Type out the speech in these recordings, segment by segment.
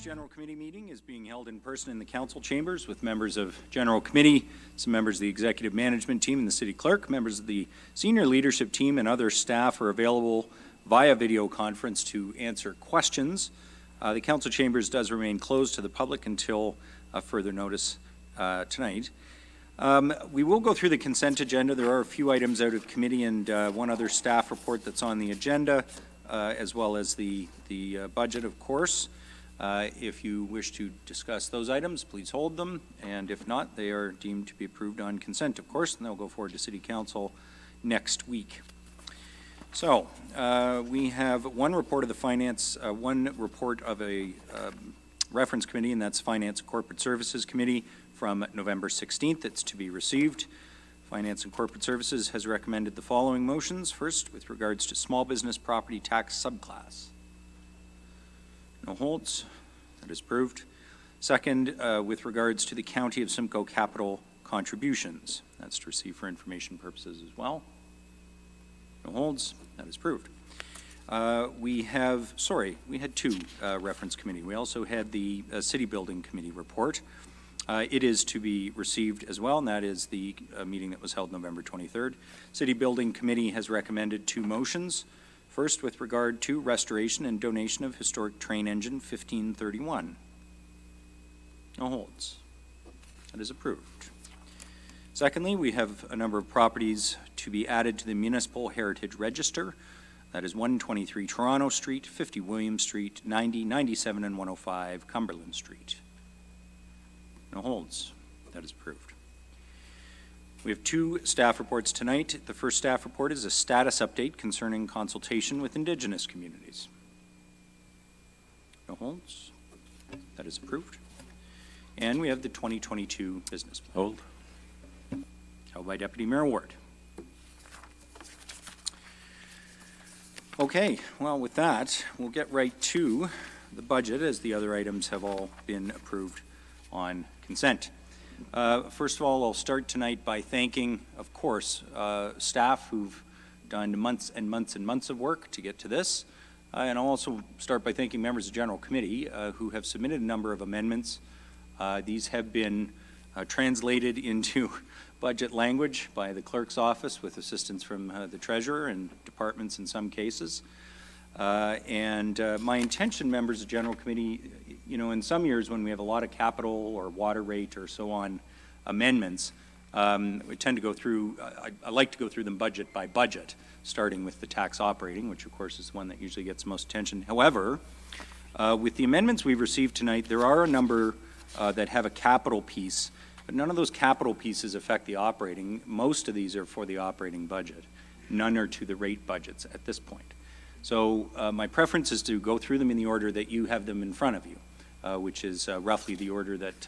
General Committee meeting is being held in person in the Council chambers with members of General Committee, some members of the Executive Management Team and the City Clerk, members of the Senior Leadership Team and other staff are available via video conference to answer questions. The Council chambers does remain closed to the public until further notice tonight. We will go through the consent agenda. There are a few items out of committee and one other staff report that's on the agenda, as well as the budget, of course. If you wish to discuss those items, please hold them, and if not, they are deemed to be approved on consent, of course, and they'll go forward to City Council next week. So, we have one report of the Finance, one report of a reference committee, and that's Finance and Corporate Services Committee from November 16th. It's to be received. Finance and Corporate Services has recommended the following motions. First, with regards to small business property tax subclass. No holds. That is approved. Second, with regards to the County of Simcoe capital contributions. That's to receive for information purposes as well. No holds. That is approved. We had two reference committee. We also had the City Building Committee report. It is to be received as well, and that is the meeting that was held November 23rd. City Building Committee has recommended two motions. First, with regard to restoration and donation of historic train engine 1531. No holds. That is approved. Secondly, we have a number of properties to be added to the Municipal Heritage Register. That is 123 Toronto Street, 50 William Street, 90, 97, and 105 Cumberland Street. No holds. That is approved. We have two staff reports tonight. The first staff report is a status update concerning consultation with Indigenous communities. No holds. That is approved. And we have the 2022 business plan. Hold. Held by Deputy Mayor Ward. Okay, well, with that, we'll get right to the budget, as the other items have all been approved on consent. First of all, I'll start tonight by thanking, of course, staff who've done months and months and months of work to get to this. And I'll also start by thanking members of General Committee who have submitted a number of amendments. These have been translated into budget language by the clerk's office with assistance from the treasurer and departments in some cases. My intention, members of General Committee, you know, in some years when we have a lot of capital or water rate or so on amendments, we tend to go through, I like to go through them budget by budget, starting with the tax operating, which of course is the one that usually gets most attention. However, with the amendments we've received tonight, there are a number that have a capital piece, but none of those capital pieces affect the operating. Most of these are for the operating budget. None are to the rate budgets at this point. So my preference is to go through them in the order that you have them in front of you, which is roughly the order that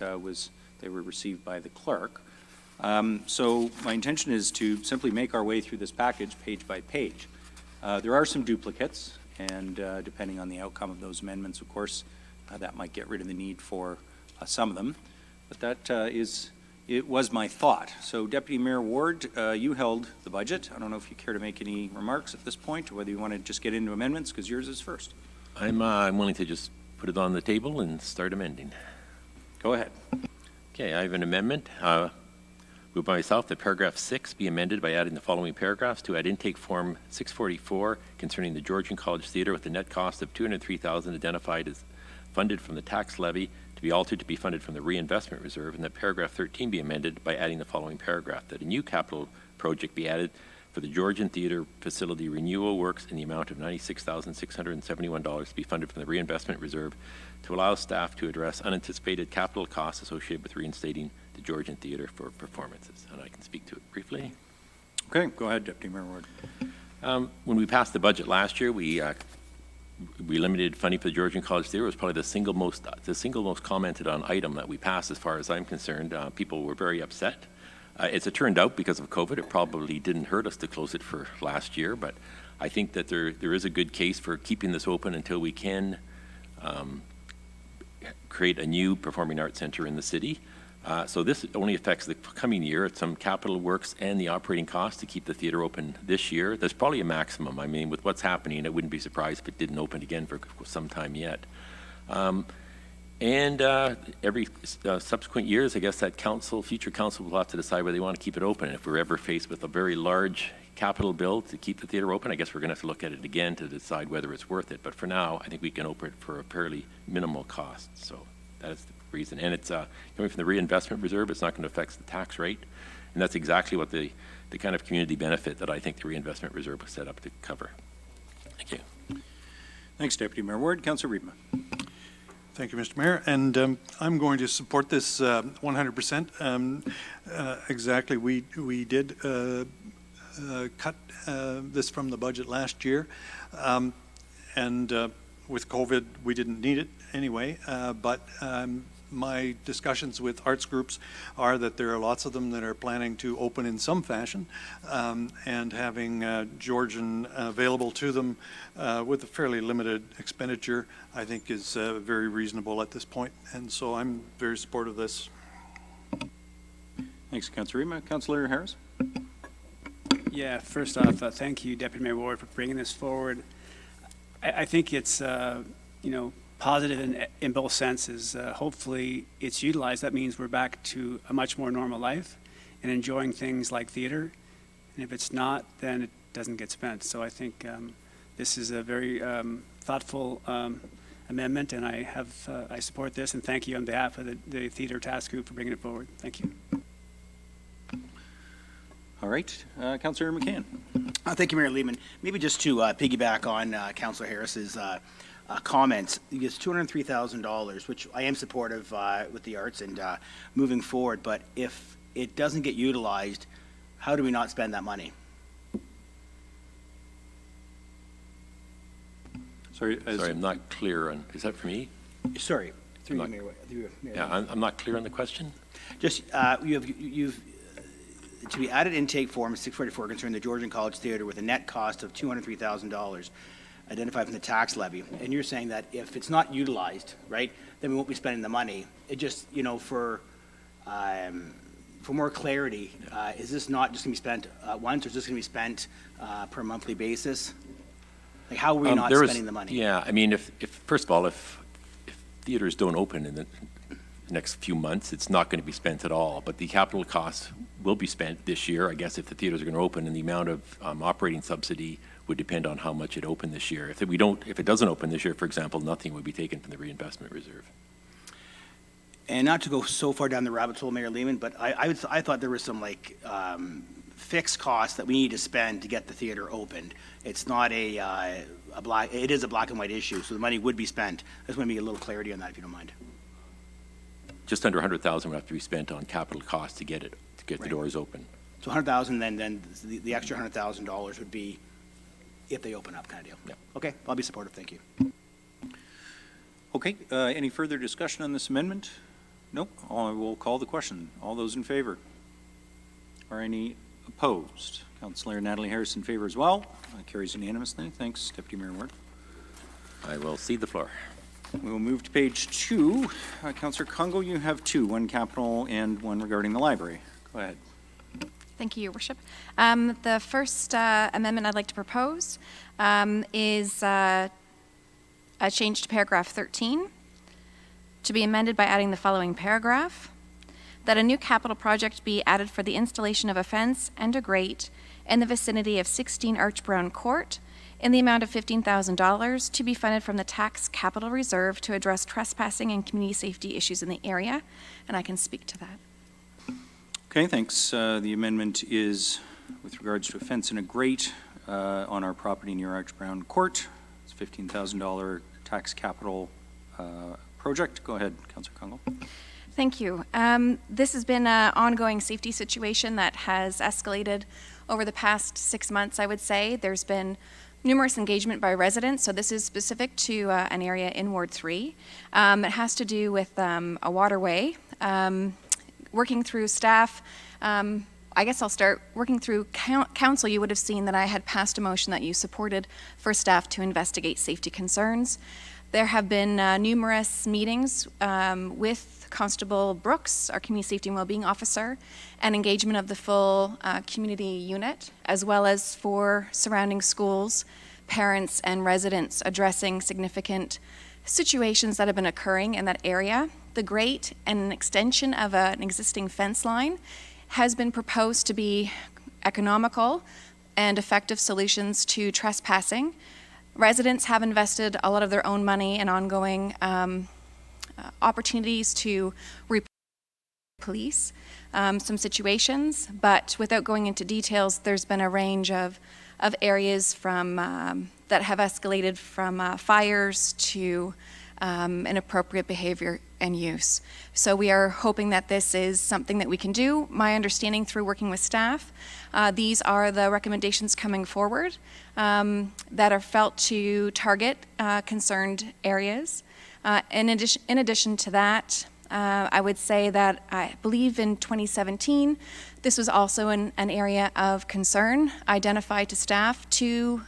they were received by the clerk. So my intention is to simply make our way through this package page by page. There are some duplicates, and depending on the outcome of those amendments, of course, that might get rid of the need for some of them. But that it was my thought. So Deputy Mayor Ward, you held the budget. I don't know if you care to make any remarks at this point, or whether you want to just get into amendments, because yours is first. I'm willing to just put it on the table and start amending. Go ahead. Okay, I have an amendment. Moved by myself that paragraph 6 be amended by adding the following paragraphs to add intake form 644 concerning the Georgian College Theatre with a net cost of $203,000 identified as funded from the tax levy to be altered to be funded from the reinvestment reserve, and that paragraph 13 be amended by adding the following paragraph, that a new capital project be added for the Georgian Theatre facility renewal works in the amount of $96,671 to be funded from the reinvestment reserve to allow staff to address unanticipated capital costs associated with reinstating the Georgian Theatre for performances. And I can speak to it briefly. Okay, go ahead, Deputy Mayor Ward. When we passed the budget last year, we limited funding for the Georgian College Theatre. It was probably the single most commented on item that we passed, as far as I'm concerned. People were very upset. As it turned out, because of COVID, it probably didn't hurt us to close it for last year, but I think that there is a good case for keeping this open until we can create a new performing arts center in the city. So this only affects the coming year. It's some capital works and the operating costs to keep the theatre open this year. There's probably a maximum. I mean, with what's happening, I wouldn't be surprised if it didn't open again for some time yet. And every subsequent years, I guess that future council will have to decide whether they want to keep it open. If we're ever faced with a very large capital bill to keep the theatre open, I guess we're going to have to look at it again to decide whether it's worth it. But for now, I think we can open it for a fairly minimal cost. So that is the reason. And it's coming from the reinvestment reserve. It's not going to affect the tax rate. And that's exactly what the kind of community benefit that I think the reinvestment reserve was set up to cover. Thank you. Thanks, Deputy Mayor Ward. Councillor Riedma. Thank you, Mr. Mayor, and I'm going to support this 100%. Exactly, we did cut this from the budget last year, and with COVID, we didn't need it anyway, but my discussions with arts groups are that there are lots of them that are planning to open in some fashion, and having Georgian available to them with a fairly limited expenditure, I think is very reasonable at this point, and so I'm very supportive of this. Thanks, Councillor Riedma. Councillor Harris. Yeah, first off, thank you, Deputy Mayor Ward, for bringing this forward. I think it's, positive in both senses. Hopefully it's utilized. That means we're back to a much more normal life and enjoying things like theater. And if it's not, then it doesn't get spent. So I think this is a very thoughtful amendment, and I support this, and thank you on behalf of the Theater Task Group for bringing it forward. Thank you. All right. Councillor McCann. Thank you, Mayor Lehman. Maybe just to piggyback on Councillor Harris's comments, it's $203,000, which I am supportive with the arts and moving forward, but if it doesn't get utilized, how do we not spend that money? Sorry, I'm not clear on, is that for me? Sorry, through you, not- Mayor. Yeah, I'm not clear on the question. Just, you've to be added intake form 644 concerning the Georgian College Theatre with a net cost of $203,000 identified from the tax levy. And you're saying that if it's not utilized, right, then we won't be spending the money. It just, for more clarity, is this not just going to be spent once, or is this going to be spent per monthly basis? Like, how are we not spending the money? Yeah, I mean, if first of all, if theaters don't open in the next few months, it's not going to be spent at all. But the capital costs will be spent this year, I guess, if the theaters are going to open, and the amount of operating subsidy would depend on how much it opened this year. If it doesn't open this year, for example, nothing would be taken from the reinvestment reserve. And not to go so far down the rabbit hole, Mayor Lehman, but I thought there was some fixed costs that we need to spend to get the theater opened. It's not it is a black and white issue, so the money would be spent. I just want to get a little clarity on that, if you don't mind. Just under $100,000 would have to be spent on capital costs to get the Right. doors open. So $100,000, then the extra $100,000 would be if they open up, kind of deal. Yep. Okay, I'll be supportive. Thank you. Okay. Any further discussion on this amendment? Nope. I will call the question. All those in favor? Are any opposed? Councillor Natalie Harris in favor as well. Carries unanimously. Thanks, Deputy Mayor Ward. I will cede the floor. We will move to page 2. Councillor Congo, you have 2, one capital and one regarding the library. Go ahead. Thank you, Your Worship. The first amendment I'd like to propose is a change to paragraph 13 to be amended by adding the following paragraph: that a new capital project be added for the installation of a fence and a grate in the vicinity of 16 Arch Brown Court in the amount of $15,000 to be funded from the tax capital reserve to address trespassing and community safety issues in the area. And I can speak to that. Okay, thanks. The amendment is with regards to a fence and a grate on our property near Arch Brown Court. It's a $15,000 tax capital project. Go ahead, Councillor Congo. Thank you. This has been an ongoing safety situation that has escalated over the past 6 months, I would say. There's been numerous engagement by residents, so this is specific to an area in Ward 3. It has to do with a waterway. Working through staff, I guess I'll start working through council. You would have seen that I had passed a motion that you supported for staff to investigate safety concerns. There have been numerous meetings with Constable Brooks, our Community Safety and Wellbeing Officer, and engagement of the full community unit, as well as for surrounding schools parents and residents addressing significant situations that have been occurring in that area. The grate and an extension of an existing fence line has been proposed to be economical and effective solutions to trespassing. Residents have invested a lot of their own money in ongoing opportunities to report police some situations, but without going into details, there's been a range of areas from that have escalated from fires to inappropriate behavior and use. So we are hoping that this is something that we can do. My understanding through working with staff, these are the recommendations coming forward that are felt to target concerned areas. In addition to that, I would say that I believe in 2017, this was also an area of concern identified to staff. Two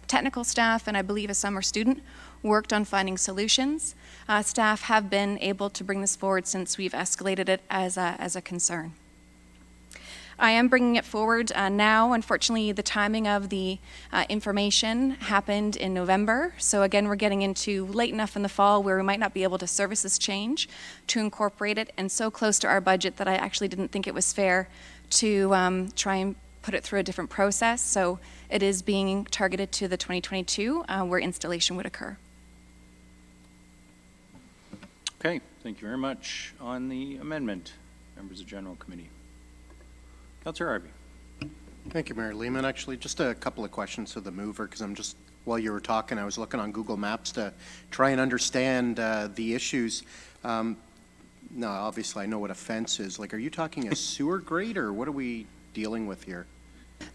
technical staff, and I believe a summer student, worked on finding solutions. Staff have been able to bring this forward since we've escalated it as a concern. I am bringing it forward now. Unfortunately, the timing of the information happened in November. So again, we're getting into late enough in the fall where we might not be able to service this change to incorporate it, and so close to our budget that I actually didn't think it was fair to try and put it through a different process. So it is being targeted to the 2022 where installation would occur. Okay, thank you very much. On the amendment, members of General Committee. Councillor Harvey. Thank you, Mayor Lehman. Actually, just a couple of questions to the mover, because while you were talking, I was looking on Google Maps to try and understand the issues. Now, obviously, I know what a fence is. Like, are you talking a sewer grate, or what are we dealing with here?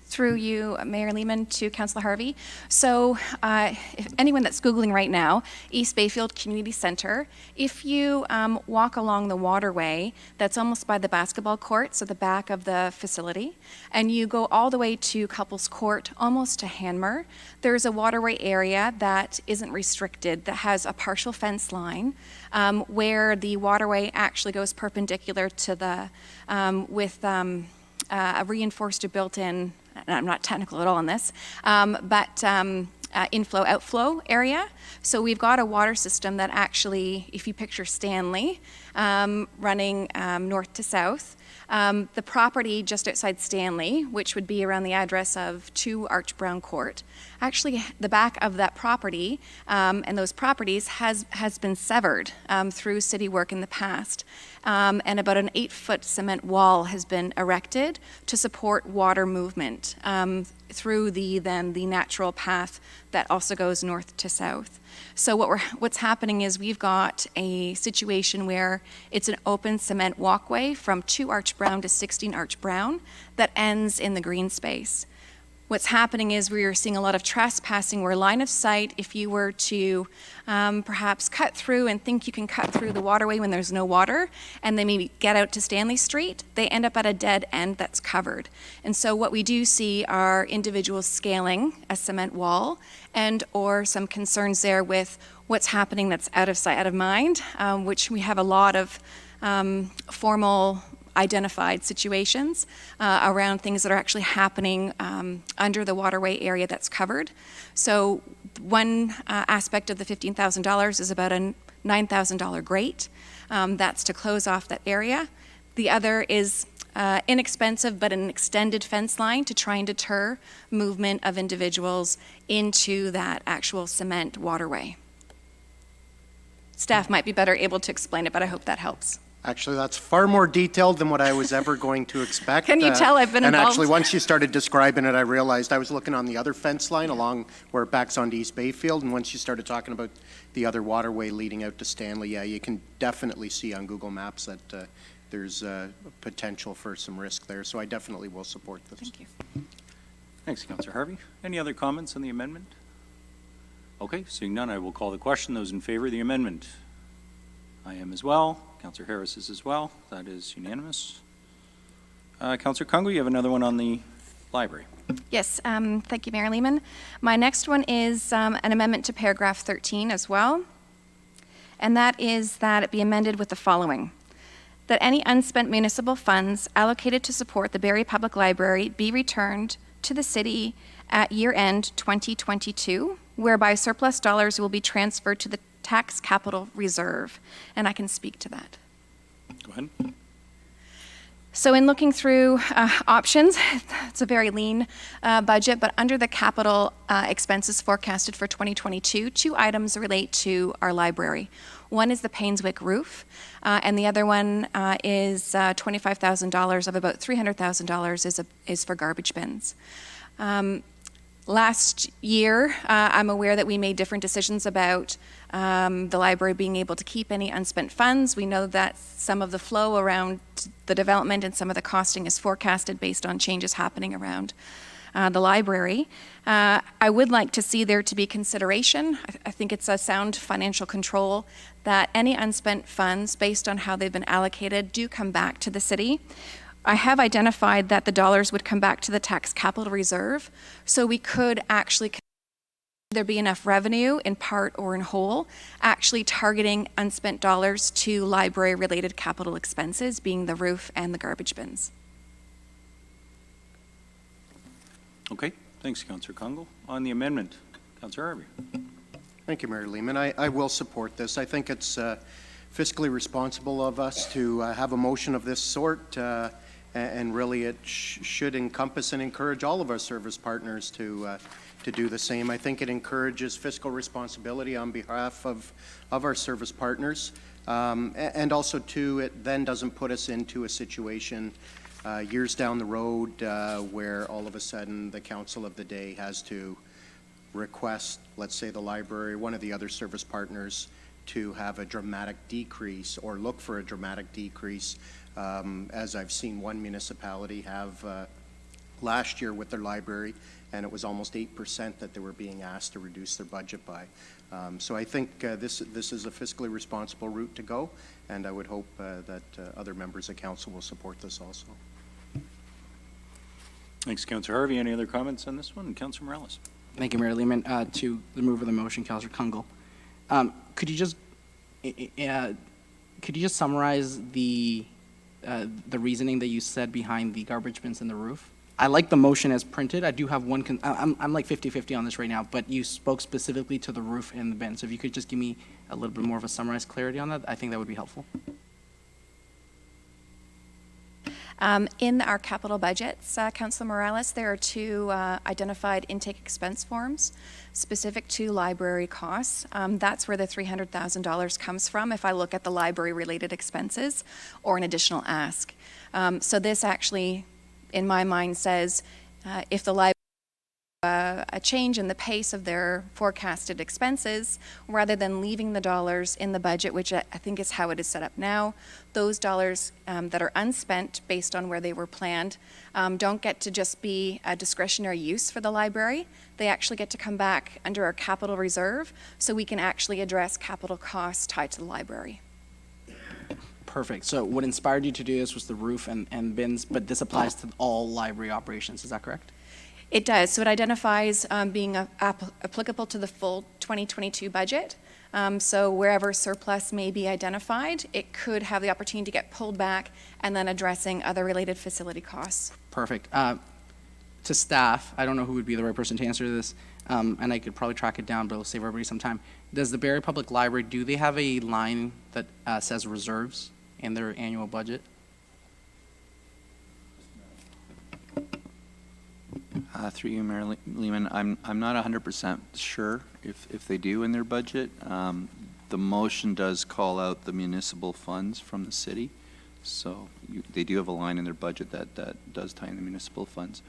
Through you, Mayor Lehman, to Councillor Harvey. So if anyone that's Googling right now, East Bayfield Community Center, if you walk along the waterway that's almost by the basketball court, so the back of the facility, and you go all the way to Couples Court, almost to Hanmer, there's a waterway area that isn't restricted, that has a partial fence line where the waterway actually goes perpendicular to the, with a reinforced or built-in, I'm not technical at all on this, but inflow-outflow area. So we've got a water system that actually, if you picture Stanley, running north to south, the property just outside Stanley, which would be around the address of 2 Arch Brown Court, actually the back of that property and those properties has been severed through city work in the past. And about an 8-foot cement wall has been erected to support water movement through the natural path that also goes north to south. So what's happening is we've got a situation where it's an open cement walkway from 2 Arch Brown to 16 Arch Brown that ends in the green space. What's happening is we are seeing a lot of trespassing where line of sight, if you were to perhaps cut through and think you can cut through the waterway when there's no water, and they maybe get out to Stanley Street, they end up at a dead end that's covered. And so what we do see are individuals scaling a cement wall and or some concerns there with what's happening that's out of sight, out of mind, which we have a lot of formal identified situations around things that are actually happening under the waterway area that's covered. So one aspect of the $15,000 is about a $9,000 grate. That's to close off that area. The other is inexpensive but an extended fence line to try and deter movement of individuals into that actual cement waterway. Staff might be better able to explain it, but I hope that helps. Actually, that's far more detailed than what I was ever going to expect. Can you tell I've been involved? And actually, once you started describing it, I realized I was looking on the other fence line along where it backs onto East Bayfield, and once you started talking about the other waterway leading out to Stanley, yeah, you can definitely see on Google Maps that there's potential for some risk there, so I definitely will support this. Thank you. Thanks, Councillor Harvey. Any other comments on the amendment? Okay, seeing none, I will call the question. Those in favor of the amendment? I am as well. Councillor Harris is as well. That is unanimous. Councillor Kungu, you have another one on the library. Yes, thank you, Mayor Lehman. My next one is an amendment to paragraph 13 as well, and that is that it be amended with the following: that any unspent municipal funds allocated to support the Barrie Public Library be returned to the city at year-end 2022, whereby surplus dollars will be transferred to the tax capital reserve. And I can speak to that. Go ahead. So in looking through options, it's a very lean budget, but under the capital expenses forecasted for 2022, two items relate to our library. One is the Painswick roof, and the other one is $25,000 of about $300,000 is for garbage bins. Last year, I'm aware that we made different decisions about the library being able to keep any unspent funds. We know that some of the flow around the development and some of the costing is forecasted based on changes happening around the library. I would like to see there to be consideration. I think it's a sound financial control that any unspent funds, based on how they've been allocated, do come back to the city. I have identified that the dollars would come back to the tax capital reserve, so we could actually there be enough revenue in part or in whole, actually targeting unspent dollars to library-related capital expenses, being the roof and the garbage bins. Okay, thanks, Councillor Kungle. On the amendment, Councillor Harvey. Thank you, Mayor Lehman. I will support this. I think it's fiscally responsible of us to have a motion of this sort, and really it should encompass and encourage all of our service partners to do the same. I think it encourages fiscal responsibility on behalf of our service partners, and also, too, it then doesn't put us into a situation years down the road where all of a sudden the council of the day has to request, let's say the library, one of the other service partners, to have a dramatic decrease or look for a dramatic decrease, as I've seen one municipality have last year with their library, and it was almost 8% that they were being asked to reduce their budget by. So I think this is a fiscally responsible route to go, and I would hope that other members of council will support this also. Thanks, Councillor Harvey. Any other comments on this one? Councillor Morales. Thank you, Mayor Lehman. To the move of the motion, Councillor Kungle. Could you just summarize the reasoning that you said behind the garbage bins and the roof? I like the motion as printed. I do have one. I'm like 50-50 on this right now, but you spoke specifically to the roof and the bin. So if you could just give me a little bit more of a summarized clarity on that, I think that would be helpful. In our capital budgets, Councillor Morales, there are two identified intake expense forms specific to library costs. That's where the $300,000 comes from if I look at the library-related expenses or an additional ask. So this actually, in my mind, says if the library a change in the pace of their forecasted expenses, rather than leaving the dollars in the budget, which I think is how it is set up now, those dollars that are unspent based on where they were planned don't get to just be a discretionary use for the library. They actually get to come back under our capital reserve so we can actually address capital costs tied to the library. Perfect. So what inspired you to do this was the roof and bins, but this applies to all library operations. Is that correct? It does. So it identifies being applicable to the full 2022 budget. So wherever surplus may be identified, it could have the opportunity to get pulled back and then addressing other related facility costs. Perfect. To staff, I don't know who would be the right person to answer this, and I could probably track it down, but it'll save everybody some time. Does the Barrie Public Library, do they have a line that says reserves in their annual budget? Through you, Mayor Lehman, I'm not 100% sure if they do in their budget. The motion does call out the municipal funds from the city, so they do have a line in their budget that does tie in the municipal funds.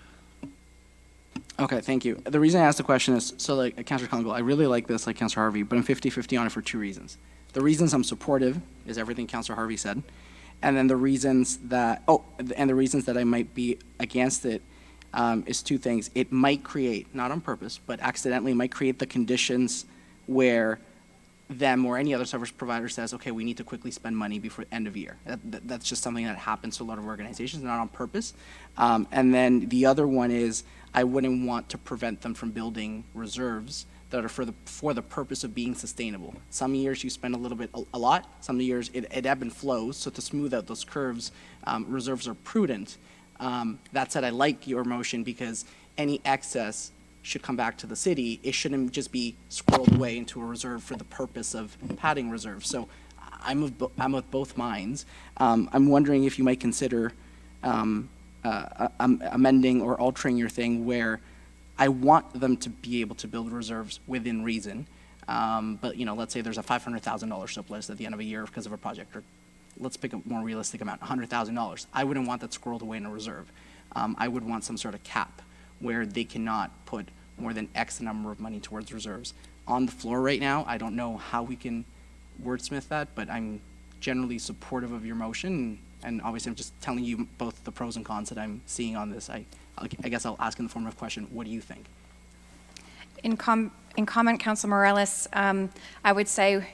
Okay, thank you. The reason I asked the question is, so like Councillor Kungle, I really like this, like Councillor Harvey, but I'm 50-50 on it for two reasons. The reasons I'm supportive is everything Councillor Harvey said, and then the reasons that, I might be against it is two things. It might create, not on purpose, but accidentally might create the conditions where them or any other service provider says, okay, we need to quickly spend money before end of year. That's just something that happens to a lot of organizations, not on purpose. And then the other one is, I wouldn't want to prevent them from building reserves that are for the purpose of being sustainable. Some years you spend a little bit, a lot. Some years it ebb and flows. So to smooth out those curves, reserves are prudent. That said, I like your motion because any excess should come back to the city. It shouldn't just be squirreled away into a reserve for the purpose of padding reserves. So I'm of both minds. I'm wondering if you might consider amending or altering your thing where I want them to be able to build reserves within reason. But, let's say there's a $500,000 surplus at the end of a year because of a project, or let's pick a more realistic amount, $100,000. I wouldn't want that squirreled away in a reserve. I would want some sort of cap where they cannot put more than X number of money towards reserves. On the floor right now, I don't know how we can wordsmith that, but I'm generally supportive of your motion, and obviously I'm just telling you both the pros and cons that I'm seeing on this. I guess I'll ask in the form of a question, what do you think? In comment, Council Morales, I would say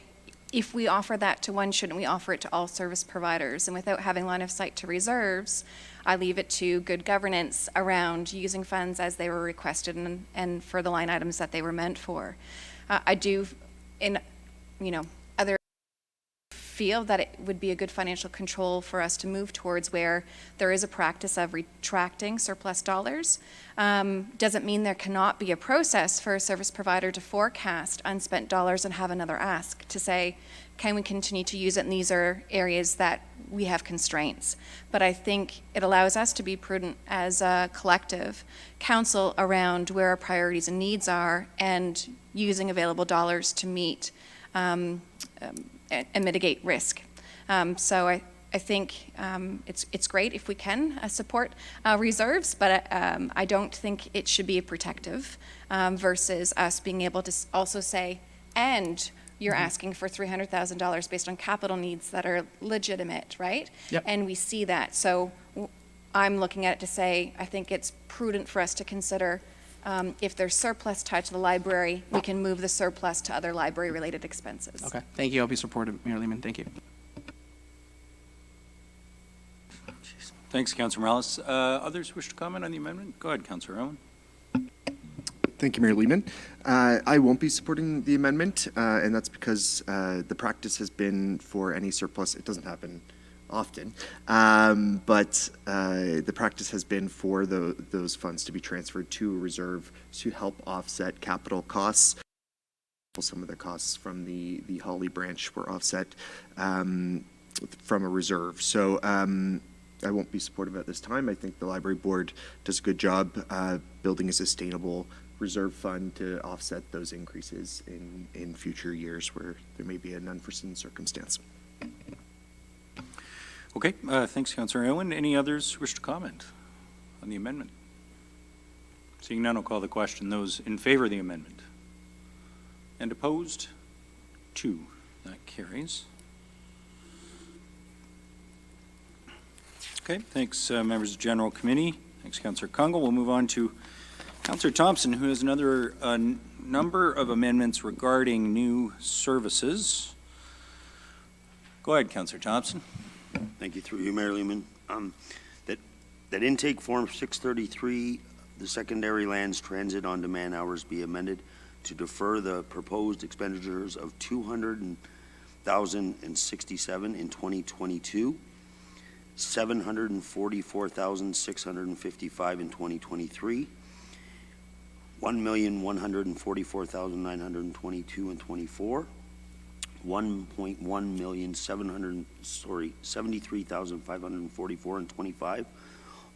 if we offer that to one, shouldn't we offer it to all service providers? And without having line of sight to reserves, I leave it to good governance around using funds as they were requested and for the line items that they were meant for. I do, other feel that it would be a good financial control for us to move towards where there is a practice of retracting surplus dollars. Doesn't mean there cannot be a process for a service provider to forecast unspent dollars and have another ask to say, can we continue to use it? And these are areas that we have constraints. But I think it allows us to be prudent as a collective council around where our priorities and needs are and using available dollars to meet and mitigate risk. So I think it's great if we can support reserves, but I don't think it should be a protective versus us being able to also say, and you're asking for $300,000 based on capital needs that are legitimate, right? Yep. And we see that. So I'm looking at it to say, I think it's prudent for us to consider if there's surplus tied to the library, we can move the surplus to other library-related expenses. Okay, thank you. I'll be supportive, Mayor Lehman. Thank you. Thanks, Councillor Morales. Others wish to comment on the amendment? Go ahead, Councillor Owen. Thank you, Mayor Lehman. I won't be supporting the amendment, and that's because the practice has been for any surplus. It doesn't happen often, but the practice has been for those funds to be transferred to a reserve to help offset capital costs. Some of the costs from the Holly branch were offset from a reserve. So I won't be supportive at this time. I think the library board does a good job building a sustainable reserve fund to offset those increases in future years where there may be an unforeseen circumstance. Okay, thanks, Councillor Owen. Any others wish to comment on the amendment? Seeing none, I'll call the question. Those in favor of the amendment? And opposed? 2. That carries. Okay, thanks, members of the General Committee. Thanks, Councillor Kungle. We'll move on to Councillor Thompson, who has another number of amendments regarding new services. Go ahead, Councillor Thompson. Thank you, through you, Mayor Lehman. That intake form 633, the secondary lands transit on demand hours be amended to defer the proposed expenditures of $200,067 in 2022, $744,655 in 2023, $1,144,922 in 24, $73,544 in 25,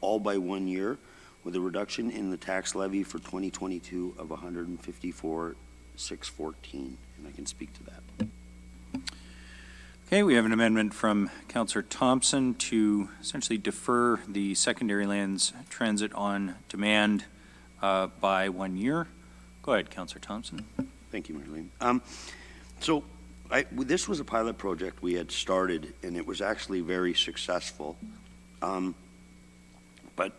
all by 1 year, with a reduction in the tax levy for 2022 of $154,614, and I can speak to that. Okay, we have an amendment from Councillor Thompson to essentially defer the secondary lands transit on demand by 1 year. Go ahead, Councillor Thompson. Thank you, Mayor Lehman. This was a pilot project we had started, and it was actually very successful. But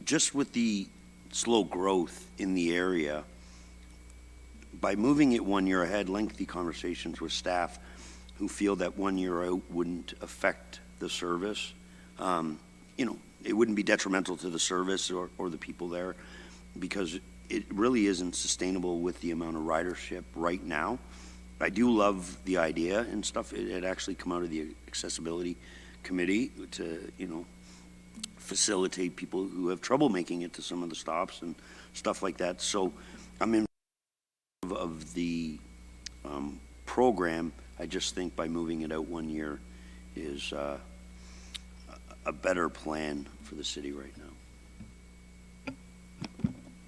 just with the slow growth in the area, by moving it 1 year ahead, lengthy conversations with staff who feel that 1 year out wouldn't affect the service. It wouldn't be detrimental to the service or the people there, because it really isn't sustainable with the amount of ridership right now. I do love the idea and stuff. It had actually come out of the accessibility committee to, facilitate people who have trouble making it to some of the stops and stuff like that. So I'm in of the program. I just think by moving it out 1 year is a better plan for the city right now.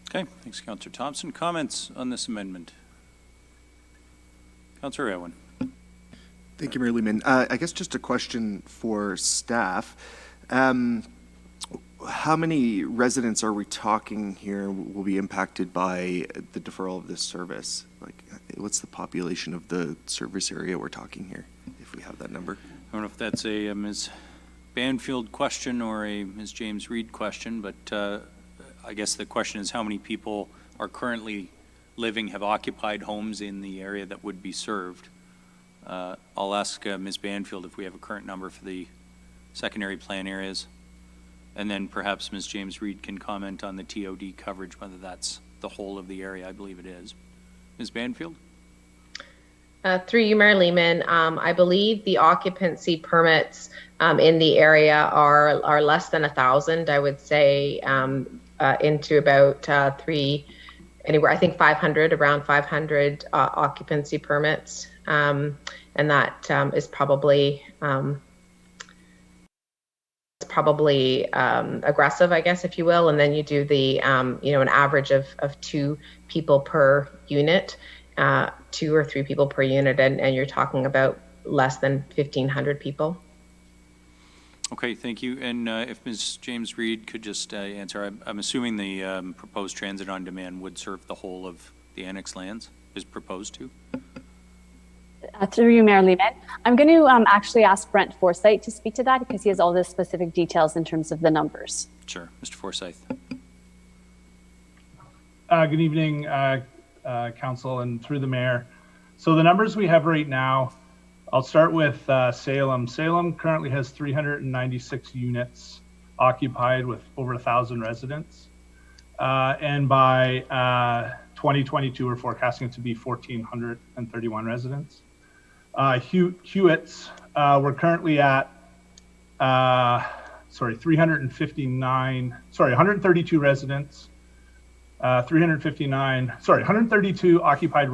Okay, thanks, Councillor Thompson. Comments on this amendment? Councillor Elwin. Thank you, Mayor Lehman. I guess just a question for staff. How many residents are we talking here will be impacted by the deferral of this service? Like, what's the population of the service area we're talking here, if we have that number? I don't know if that's a Ms. Banfield question or a Ms. James Reed question, but I guess the question is how many people are currently living, have occupied homes in the area that would be served. I'll ask Ms. Banfield if we have a current number for the secondary plan areas. And then perhaps Ms. James Reed can comment on the TOD coverage, whether that's the whole of the area. I believe it is. Ms. Banfield? Through you, Mayor Lehman, I believe the occupancy permits in the area are less than 1,000. I would say into about anywhere, I think 500, around 500 occupancy permits, and that is probably aggressive, I guess, if you will. And then you do the an average of 2 people per unit. 2 or 3 people per unit, and you're talking about less than 1,500 people. Okay, thank you. And if Ms. James Reed could just answer, I'm assuming the proposed transit on demand would serve the whole of the annex lands, is proposed to? Through you, Mayor Lehman. I'm going to actually ask Brent Forsyth to speak to that because he has all the specific details in terms of the numbers. Sure, Mr. Forsyth. Good evening, Council, and through the Mayor. So the numbers we have right now, I'll start with Salem. Salem currently has 396 units occupied with over 1,000 residents. And by 2022, we're forecasting it to be 1,431 residents. Hewitt's, we're currently at 132 residents. 132 occupied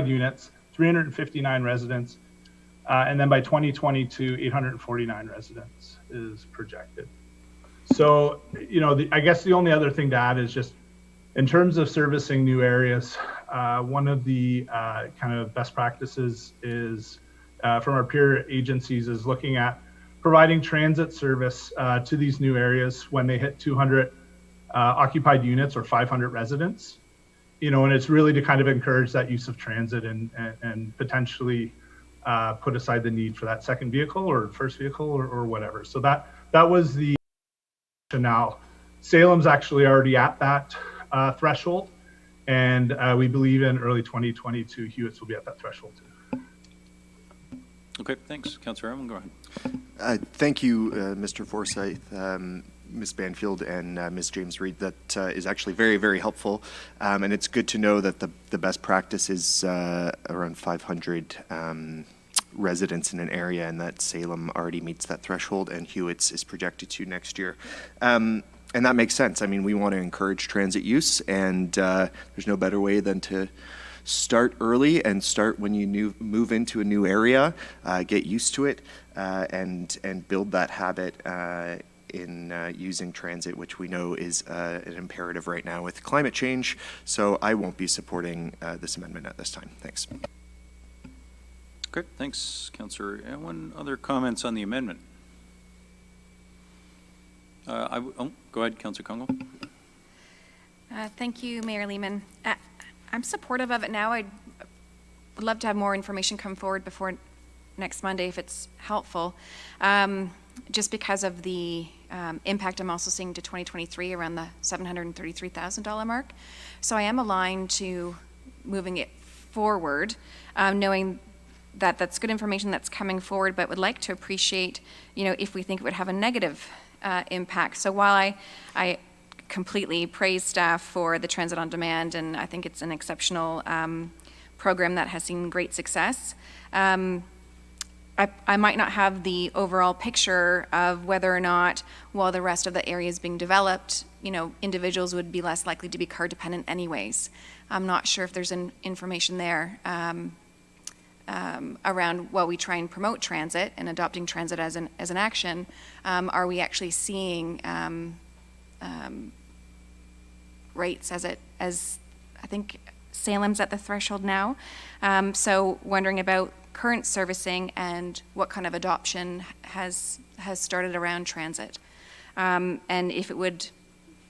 units, 359 residents, and then by 2022, 849 residents is projected. So, I guess the only other thing to add is just in terms of servicing new areas, one of the kind of best practices is from our peer agencies is looking at providing transit service to these new areas when they hit 200 occupied units or 500 residents, and it's really to kind of encourage that use of transit and potentially put aside the need for that second vehicle or first vehicle or whatever. So that was the now. Salem's actually already at that threshold, and we believe in early 2022, Hewitt's will be at that threshold too. Okay, thanks. Councillor Evan, go ahead. Thank you, Mr. Forsyth. Ms. Banfield and Ms. James Reed. That is actually very, very helpful. And it's good to know that the best practice is around 500 residents in an area, and that Salem already meets that threshold, and Hewitt's is projected to next year. And that makes sense. I mean, we want to encourage transit use, and there's no better way than to start early and start when you move into a new area, get used to it, and build that habit in using transit, which we know is an imperative right now with climate change. So I won't be supporting this amendment at this time. Thanks. Okay, thanks, Councillor Elwin. Other comments on the amendment? Go ahead, Councillor Congo. Thank you, Mayor Lehman. I'm supportive of it now. I'd love to have more information come forward before next Monday if it's helpful. Just because of the impact I'm also seeing to 2023 around the $733,000 mark. So I am aligned to moving it forward, knowing that that's good information that's coming forward, but would like to appreciate, if we think it would have a negative impact. So while I completely praise staff for the Transit on Demand, and I think it's an exceptional program that has seen great success, I might not have the overall picture of whether or not, while the rest of the area is being developed, individuals would be less likely to be car dependent anyways. I'm not sure if there's information there around, while we try and promote transit and adopting transit as an action, are we actually seeing rates as I think Salem's at the threshold now. So wondering about current servicing and what kind of adoption has started around transit, and if it would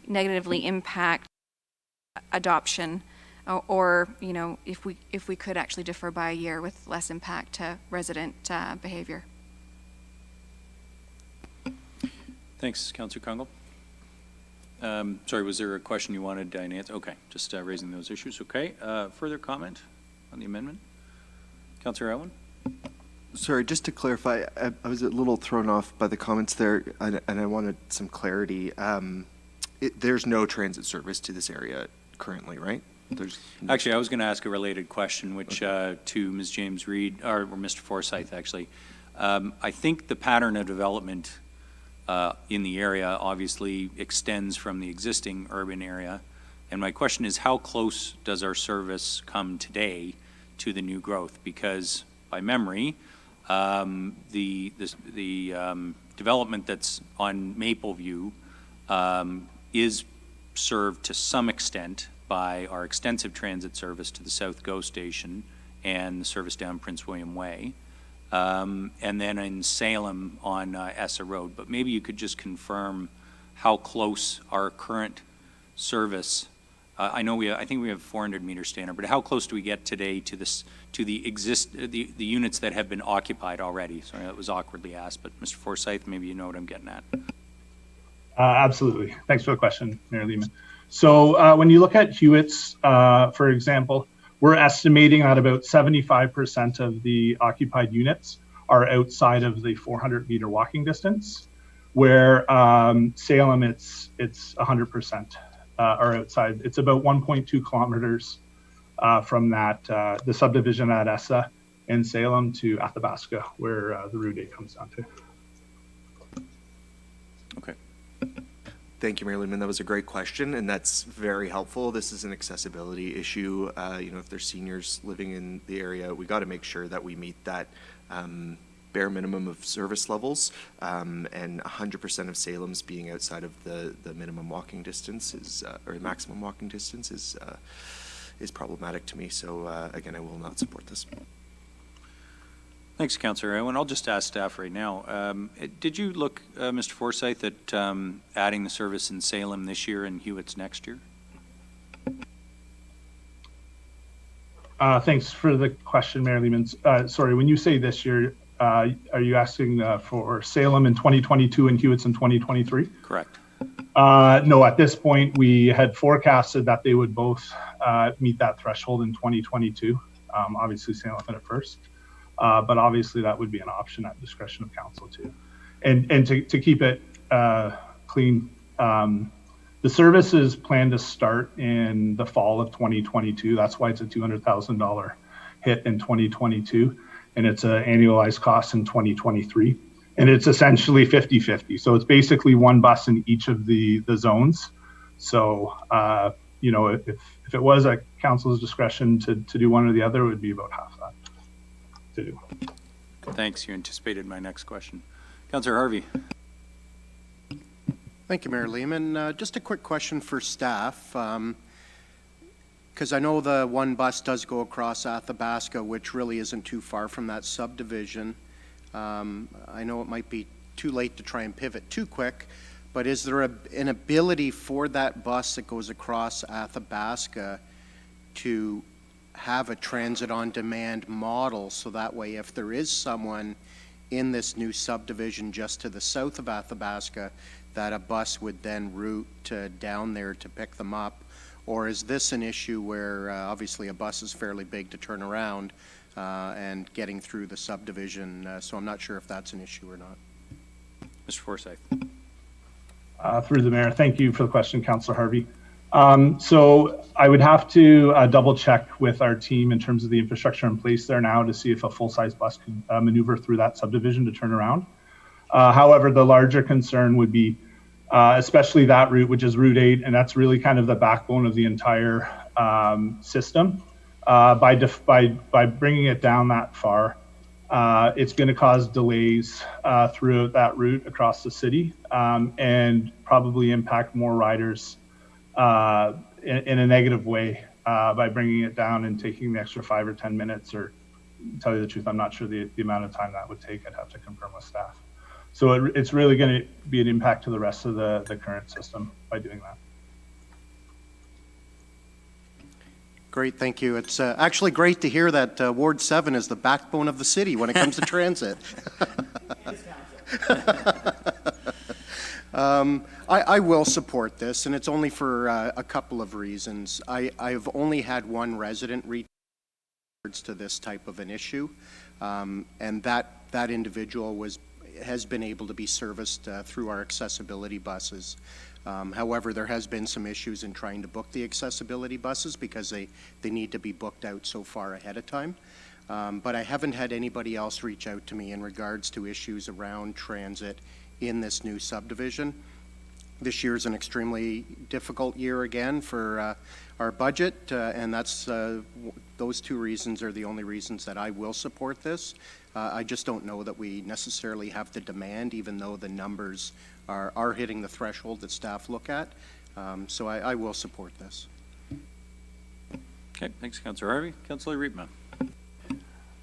negatively impact adoption, or if we could actually defer by a year with less impact to resident behavior. Thanks, Councillor Kungle. Sorry, was there a question you wanted to answer? Okay, just raising those issues. Okay, further comment on the amendment? Councillor Owen? Sorry, just to clarify, I was a little thrown off by the comments there, and I wanted some clarity. There's no transit service to this area currently, right? Actually, I was going to ask a related question, which to Ms. James Reed, or Mr. Forsyth, actually. I think the pattern of development in the area obviously extends from the existing urban area. And my question is, how close does our service come today to the new growth? Because by memory, the development that's on Mapleview is served to some extent by our extensive transit service to the South GO station and the service down Prince William Way. And then in Salem on Essa Road. But maybe you could just confirm how close our current service, I think we have 400 meter standard, but how close do we get today to the units that have been occupied already? Sorry, that was awkwardly asked, but Mr. Forsyth, maybe you know what I'm getting at. Absolutely. Thanks for the question, Mayor Lehman. So when you look at Hewitt's, for example, we're estimating that about 75% of the occupied units are outside of the 400 meter walking distance, where Salem, it's 100% are outside. It's about 1.2 kilometers from that, the subdivision at Essa in Salem to Athabasca, where the Route 8 comes down to. Okay. Thank you, Mayor Lehman. That was a great question, and that's very helpful. This is an accessibility issue. If there's seniors living in the area, we got to make sure that we meet that bare minimum of service levels, and 100% of Salem's being outside of the minimum walking distance or maximum walking distance is problematic to me. So again, I will not support this. Thanks, Councillor Owen. I'll just ask staff right now. Did you look, Mr. Forsyth, at adding the service in Salem this year and Hewitt's next year? Thanks for the question, Mayor Lehman. Sorry, when you say this year, are you asking for Salem in 2022 and Hewitt's in 2023? Correct. No, at this point, we had forecasted that they would both meet that threshold in 2022. Obviously, Salem at first. But obviously that would be an option at discretion of council too. And to keep it clean, the service is planned to start in the fall of 2022. That's why it's a $200,000 hit in 2022. And it's an annualized cost in 2023. And it's essentially 50-50. So it's basically one bus in each of the zones. So, if it was at council's discretion to do one or the other, it would be about half that. Thanks. You anticipated my next question. Councillor Harvey. Thank you, Mayor Lehman. Just a quick question for staff, because I know the one bus does go across Athabasca, which really isn't too far from that subdivision. I know it might be too late to try and pivot too quick, but is there an ability for that bus that goes across Athabasca to have a transit on demand model, so that way if there is someone in this new subdivision just to the south of Athabasca, that a bus would then route down there to pick them up? Or is this an issue where obviously a bus is fairly big to turn around and getting through the subdivision, so I'm not sure if that's an issue or not. Mr. Forsyth. Through the mayor, thank you for the question, Councillor Harvey. So I would have to double check with our team in terms of the infrastructure in place there now to see if a full-size bus could maneuver through that subdivision to turn around. However, the larger concern would be especially that route, which is Route 8, and that's really kind of the backbone of the entire system. By bringing it down that far, it's going to cause delays throughout that route across the city and probably impact more riders in a negative way by bringing it down and taking the extra 5 or 10 minutes, or to tell you the truth, I'm not sure the amount of time that would take. I'd have to confirm with staff. So it's really going to be an impact to the rest of the current system by doing that. Great, thank you. It's actually great to hear that Ward 7 is the backbone of the city when it comes to transit. I will support this, and it's only for a couple of reasons. I've only had one resident reach to this type of an issue, and that individual has been able to be serviced through our accessibility buses. However, there has been some issues in trying to book the accessibility buses because they need to be booked out so far ahead of time. But I haven't had anybody else reach out to me in regards to issues around transit in this new subdivision. This year is an extremely difficult year again for our budget, and that's those two reasons are the only reasons that I will support this. I just don't know that we necessarily have the demand, even though the numbers are hitting the threshold that staff look at. So I will support this. Okay, thanks, Councillor Harvey. Councillor Riepma.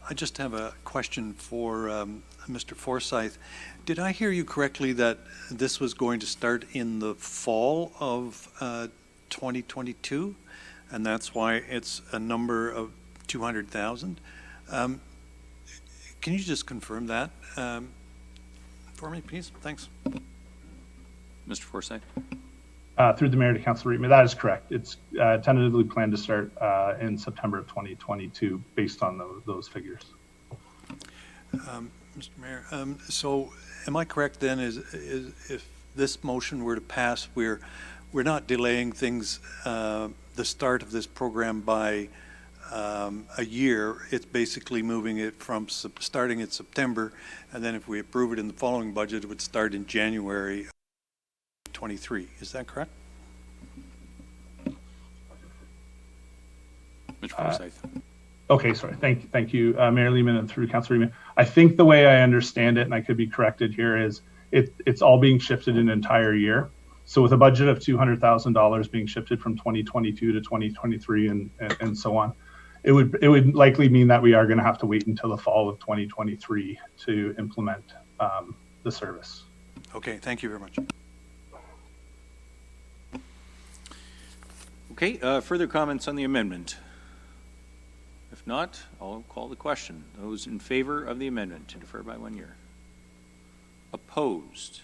I just have a question for Mr. Forsyth. Did I hear you correctly that this was going to start in the fall of 2022, and that's why it's a number of 200,000? Can you just confirm that for me, please? Thanks. Mr. Forsyth. Through the mayor to Councillor Riepma, that is correct. It's tentatively planned to start in September of 2022 based on those figures. Mr. Mayor, so am I correct then is if this motion were to pass, we're not delaying things, the start of this program by a year. It's basically moving it from starting in September, and then if we approve it in the following budget, it would start in January 23. Is that correct? Mr. Forsyth. Okay, sorry. Thank you, Mayor Lehman, and through Councillor Lehman. I think the way I understand it, and I could be corrected here, is it's all being shifted an entire year. So with a budget of $200,000 being shifted from 2022 to 2023 and so on, it would likely mean that we are going to have to wait until the fall of 2023 to implement the service. Okay, thank you very much. Okay, further comments on the amendment? If not, I'll call the question. Those in favor of the amendment to defer by 1 year? Opposed?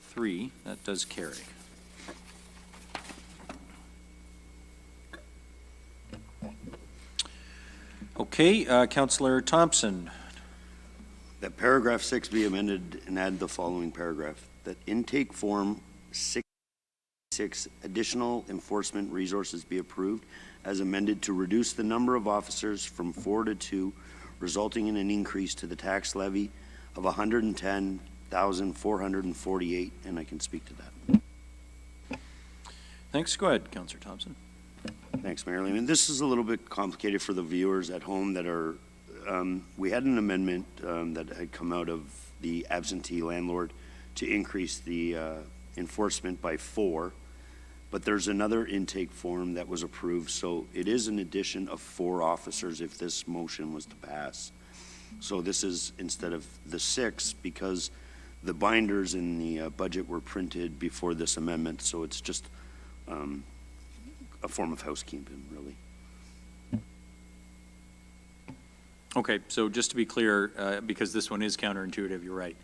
3, that does carry. Okay, Councillor Thompson. That paragraph 6 be amended and add the following paragraph. That intake form 6 additional enforcement resources be approved as amended to reduce the number of officers from 4 to 2, resulting in an increase to the tax levy of $110,448, and I can speak to that. Thanks. Go ahead, Councillor Thompson. Thanks, Mayor Lehman. This is a little bit complicated for the viewers at home that are, we had an amendment that had come out of the absentee landlord to increase the enforcement by 4, but there's another intake form that was approved, so it is an addition of 4 officers if this motion was to pass. So this is instead of the 6 because the binders in the budget were printed before this amendment, so it's just a form of housekeeping, really. Okay, so just to be clear, because this one is counterintuitive, you're right.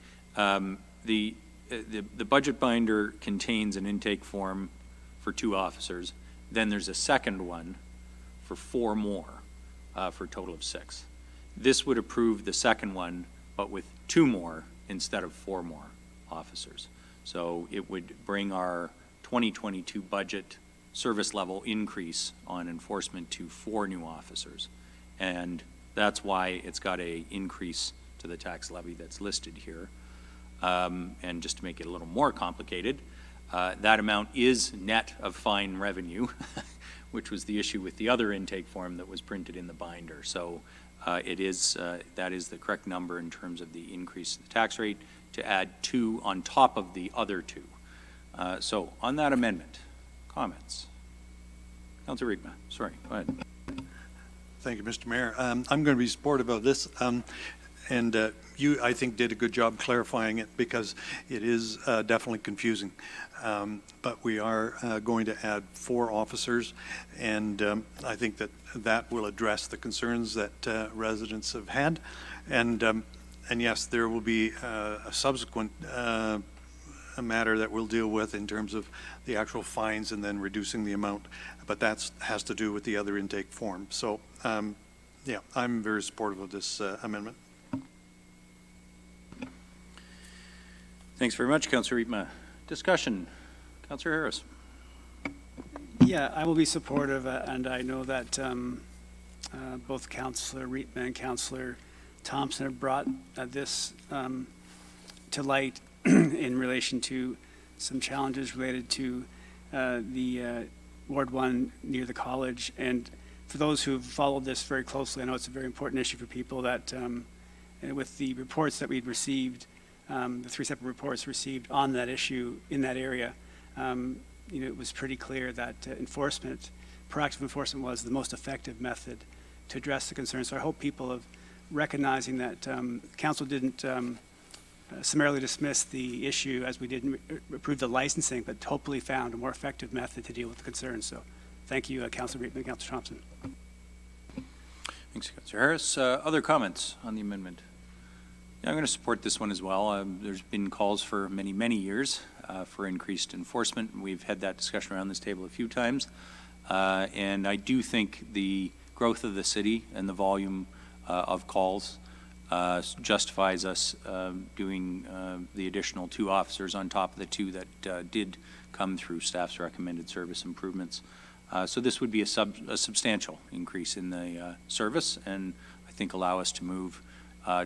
The budget binder contains an intake form for 2 officers. Then there's a second one for 4 more, for a total of 6. This would approve the second one, but with 2 more instead of 4 more officers. So it would bring our 2022 budget service level increase on enforcement to 4 new officers. And that's why it's got a increase to the tax levy that's listed here. And just to make it a little more complicated, that amount is net of fine revenue, which was the issue with the other intake form that was printed in the binder. So that is the correct number in terms of the increase in the tax rate, to add 2 on top of the other 2. So on that amendment, comments? Councilor Riegma, sorry, go ahead. Thank you, Mr. Mayor. I'm going to be supportive of this. And you, I think, did a good job clarifying it, because it is definitely confusing. But we are going to add 4 officers, and I think that will address the concerns that residents have had. And yes, there will be a subsequent a matter that we'll deal with in terms of the actual fines and then reducing the amount, but that has to do with the other intake form. So, yeah, I'm very supportive of this amendment. Thanks very much, Councilor Riegma. Discussion, Councilor Harris. Yeah, I will be supportive, and I know that both Councilor Riegma and Councilor Thompson have brought this to light in relation to some challenges related to the Ward 1 near the college. And for those who've followed this very closely, I know it's a very important issue for people that with the reports that we'd received, the 3 separate reports received on that issue in that area, it was pretty clear that proactive enforcement was the most effective method to address the concern. So I hope people have recognizing that council didn't summarily dismiss the issue as we didn't approve the licensing, but hopefully found a more effective method to deal with the concerns. So thank you, Councilor Riegma and Councilor Thompson. Thanks, Councilor Harris. Other comments on the amendment? Yeah, I'm going to support this one as well. There's been calls for many, many years for increased enforcement. We've had that discussion around this table a few times. And I do think the growth of the city and the volume of calls justifies us doing the additional 2 officers on top of the 2 that did come through staff's recommended service improvements. So this would be a substantial increase in the service, and I think allow us to move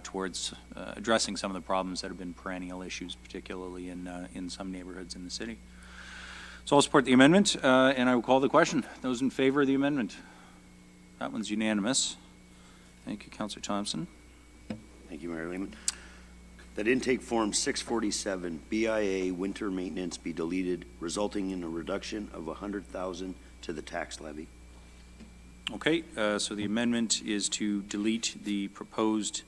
towards addressing some of the problems that have been perennial issues, particularly in some neighborhoods in the city. So I'll support the amendment, and I will call the question. Those in favor of the amendment? That one's unanimous. Thank you, Councilor Thompson. Thank you, Mayor Lehman. That intake form 647, BIA winter maintenance, be deleted, resulting in a reduction of $100,000 to the tax levy. Okay, so the amendment is to delete the proposed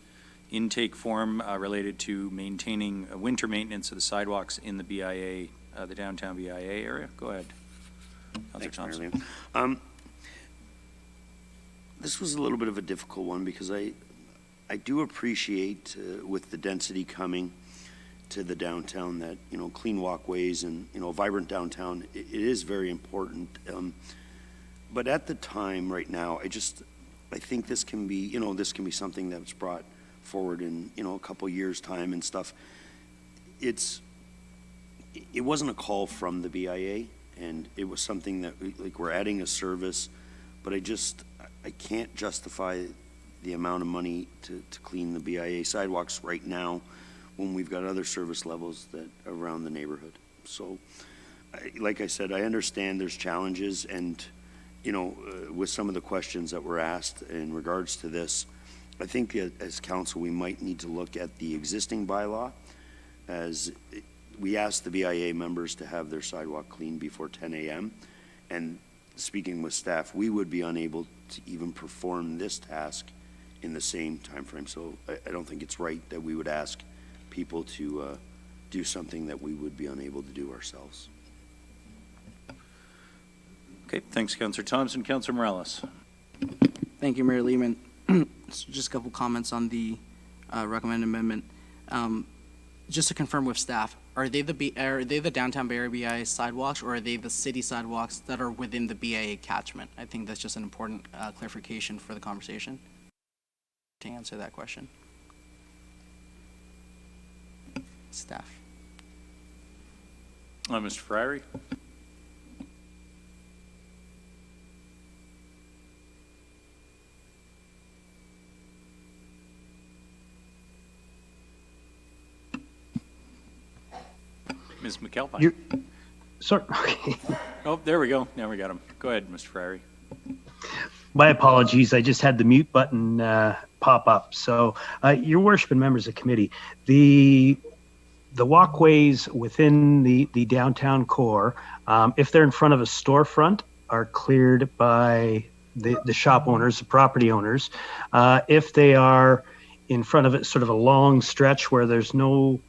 intake form related to maintaining winter maintenance of the sidewalks in the BIA, the downtown BIA area. Go ahead, Councilor Thompson. Mayor Lehman. This was a little bit of a difficult one, because I do appreciate with the density coming to the downtown that, clean walkways and, vibrant downtown, it is very important. But at the time right now, I think this can be, this can be something that's brought forward in, a couple years' time and stuff. It wasn't a call from the BIA, and it was something that we're adding a service, but I can't justify the amount of money to clean the BIA sidewalks right now when we've got other service levels that around the neighborhood. So, like I said, I understand there's challenges, and with some of the questions that were asked in regards to this, I think as council we might need to look at the existing bylaw, as we asked the BIA members to have their sidewalk cleaned before 10 a.m. and speaking with staff, we would be unable to even perform this task in the same time frame. So I don't think it's right that we would ask people to do something that we would be unable to do ourselves. Okay, thanks, Councilor Thompson. Councilor Morales. Thank you, Mayor Lehman. So just a couple comments on the recommended amendment. Just to confirm with staff, are they the downtown Bay Area BIA sidewalks, or are they the city sidewalks that are within the BIA catchment? I think that's just an important clarification for the conversation. To answer that question, staff. Mr. Friary. Ms. McAlpine. You- Sorry, okay. Oh, there we go. Now we got him. Go ahead, Mr. Frary. My apologies. I just had the mute button pop up. So, Your Worship and members of committee, the walkways within the downtown core, if they're in front of a storefront, are cleared by the shop owners, the property owners. If they are in front of it, sort of a long stretch where there's no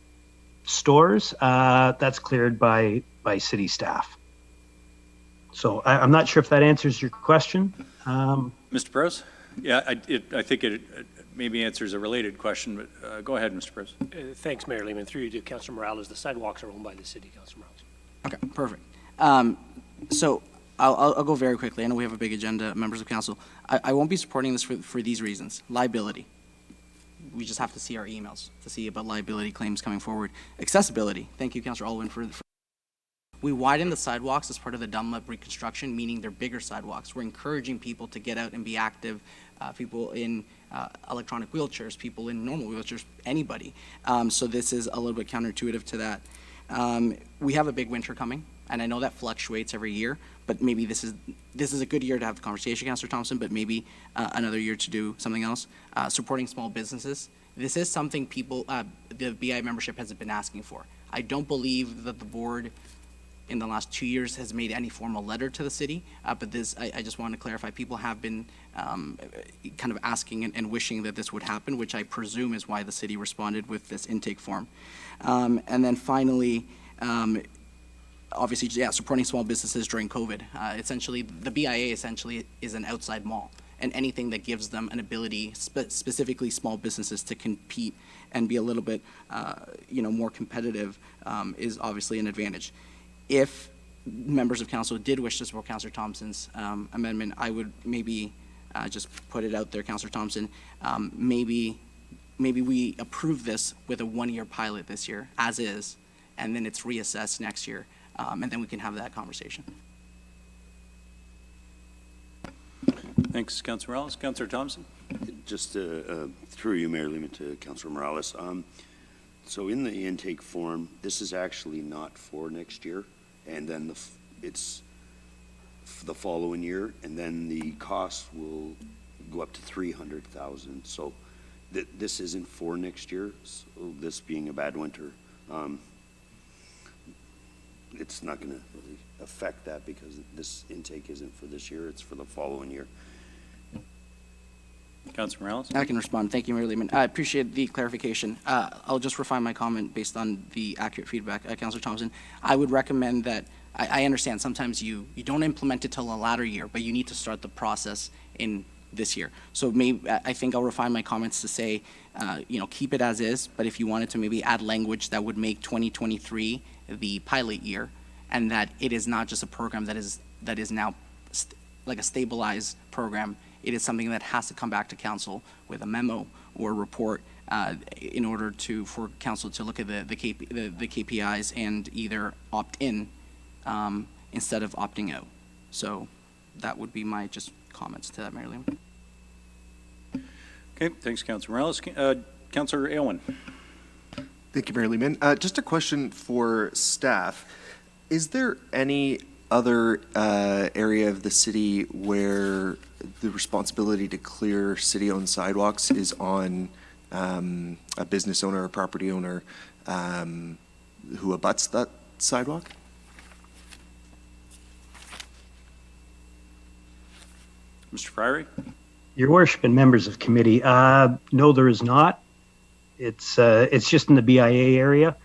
stores, that's cleared by city staff. So I'm not sure if that answers your question. Mr. Prose? Yeah, I think it maybe answers a related question, but go ahead, Mr. Prose. Thanks, Mayor Lehman. Through you to Councilor Morales. The sidewalks are owned by the city, Councilor Morales. Okay, perfect. So I'll go very quickly. I know we have a big agenda, members of council. I won't be supporting this for these reasons. Liability. We just have to see our emails to see about liability claims coming forward. Accessibility. Thank you, Councilor Alwyn, for we widened the sidewalks as part of the Dunlop reconstruction, meaning they're bigger sidewalks. We're encouraging people to get out and be active, people in electronic wheelchairs, people in normal wheelchairs, anybody. So this is a little bit counterintuitive to that. We have a big winter coming, and I know that fluctuates every year, but maybe this is a good year to have the conversation, Councilor Thompson, but maybe another year to do something else. Supporting small businesses. This is something people, the BI membership has been asking for. I don't believe that the board in the last 2 years has made any formal letter to the city, but this, I just want to clarify, people have been kind of asking and wishing that this would happen, which I presume is why the city responded with this intake form. And then finally, obviously, yeah, supporting small businesses during COVID. Essentially, the BIA essentially is an outside mall, and anything that gives them an ability, specifically small businesses, to compete and be a little bit, more competitive is obviously an advantage. If members of council did wish to support Councillor Thompson's amendment, I would maybe just put it out there, Councillor Thompson, maybe we approve this with a 1-year pilot this year, as is, and then it's reassessed next year, and then we can have that conversation. Thanks, Councilor Morales. Councilor Thompson? Just through you, Mayor Lehman, to Councilor Morales. So in the intake form, this is actually not for next year, and then it's the following year, and then the cost will go up to $300,000. So this isn't for next year. So this being a bad winter, it's not going to really affect that because this intake isn't for this year. It's for the following year. Councilor Morales? I can respond. Thank you, Mayor Lehman. I appreciate the clarification. I'll just refine my comment based on the accurate feedback. Councilor Thompson, I would recommend that, I understand sometimes you don't implement it till a latter year, but you need to start the process in this year. So I think I'll refine my comments to say, keep it as is, but if you wanted to maybe add language that would make 2023 the pilot year, and that it is not just a program that is now like a stabilized program. It is something that has to come back to council with a memo or a report in order for council to look at the KPIs and either opt in instead of opting out. So that would be my just comments to that, Mayor Lehman. Okay, thanks, Councilor Morales. Councilor Aylwin. Thank you, Mayor Lehman. Just a question for staff. Is there any other area of the city where the responsibility to clear city-owned sidewalks is on a business owner or property owner who abuts that sidewalk? Mr. Fryery? Your Worship and members of committee, no, there is not. It's just in the BIA area.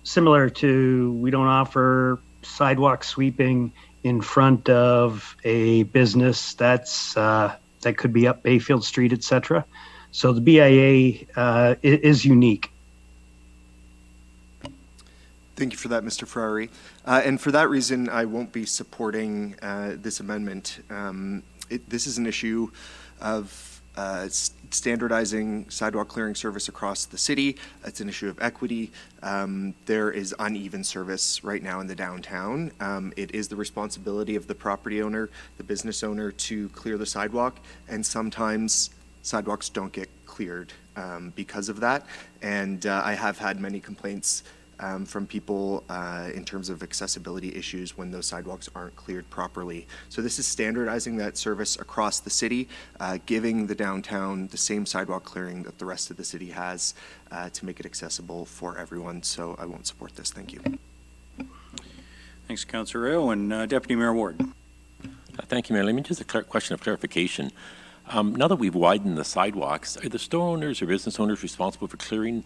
Similar to, we don't offer sidewalk sweeping in front of a business that could be up Bayfield Street, etc. So the BIA is unique. Thank you for that, Mr. Ferrari. And for that reason, I won't be supporting this amendment. This is an issue of standardizing sidewalk clearing service across the city. It's an issue of equity. There is uneven service right now in the downtown. It is the responsibility of the property owner, the business owner, to clear the sidewalk, and sometimes sidewalks don't get cleared because of that. And I have had many complaints from people in terms of accessibility issues when those sidewalks aren't cleared properly. So this is standardizing that service across the city, giving the downtown the same sidewalk clearing that the rest of the city has to make it accessible for everyone. So I won't support this. Thank you. Thanks, Councillor Rayo. And Deputy Mayor Ward. Thank you, Mayor Lehman. Just a question of clarification. Now that we've widened the sidewalks, are the store owners or business owners responsible for clearing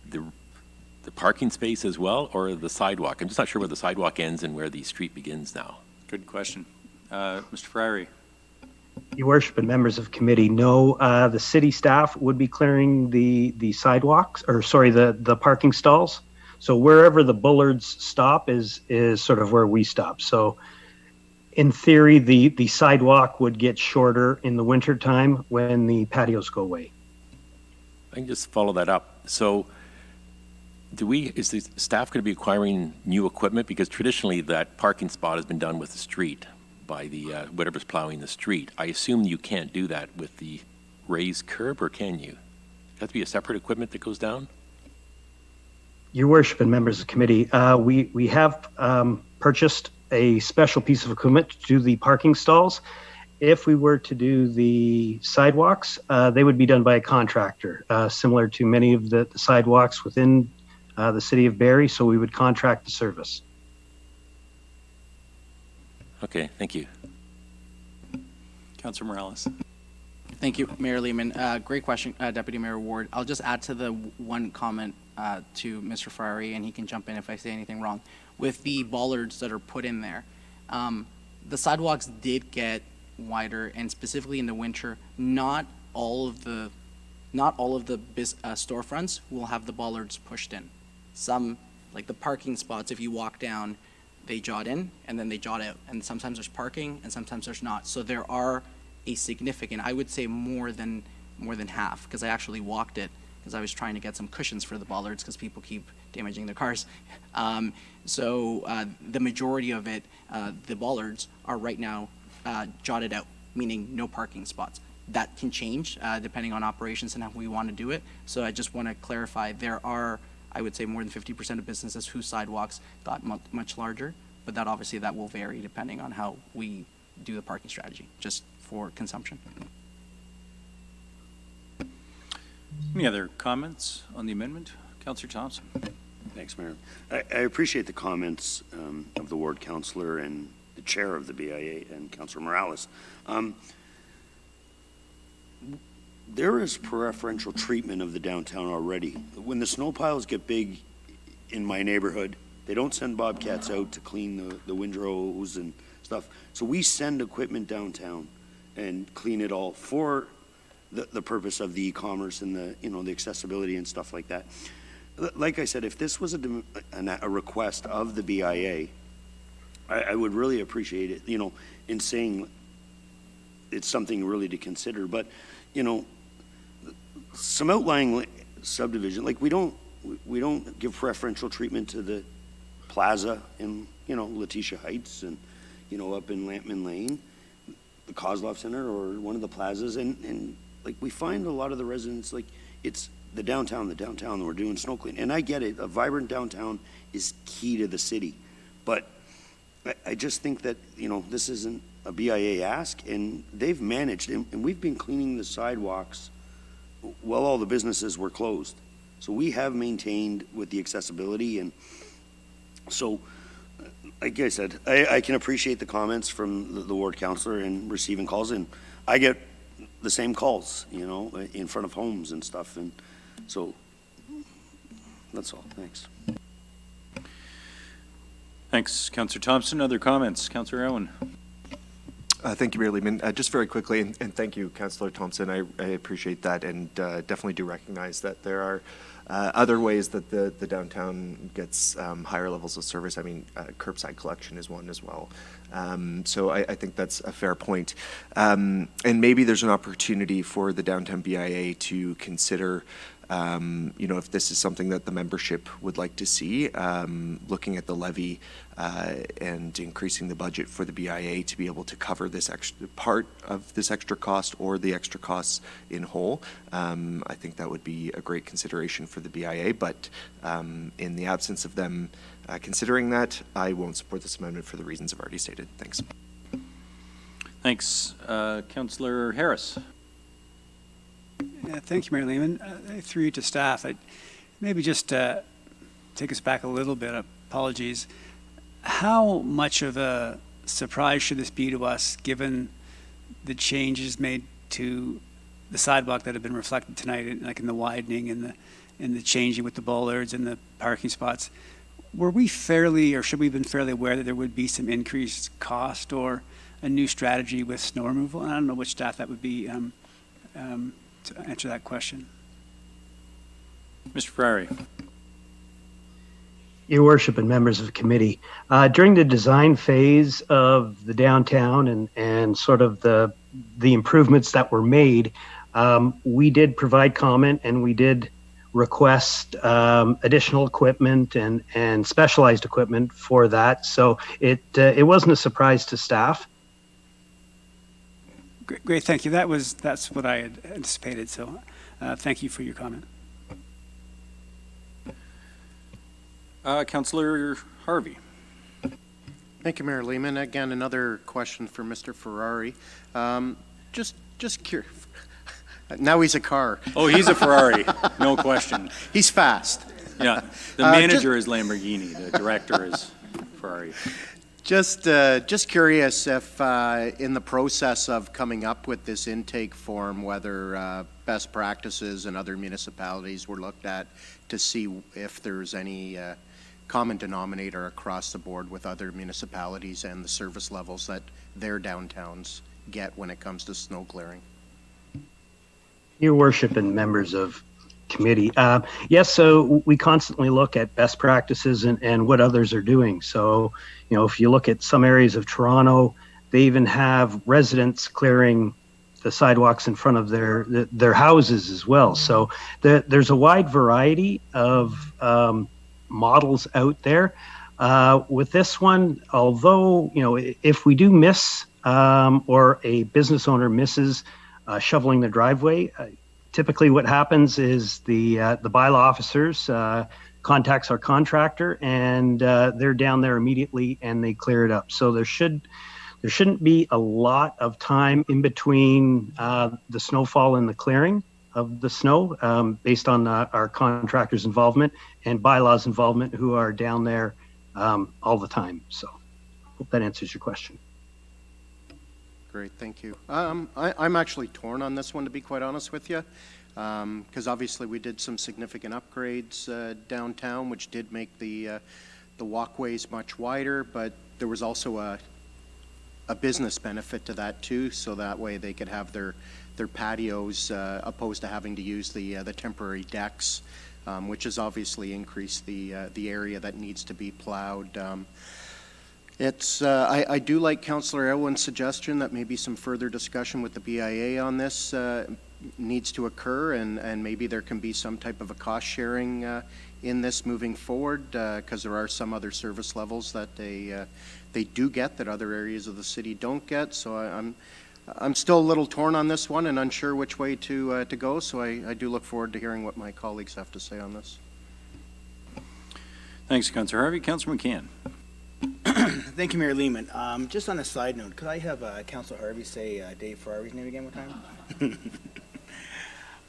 the parking space as well, or the sidewalk? I'm just not sure where the sidewalk ends and where the street begins now. Good question. Mr. Friary. Your Worship and members of committee, no, the city staff would be clearing the sidewalks, or sorry, the parking stalls. So wherever the bullards stop is sort of where we stop. So in theory, the sidewalk would get shorter in the winter time when the patios go away. I can just follow that up. So is the staff going to be acquiring new equipment? Because traditionally that parking spot has been done with the street by the whatever's plowing the street. I assume you can't do that with the raised curb, or can you? Does it have to be a separate equipment that goes down? Your Worship and members of committee, we have purchased a special piece of equipment to do the parking stalls. If we were to do the sidewalks, they would be done by a contractor, similar to many of the sidewalks within the city of Barrie, so we would contract the service. Okay, thank you. Councillor Morales. Thank you, Mayor Lehman. Great question, Deputy Mayor Ward. I'll just add to the one comment to Mr. Friary, and he can jump in if I say anything wrong. With the bollards that are put in there, the sidewalks did get wider, and specifically in the winter, not all of the storefronts will have the bollards pushed in. Some, like the parking spots, if you walk down, they jot in and then they jot out, and sometimes there's parking and sometimes there's not. So there are a significant, I would say more than half, because I actually walked it because I was trying to get some cushions for the bollards because people keep damaging their cars. So the majority of it, the bollards are right now jotted out, meaning no parking spots. That can change depending on operations and how we want to do it. So I just want to clarify, there are, I would say, more than 50% of businesses whose sidewalks got much larger, but that obviously that will vary depending on how we do the parking strategy, just for consumption. Any other comments on the amendment? Councillor Thompson. Thanks, Mayor. I appreciate the comments of the ward councillor and the chair of the BIA and Councillor Morales. There is preferential treatment of the downtown already. When the snow piles get big in my neighborhood, they don't send bobcats out to clean the windrows and stuff. So we send equipment downtown and clean it all for the purpose of the e-commerce and the accessibility and stuff like that. Like I said, if this was a request of the BIA, I would really appreciate it, in saying it's something really to consider. But, some outlying subdivision, like we don't give preferential treatment to the plaza in, Letitia Heights and, up in Lampman Lane, the Kozlov Center or one of the plazas. And like we find a lot of the residents, like it's the downtown, and we're doing snow cleaning. And I get it, a vibrant downtown is key to the city. But I just think that, this isn't a BIA ask, and they've managed, and we've been cleaning the sidewalks while all the businesses were closed. So we have maintained with the accessibility, and so, like I said, I can appreciate the comments from the ward councillor and receiving calls, and I get the same calls, in front of homes and stuff, and so that's all. Thanks. Thanks, Councillor Thompson. Other comments? Councillor Owen. Thank you, Mayor Lehman. Just very quickly, and thank you, Councillor Thompson. I appreciate that, and definitely do recognize that there are other ways that the downtown gets higher levels of service. I mean, curbside collection is one as well. So I think that's a fair point. And maybe there's an opportunity for the downtown BIA to consider if this is something that the membership would like to see, looking at the levy and increasing the budget for the BIA to be able to cover this extra part of this extra cost or the extra costs in whole. I think that would be a great consideration for the BIA, but in the absence of them considering that, I won't support this amendment for the reasons I've already stated. Thanks. Thanks. Councillor Harris. Yeah, thank you, Mayor Lehman. Through you to staff, maybe just take us back a little bit. Apologies. How much of a surprise should this be to us, given the changes made to the sidewalk that have been reflected tonight, like in the widening and the changing with the bollards and the parking spots? Were we fairly, or should we have been fairly aware that there would be some increased cost or a new strategy with snow removal? And I don't know which staff that would be to answer that question. Mr. Ferrari. Your Worship and members of the committee, during the design phase of the downtown and sort of the improvements that were made, we did provide comment and we did request additional equipment and specialized equipment for that. So it wasn't a surprise to staff. Great, thank you. That's what I had anticipated. So thank you for your comment. Councillor Harvey. Thank you, Mayor Lehman. Again, another question for Mr. Ferrari. Just curious. Now he's a car. Oh, he's a Ferrari, no question. He's fast. Yeah, the manager is Lamborghini, the director is Ferrari. Just curious if in the process of coming up with this intake form, whether best practices in other municipalities were looked at to see if there's any common denominator across the board with other municipalities and the service levels that their downtowns get when it comes to snow clearing. Your Worship and members of committee. Yes, so we constantly look at best practices and what others are doing. So, if you look at some areas of Toronto, they even have residents clearing the sidewalks in front of their houses as well. So there's a wide variety of models out there. With this one, although, if we do miss or a business owner misses shoveling the driveway, typically what happens is the bylaw officers contacts our contractor and they're down there immediately and they clear it up. So there shouldn't be a lot of time in between the snowfall and the clearing of the snow based on our contractor's involvement and bylaws involvement who are down there all the time. So hope that answers your question. Great, thank you. I'm actually torn on this one, to be quite honest with you, because obviously we did some significant upgrades downtown, which did make the walkways much wider, but there was also a business benefit to that too, so that way they could have their patios opposed to having to use the temporary decks, which has obviously increased the area that needs to be plowed. I do like Councillor Elwin's suggestion that maybe some further discussion with the BIA on this needs to occur, and maybe there can be some type of a cost sharing in this moving forward, because there are some other service levels that they do get that other areas of the city don't get. So I'm still a little torn on this one and unsure which way to go. So I do look forward to hearing what my colleagues have to say on this. Thanks, Councillor Harvey. Councillor McCann. Thank you, Mayor Lehman. Just on a side note, could I have Councillor Harvey say Dave Ferrari's name again one time?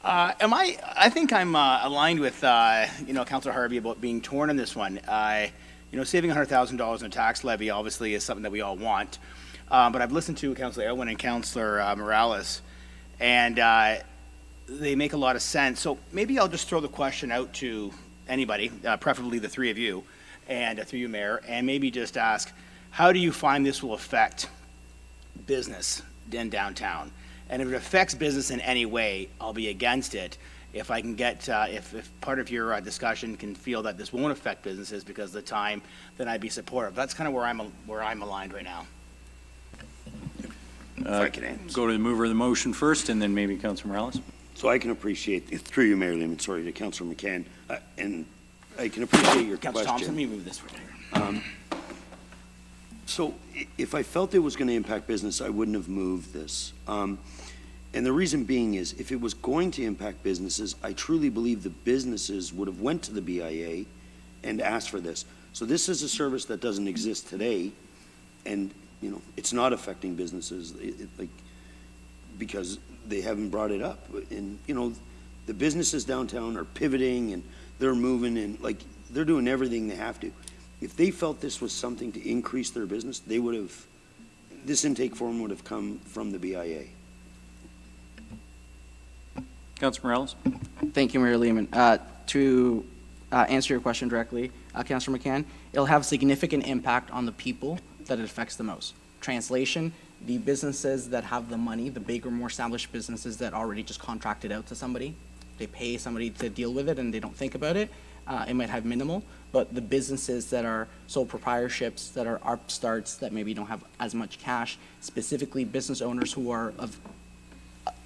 I think I'm aligned with Councillor Harvey about being torn on this one. Saving $100,000 in a tax levy obviously is something that we all want. But I've listened to Councillor Elwin and Councillor Morales, and they make a lot of sense. So maybe I'll just throw the question out to anybody, preferably the three of you, and through you, Mayor, and maybe just ask, how do you find this will affect business in downtown? And if it affects business in any way, I'll be against it. If I can get, if part of your discussion can feel that this won't affect businesses because of the time, then I'd be supportive. That's kind of where I'm aligned right now. If I can answer. Go to the mover of the motion first, and then maybe Councillor Morales. So I can appreciate, through you, Mayor Lehman, sorry, to Councillor McCann, and I can appreciate your Councillor Thompson, let me question. move this way. So if I felt it was going to impact business, I wouldn't have moved this. And the reason being is, if it was going to impact businesses, I truly believe the businesses would have went to the BIA and asked for this. So this is a service that doesn't exist today, and, you know, it's not affecting businesses, because they haven't brought it up. And, you know, the businesses downtown are pivoting, and they're moving, and, like, they're doing everything they have to. If they felt this was something to increase their business, they would have, this intake form would have come from the BIA. Councilor Morales? Thank you, Mayor Lehman. To answer your question directly, Councilor McCann, it'll have significant impact on the people that it affects the most. Translation, the businesses that have the money, the bigger, more established businesses that already just contracted out to somebody, they pay somebody to deal with it and they don't think about it, it might have minimal. But the businesses that are sole proprietorships, that are upstarts, that maybe don't have as much cash, specifically business owners who are of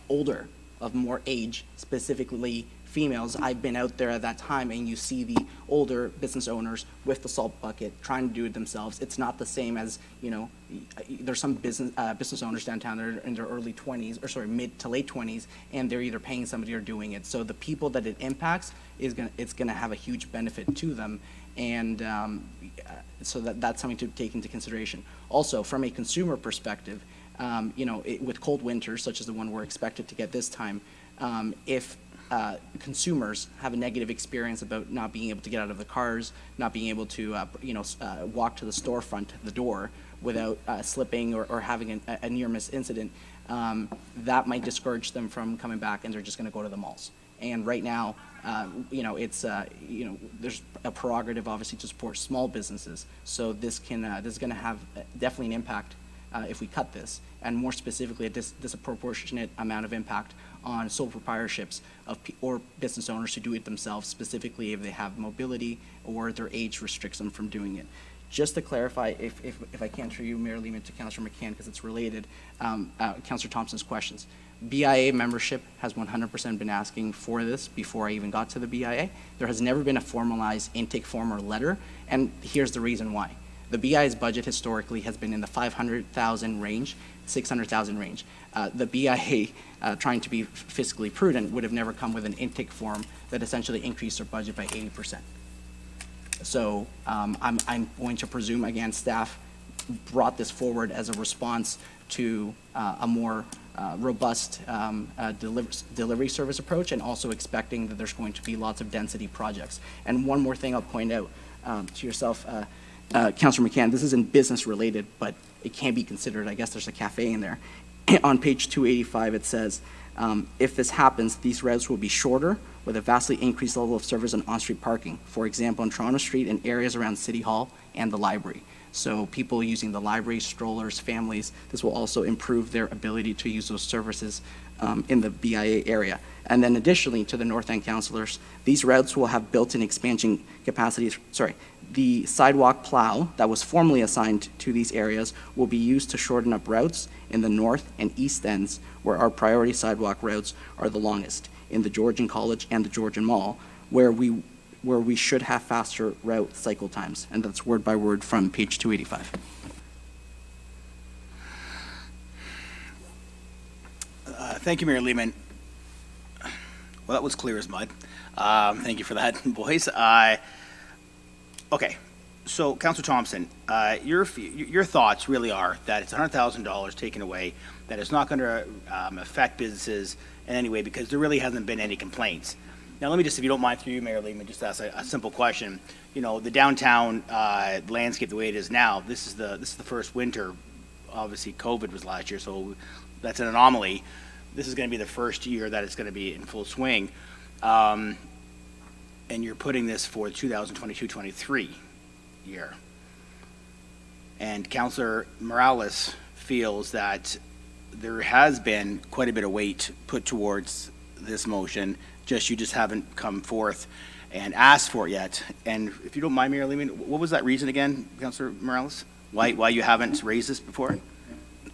older, of more age, specifically females. I've been out there at that time, and you see the older business owners with the salt bucket trying to do it themselves. It's not the same as, you know, there's some business owners downtown that are in their early 20s, or sorry, mid to late 20s, and they're either paying somebody or doing it. So the people that it impacts, it's gonna have a huge benefit to them, and so that's something to take into consideration. Also, from a consumer perspective, you know, with cold winters, such as the one we're expected to get this time, if consumers have a negative experience about not being able to get out of the cars, not being able to, walk to the storefront, the door, without slipping or having a near-miss incident, that might discourage them from coming back, and they're just going to go to the malls. And right now, it's, there's a prerogative, obviously, to support small businesses. So this is going to have definitely an impact if we cut this, and more specifically, a disproportionate amount of impact on sole proprietorships or business owners who do it themselves, specifically if they have mobility or their age restricts them from doing it. Just to clarify, if I can, through you, Mayor Lehman, to Councillor McCann, because it's related, Councillor Thompson's questions. BIA membership has 100% been asking for this before I even got to the BIA. There has never been a formalized intake form or letter, and here's the reason why. The BIA's budget historically has been in the 500,000 range, 600,000 range. The BIA, trying to be fiscally prudent, would have never come with an intake form that essentially increased their budget by 80%. So I'm going to presume, again, staff brought this forward as a response to a more robust delivery service approach, and also expecting that there's going to be lots of density projects. And one more thing I'll point out to yourself, Councillor McCann, this isn't business related, but it can be considered. I guess there's a cafe in there. On page 285, it says, if this happens, these routes will be shorter with a vastly increased level of service and on-street parking. For example, on Toronto Street and areas around City Hall and the library. So people using the library, strollers, families, this will also improve their ability to use those services in the BIA area. And then additionally, to the North End councillors, these routes will have built-in expansion capacities. The sidewalk plow that was formerly assigned to these areas will be used to shorten up routes in the north and east ends, where our priority sidewalk routes are the longest, in the Georgian College and the Georgian Mall, where we should have faster route cycle times. And that's word by word from page 285. Thank you, Mayor Lehman. Well, that was clear as mud. Thank you for that, boys. Okay, so Councillor Thompson, your thoughts really are that it's $100,000 taken away, that it's not going to affect businesses in any way because there really hasn't been any complaints. Now, let me just, if you don't mind, through you, Mayor Lehman, just ask a simple question. You know, the downtown landscape, the way it is now, this is the first winter. Obviously, COVID was last year, so that's an anomaly. This is going to be the first year that it's going to be in full swing. And you're putting this for 2022-23 year. And Councillor Morales feels that there has been quite a bit of weight put towards this motion, you just haven't come forth and asked for it yet. And if you don't mind, Mayor Lehman, what was that reason again, Councillor Morales? Why you haven't raised this before?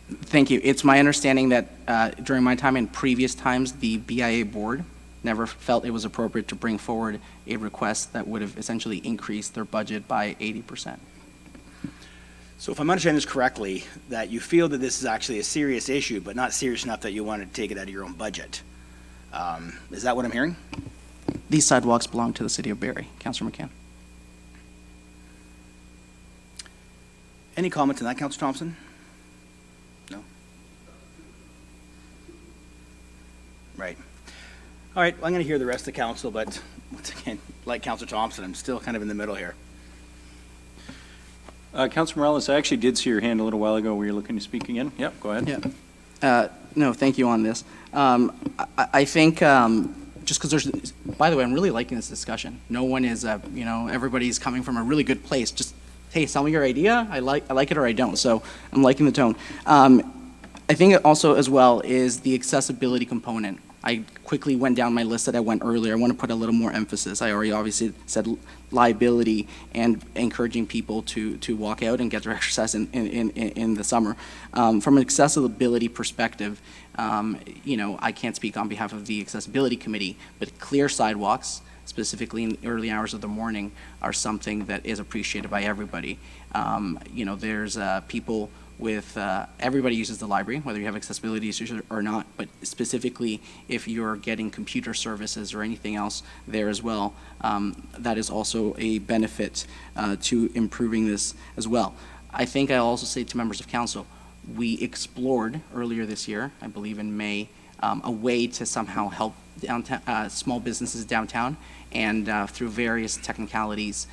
Thank you. It's my understanding that during my time and previous times, the BIA board never felt it was appropriate to bring forward a request that would have essentially increased their budget by 80%. So if I'm understanding this correctly, that you feel that this is actually a serious issue, but not serious enough that you want to take it out of your own budget. Is that what I'm hearing? These sidewalks belong to the city of Barrie. Councillor McCann. Any comments on that, Councillor Thompson? No? Right. All right, well, I'm going to hear the rest of the council, but once again, like Councillor Thompson, I'm still kind of in the middle here. Councilor Morales, I actually did see your hand a little while ago. Were you looking to speak again? Yep, go ahead. Yeah. No, thank you on this. I think just because there's, by the way, I'm really liking this discussion. No one is, everybody's coming from a really good place. Just, hey, sell me your idea. I like it or I don't. So I'm liking the tone. I think also as well is the accessibility component. I quickly went down my list that I went earlier. I want to put a little more emphasis. I already obviously said liability and encouraging people to walk out and get their exercise in the summer. From an accessibility perspective, I can't speak on behalf of the accessibility committee, but clear sidewalks, specifically in the early hours of the morning, are something that is appreciated by everybody. There's people with, everybody uses the library, whether you have accessibility issues or not, but specifically if you're getting computer services or anything else there as well, that is also a benefit to improving this as well. I think I'll also say to members of council, we explored earlier this year, I believe in May, a way to somehow help downtown, small businesses downtown, and through various technicalities,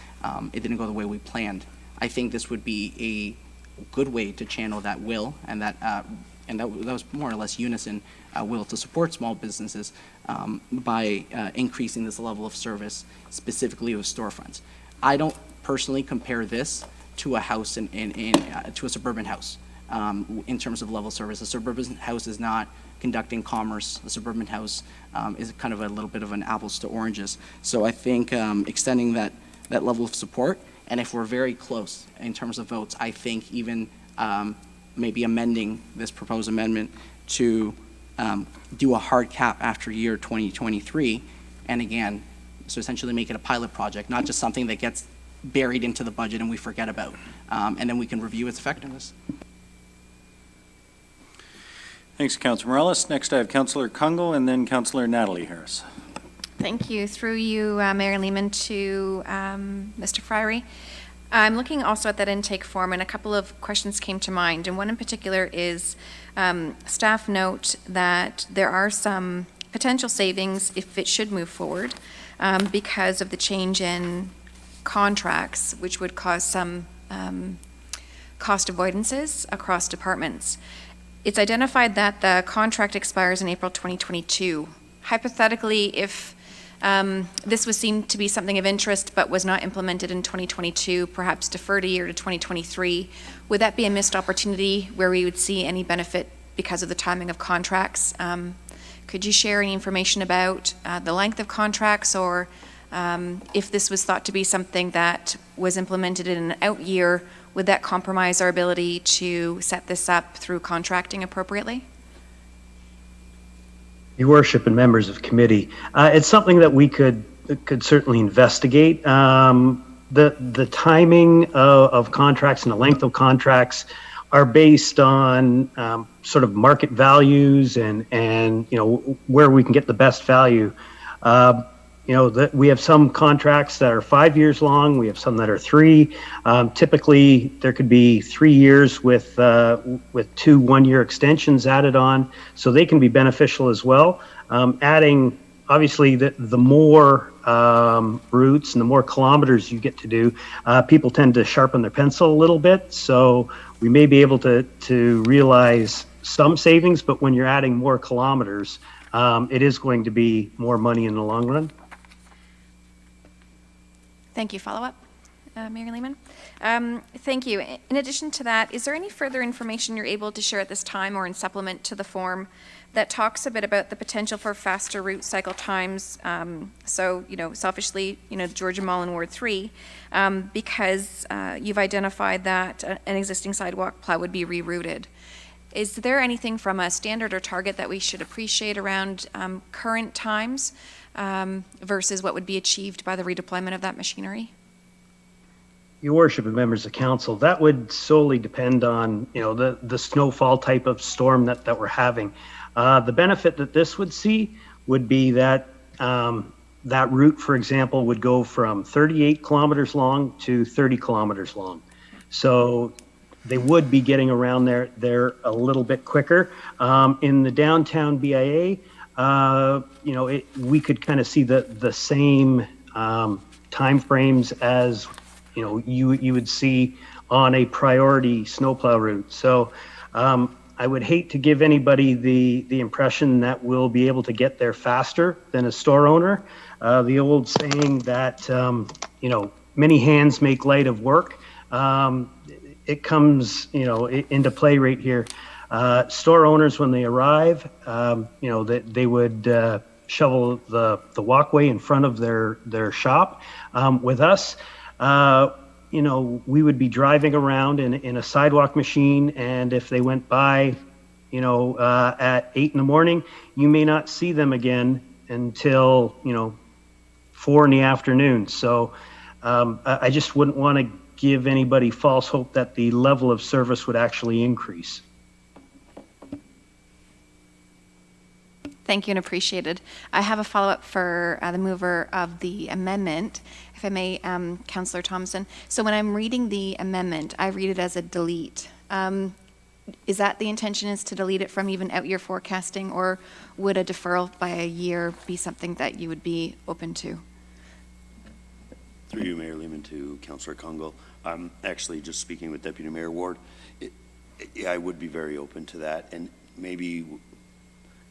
it didn't go the way we planned. I think this would be a good way to channel that will, and that was more or less unison will to support small businesses by increasing this level of service, specifically with storefronts. I don't personally compare this to a house to a suburban house in terms of level of service. A suburban house is not conducting commerce. The suburban house is kind of a little bit of an apples to oranges. So I think extending that level of support, and if we're very close in terms of votes, I think even maybe amending this proposed amendment to do a hard cap after year 2023, and again, so essentially make it a pilot project, not just something that gets buried into the budget and we forget about, and then we can review its effectiveness. Thanks, Councilor Morales. Next, I have Councilor Kungle and then Councilor Natalie Harris. Thank you. Through you, Mayor Lehman, to Mr. Friery. I'm looking also at that intake form, and a couple of questions came to mind. And one in particular is staff note that there are some potential savings if it should move forward because of the change in contracts, which would cause some cost avoidances across departments. It's identified that the contract expires in April 2022. Hypothetically, if this was seen to be something of interest but was not implemented in 2022, perhaps deferred a year to 2023, would that be a missed opportunity where we would see any benefit because of the timing of contracts? Could you share any information about the length of contracts, or if this was thought to be something that was implemented in an out year, would that compromise our ability to set this up through contracting appropriately? Your Worship and members of committee, it's something that we could certainly investigate. The timing of contracts and the length of contracts are based on sort of market values and where we can get the best value. We have some contracts that are 5 years long. We have some that are 3. Typically, there could be 3 years with 2 one-year extensions added on, so they can be beneficial as well. Adding, obviously, the more routes and the more kilometers you get to do, people tend to sharpen their pencil a little bit. So we may be able to realize some savings, but when you're adding more kilometers, it is going to be more money in the long run. Thank you. Follow-up, Mayor Lehman? Thank you. In addition to that, is there any further information you're able to share at this time or in supplement to the form that talks a bit about the potential for faster route cycle times? Selfishly, Georgia Mall in Ward 3, because you've identified that an existing sidewalk plow would be rerouted. Is there anything from a standard or target that we should appreciate around current times versus what would be achieved by the redeployment of that machinery? Your worship and members of council, that would solely depend on, the snowfall type of storm that we're having. The benefit that this would see would be that that route, for example, would go from 38 kilometers long to 30 kilometers long. So they would be getting around there a little bit quicker. In the downtown BIA, we could kind of see the same timeframes as you would see on a priority snowplow route. So I would hate to give anybody the impression that we'll be able to get there faster than a store owner. The old saying that many hands make light of work. It comes into play right here. Store owners, when they arrive, they would shovel the walkway in front of their shop. With us, we would be driving around in a sidewalk machine, and if they went by, at 8 in the morning, you may not see them again until, 4 in the afternoon. So I just wouldn't want to give anybody false hope that the level of service would actually increase. Thank you and appreciated. I have a follow-up for the mover of the amendment, if I may, Councillor Thompson. So when I'm reading the amendment, I read it as a delete. Is that the intention, is to delete it from even out year forecasting, or would a deferral by a year be something that you would be open to? Through you, Mayor Lehman, to Councillor Congo. I'm actually just speaking with Deputy Mayor Ward. I would be very open to that, and maybe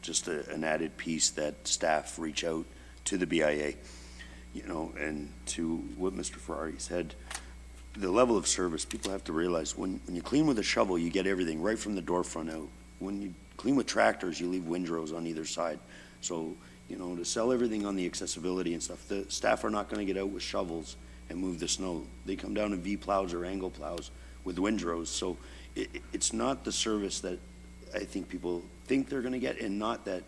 just an added piece that staff reach out to the BIA, and to what Mr. Ferrari said, the level of service, people have to realize when you clean with a shovel, you get everything right from the door front out. When you clean with tractors, you leave windrows on either side. So, to sell everything on the accessibility and stuff, the staff are not going to get out with shovels and move the snow. They come down in V-plows or angle plows with windrows. So it's not the service that I think people think they're going to get, and not that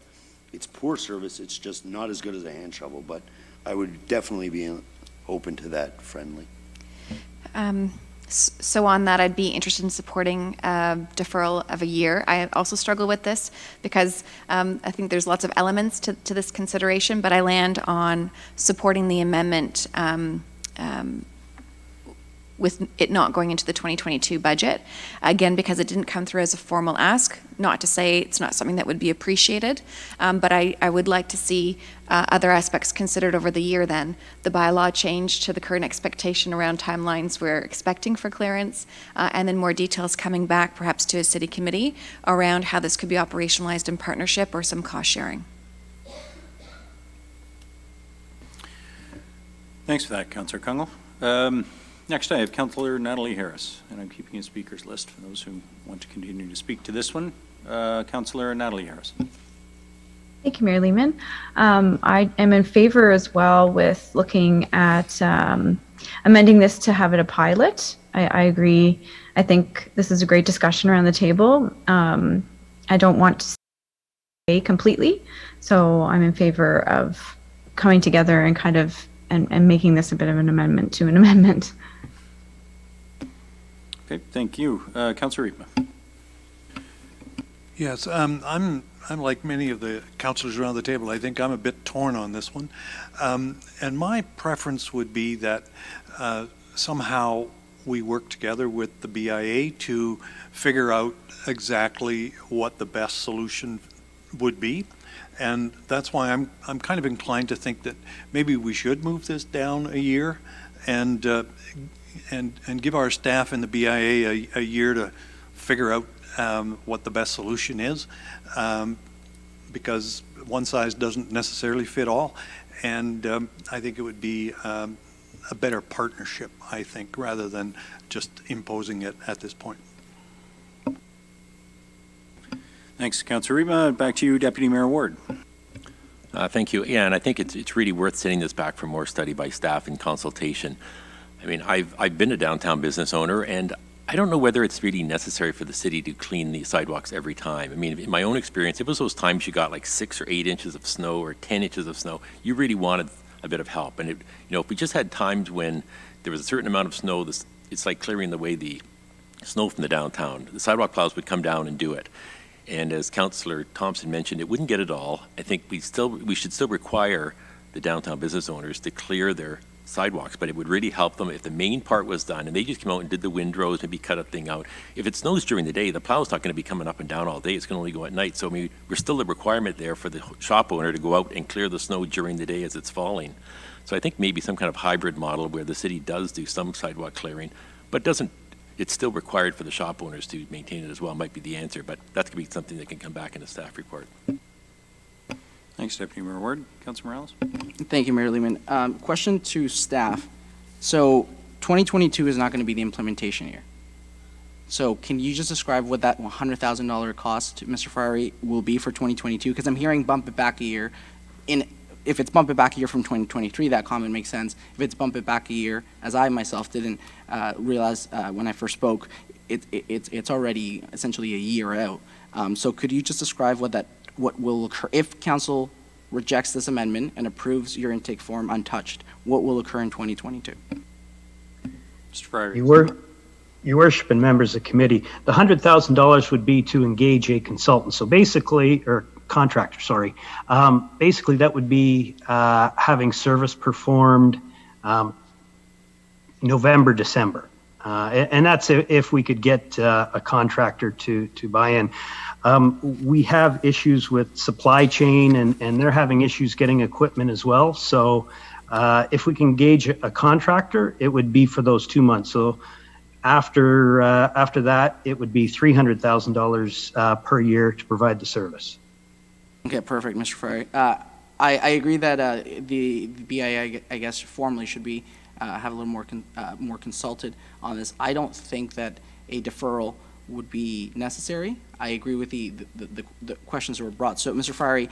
it's poor service, it's just not as good as a hand shovel. But I would definitely be open to that, friendly. So on that, I'd be interested in supporting deferral of a year. I also struggle with this because I think there's lots of elements to this consideration, but I land on supporting the amendment with it not going into the 2022 budget. Again, because it didn't come through as a formal ask, not to say it's not something that would be appreciated, but I would like to see other aspects considered over the year then. The bylaw change to the current expectation around timelines we're expecting for clearance, and then more details coming back perhaps to a city committee around how this could be operationalized in partnership or some cost sharing. Thanks for that, Councillor Kungle. Next, I have Councillor Natalie Harris, and I'm keeping a speaker's list for those who want to continue to speak to this one. Councillor Natalie Harris. Thank you, Mayor Lehman. I am in favor as well with looking at amending this to have it a pilot. I agree. I think this is a great discussion around the table. I don't want to stay completely, so I'm in favor of coming together and kind of and making this a bit of an amendment to an amendment. Okay, thank you. Councillor Riepma. Yes, I'm like many of the councillors around the table. I think I'm a bit torn on this one. And my preference would be that somehow we work together with the BIA to figure out exactly what the best solution would be. And that's why I'm kind of inclined to think that maybe we should move this down a year and give our staff in the BIA a year to figure out what the best solution is, because one size doesn't necessarily fit all. And I think it would be a better partnership, I think, rather than just imposing it at this point. Thanks, Councillor Riepma. Back to you, Deputy Mayor Ward. Thank you. Yeah, and I think it's really worth sending this back for more study by staff and consultation. I mean, I've been a downtown business owner, and I don't know whether it's really necessary for the city to clean the sidewalks every time. I mean, in my own experience, it was those times you got like 6 or 8 inches of snow or 10 inches of snow, you really wanted a bit of help. And if we just had times when there was a certain amount of snow, it's like clearing away the snow from the downtown. The sidewalk plows would come down and do it. And as Councillor Thompson mentioned, it wouldn't get it all. I think we should still require the downtown business owners to clear their sidewalks, but it would really help them if the main part was done and they just came out and did the windrows, maybe cut a thing out. If it snows during the day, the plow's not going to be coming up and down all day. It's going to only go at night. So I mean, we're still a requirement there for the shop owner to go out and clear the snow during the day as it's falling. So I think maybe some kind of hybrid model where the city does do some sidewalk clearing, but it's still required for the shop owners to maintain it as well, might be the answer, but that's going to be something that can come back in a staff report. Thanks, Deputy Mayor Ward. Councilor Morales? Thank you, Mayor Lehman. Question to staff. So 2022 is not going to be the implementation year. So can you just describe what that $100,000 cost to Mr. Ferrari will be for 2022? Because I'm hearing bump it back a year. If it's bump it back a year from 2023, that comment makes sense. If it's bump it back a year, as I myself didn't realize when I first spoke, it's already essentially a year out. So could you just describe what will occur if council rejects this amendment and approves your intake form untouched? What will occur in 2022? Mr. Fryer. Your worship and members of committee, the $100,000 would be to engage a consultant. So basically, or contractor, sorry. Basically, that would be having service performed November, December. And that's if we could get a contractor to buy in. We have issues with supply chain, and they're having issues getting equipment as well. So if we can engage a contractor, it would be for those 2 months. So after that, it would be $300,000 per year to provide the service. Okay, perfect, Mr. Ferrari. I agree that the BIA, I guess, formally should be have a little more consulted on this. I don't think that a deferral would be necessary. I agree with the questions that were brought. So, Mr. Ferrari,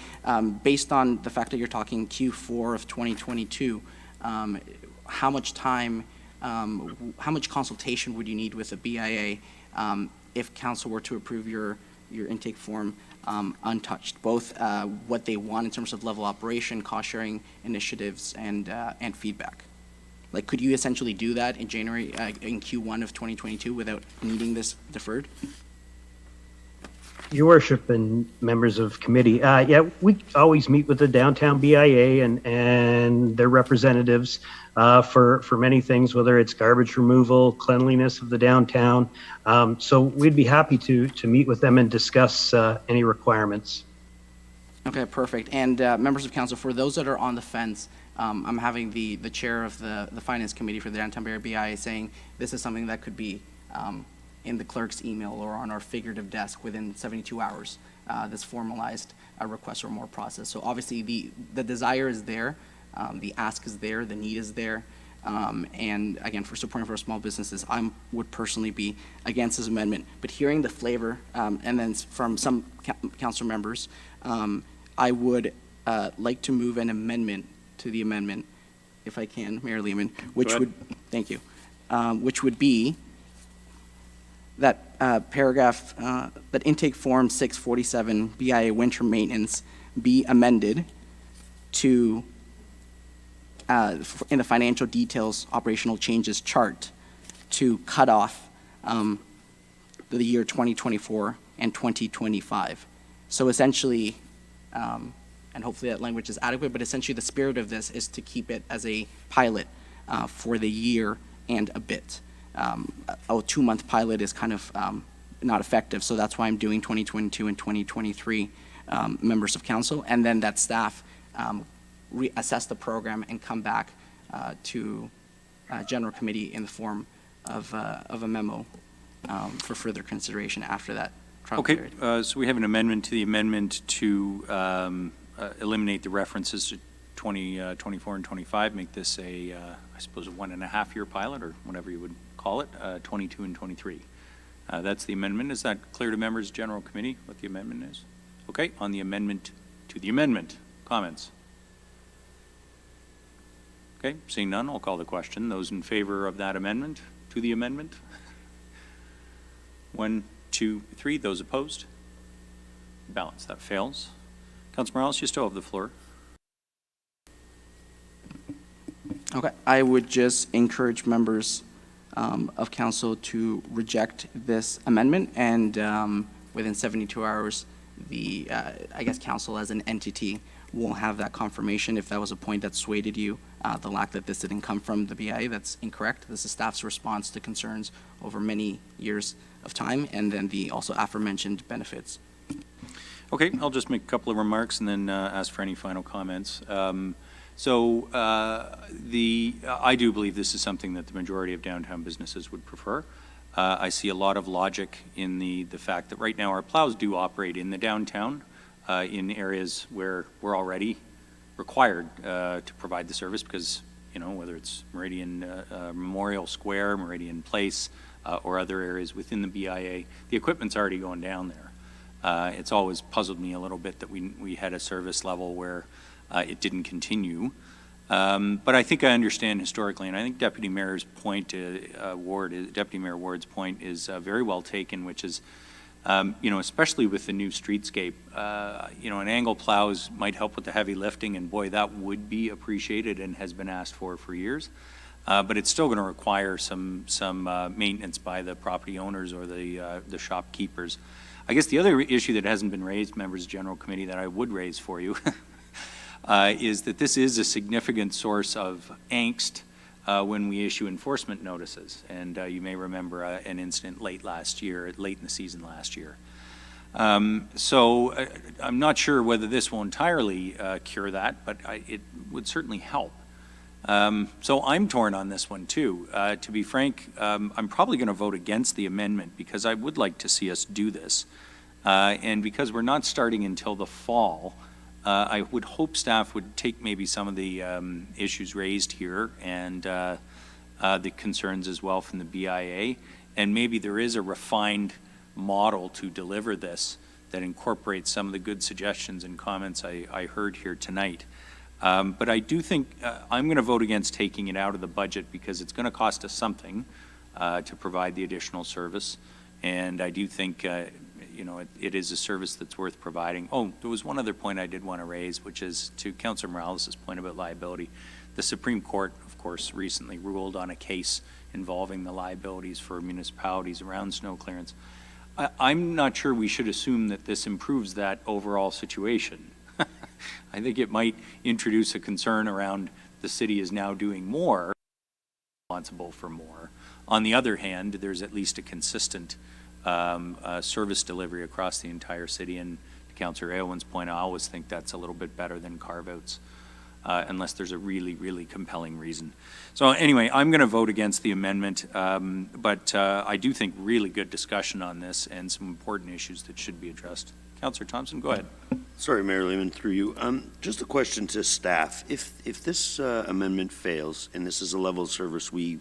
based on the fact that you're talking Q4 of 2022, how much time, how much consultation would you need with the BIA if council were to approve your intake form untouched, both what they want in terms of level operation, cost-sharing initiatives, and feedback? Like, could you essentially do that in January, in Q1 of 2022 without needing this deferred? Your worship and members of committee, yeah, we always meet with the downtown BIA and their representatives for many things, whether it's garbage removal, cleanliness of the downtown. So we'd be happy to meet with them and discuss any requirements. Okay, perfect. And members of council, for those that are on the fence, I'm having the chair of the finance committee for the downtown BIA saying this is something that could be in the clerk's email or on our figurative desk within 72 hours. This formalized request or more process. So obviously the desire is there, the ask is there, the need is there. And again, for supporting for small businesses, I would personally be against this amendment. But hearing the flavor, and then from some council members, I would like to move an amendment to the amendment, if I can, Mayor Lehman, which would, thank you, which would be that paragraph, that intake form 647 BIA winter maintenance be amended to, in the financial details operational changes chart, to cut off the year 2024 and 2025. So essentially, and hopefully that language is adequate, but essentially the spirit of this is to keep it as a pilot for the year and a bit. A 2-month pilot is kind of not effective, so that's why I'm doing 2022 and 2023 members of council, and then that staff reassess the program and come back to general committee in the form of a memo for further consideration after that trial period. Okay, so we have an amendment to the amendment to eliminate the references to 2024 and 25, make this a, I suppose, a 1.5-year pilot, or whatever you would call it, 22 and 23. That's the amendment. Is that clear to members of General Committee what the amendment is? Okay, on the amendment to the amendment, comments? Okay, seeing none, I'll call the question. Those in favor of that amendment to the amendment? 1, 2, 3. Those opposed? Balance. That fails. Councilor Morales, you still have the floor. Okay, I would just encourage members of council to reject this amendment, and within 72 hours, I guess council as an entity will have that confirmation. If that was a point that swayed you, the lack that this didn't come from the BIA, that's incorrect. This is staff's response to concerns over many years of time, and then the also aforementioned benefits. Okay, I'll just make a couple of remarks and then ask for any final comments. I do believe this is something that the majority of downtown businesses would prefer. I see a lot of logic in the fact that right now our plows do operate in the downtown in areas where we're already required to provide the service because, you know, whether it's Meridian Memorial Square, Meridian Place, or other areas within the BIA, the equipment's already going down there. It's always puzzled me a little bit that we had a service level where it didn't continue. But I think I understand historically, and I think Deputy Mayor Ward's point is very well taken, which is, you know, especially with the new streetscape, you know, an angle plows might help with the heavy lifting, and boy, that would be appreciated and has been asked for years. But it's still going to require some maintenance by the property owners or the shopkeepers. I guess the other issue that hasn't been raised, members of General Committee, that I would raise for you is that this is a significant source of angst when we issue enforcement notices. And you may remember an incident late in the season last year. So I'm not sure whether this will entirely cure that, but it would certainly help. So I'm torn on this one too. To be frank, I'm probably going to vote against the amendment because I would like to see us do this. And because we're not starting until the fall, I would hope staff would take maybe some of the issues raised here and the concerns as well from the BIA. And maybe there is a refined model to deliver this that incorporates some of the good suggestions and comments I heard here tonight. But I do think I'm going to vote against taking it out of the budget because it's going to cost us something to provide the additional service. And I do think, you know, it is a service that's worth providing. Oh, there was one other point I did want to raise, which is to Councillor Morales' point about liability. The Supreme Court, of course, recently ruled on a case involving the liabilities for municipalities around snow clearance. I'm not sure we should assume that this improves that overall situation. I think it might introduce a concern around the city is now doing more, responsible for more. On the other hand, there's at least a consistent service delivery across the entire city. And to Councillor Aylwin's point, I always think that's a little bit better than carve-outs, unless there's a really, really compelling reason. So anyway, I'm going to vote against the amendment, but I do think really good discussion on this and some important issues that should be addressed. Councillor Thompson, go ahead. Sorry, Mayor Lehman, through you. Just a question to staff. If this amendment fails, and this is a level of service we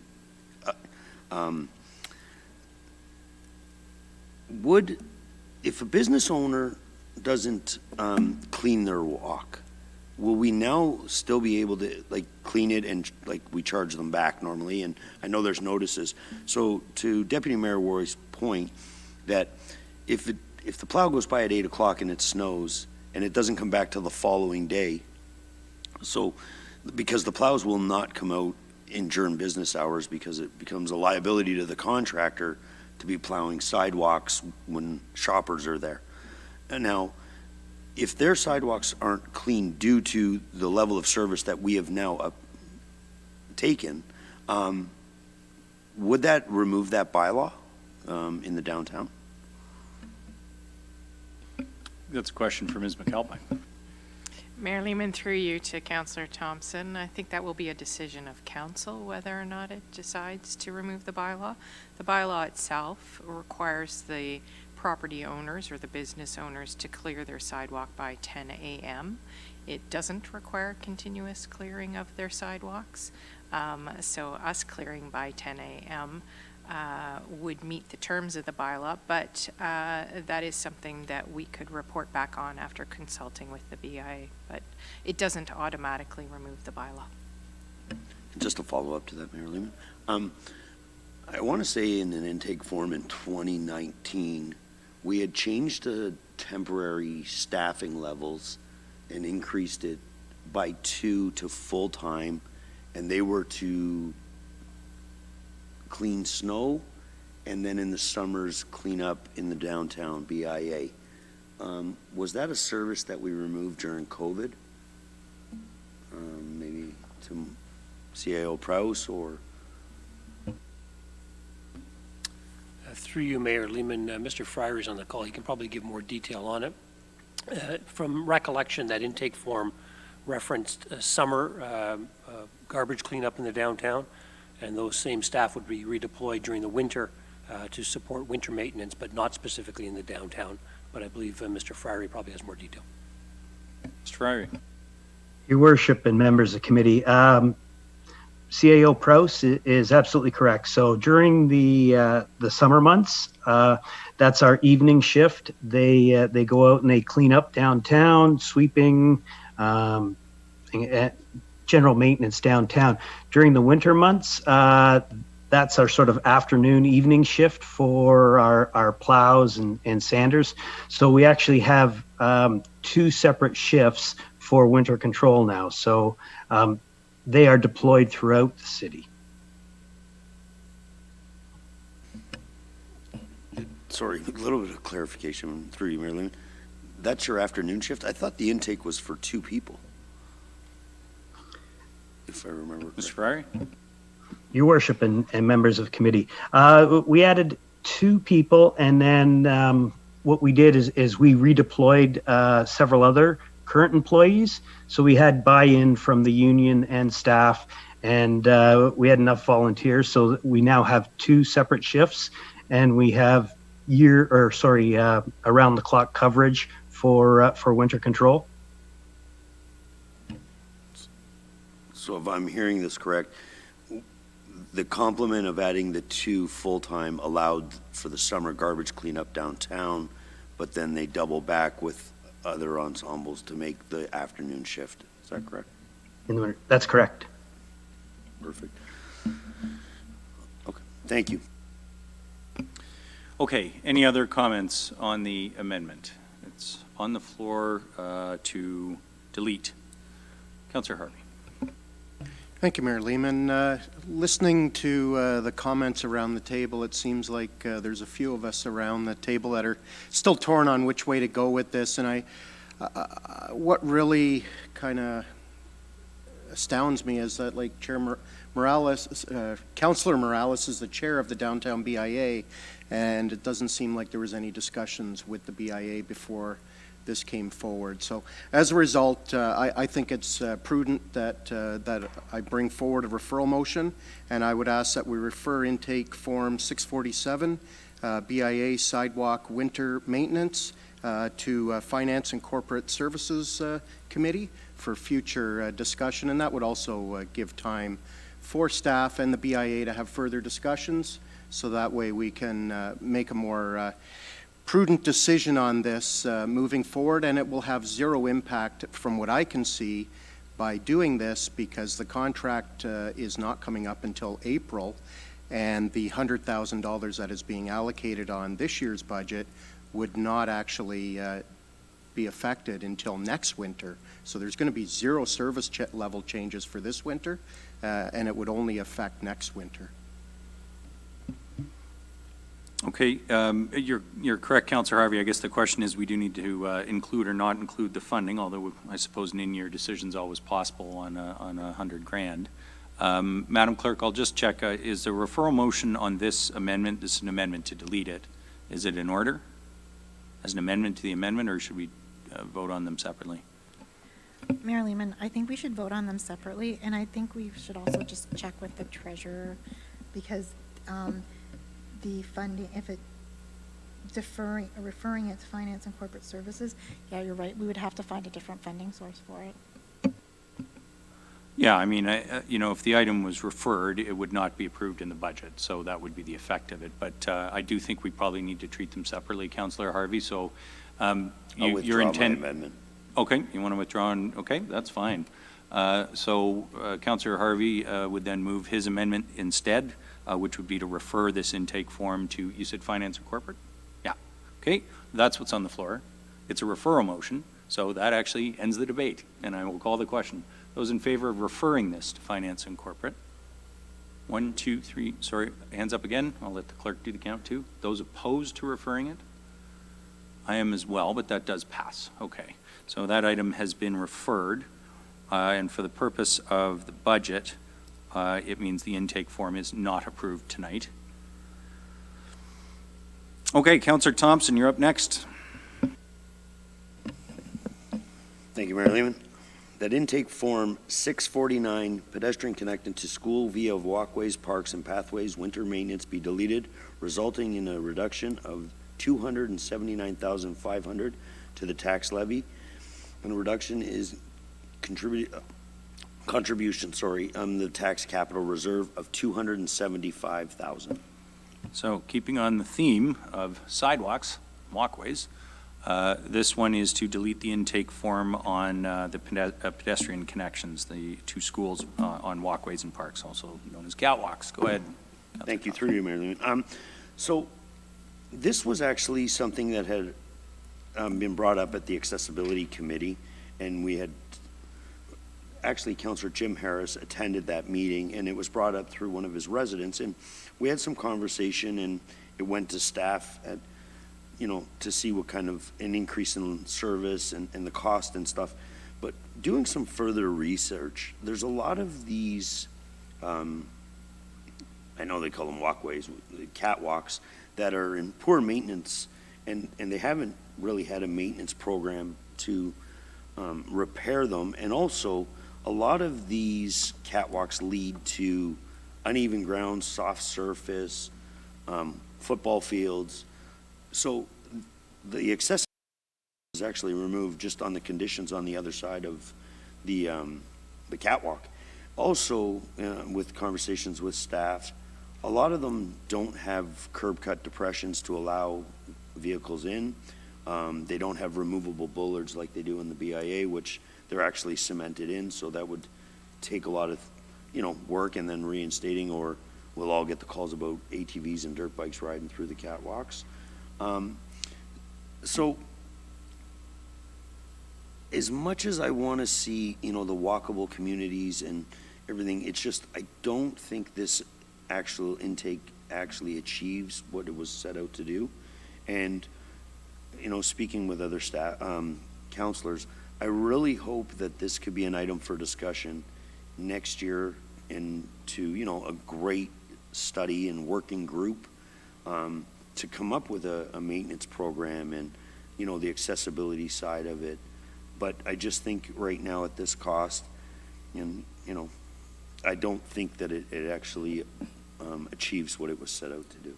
if a business owner doesn't clean their walk, will we now still be able to clean it and we charge them back normally? And I know there's notices. So to Deputy Mayor Ward's point, that if the plow goes by at 8 o'clock and it snows and it doesn't come back till the following day, so because the plows will not come out during business hours because it becomes a liability to the contractor to be plowing sidewalks when shoppers are there. And now, if their sidewalks aren't clean due to the level of service that we have now taken, would that remove that bylaw in the downtown? That's a question for Ms. McAlpine. Mayor Lehman, through you to Councillor Thompson, I think that will be a decision of council whether or not it decides to remove the bylaw. The bylaw itself requires the property owners or the business owners to clear their sidewalk by 10 a.m. It doesn't require continuous clearing of their sidewalks. So us clearing by 10 a.m. Would meet the terms of the bylaw, but that is something that we could report back on after consulting with the BIA, but it doesn't automatically remove the bylaw. Just a follow-up to that, Mayor Lehman. I want to say in an intake form in 2019, we had changed the temporary staffing levels and increased it by 2 to full-time and they were to clean snow, and then in the summers, clean up in the downtown BIA. Was that a service that we removed during COVID? Maybe to CIO Prowse or? Through you, Mayor Lehman, Mr. Fryery's on the call. He can probably give more detail on it. From recollection, that intake form referenced summer garbage cleanup in the downtown, and those same staff would be redeployed during the winter to support winter maintenance, but not specifically in the downtown. But I believe Mr. Fryery probably has more detail. Mr. Fryery. Your worship and members of the committee, CAO Prowse is absolutely correct. So during the summer months, that's our evening shift. They go out and they clean up downtown, sweeping, general maintenance downtown. During the winter months, that's our sort of afternoon, evening shift for our plows and sanders. So we actually have 2 separate shifts for winter control now. So they are deployed throughout the city. Sorry, a little bit of clarification through you, Marilyn. That's your afternoon shift? I thought the intake was for 2 people. If I remember correctly. Mr. Fryery? Your worship and members of committee. We added 2 people, and then what we did is we redeployed several other current employees. So we had buy-in from the union and staff, and we had enough volunteers, so that we now have 2 separate shifts, and we have around-the-clock coverage for winter control. So if I'm hearing this correct, the complement of adding the 2 full-time allowed for the summer garbage cleanup downtown, but then they double back with other ensembles to make the afternoon shift. Is that correct? In the winter. That's correct. Perfect. Okay, thank you. Okay, any other comments on the amendment? It's on the floor to delete. Councillor Harvey. Thank you, Mayor Lehman. Listening to the comments around the table, it seems like there's a few of us around the table that are still torn on which way to go with this. And what really kind of astounds me is that, like, Councillor Morales is the chair of the downtown BIA, and it doesn't seem like there was any discussions with the BIA before this came forward. So as a result, I think it's prudent that I bring forward a referral motion, and I would ask that we refer intake form 647, BIA sidewalk winter maintenance, to Finance and Corporate Services Committee for future discussion, and that would also give time for staff and the BIA to have further discussions, so that way we can make a more prudent decision on this moving forward, and it will have zero impact from what I can see by doing this, because the contract is not coming up until April, and the $100,000 that is being allocated on this year's budget would not actually be affected until next winter. So there's going to be zero service level changes for this winter, and it would only affect next winter. Okay, you're correct, Councillor Harvey. I guess the question is, we do need to include or not include the funding, although I suppose an in-year decision is always possible on $100,000. Madam Clerk, I'll just check. Is the referral motion on this amendment, this is an amendment to delete it, is it in order as an amendment to the amendment, or should we vote on them separately? Mayor Lehman, I think we should vote on them separately, and I think we should also just check with the treasurer, because the funding, if it referring it to Finance and Corporate Services, yeah, you're right, we would have to find a different funding source for it. Yeah, I mean, if the item was referred, it would not be approved in the budget, so that would be the effect of it. But I do think we probably need to treat them separately, Councillor Harvey. So I'll withdraw my amendment. Okay, you want to withdraw? Okay, that's fine. So Councillor Harvey would then move his amendment instead, which would be to refer this intake form to, you said Finance and Corporate? Yeah. Okay, that's what's on the floor. It's a referral motion, so that actually ends the debate, and I will call the question. Those in favor of referring this to Finance and Corporate? 1, 2, 3, sorry, hands up again. I'll let the clerk do the count too. Those opposed to referring it? I am as well, but that does pass. Okay, so that item has been referred, and for the purpose of the budget, it means the intake form is not approved tonight. Okay, Councillor Thompson, you're up next. Thank you, Mayor Lehman. That intake form 649, pedestrian connected to school via walkways, parks, and pathways, winter maintenance be deleted, resulting in a reduction of $279,500 to the tax levy. And the reduction is contribution, the tax capital reserve of $275,000. So keeping on the theme of sidewalks, walkways, this one is to delete the intake form on the pedestrian connections, the two schools on walkways and parks, also known as catwalks. Go ahead. Thank you, through you, Mayor Lehman. So this was actually something that had been brought up at the Accessibility Committee, and we had, actually Councillor Jim Harris attended that meeting, and it was brought up through one of his residents, and we had some conversation, and it went to staff at, to see what kind of an increase in service and the cost and stuff. But doing some further research, there's a lot of these, I know they call them walkways, catwalks, that are in poor maintenance, and they haven't really had a maintenance program to repair them. And also, a lot of these catwalks lead to uneven ground, soft surface, football fields. So the accessibility is actually removed just on the conditions on the other side of the catwalk. Also, with conversations with staff, a lot of them don't have curb cut depressions to allow vehicles in. They don't have removable bollards like they do in the BIA, which they're actually cemented in, so that would take a lot of work, and then reinstating, or we'll all get the calls about ATVs and dirt bikes riding through the catwalks. So as much as I want to see, the walkable communities and everything, it's just, I don't think this actual intake actually achieves what it was set out to do. And, speaking with other staff, counselors, I really hope that this could be an item for discussion next year into, a great study and working group to come up with a maintenance program and, the accessibility side of it. But I just think right now at this cost, and, I don't think that it actually achieves what it was set out to do.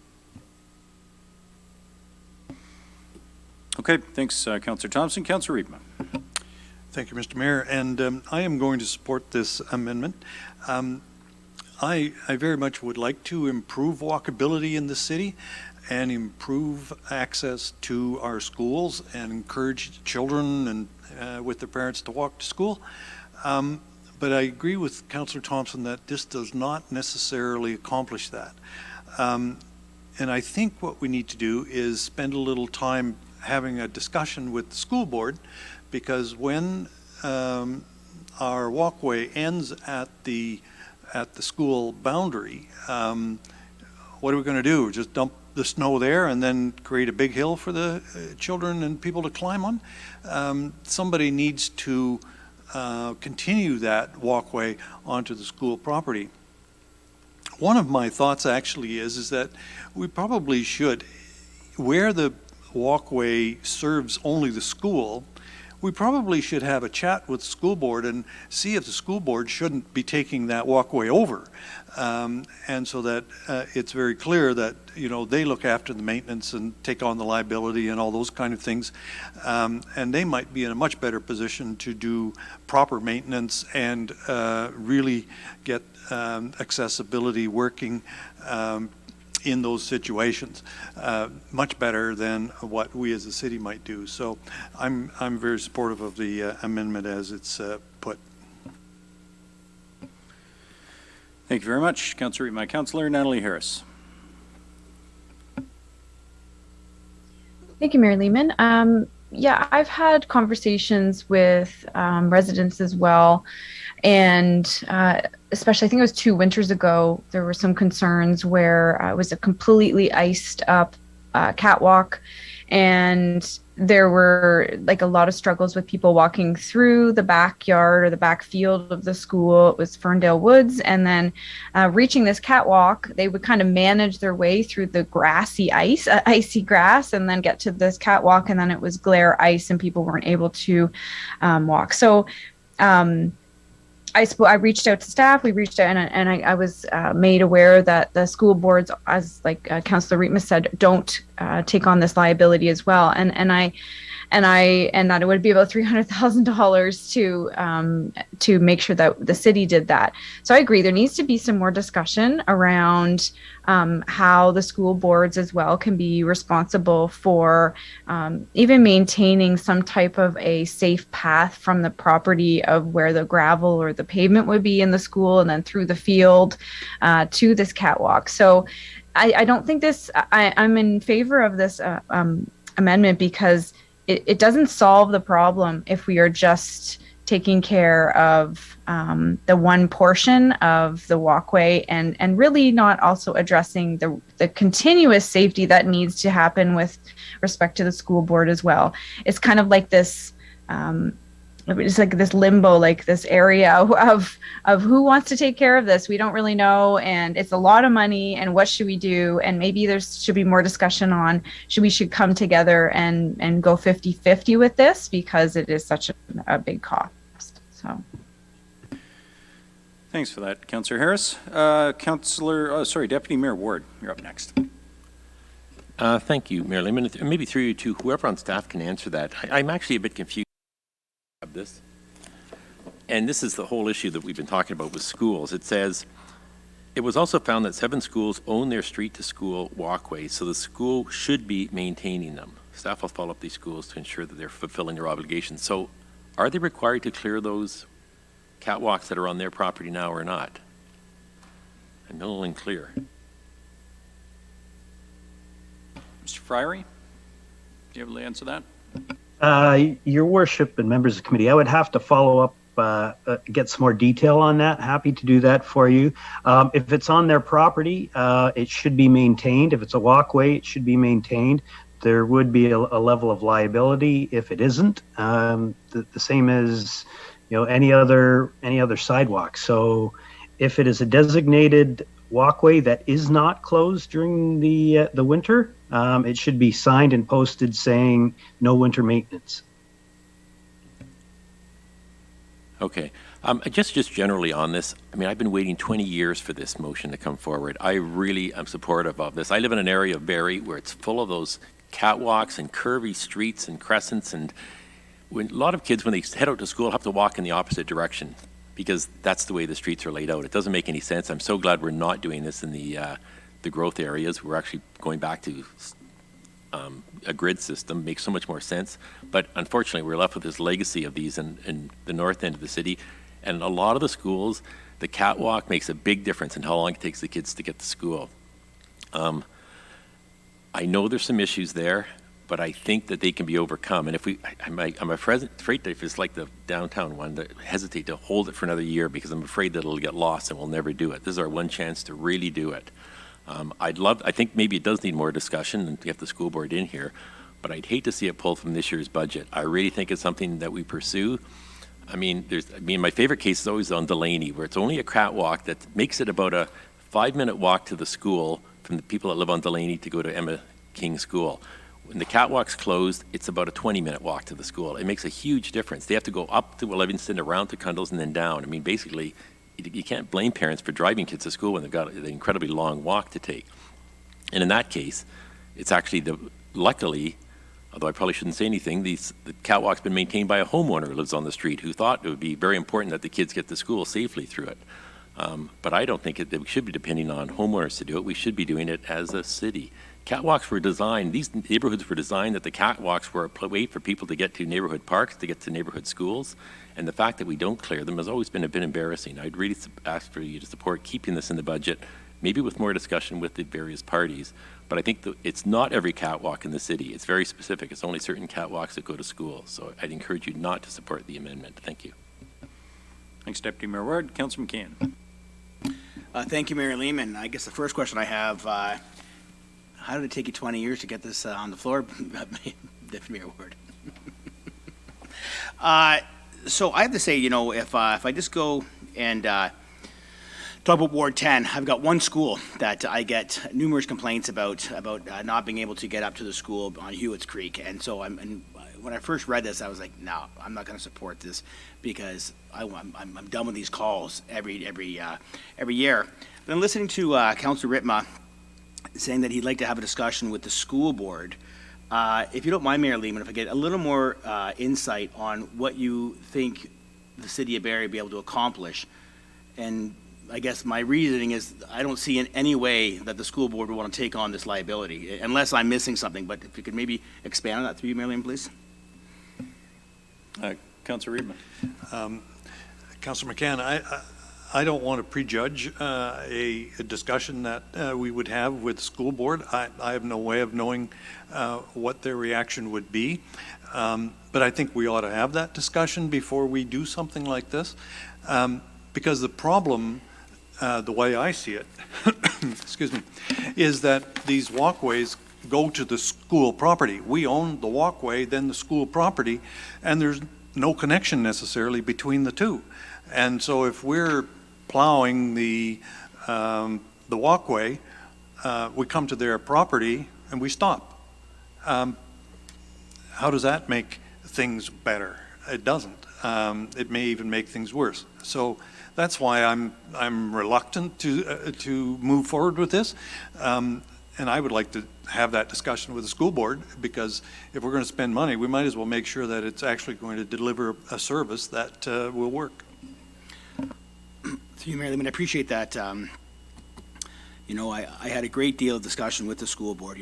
Okay, thanks, Councillor Thompson. Councillor Riepma. Thank you, Mr. Mayor, and I am going to support this amendment. I very much would like to improve walkability in the city and improve access to our schools and encourage children and with their parents to walk to school. But I agree with Councillor Thompson that this does not necessarily accomplish that. And I think what we need to do is spend a little time having a discussion with the school board, because when our walkway ends at the school boundary, what are we going to do? Just dump the snow there and then create a big hill for the children and people to climb on? Somebody needs to continue that walkway onto the school property. One of my thoughts actually is that we probably should, where the walkway serves only the school, we probably should have a chat with the school board and see if the school board shouldn't be taking that walkway over. And so that it's very clear that, they look after the maintenance and take on the liability and all those kind of things. And they might be in a much better position to do proper maintenance and really get accessibility working in those situations, much better than what we as a city might do. So I'm very supportive of the amendment as it's put. Thank you very much, Councillor Riepma. Councillor Natalie Harris. Thank you, Mayor Lehman. Yeah, I've had conversations with residents as well, And especially, I think it was 2 winters ago, there were some concerns where it was a completely iced up catwalk, and there were like a lot of struggles with people walking through the backyard or the back field of the school. It was Ferndale Woods, and then reaching this catwalk, they would kind of manage their way through the grassy icy grass, and then get to this catwalk, and then it was glare ice, and people weren't able to walk. So I reached out to staff. We reached out, and I was made aware that the school boards, as like Councillor Reitman said, don't take on this liability as well. And that it would be about $300,000 to make sure that the city did that. So I agree. There needs to be some more discussion around how the school boards as well can be responsible for even maintaining some type of a safe path from the property of where the gravel or the pavement would be in the school, and then through the field to this catwalk. So I don't think this. I'm in favor of this amendment because it doesn't solve the problem if we are just taking care of the one portion of the walkway and really not also addressing the continuous safety that needs to happen with respect to the school board as well. It's kind of like this, it's like this limbo, like this area of who wants to take care of this. We don't really know, and it's a lot of money, and what should we do? And maybe there should be more discussion on should come together and go 50-50 with this, because it is such a big cost. So Thanks for that, Councillor Harris. Deputy Mayor Ward, you're up next. Thank you, Mayor Lehman. Maybe through you to whoever on staff can answer that. I'm actually a bit confused about this. And this is the whole issue that we've been talking about with schools. It says, it was also found that 7 schools own their street-to-school walkways, so the school should be maintaining them. Staff will follow up these schools to ensure that they're fulfilling their obligations. So are they required to clear those catwalks that are on their property now or not? I'm a little unclear. Mr. Friery, do you able to answer that? Your worship and members of the committee, I would have to follow up, get some more detail on that. Happy to do that for you. If it's on their property, it should be maintained. If it's a walkway, it should be maintained. There would be a level of liability if it isn't. The same as any other sidewalk. So if it is a designated walkway that is not closed during the winter, it should be signed and posted saying no winter maintenance. Okay. Just generally on this, I mean, I've been waiting 20 years for this motion to come forward. I really am supportive of this. I live in an area of Barrie where it's full of those catwalks and curvy streets and crescents, and a lot of kids, when they head out to school, have to walk in the opposite direction because that's the way the streets are laid out. It doesn't make any sense. I'm so glad we're not doing this in the growth areas. We're actually going back to a grid system. Makes so much more sense. But unfortunately, we're left with this legacy of these in the north end of the city. And a lot of the schools, the catwalk makes a big difference in how long it takes the kids to get to school. I know there's some issues there, but I think that they can be overcome. And I'm afraid that if it's like the downtown one, that hesitate to hold it for another year because I'm afraid that it'll get lost and we'll never do it. This is our one chance to really do it. I think maybe it does need more discussion and to get the school board in here, but I'd hate to see it pulled from this year's budget. I really think it's something that we pursue. My favorite case is always on Delaney, where it's only a catwalk that makes it about a 5-minute walk to the school from the people that live on Delaney to go to Emma King School. When the catwalk's closed, it's about a 20-minute walk to the school. It makes a huge difference. They have to go up to Livingston, around to Cundles, and then down. I mean, basically, you can't blame parents for driving kids to school when they've got an incredibly long walk to take. And in that case, it's actually luckily, although I probably shouldn't say anything, the catwalk's been maintained by a homeowner who lives on the street who thought it would be very important that the kids get to school safely through it. But I don't think that we should be depending on homeowners to do it. We should be doing it as a city. Catwalks were designed, these neighborhoods were designed that the catwalks were a way for people to get to neighborhood parks, to get to neighborhood schools, and the fact that we don't clear them has always been a bit embarrassing. I'd really ask for you to support keeping this in the budget, maybe with more discussion with the various parties, but I think it's not every catwalk in the city. It's very specific. It's only certain catwalks that go to school, so I'd encourage you not to support the amendment. Thank you. Thanks, Deputy Mayor Ward. Councillor McCann. Thank you, Mayor Lehman. I guess the first question I have, how did it take you 20 years to get this on the floor, Deputy Mayor Ward? So I have to say, if I just go and talk about Ward 10, I've got one school that I get numerous complaints about not being able to get up to the school on Hewitts Creek. And so when I first read this, I was like, no, I'm not going to support this because I'm done with these calls every year. But I'm listening to Councillor Ritma saying that he'd like to have a discussion with the school board. If you don't mind, Mayor Lehman, if I get a little more insight on what you think the city of Barrie will be able to accomplish. And I guess my reasoning is I don't see in any way that the school board would want to take on this liability, unless I'm missing something. But if you could maybe expand on that through you, Mayor Lehman, please. Councillor Reedman. Councillor McCann, I don't want to prejudge a discussion that we would have with the school board. I have no way of knowing what their reaction would be. But I think we ought to have that discussion before we do something like this. Because the problem, the way I see it, excuse me, is that these walkways go to the school property. We own the walkway, then the school property, and there's no connection necessarily between the two. And so if we're plowing the walkway, we come to their property and we stop. How does that make things better? It doesn't. It may even make things worse. So that's why I'm reluctant to move forward with this. And I would like to have that discussion with the school board, because if we're going to spend money, we might as well make sure that it's actually going to deliver a service that will work. Through you, Mayor Lehman, I appreciate that. I had a great deal of discussion with the school board.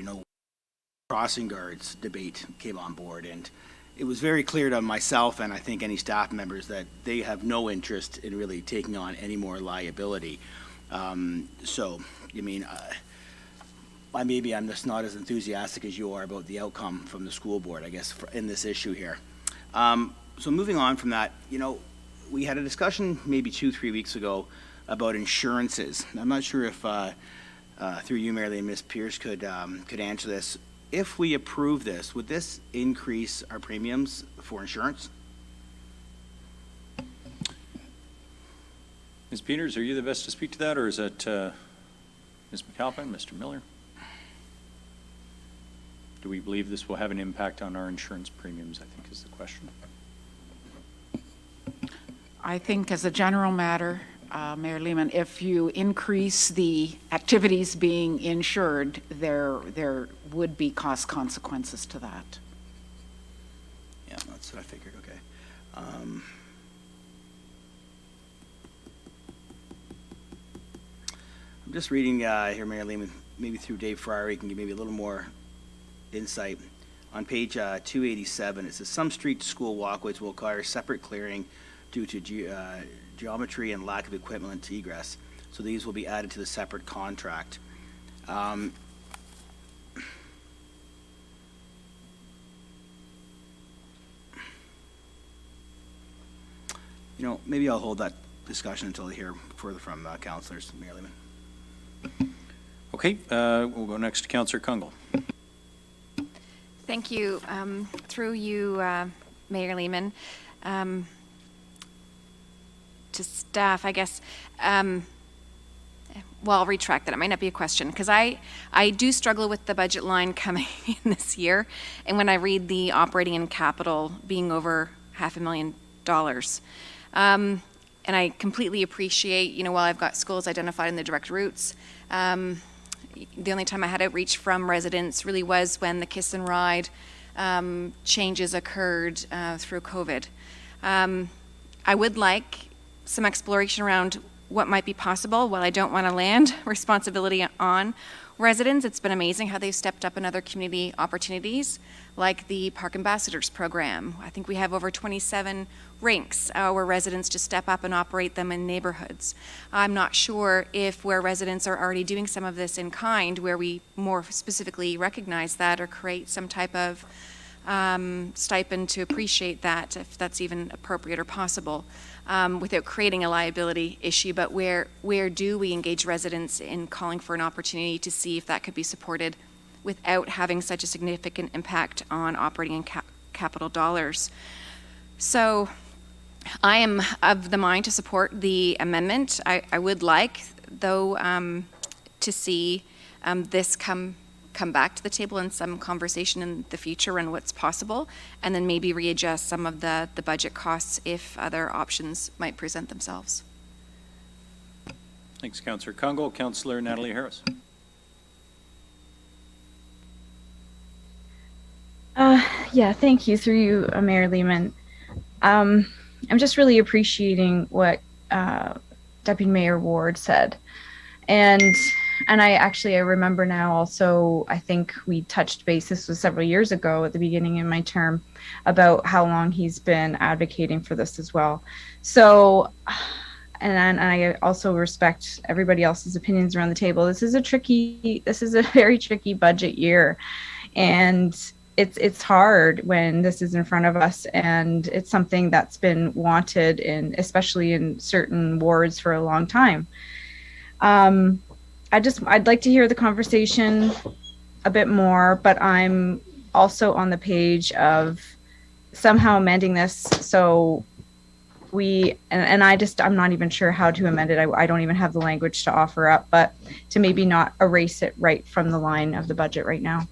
Crossing guards debate came on board, and it was very clear to myself and I think any staff members that they have no interest in really taking on any more liability. Maybe I'm just not as enthusiastic as you are about the outcome from the school board, I guess, in this issue here. So moving on from that, we had a discussion maybe 2-3 weeks ago about insurances. I'm not sure if through you, Mayor Lee and Ms. Pierce could answer this. If we approve this, would this increase our premiums for insurance? Ms. Peters, are you the best to speak to that, or is that Ms. McAlpin, Mr. Miller? Do we believe this will have an impact on our insurance premiums, I think is the question. I think as a general matter, Mayor Lehman, if you increase the activities being insured, there would be cost consequences to that. Yeah, that's what I figured, okay. I'm just reading here, Mayor Lehman, maybe through Dave Fryer, you can give maybe a little more insight. On page 287, it says some street to school walkways will require separate clearing due to geometry and lack of equipment to egress. So these will be added to the separate contract. Maybe I'll hold that discussion until I hear further from councillors, Mayor Lehman. Okay, we'll go next to Councillor Kungle. Thank you. Through you, Mayor Lehman, to staff, I guess. I'll retract that. It might not be a question, because I do struggle with the budget line coming in this year. And when I read the operating and capital being over $500,000, and I completely appreciate, while I've got schools identified in the direct routes, the only time I had outreach from residents really was when the Kiss and Ride changes occurred through COVID. I would like some exploration around what might be possible. While I don't want to land responsibility on residents, it's been amazing how they've stepped up in other community opportunities, like the Park Ambassadors program. I think we have over 27 rinks where residents just step up and operate them in neighborhoods. I'm not sure if where residents are already doing some of this in kind, where we more specifically recognize that or create some type of stipend to appreciate that, if that's even appropriate or possible. without creating a liability issue, but where do we engage residents in calling for an opportunity to see if that could be supported without having such a significant impact on operating and capital dollars? So I am of the mind to support the amendment. I would like, though, to see this come back to the table in some conversation in the future on what's possible, and then maybe readjust some of the budget costs if other options might present themselves. Thanks, Councillor Congo. Councillor Natalie Harris. Yeah, thank you. Through you, Mayor Lehman. I'm just really appreciating what Deputy Mayor Ward said. And I remember now also, I think we touched base, this was several years ago at the beginning of my term, about how long he's been advocating for this as well. So, and I also respect everybody else's opinions around the table. This is a very tricky budget year. And it's hard when this is in front of us, and it's something that's been wanted especially in certain wards for a long time. I'd like to hear the conversation a bit more, but I'm also on the page of somehow amending this so I'm not even sure how to amend it. I don't even have the language to offer up, but to maybe not erase it right from the line of the budget right now.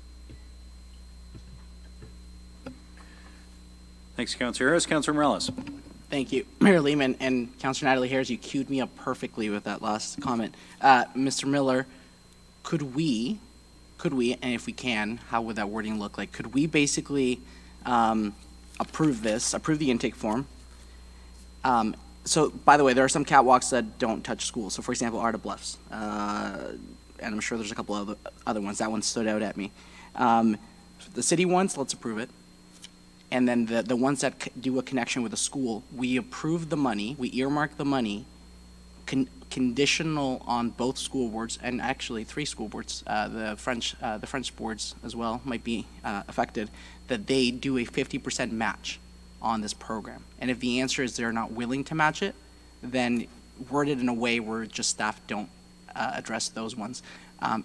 Thanks, Councillor Harris. Councillor Morales. Thank you, Mayor Lehman and Councillor Natalie Harris. You queued me up perfectly with that last comment. Mr. Miller, could we, and if we can, how would that wording look like? Could we basically approve the intake form? So, by the way, there are some catwalks that don't touch schools. So, for example, Art of Bluffs, and I'm sure there's a couple of other ones. That one stood out at me. The city ones, let's approve it. And then the ones that do a connection with a school, we approve the money, we earmark the money, conditional on both school boards, and actually 3 school boards, the French boards as well might be affected, that they do a 50% match on this program. And if the answer is they're not willing to match it, then word it in a way where just staff don't address those ones.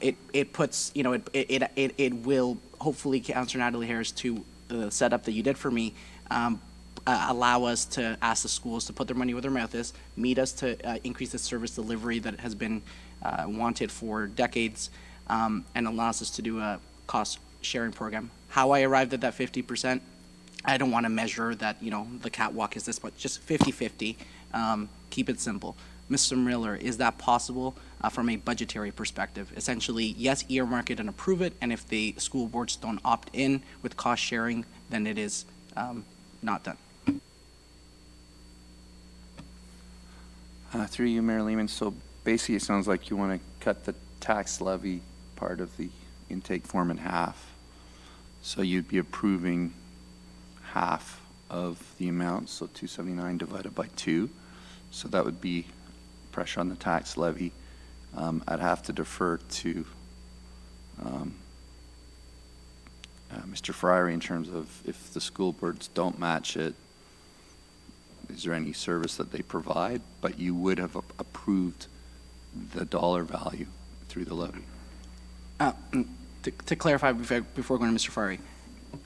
It puts, it will hopefully, Councillor Natalie Harris, to the setup that you did for me, allow us to ask the schools to put their money where their mouth is, meet us to increase the service delivery that has been wanted for decades, and allows us to do a cost sharing program. How I arrived at that 50%, I don't want to measure that, the catwalk is this much, just 50-50, keep it simple. Mr. Miller, is that possible from a budgetary perspective? Essentially, yes, earmark it and approve it, and if the school boards don't opt in with cost sharing, then it is not done. Through you, Mayor Lehman, so basically it sounds like you want to cut the tax levy part of the intake form in half. So you'd be approving half of the amount, so 279 divided by 2. So that would be pressure on the tax levy. I'd have to defer to Mr. Friary in terms of if the school boards don't match it, is there any service that they provide? But you would have approved the dollar value through the levy. To clarify before going to Mr. Friary,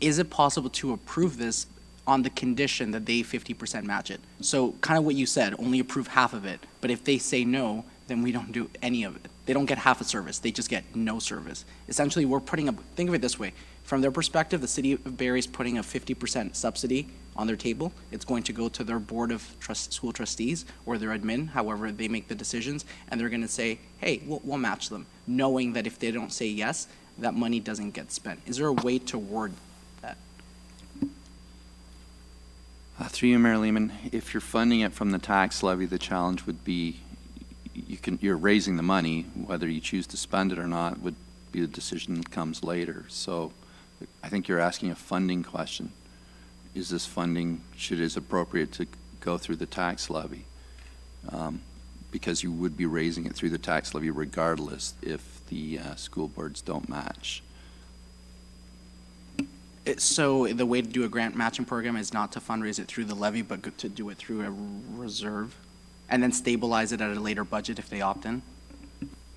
is it possible to approve this on the condition that they 50% match it? So kind of what you said, only approve half of it, but if they say no, then we don't do any of it. They don't get half a service, they just get no service. Essentially, we're putting up, think of it this way, from their perspective, the city of Barrie is putting a 50% subsidy on their table. It's going to go to their board of school trustees or their admin, however they make the decisions, and they're gonna say, hey, we'll match them, knowing that if they don't say yes, that money doesn't get spent. Is there a way to word that? Through you, Mayor Lehman, if you're funding it from the tax levy, the challenge would be you're raising the money, whether you choose to spend it or not would be a decision that comes later. So I think you're asking a funding question. Is this funding, is appropriate to go through the tax levy? Because you would be raising it through the tax levy regardless if the school boards don't match. So the way to do a grant matching program is not to fundraise it through the levy, but to do it through a reserve, and then stabilize it at a later budget if they opt in?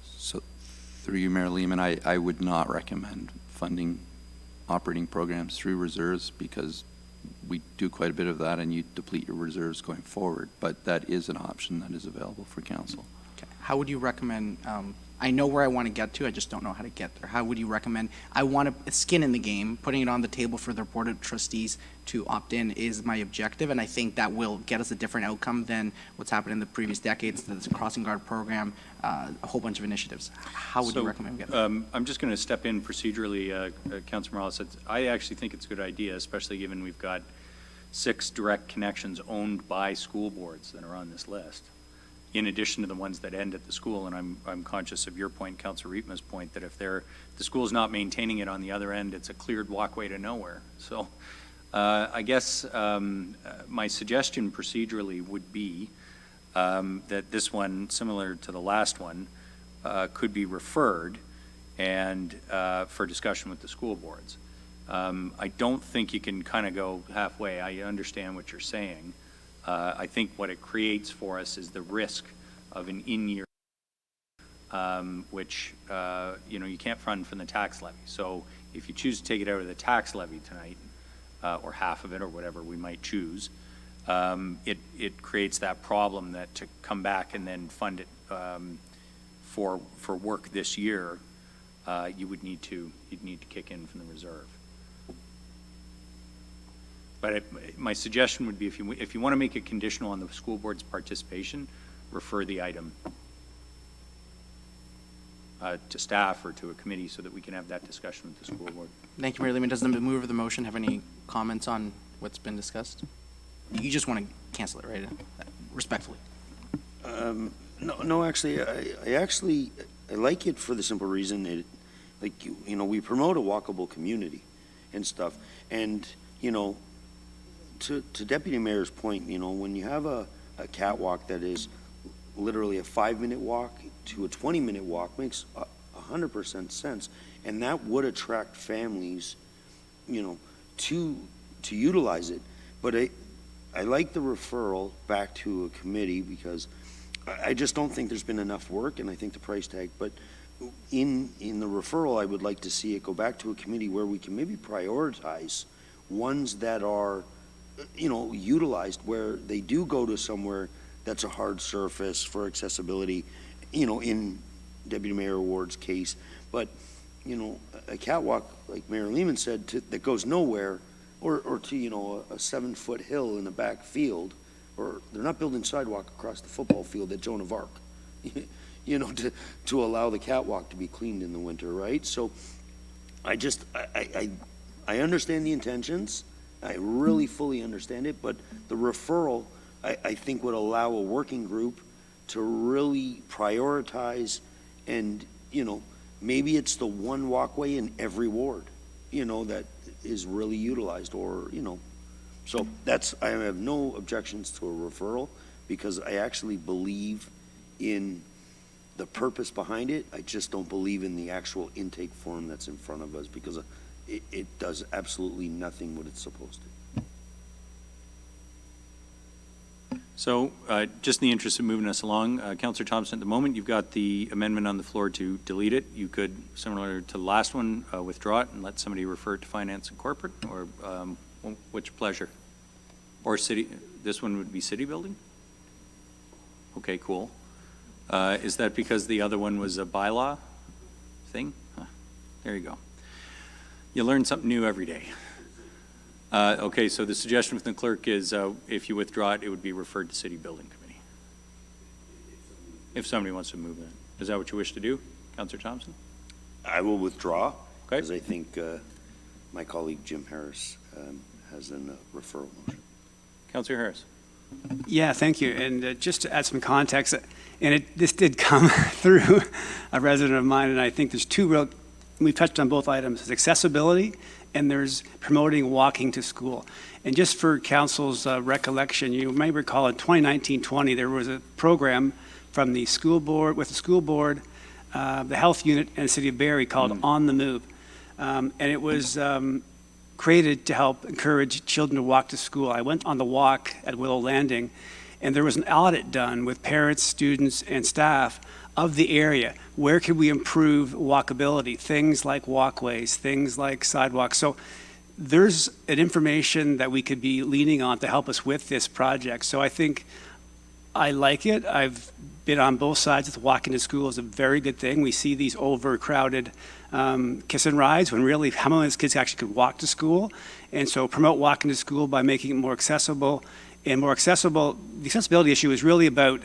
So, through you, Mayor Lehman, I would not recommend funding operating programs through reserves because we do quite a bit of that and you deplete your reserves going forward. But that is an option that is available for council. Okay. How would you recommend, I know where I want to get to, I just don't know how to get there. How would you recommend, I want a skin in the game, putting it on the table for the Board of Trustees to opt in is my objective, and I think that will get us a different outcome than what's happened in the previous decades, the crossing guard program, a whole bunch of initiatives. How would you recommend we get there? I'm just going to step in procedurally. Councilor Morales said, I actually think it's a good idea, especially given we've got 6 direct connections owned by school boards that are on this list, in addition to the ones that end at the school. And I'm conscious of your point, Councilor Riepma's point, that if the school's not maintaining it on the other end, it's a cleared walkway to nowhere. So I guess my suggestion procedurally would be that this one, similar to the last one, could be referred and for discussion with the school boards. I don't think you can kind of go halfway. I understand what you're saying. I think what it creates for us is the risk of an in-year, which, you can't fund from the tax levy. So if you choose to take it out of the tax levy tonight, or half of it, or whatever we might choose, it creates that problem that to come back and then fund it for work this year, you'd need to kick in from the reserve. But my suggestion would be if you want to make it conditional on the school board's participation, refer the item to staff or to a committee so that we can have that discussion with the school board. Thank you, Mayor Lehman. Does the mover of the motion have any comments on what's been discussed? You just want to cancel it, right? Respectfully. No, actually, I like it for the simple reason we promote a walkable community and stuff. And, to Deputy Mayor's point, when you have a catwalk that is literally a 5-minute walk to a 20-minute walk, makes 100% sense. And that would attract families, to utilize it. But I like the referral back to a committee because I just don't think there's been enough work, and I think the price tag. But in the referral, I would like to see it go back to a committee where we can maybe prioritize ones that are, utilized, where they do go to somewhere that's a hard surface for accessibility, in Deputy Mayor Ward's case. But, a catwalk, like Mayor Lehman said, that goes nowhere, or to, a 7-foot hill in the back field, or they're not building sidewalk across the football field at Joan of Arc, to allow the catwalk to be cleaned in the winter, right? So I understand the intentions. I really fully understand it, but the referral, I think, would allow a working group to really prioritize and, maybe it's the one walkway in every ward, that is really utilized, or, so I have no objections to a referral because I actually believe in the purpose behind it. I just don't believe in the actual intake form that's in front of us because it does absolutely nothing what it's supposed to. So just in the interest of moving us along, Councillor Thompson, at the moment, you've got the amendment on the floor to delete it. You could, similar to the last one, withdraw it and let somebody refer it to Finance and Corporate, or which pleasure? Or city, this one would be city building? Okay, cool. Is that because the other one was a bylaw thing? Huh. There you go. You learn something new every day. Okay, so the suggestion from the clerk is if you withdraw it, it would be referred to City Building Committee. If somebody wants to move that. Is that what you wish to do, Councillor Thompson? I will withdraw because I think my colleague Jim Harris has a referral motion. Councillor Harris. Yeah, thank you. And just to add some context, and this did come through a resident of mine, and I think there's we've touched on both items, is accessibility and there's promoting walking to school. And just for council's recollection, you may recall in 2019-20, there was a program from the school board, with the school board, the health unit, and the city of Barrie called On the Move. And it was created to help encourage children to walk to school. I went on the walk at Willow Landing, and there was an audit done with parents, students, and staff of the area. Where could we improve walkability? Things like walkways, things like sidewalks. So there's an information that we could be leaning on to help us with this project. So I think I like it. I've been on both sides with walking to school is a very good thing. We see these overcrowded kiss and rides when really how many of those kids actually could walk to school. And so promote walking to school by making it more accessible and more accessible. The accessibility issue is really about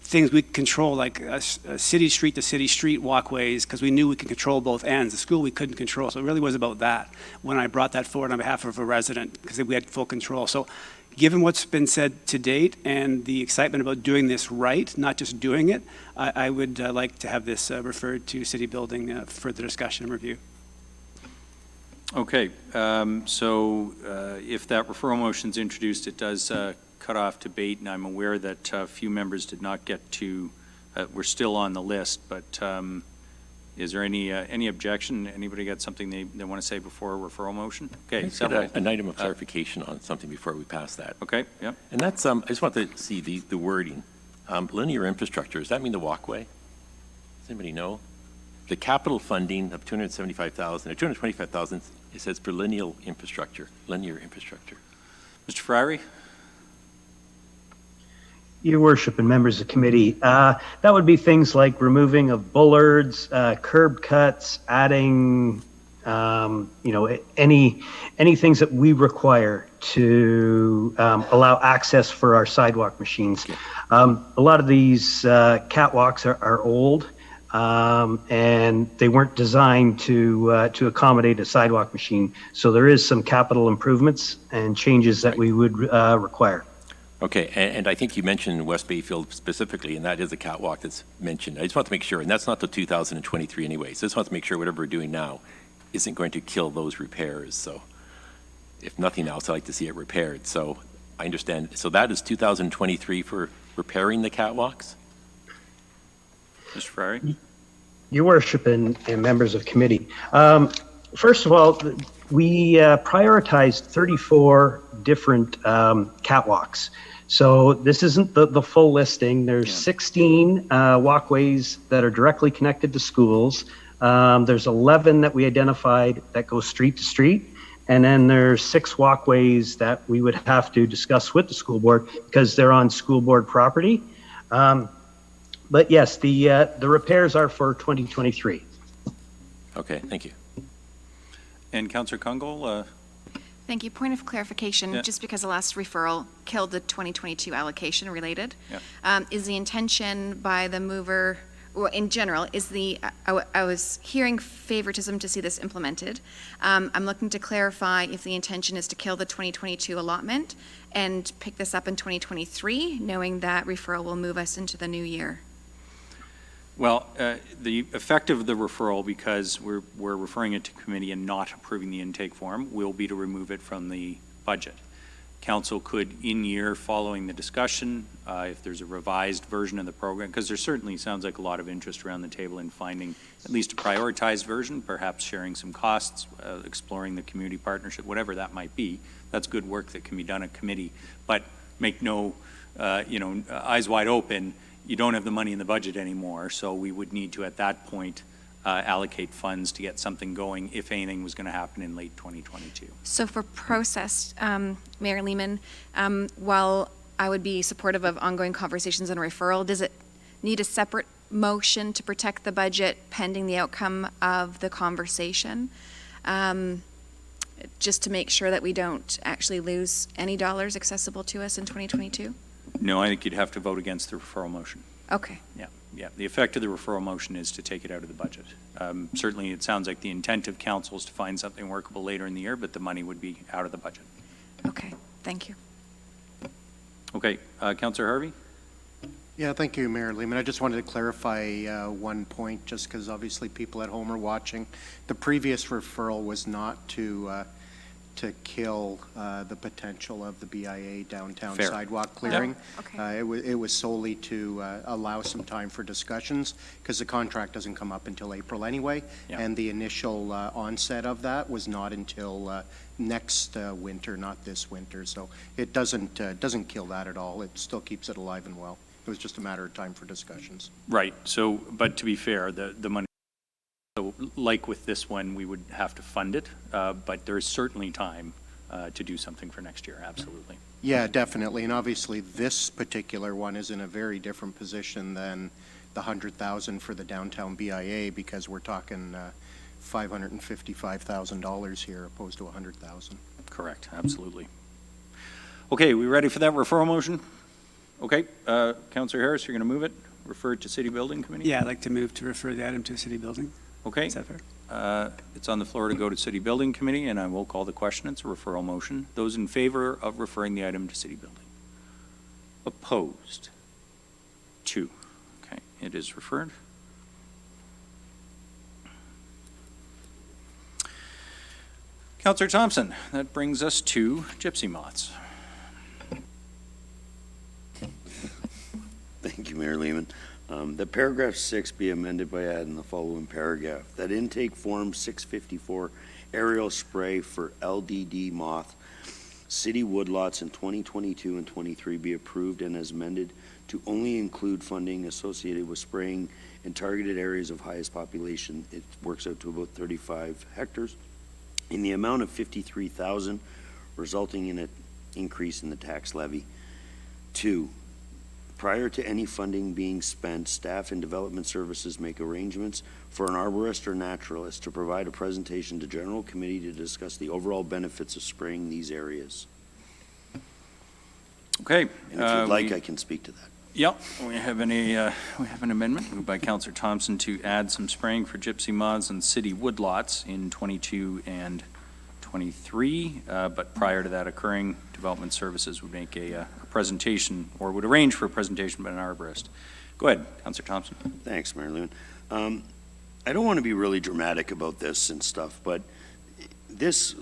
things we can control, like a city street to city street walkways, because we knew we could control both ends. The school we couldn't control, so it really was about that when I brought that forward on behalf of a resident, because we had full control. So given what's been said to date and the excitement about doing this right, not just doing it, I would like to have this referred to city building for further discussion and review. Okay, so if that referral motion is introduced, it does cut off debate, and I'm aware that a few members did not get to, we're still on the list, but is there any objection? Anybody got something they want to say before a referral motion? Okay, several. An item of clarification on something before we pass that. Okay, yeah. And that's, I just want to see the wording. Linear infrastructure, does that mean the walkway? Does anybody know? The capital funding of $275,000 or $225,000, it says for linear infrastructure. Mr. Friary? Your Worship and members of the committee, that would be things like removing of bullards, curb cuts, adding, any things that we require to allow access for our sidewalk machines. A lot of these catwalks are old, and they weren't designed to accommodate a sidewalk machine. So there is some capital improvements and changes that we would require. Okay, and I think you mentioned West Bayfield specifically, and that is a catwalk that's mentioned. I just want to make sure, and that's not till 2023 anyway, so I just want to make sure whatever we're doing now isn't going to kill those repairs. So if nothing else, I'd like to see it repaired. So I understand. So that is 2023 for repairing the catwalks? Mr. Friary? Your Worship and members of committee. First of all, we prioritized 34 different catwalks. So this isn't the full listing. There's 16 walkways that are directly connected to schools. There's 11 that we identified that go street to street. And then there's 6 walkways that we would have to discuss with the school board because they're on school board property. But yes, the repairs are for 2023. Okay, thank you. And Councillor Kungol? Thank you. Point of clarification, Yeah. just because the last referral killed the 2022 allocation related, Yeah. is the intention by the mover, or in general, I was hearing favoritism to see this implemented. I'm looking to clarify if the intention is to kill the 2022 allotment and pick this up in 2023, knowing that referral will move us into the new year. Well, the effect of the referral, because we're referring it to committee and not approving the intake form, will be to remove it from the budget. Council could, in year following the discussion, if there's a revised version of the program, because there certainly sounds like a lot of interest around the table in finding at least a prioritized version, perhaps sharing some costs, exploring the community partnership, whatever that might be. That's good work that can be done at committee, but make no, eyes wide open. You don't have the money in the budget anymore, so we would need to, at that point, allocate funds to get something going if anything was going to happen in late 2022. So for process, Mayor Lehman, while I would be supportive of ongoing conversations and referral, does it need a separate motion to protect the budget pending the outcome of the conversation? Just to make sure that we don't actually lose any dollars accessible to us in 2022? No, I think you'd have to vote against the referral motion. Okay. Yeah. The effect of the referral motion is to take it out of the budget. Certainly, it sounds like the intent of council is to find something workable later in the year, but the money would be out of the budget. Okay, thank you. Okay, Councillor Harvey? Yeah, thank you, Mayor Lehman. I just wanted to clarify one point, just because obviously people at home are watching. The previous referral was not to to kill the potential of the BIA downtown Fair. sidewalk clearing. okay. It was solely to allow some time for discussions, because the contract doesn't come up until April anyway, Yeah. and the initial onset of that was not until next winter, not this winter. So it doesn't kill that at all. It still keeps it alive and well. It was just a matter of time for discussions. Right, so, but to be fair, the money, so like with this one, we would have to fund it, but there is certainly time to do something for next year, absolutely. Yeah, definitely. And obviously, this particular one is in a very different position than the 100,000 for the downtown BIA, because we're talking $555,000 here opposed to 100,000. Correct, absolutely. Okay, we ready for that referral motion? Okay, Councillor Harris, you're going to move it, refer it to City Building Committee? Yeah, I'd like to move to refer the item to City Building. Okay. Is that fair? It's on the floor to go to City Building Committee, and I will call the question. It's a referral motion. Those in favor of referring the item to City Building? Opposed? 2. Okay, it is referred. Councillor Thompson, that brings us to gypsy moths. Thank you, Mayor Lehman. That paragraph 6 be amended by adding the following paragraph. That intake form 654 aerial spray for LDD moth city woodlots in 2022 and 23 be approved and as amended to only include funding associated with spraying in targeted areas of highest population. It works out to about 35 hectares in the amount of $53,000, resulting in an increase in the tax levy. 2, prior to any funding being spent, staff and development services make arrangements for an arborist or naturalist to provide a presentation to General Committee to discuss the overall benefits of spraying these areas. Okay. And if you'd like, I can speak to that. Yep, we have an amendment moved by Councillor Thompson to add some spraying for gypsy moths and city woodlots in 22 and 23, but prior to that occurring, Development Services would make a presentation, or would arrange for a presentation by an arborist. Go ahead, Councillor Thompson. Thanks, Mayor Lewin. I don't want to be really dramatic about this and stuff, but this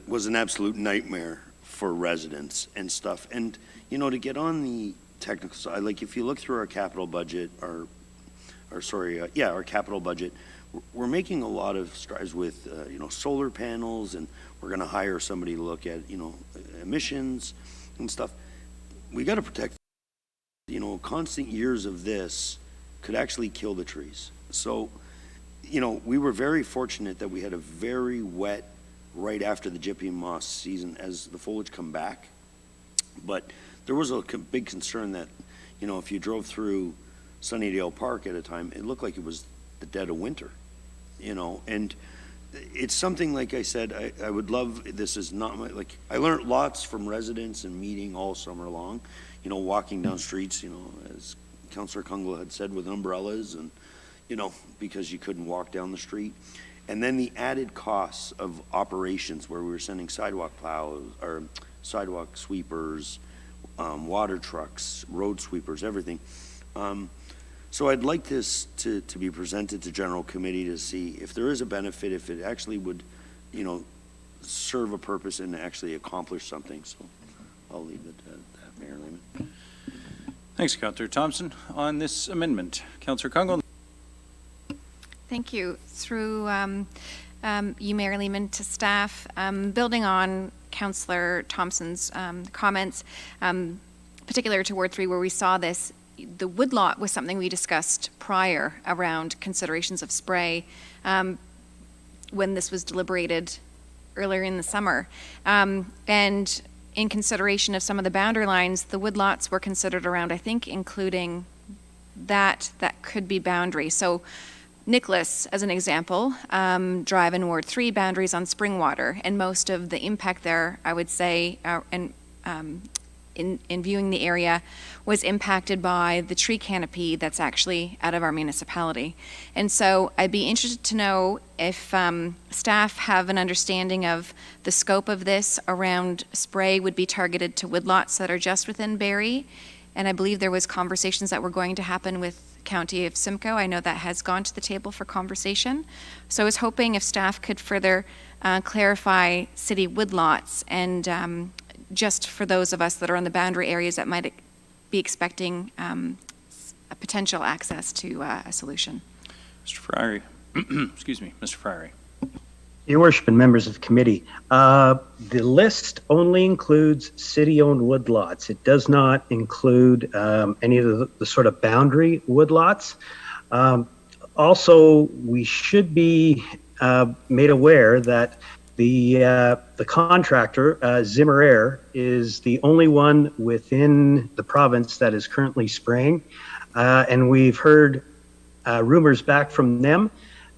was an absolute nightmare for residents and stuff. And, you know, to get on the technical side, like if you look through our capital budget, our capital budget, we're making a lot of strides with, solar panels, and we're going to hire somebody to look at, emissions and stuff. We got to protect, constant years of this could actually kill the trees. So, we were very fortunate that we had a very wet right after the gypsy moth season as the foliage come back. But there was a big concern that, if you drove through Sunnydale Park at a time, it looked like it was the dead of winter, and it's something, like I said, I would love, this is not my, I learned lots from residents and meeting all summer long, walking down streets, as Councillor Kungla had said, with umbrellas and, because you couldn't walk down the street. And then the added costs of operations where we were sending sidewalk plows or sidewalk sweepers, water trucks, road sweepers, everything. So I'd like this to be presented to General Committee to see if there is a benefit, if it actually would, serve a purpose and actually accomplish something. So I'll leave it at that, Mayor Lehman. Thanks, Councillor Thompson. On this amendment, Councillor Kungl. Thank you. Through you, Mayor Lehman, to staff, building on Councillor Thompson's comments, particular to Ward 3 where we saw this, the woodlot was something we discussed prior around considerations of spray when this was deliberated earlier in the summer. And in consideration of some of the boundary lines, the woodlots were considered around, I think, including that could be boundary. So Nicholas, as an example, Drive in Ward 3 boundaries on Springwater, and most of the impact there, I would say, in viewing the area, was impacted by the tree canopy that's actually out of our municipality. And so I'd be interested to know if staff have an understanding of the scope of this around spray would be targeted to woodlots that are just within Barrie. And I believe there was conversations that were going to happen with County of Simcoe. I know that has gone to the table for conversation. So I was hoping if staff could further clarify city woodlots and just for those of us that are on the boundary areas that might be expecting a potential access to a solution. Mr. Friary. Excuse me, Mr. Friary. Your Worship and members of the committee, the list only includes city-owned woodlots. It does not include any of the sort of boundary woodlots. Also, we should be made aware that the contractor, Zimmer Air, is the only one within the province that is currently spraying. And we've heard rumors back from them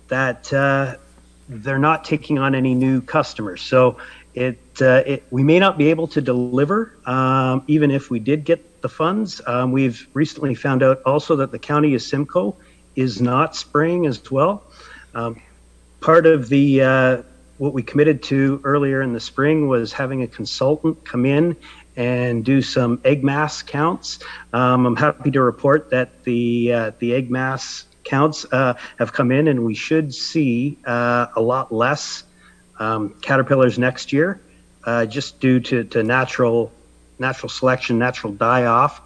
that they're not taking on any new customers. So we may not be able to deliver even if we did get the funds. We've recently found out also that the County of Simcoe is not spraying as well. Part of the what we committed to earlier in the spring was having a consultant come in and do some egg mass counts. I'm happy to report that the egg mass counts have come in, and we should see a lot less caterpillars next year, just due to natural selection, natural die-off.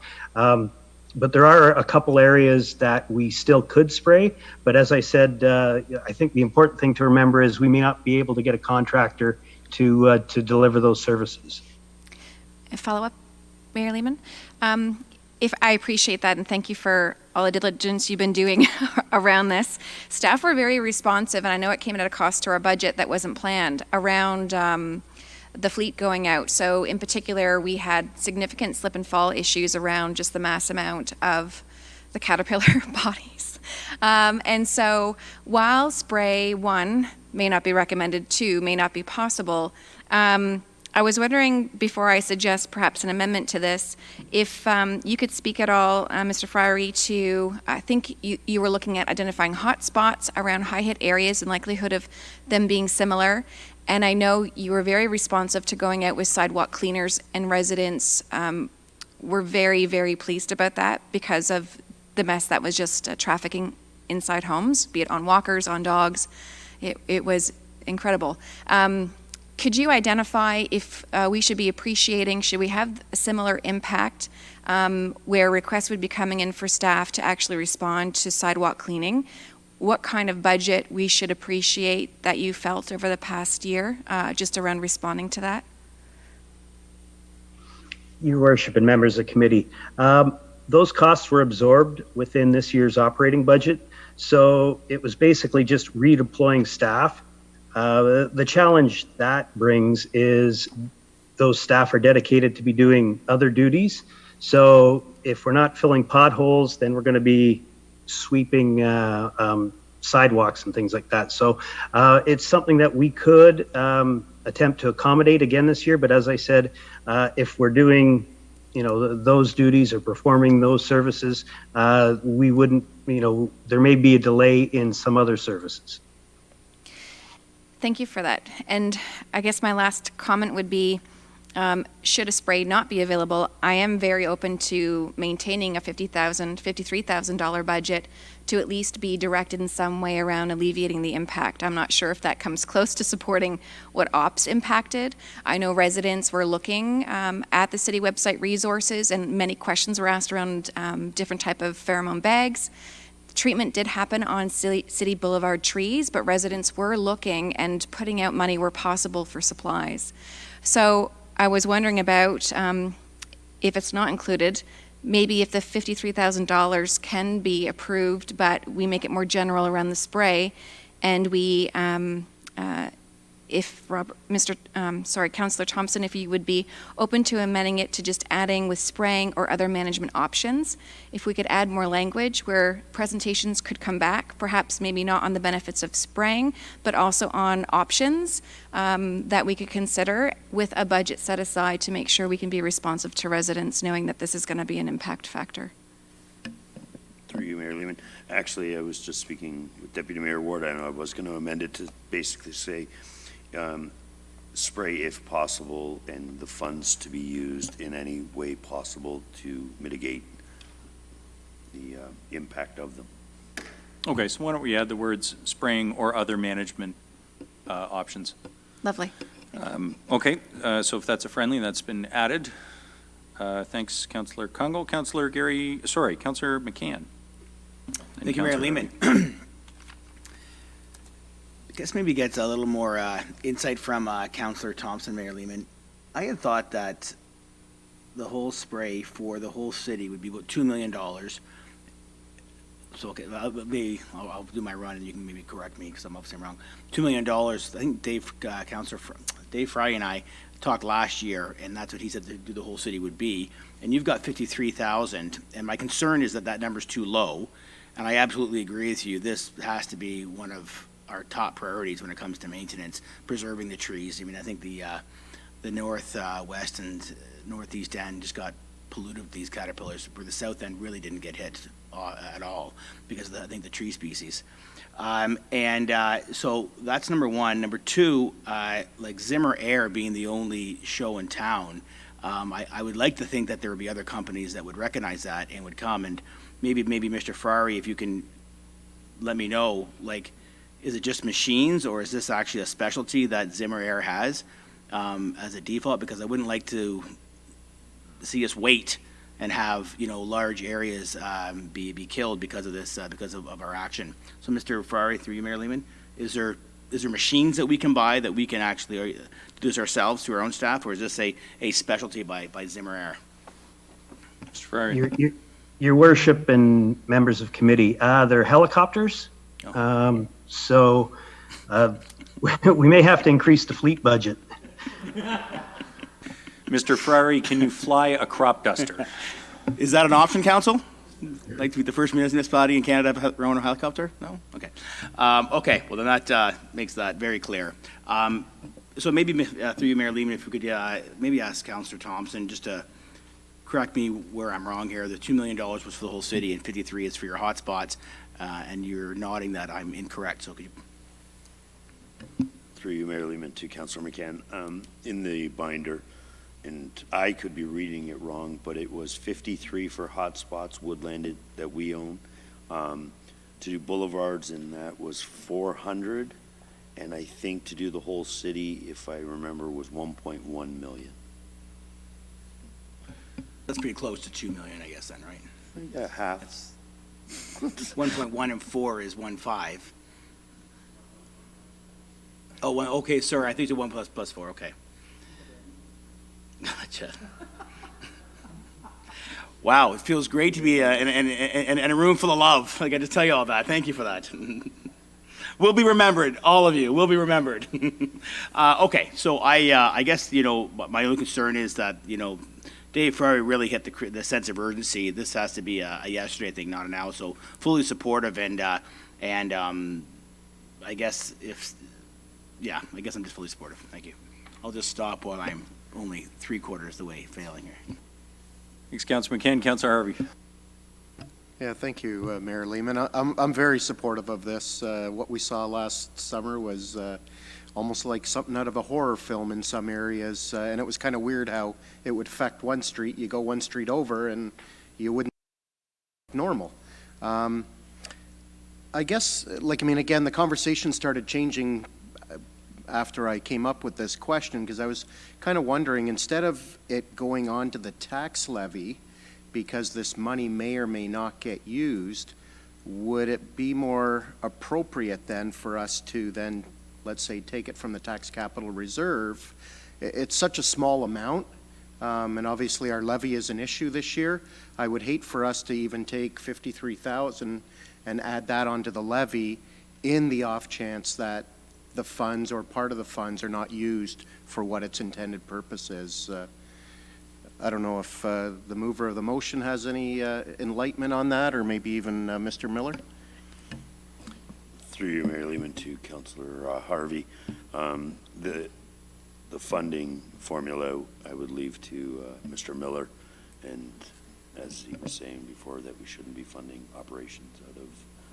But there are a couple areas that we still could spray. But as I said, I think the important thing to remember is we may not be able to get a contractor to deliver those services. A follow-up, Mayor Lehman? If I appreciate that, and thank you for all the diligence you've been doing around this. Staff were very responsive, and I know it came at a cost to our budget that wasn't planned around the fleet going out. So in particular, we had significant slip and fall issues around just the mass amount of the caterpillar bodies. And so while spray 1 may not be recommended, 2 may not be possible, I was wondering, before I suggest perhaps an amendment to this, if you could speak at all, Mr. Friary, to, I think you were looking at identifying hot spots around high-hit areas and likelihood of them being similar. And I know you were very responsive to going out with sidewalk cleaners, and residents were very, very pleased about that because of the mess that was just trafficking inside homes, be it on walkers, on dogs. It was incredible. Could you identify if we should be appreciating, should we have a similar impact where requests would be coming in for staff to actually respond to sidewalk cleaning? What kind of budget we should appreciate that you felt over the past year just around responding to that? Your Worship and members of the committee, those costs were absorbed within this year's operating budget. So it was basically just redeploying staff. The challenge that brings is those staff are dedicated to be doing other duties. So if we're not filling potholes, then we're going to be sweeping sidewalks and things like that. So it's something that we could attempt to accommodate again this year. But as I said, if we're doing those duties or performing those services, we wouldn't, there may be a delay in some other services. Thank you for that. And I guess my last comment would be, should a spray not be available, I am very open to maintaining a $53,000 budget to at least be directed in some way around alleviating the impact. I'm not sure if that comes close to supporting what ops impacted. I know residents were looking at the city website resources, and many questions were asked around different type of pheromone bags. Treatment did happen on city boulevard trees, but residents were looking and putting out money where possible for supplies. So I was wondering about if it's not included, maybe if the $53,000 can be approved, but we make it more general around the spray, and we if Councillor Thompson, if you would be open to amending it to just adding with spraying or other management options. If we could add more language where presentations could come back, perhaps maybe not on the benefits of spraying, but also on options that we could consider with a budget set aside to make sure we can be responsive to residents, knowing that this is going to be an impact factor. Through you, Mayor Lehman. Actually, I was just speaking with Deputy Mayor Ward, and I was going to amend it to basically say spray if possible, and the funds to be used in any way possible to mitigate the impact of them. Okay, so why don't we add the words spraying or other management options? Lovely. Okay, so if that's a friendly, that's been added. Thanks, Councillor Kungle. Councillor McCann. Thank you, Mayor Lehman. I guess maybe gets a little more insight from Councillor Thompson, Mayor Lehman. I had thought that the whole spray for the whole city would be about $2 million. So, okay, I'll do my run and you can maybe correct me because I'm obviously wrong. $2 million, I think Councillor Dave Fry and I talked last year, and that's what he said the whole city would be. And you've got 53,000, and my concern is that that number's too low. And I absolutely agree with you. This has to be one of our top priorities when it comes to maintenance, preserving the trees. I mean, I think the north, west, and northeast end just got polluted with these caterpillars, where the south end really didn't get hit at all because of I think the tree species. So that's number one. Number two, like Zimmer Air being the only show in town, I would like to think that there would be other companies that would recognize that and would come. And maybe Mr. Ferrari, if you can let me know, like, is it just machines or is this actually a specialty that Zimmer Air has as a default? Because I wouldn't like to see us wait and have, large areas be killed because of this, because of our action. So, Mr. Ferrari, through you, Mayor Lehman, is there machines that we can buy that we can actually do this ourselves through our own staff, or is this a specialty by Zimmer Air? Mr. Ferrari. Your worship and members of committee, they're helicopters. So we may have to increase the fleet budget. Mr. Ferrari, can you fly a crop duster? Is that an option, Council? Like to be the first municipality in Canada to have their own helicopter? No? Okay. Okay, well then that makes that very clear. So maybe through you, Mayor Lehman, if we could maybe ask Councillor Thompson just to correct me where I'm wrong here. The $2 million was for the whole city and 53 is for your hotspots, and you're nodding that I'm incorrect. So could you? Through you, Mayor Lehman, to Councillor McCann, in the binder, and I could be reading it wrong, but it was 53 for hotspots, woodlanded, that we own. To do boulevards, and that was 400. And I think to do the whole city, if I remember, was 1.1 million. That's pretty close to 2 million, I guess, then, right? Yeah, half. 1.1 and 4 is 1.5. Oh, okay, sorry, I think it's 1 plus 4, okay. Gotcha. Wow, it feels great to be in a room full of love. I got to tell you all that. Thank you for that. We'll be remembered, all of you will be remembered. Okay, so I guess, my only concern is that, Dave Ferrari really hit the sense of urgency. This has to be a yesterday thing, not a now. So fully supportive, and I guess I guess I'm just fully supportive. Thank you. I'll just stop while I'm only 3/4 the way failing here. Thanks, Councillor McCann. Councillor Harvey. Yeah, thank you, Mayor Lehman. I'm very supportive of this. What we saw last summer was almost like something out of a horror film in some areas, and it was kind of weird how it would affect one street. You go one street over, and you wouldn't normal. I guess, again, the conversation started changing after I came up with this question, because I was kind of wondering, instead of it going on to the tax levy, because this money may or may not get used, would it be more appropriate then for us to then, let's say, take it from the tax capital reserve? It's such a small amount, and obviously our levy is an issue this year. I would hate for us to even take 53,000 and add that onto the levy in the off chance that the funds or part of the funds are not used for what its intended purpose is. I don't know if the mover of the motion has any enlightenment on that, or maybe even Mr. Miller. Through you, Mayor Lehman, to Councillor Harvey, the funding formula I would leave to Mr. Miller, and as he was saying before, that we shouldn't be funding operations out of,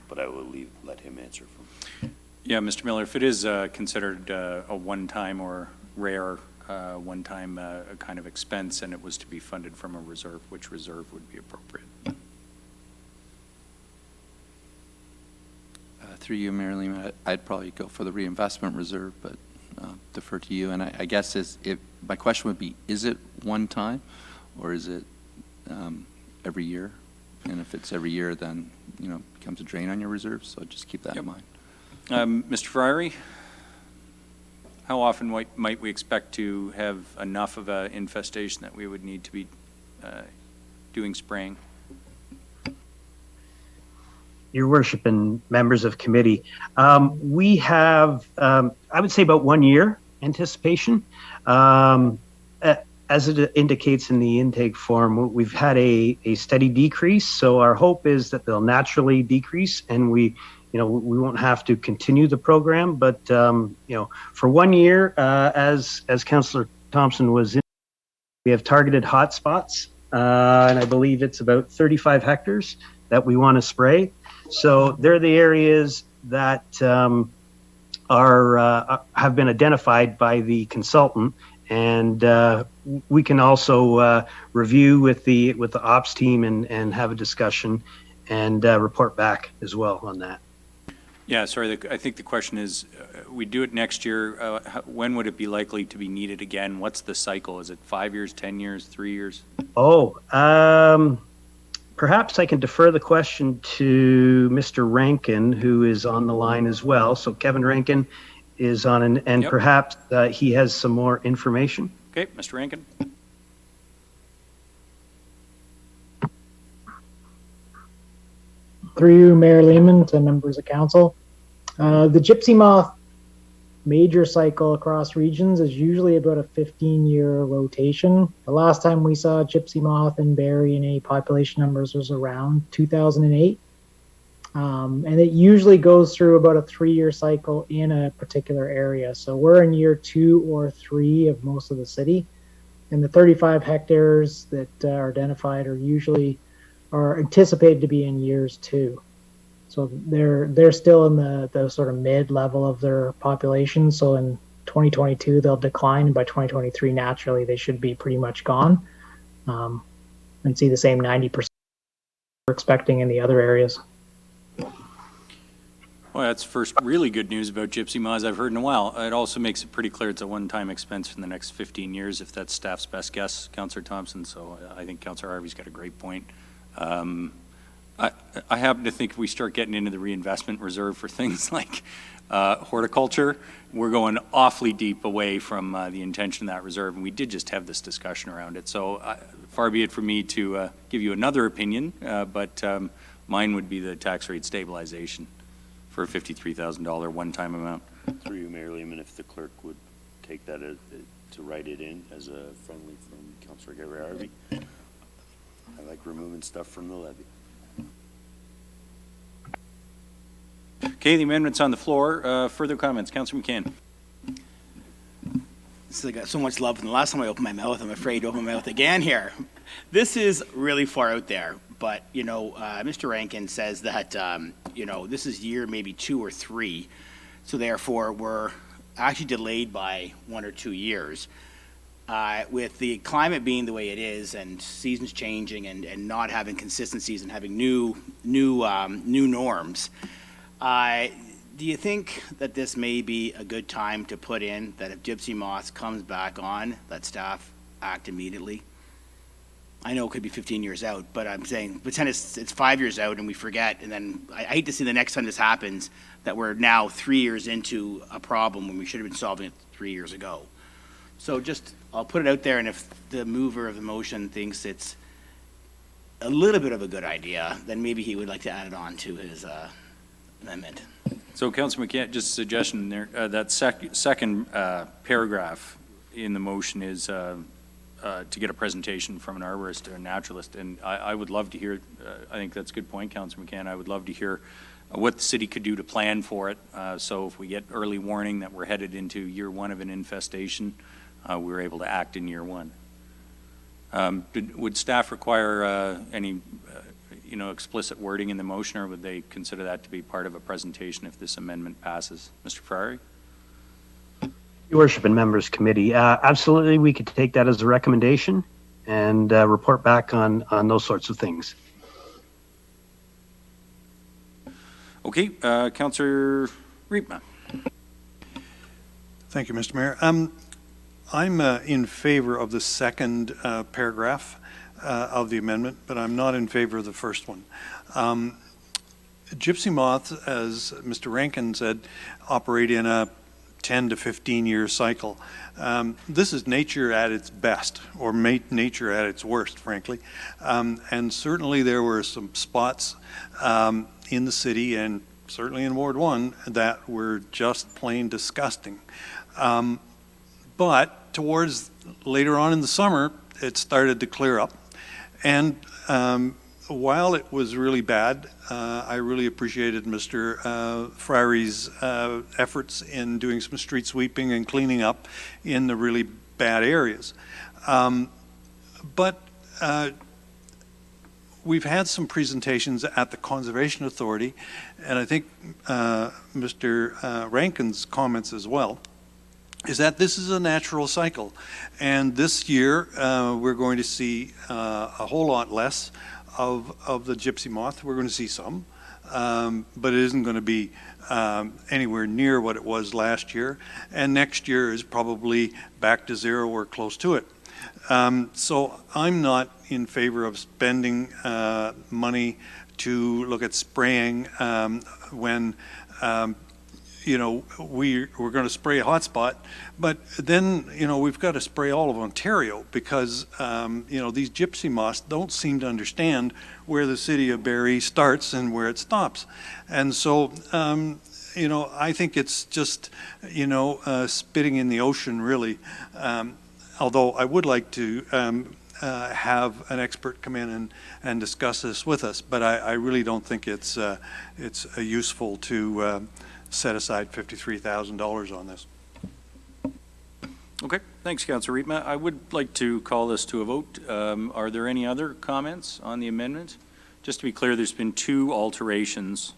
but I will let him answer from. Yeah, Mr. Miller, if it is considered a one-time or rare one-time kind of expense and it was to be funded from a reserve, which reserve would be appropriate? Through you, Mayor Lehman, I'd probably go for the reinvestment reserve, but defer to you. And I guess my question would be, is it one time or is it every year? And if it's every year, then, it becomes a drain on your reserves, so just keep that in mind. Mr. Friary, how often might we expect to have enough of an infestation that we would need to be doing spraying? Your Worship and members of committee, we have, I would say, about 1 year anticipation. As it indicates in the intake form, we've had a steady decrease, so our hope is that they'll naturally decrease, and we won't have to continue the program. But for 1 year, as Councillor Thompson was in, we have targeted hotspots, and I believe it's about 35 hectares that we want to spray. So they're the areas that have been identified by the consultant, and we can also review with the ops team and have a discussion and report back as well on that. Yeah, sorry, I think the question is, we do it next year, when would it be likely to be needed again? What's the cycle? Is it 5 years, 10 years, 3 years? Perhaps I can defer the question to Mr. Rankin, who is on the line as well. So Kevin Rankin is on, and Yep. perhaps he has some more information. Okay, Mr. Rankin. Through you, Mayor Lehman, to members of council. The gypsy moth major cycle across regions is usually about a 15-year rotation. The last time we saw gypsy moth in Barrie in any population numbers was around 2008. And it usually goes through about a 3-year cycle in a particular area. So we're in year 2 or 3 of most of the city. And the 35 hectares that are identified are anticipated to be in years 2. So they're still in the sort of mid-level of their population. So in 2022, they'll decline, and by 2023, naturally, they should be pretty much gone, and see the same 90% we're expecting in the other areas. Well, that's first really good news about gypsy moths I've heard in a while. It also makes it pretty clear it's a one-time expense for the next 15 years, if that's staff's best guess, Councillor Thompson. So I think Councillor Harvey's got a great point. I happen to think if we start getting into the reinvestment reserve for things like horticulture, we're going awfully deep away from the intention of that reserve, and we did just have this discussion around it. So far be it for me to give you another opinion, but mine would be the tax rate stabilization for a $53,000 one-time amount. Through you, Mayor Lehman, if the clerk would take that to write it in as a friendly from Councillor Gary Harvey. I like removing stuff from the levy. Okay, the amendment's on the floor. Further comments? Councillor McCann. This has got so much love, and the last time I opened my mouth, I'm afraid to open my mouth again here. This is really far out there, but, Mr. Rankin says that, this is year maybe 2 or 3, so therefore we're actually delayed by 1 or 2 years. With the climate being the way it is, and seasons changing, and not having consistencies and having new norms, do you think that this may be a good time to put in that if gypsy moth comes back on, that staff act immediately? I know it could be 15 years out, but I'm saying pretend it's 5 years out and we forget, and then I hate to see the next time this happens that we're now 3 years into a problem when we should have been solving it 3 years ago. So I'll put it out there, and if the mover of the motion thinks it's a little bit of a good idea, then maybe he would like to add it on to his amendment. So, Councillor McCann, just a suggestion there. That second paragraph in the motion is to get a presentation from an arborist or a naturalist, and I would love to hear. I think that's a good point, Councillor McCann. I would love to hear what the city could do to plan for it. So, if we get early warning that we're headed into year 1 of an infestation, we're able to act in year 1. Would staff require any explicit wording in the motion, or would they consider that to be part of a presentation if this amendment passes? Mr. Friary? Your Worship and members committee, absolutely, we could take that as a recommendation and report back on those sorts of things. Okay, Councillor Riepma. Thank you, Mr. Mayor. I'm in favor of the second paragraph of the amendment, but I'm not in favor of the first one. Gypsy moths, as Mr. Rankin said, operate in a 10 to 15 year cycle. This is nature at its best, or nature at its worst, frankly. And certainly there were some spots in the city, and certainly in Ward 1, that were just plain disgusting. But towards later on in the summer, it started to clear up. And while it was really bad, I really appreciated Mr. Friery's efforts in doing some street sweeping and cleaning up in the really bad areas. But we've had some presentations at the Conservation Authority, and I think Mr. Rankin's comments as well, is that this is a natural cycle. And this year, we're going to see a whole lot less of the gypsy moth. We're going to see some, but it isn't going to be anywhere near what it was last year. And next year is probably back to zero or close to it. So I'm not in favor of spending money to look at spraying when you know, we're going to spray a hotspot, but then, you know, we've got to spray all of Ontario because, you know, these gypsy moths don't seem to understand where the city of Barrie starts and where it stops. And so, you know, I think it's just, you know, spitting in the ocean, really. Although I would like to have an expert come in and discuss this with us, but I really don't think it's useful to set aside $53,000 on this. Okay, thanks, Councillor Riepma. I would like to call this to a vote. Are there any other comments on the amendment? Just to be clear, there's been two alterations.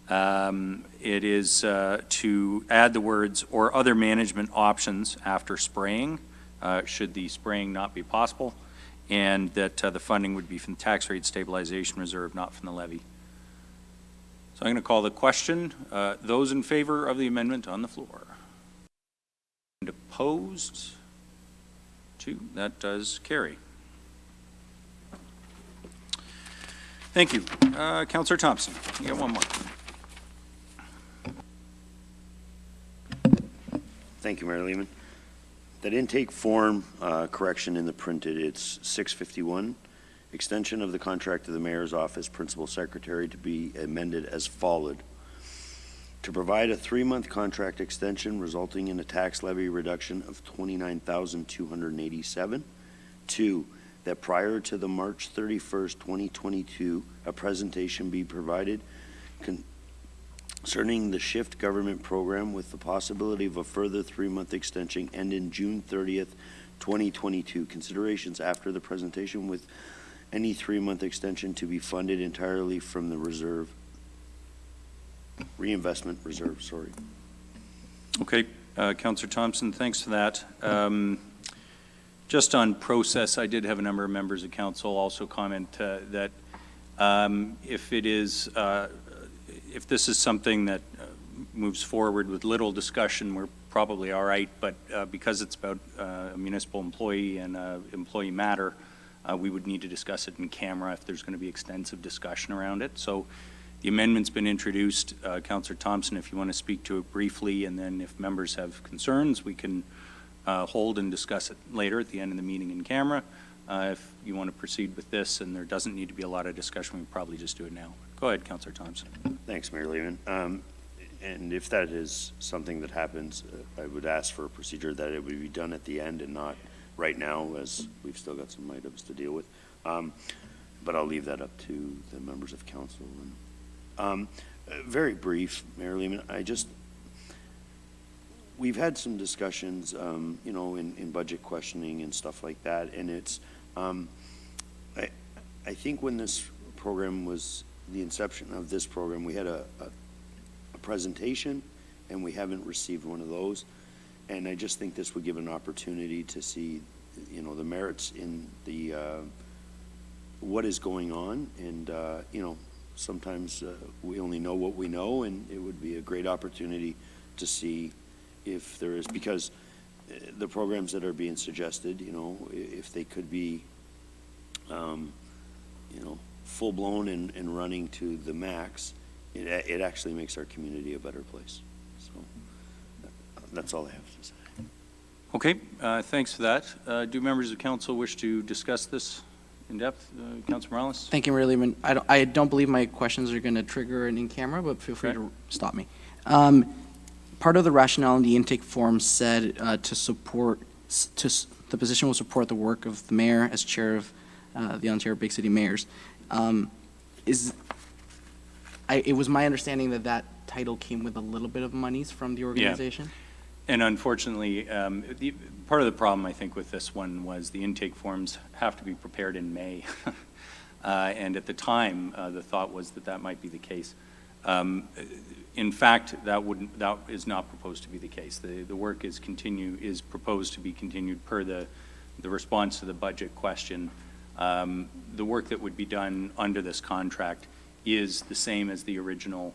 It is to add the words "or other management options" after spraying, should the spraying not be possible, and that the funding would be from the tax rate stabilization reserve, not from the levy. So I'm going to call the question. Those in favor of the amendment on the floor? And opposed? 2. That does carry. Thank you. Councillor Thompson, you got one more. Thank you, Mayor Lehman. That intake form correction in the printed, it's 651. Extension of the contract of the Mayor's Office Principal Secretary to be amended as followed. To provide a 3-month contract extension resulting in a tax levy reduction of $29,287. 2, that prior to the March 31st, 2022, a presentation be provided concerning the SHIFT government program with the possibility of a further 3-month extension and in June 30th, 2022. Considerations after the presentation with any 3-month extension to be funded entirely from the reserve, reinvestment reserve, sorry. Okay, Councillor Thompson, thanks for that. Just on process, I did have a number of members of council also comment that if this is something that moves forward with little discussion, we're probably all right, but because it's about a municipal employee and employee matter, we would need to discuss it in camera if there's going to be extensive discussion around it. So the amendment's been introduced. Councillor Thompson, if you want to speak to it briefly, and then if members have concerns, we can hold and discuss it later at the end of the meeting in camera. If you want to proceed with this and there doesn't need to be a lot of discussion, we probably just do it now. Go ahead, Councillor Thompson. Thanks, Mayor Lehman. And if that is something that happens, I would ask for a procedure that it would be done at the end and not right now, as we've still got some items to deal with. But I'll leave that up to the members of council. And, very brief, Mayor Lehman, we've had some discussions, you know, in budget questioning and stuff like that, and it's, I think when this program was, the inception of this program, we had a presentation, and we haven't received one of those. And I just think this would give an opportunity to see, you know, the merits in the what is going on, and you know, sometimes we only know what we know, and it would be a great opportunity to see if there is, because the programs that are being suggested, if they could be, full-blown and running to the max, it actually makes our community a better place. So that's all I have to say. Okay, thanks for that. Do members of council wish to discuss this in depth? Councilor Morales? Thank you, Mayor Lehman. I don't believe my questions are going to trigger an in-camera, but feel free to stop me. Part of the rationale in the intake form said the position will support the work of the mayor as chair of the Ontario Big City Mayors. It was my understanding that title came with a little bit of monies from the organization. Yeah. And unfortunately, part of the problem, I think, with this one was the intake forms have to be prepared in May. And at the time, the thought was that might be the case. In fact, that is not proposed to be the case. The work is proposed to be continued per the response to the budget question. The work that would be done under this contract is the same as the original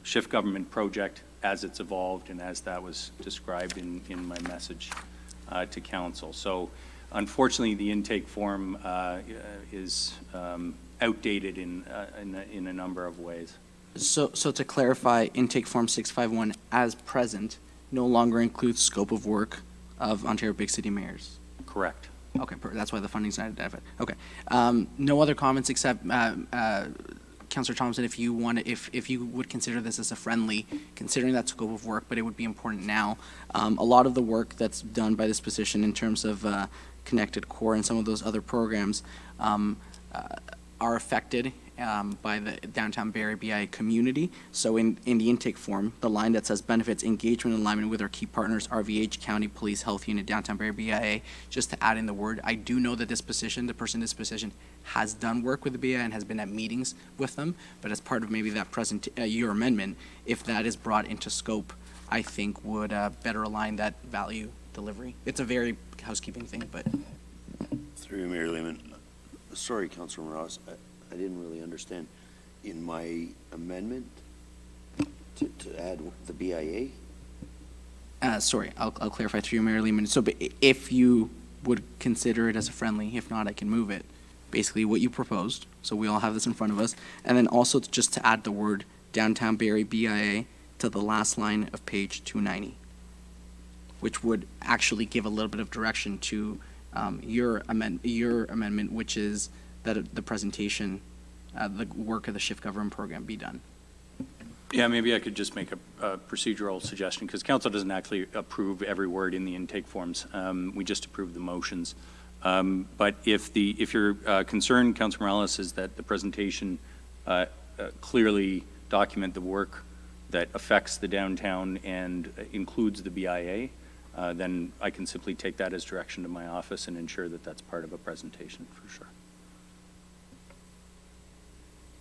shift government project as it's evolved and as that was described in my message to council. So unfortunately, the intake form is outdated in a number of ways. So to clarify, intake form 651 as present no longer includes scope of work of Ontario Big City Mayors. Correct. Okay, that's why the funding's not identified. Okay. No other comments except Councillor Thompson, if you would consider this as a friendly, considering that scope of work, but it would be important now. A lot of the work that's done by this position in terms of Connected Core and some of those other programs are affected by the downtown Barrie BIA community. So in the intake form, the line that says benefits engagement and alignment with our key partners, RVH, County Police, Health Unit, downtown Barrie BIA, just to add in the word, I do know that the person in this position has done work with the BIA and has been at meetings with them, but as part of maybe that your amendment, if that is brought into scope, I think would better align that value delivery. It's a very housekeeping thing, but. Through you, Mayor Lehman. Sorry, Councilor Morales, I didn't really understand. In my amendment to add the BIA? Sorry, I'll clarify through you, Mayor Lehman. So if you would consider it as a friendly, if not, I can move it. Basically what you proposed, so we all have this in front of us, and then also just to add the word downtown Barrie BIA to the last line of page 290, which would actually give a little bit of direction to your amendment, which is that the presentation, the work of the shift government program be done. Yeah, maybe I could just make a procedural suggestion, because council doesn't actually approve every word in the intake forms. We just approve the motions. But if your concern, Councilor Morales, is that the presentation clearly document the work that affects the downtown and includes the BIA, then I can simply take that as direction to my office and ensure that that's part of a presentation for sure.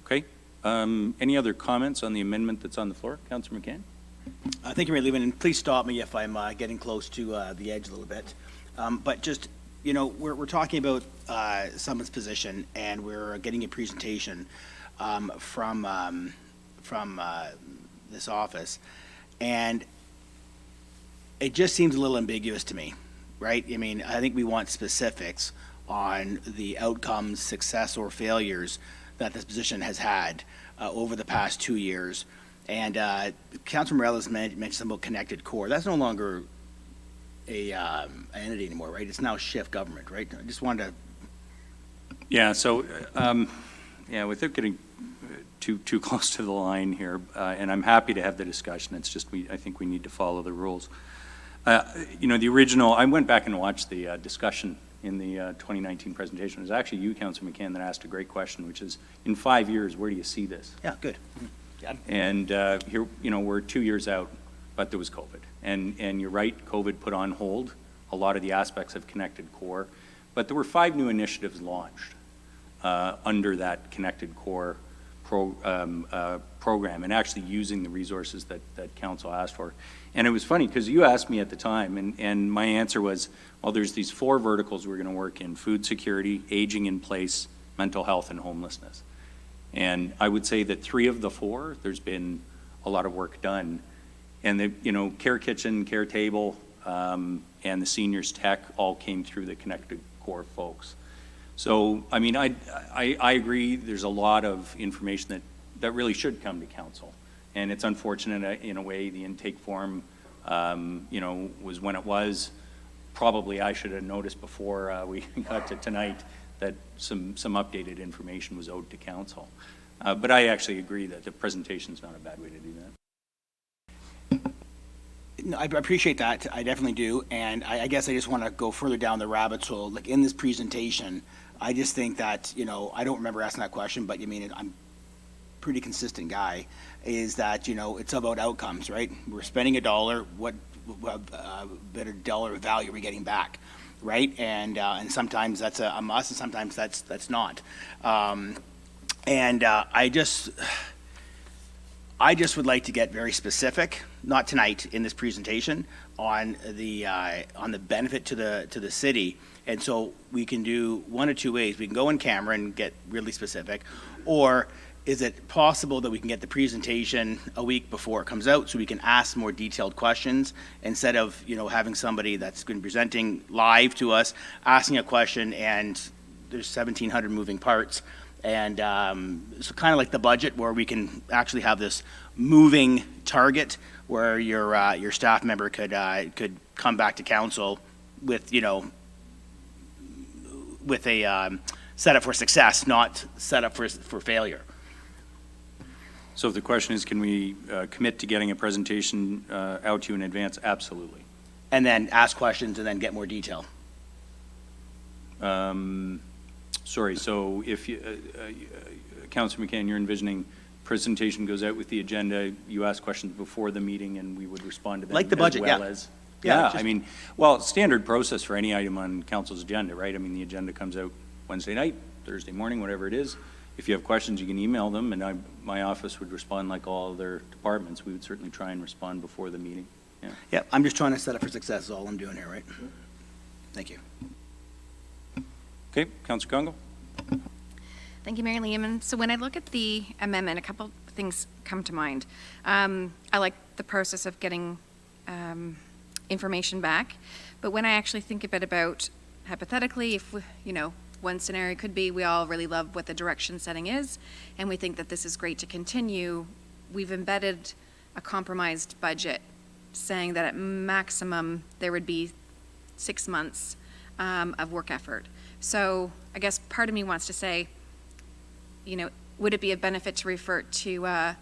Okay. Any other comments on the amendment that's on the floor? Councilor McCann? Thank you, Mayor Lehman, and please stop me if I'm getting close to the edge a little bit. But just, we're talking about someone's position, and we're getting a presentation from this office, and it just seems a little ambiguous to me, right? I mean, I think we want specifics on the outcomes, success, or failures that this position has had over the past 2 years. And Councilor Morales mentioned something about Connected Core. That's no longer a entity anymore, right? It's now shift government, right? I just wanted to. Yeah. So, without getting too close to the line here, and I'm happy to have the discussion. It's just I think we need to follow the rules. The original. I went back and watched the discussion in the 2019 presentation. It was actually you, Councilor McCann, that asked a great question, which is, in 5 years, where do you see this? Yeah, good. Yeah. And here, we're 2 years out, but there was COVID. And you're right, COVID put on hold a lot of the aspects of Connected Core, but there were 5 new initiatives launched under that Connected Core program, and actually using the resources that council asked for. And it was funny because you asked me at the time, and my answer was, well, there's these 4 verticals we're going to work in: food security, aging in place, mental health, and homelessness. And I would say that 3 of the 4, there's been a lot of work done. And the, Care Kitchen, Care Table, and the Seniors Tech all came through the Connected Core folks. So, I mean, I agree, there's a lot of information that really should come to council. And it's unfortunate in a way the intake form, was when it was. Probably I should have noticed before we got to tonight that some updated information was owed to council. But I actually agree that the presentation is not a bad way to do that. No, I appreciate that. I definitely do. And I guess I just want to go further down the rabbit hole. Like in this presentation, I just think that, I don't remember asking that question, but I'm a pretty consistent guy, is that, it's about outcomes, right? We're spending $1, what better dollar value are we getting back, right? And sometimes that's a must, and sometimes that's not. I just would like to get very specific, not tonight in this presentation, on the benefit to the city. And so we can do one of 2 ways. We can go in camera and get really specific, or is it possible that we can get the presentation a week before it comes out so we can ask more detailed questions instead of, having somebody that's going to be presenting live to us, asking a question, and there's 1,700 moving parts. And so kind of like the budget, where we can actually have this moving target where your staff member could come back to council with, with a setup for success, not set up for failure. So if the question is, can we commit to getting a presentation out to you in advance? Absolutely. And then ask questions and then get more detail. Sorry, so if Councillor McCann, you're envisioning presentation goes out with the agenda, you ask questions before the meeting and we would respond to them. Like the budget, as well yeah. as, Yeah, standard process for any item on council's agenda, right? The agenda comes out Wednesday night, Thursday morning, whatever it is. If you have questions, you can email them, and my office would respond like all other departments. We would certainly try and respond before the meeting. Yeah, I'm just trying to set up for success is all I'm doing here, right? Thank you. Okay, Councillor Congo. Thank you, Mayor Lehman. So when I look at the amendment, a couple things come to mind. I like the process of getting information back, but when I actually think a bit about hypothetically, if one scenario could be we all really love what the direction setting is, and we think that this is great to continue. We've embedded a compromised budget saying that at maximum there would be 6 months of work effort. So I guess part of me wants to say, would it be a benefit to refer to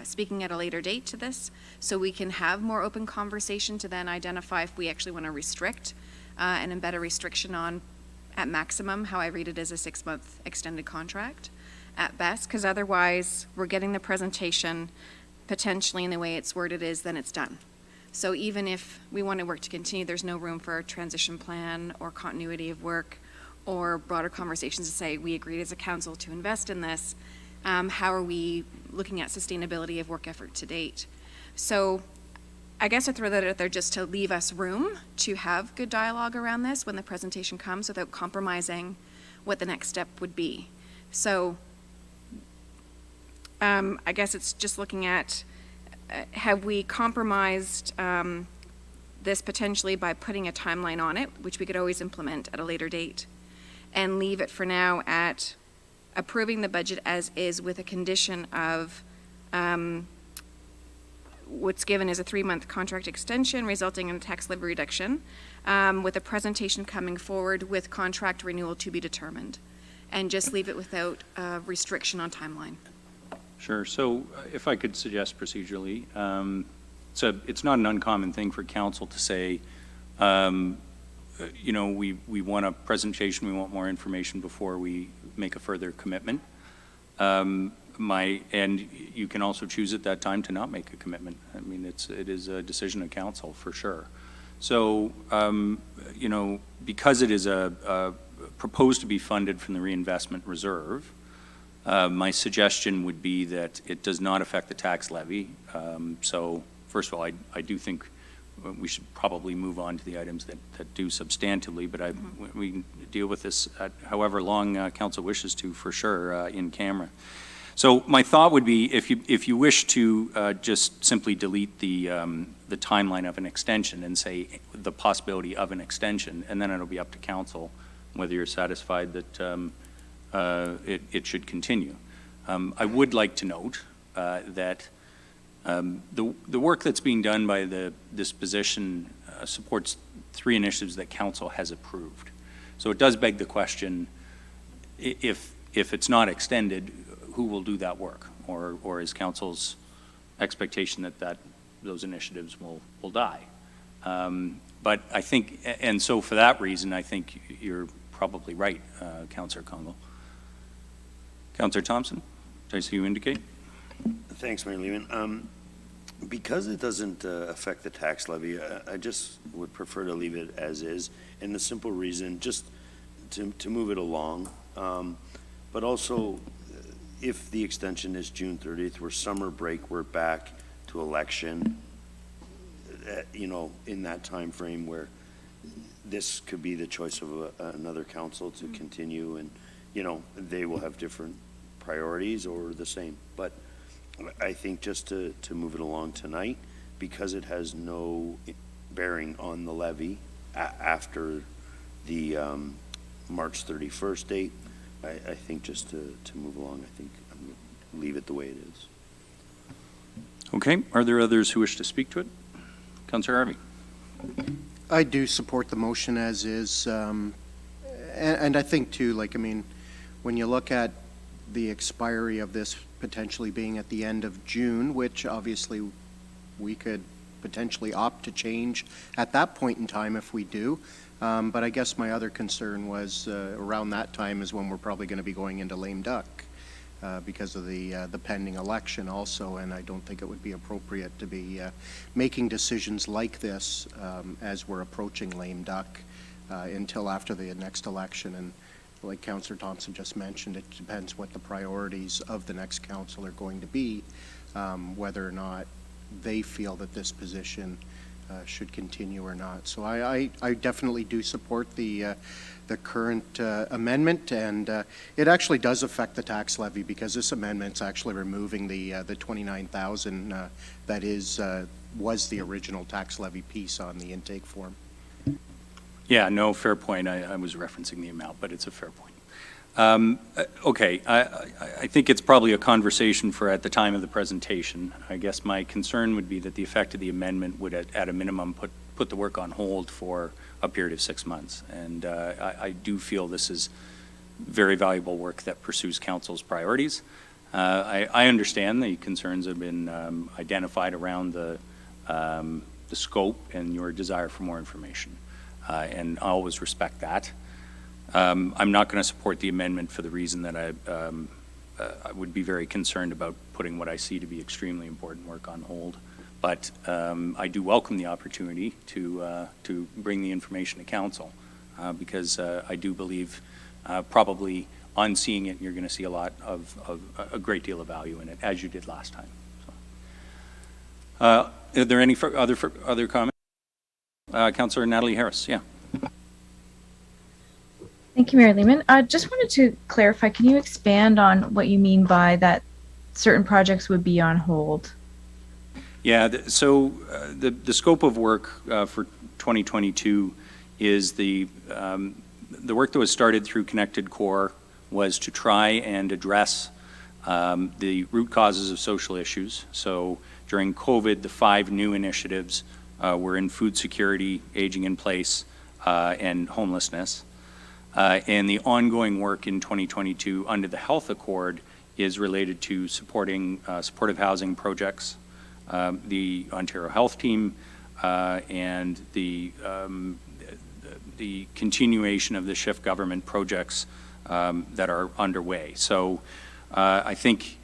speaking at a later date to this, so we can have more open conversation to then identify if we actually want to restrict and embed a restriction on, at maximum, how I read it as a 6-month extended contract at best, because otherwise we're getting the presentation potentially in the way it's worded is, then it's done. So even if we want to work to continue, there's no room for a transition plan or continuity of work or broader conversations to say we agreed as a council to invest in this. How are we looking at sustainability of work effort to date? So I guess I throw that out there just to leave us room to have good dialogue around this when the presentation comes without compromising what the next step would be. So I guess it's just looking at have we compromised this potentially by putting a timeline on it, which we could always implement at a later date, and leave it for now at approving the budget as is with a condition of what's given is a 3-month contract extension resulting in a tax levy reduction, with a presentation coming forward with contract renewal to be determined, and just leave it without restriction on timeline. Sure. So if I could suggest procedurally, so it's not an uncommon thing for council to say, we want a presentation, we want more information before we make a further commitment. And you can also choose at that time to not make a commitment. It is a decision of council for sure. So, because it is proposed to be funded from the reinvestment reserve, my suggestion would be that it does not affect the tax levy. So first of all, I do think we should probably move on to the items that do substantively, but we can deal with this at however long council wishes to, for sure, in camera. So my thought would be, if you wish to just simply delete the timeline of an extension and say the possibility of an extension, and then it'll be up to council whether you're satisfied that it should continue. I would like to note that the work that's being done by this position supports 3 initiatives that council has approved. So it does beg the question, if it's not extended, who will do that work? Or is council's expectation that those initiatives will die? But I think, and so for that reason, I think you're probably right, Councillor Congo. Councillor Thompson, did I see you indicate? Thanks, Mayor Lehman. Because it doesn't affect the tax levy, I just would prefer to leave it as is, and the simple reason, just to move it along. But also, if the extension is June 30th, we're summer break, we're back to election, in that time frame where this could be the choice of another council to continue, and, they will have different priorities or the same. But I think just to move it along tonight, because it has no bearing on the levy after the March 31st date, I think just to move along, I think I'm going to leave it the way it is. Okay, are there others who wish to speak to it? Councillor Harvey. I do support the motion as is. And I think too, when you look at the expiry of this potentially being at the end of June, which obviously we could potentially opt to change at that point in time if we do. But I guess my other concern was around that time is when we're probably going to be going into lame duck because of the pending election also, and I don't think it would be appropriate to be making decisions like this as we're approaching lame duck until after the next election. And like Councillor Thompson just mentioned, it depends what the priorities of the next council are going to be, whether or not they feel that this position should continue or not. So I definitely do support the current amendment, and it actually does affect the tax levy because this amendment's actually removing the 29,000 that was the original tax levy piece on the intake form. Yeah, no, fair point. I was referencing the amount, but it's a fair point. Okay, I think it's probably a conversation for at the time of the presentation. I guess my concern would be that the effect of the amendment would at a minimum put the work on hold for a period of 6 months. And I do feel this is very valuable work that pursues council's priorities. I understand the concerns have been identified around the scope and your desire for more information. And I always respect that. I'm not going to support the amendment for the reason that I would be very concerned about putting what I see to be extremely important work on hold. But I do welcome the opportunity to bring the information to council because I do believe probably on seeing it, you're going to see a great deal of value in it, as you did last time. So, are there any other comments? Councillor Natalie Harris, yeah. Thank you, Mayor Lehman. I just wanted to clarify, can you expand on what you mean by that certain projects would be on hold? Yeah, so the scope of work for 2022 is the work that was started through Connected Core was to try and address the root causes of social issues. So during COVID, the 5 new initiatives were in food security, aging in place, and homelessness. And the ongoing work in 2022 under the Health Accord is related to supporting supportive housing projects, the Ontario Health Team, and the continuation of the Shift government projects that are underway. So I think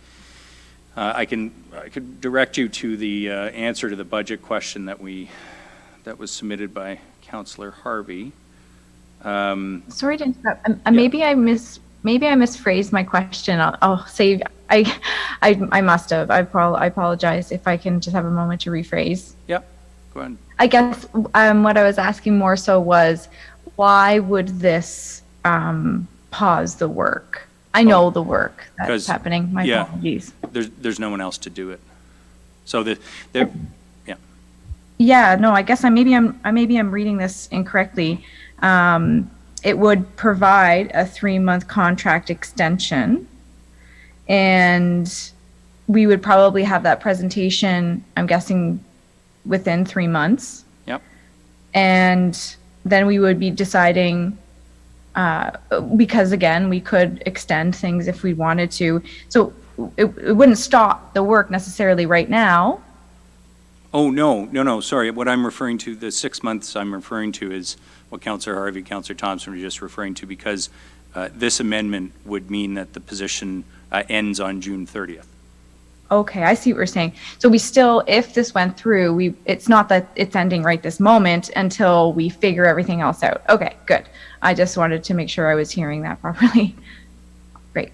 I could direct you to the answer to the budget question that was submitted by Councillor Harvey. Sorry to interrupt. Maybe I misphrased my question. I'll save. I must have. I apologize if I can just have a moment to rephrase. Yep. Go ahead. I guess what I was asking more so was, why would this pause the work? I know the work that's 'Cause- happening. My yeah. apologies. There's no one else to do it. So Yeah, no, I guess maybe I'm reading this incorrectly. It would provide a 3-month contract extension, and we would probably have that presentation, I'm guessing, within 3 months. Yep. And then we would be deciding, because again, we could extend things if we wanted to. So it wouldn't stop the work necessarily right now. Oh, no, sorry. What I'm referring to, the 6 months I'm referring to is what Councillor Harvey, Councillor Thompson were just referring to, because this amendment would mean that the position ends on June 30th. Okay, I see what you're saying. So we still, if this went through, it's not that it's ending right this moment until we figure everything else out. Okay, good. I just wanted to make sure I was hearing that properly. Great.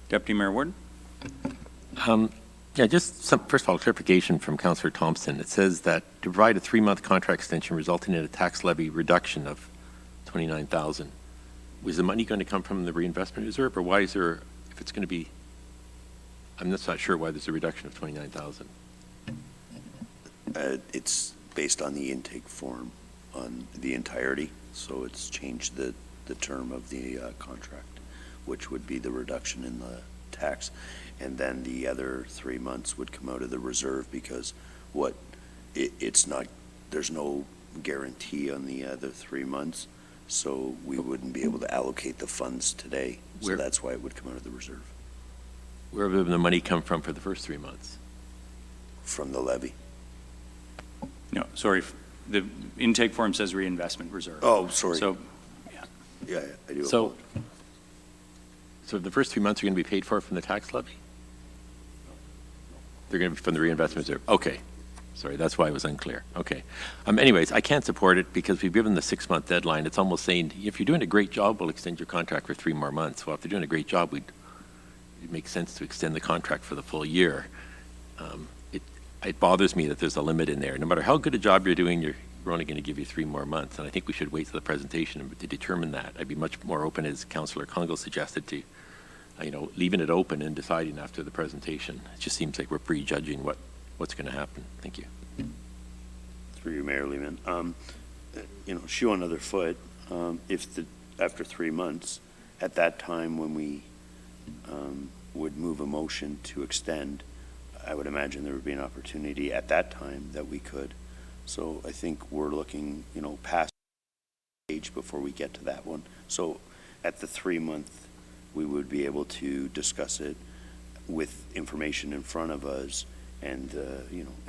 Deputy Mayor Warden? Yeah, just first of all, clarification from Councillor Thompson. It says that to provide a 3-month contract extension resulting in a tax levy reduction of $29,000. Was the money going to come from the reinvestment reserve, or why is there, if it's going to be, I'm just not sure why there's a reduction of $29,000. It's based on the intake form on the entirety, so it's changed the term of the contract, which would be the reduction in the tax. And then the other 3 months would come out of the reserve, because it's not, there's no guarantee on the other 3 months, so we wouldn't be able to allocate the funds today. So that's why it would come out of the reserve. Where would the money come from for the first 3 months? From the levy. No, sorry. The intake form says reinvestment reserve. Oh, sorry. So, Yeah, I do. So the first 3 months are going to be paid for from the tax levy? They're going to be from the reinvestment reserve. Okay. Sorry, that's why it was unclear. Okay. Anyways, I can't support it because we've given the 6-month deadline. It's almost saying, if you're doing a great job, we'll extend your contract for 3 more months. Well, if they're doing a great job, it makes sense to extend the contract for the full year. It bothers me that there's a limit in there. No matter how good a job you're doing, we're only going to give you 3 more months. And I think we should wait till the presentation to determine that. I'd be much more open, as Councillor Congo suggested, to leaving it open and deciding after the presentation. It just seems like we're prejudging what's going to happen. Thank you. Through you, Mayor Lehman. Shoe on the other foot, after 3 months, at that time when we would move a motion to extend, I would imagine there would be an opportunity at that time that we could. So I think we're looking, past age before we get to that one. So at the 3-month, we would be able to discuss it with information in front of us, and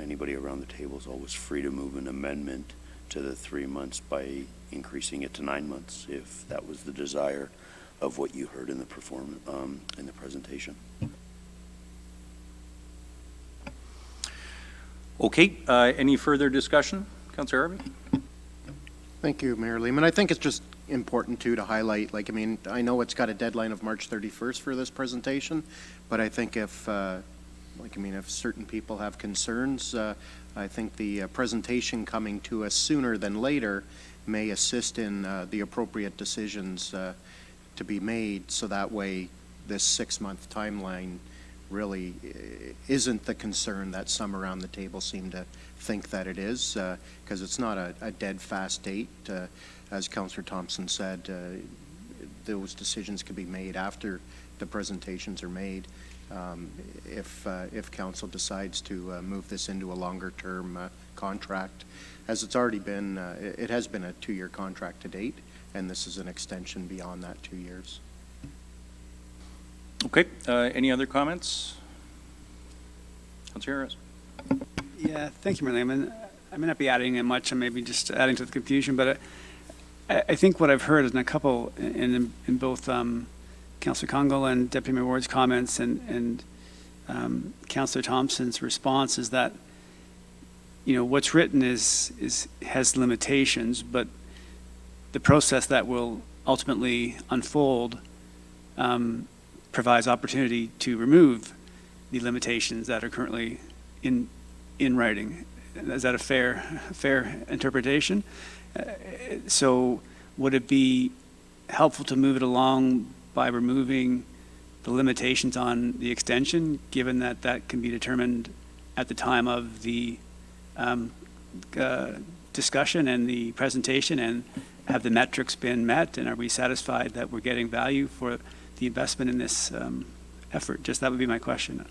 anybody around the table is always free to move an amendment to the 3 months by increasing it to 9 months, if that was the desire of what you heard in the in the presentation. Okay, any further discussion? Councillor Harvey? Thank you, Mayor Lehman. I think it's just important too to highlight, I know it's got a deadline of March 31st for this presentation, but I think if certain people have concerns, I think the presentation coming to us sooner than later may assist in the appropriate decisions to be made, so that way this 6-month timeline really isn't the concern that some around the table seem to think that it is, because it's not a dead fast date. As Councillor Thompson said, those decisions can be made after the presentations are made. If council decides to move this into a longer term contract, as it's already been, it has been a 2-year contract to date, and this is an extension beyond that 2 years. Okay, any other comments? Councillor Harris? Yeah, thank you, Mayor Lehman. I may not be adding in much, I may be just adding to the confusion, but I think what I've heard is in a couple, in both Councillor Congo and Deputy Mayor Ward's comments and Councillor Thompson's response is that, what's written has limitations, but the process that will ultimately unfold provides opportunity to remove the limitations that are currently in writing. Is that a fair interpretation? So would it be helpful to move it along by removing the limitations on the extension, given that that can be determined at the time of the discussion and the presentation, and have the metrics been met, and are we satisfied that we're getting value for the investment in this effort? Just that would be my question.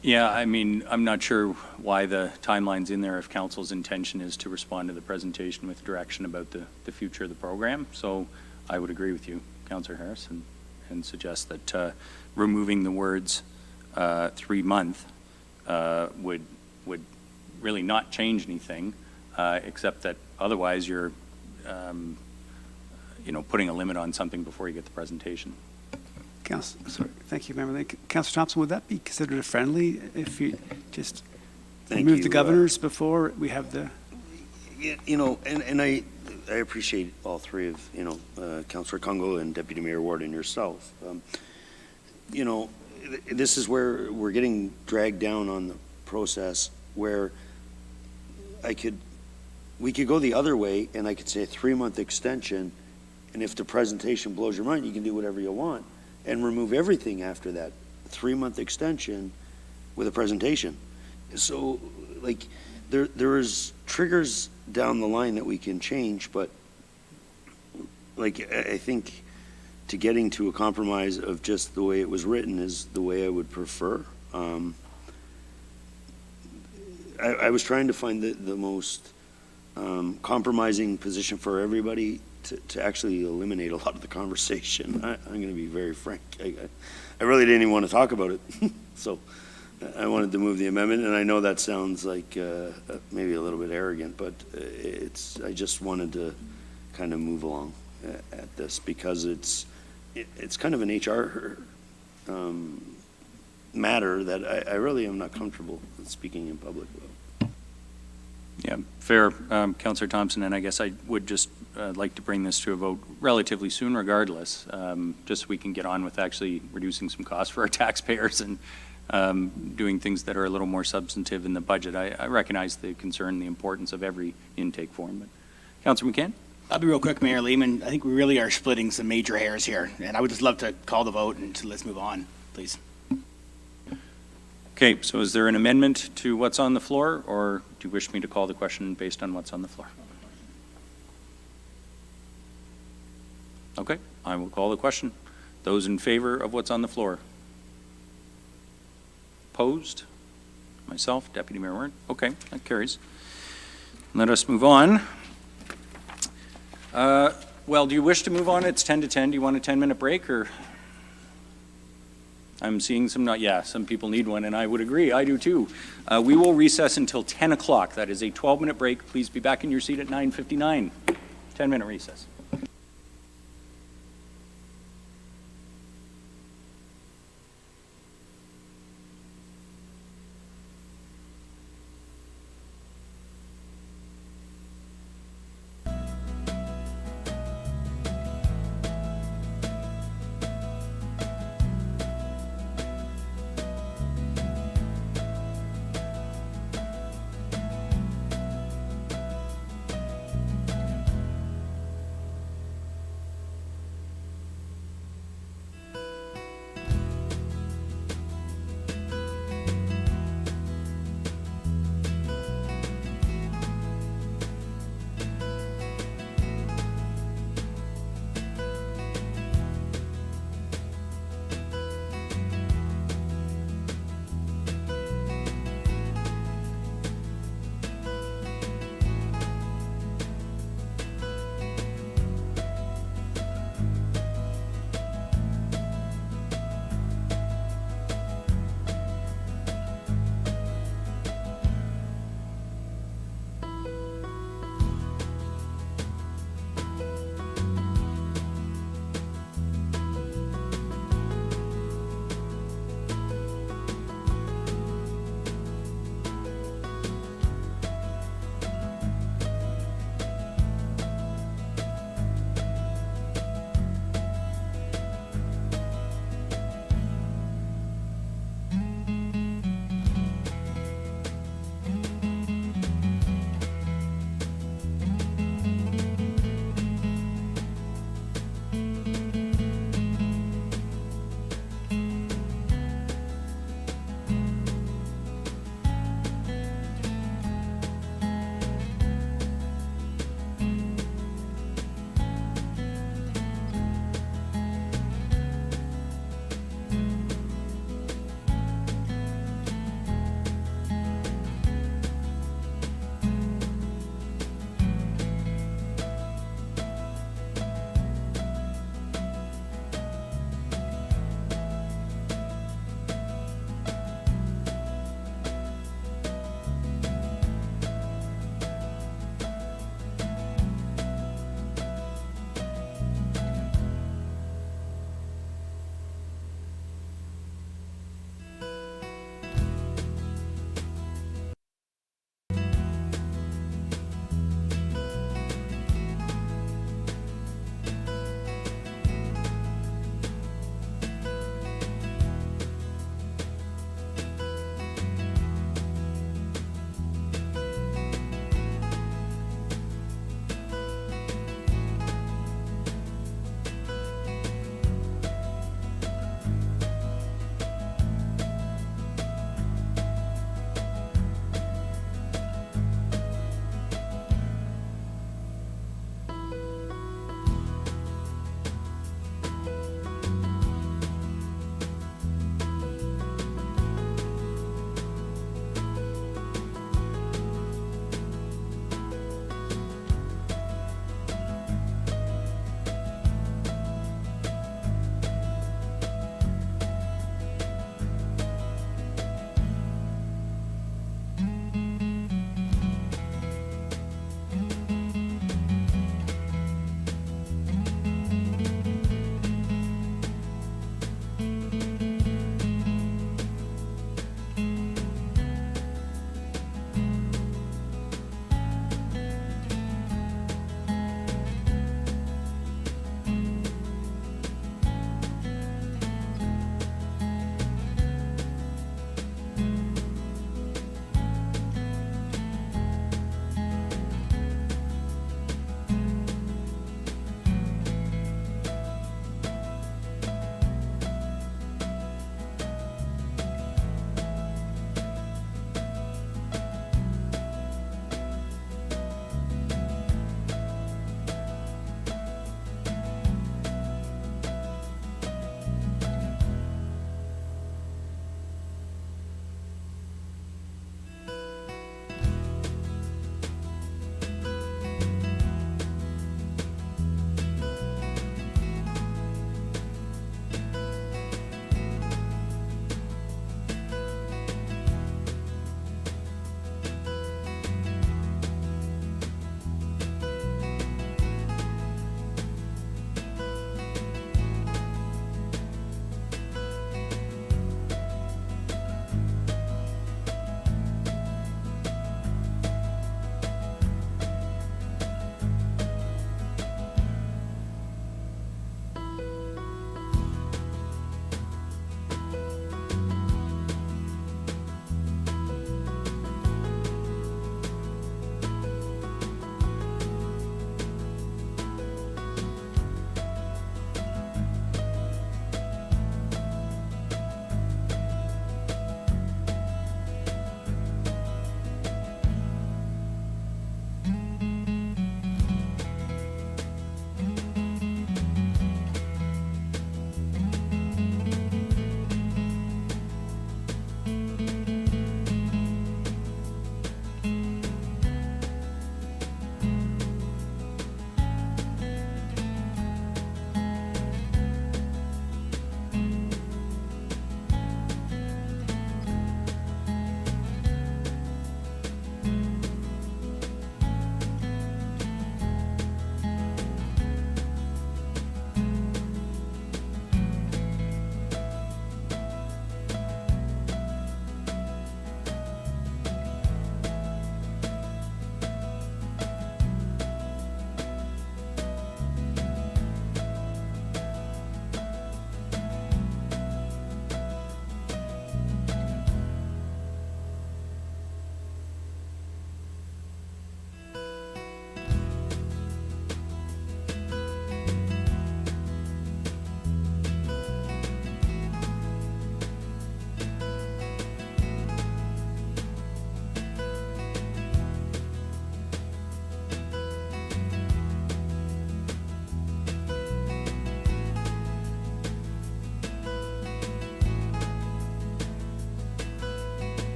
Yeah, I mean, I'm not sure why the timeline's in there if council's intention is to respond to the presentation with direction about the future of the program. So I would agree with you, Councillor Harris, and suggest that removing the words 3 month would really not change anything, except that otherwise you're putting a limit on something before you get the presentation. Sorry, thank you, Member. Councillor Thompson, would that be considered a friendly if you just Thank remove you, the governors before we have the? And I appreciate all three of, Councillor Congo and Deputy Mayor Ward and yourself. This is where we're getting dragged down on the process where we could go the other way, and I could say a 3-month extension, and if the presentation blows your mind, you can do whatever you want and remove everything after that 3-month extension with a presentation. So, there is triggers down the line that we can change, but I think to getting to a compromise of just the way it was written is the way I would prefer. I was trying to find the most compromising position for everybody to actually eliminate a lot of the conversation. I'm going to be very frank. I really didn't even want to talk about it. So I wanted to move the amendment, and I know that sounds like maybe a little bit arrogant, but I just wanted to kind of move along at this because it's kind of an HR matter that I really am not comfortable speaking in public about. Yeah, fair, Councillor Thompson, and I guess I would just like to bring this to a vote relatively soon regardless, just so we can get on with actually reducing some costs for our taxpayers and doing things that are a little more substantive in the budget. I recognize the concern, the importance of every intake form, but Councillor McCann? I'll be real quick, Mayor Lehman. I think we really are splitting some major hairs here, and I would just love to call the vote and let's move on, please. Okay, so is there an amendment to what's on the floor, or do you wish me to call the question based on what's on the floor? Okay, I will call the question. Those in favor of what's on the floor? Opposed? Myself, Deputy Mayor Warren. Okay, that carries. Let us move on. Well, do you wish to move on? It's 10 to 10. Do you want a 10-minute break, or? I'm seeing some people need one, and I would agree. I do too. We will recess until 10 o'clock. That is a 12-minute break. Please be back in your seat at 9:59. 10-minute recess.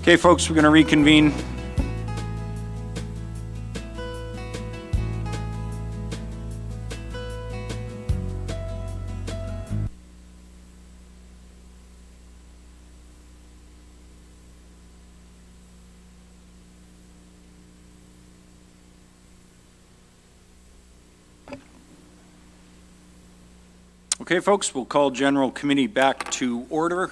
Okay, folks, we're going to reconvene. Okay, folks, we'll call General Committee back to order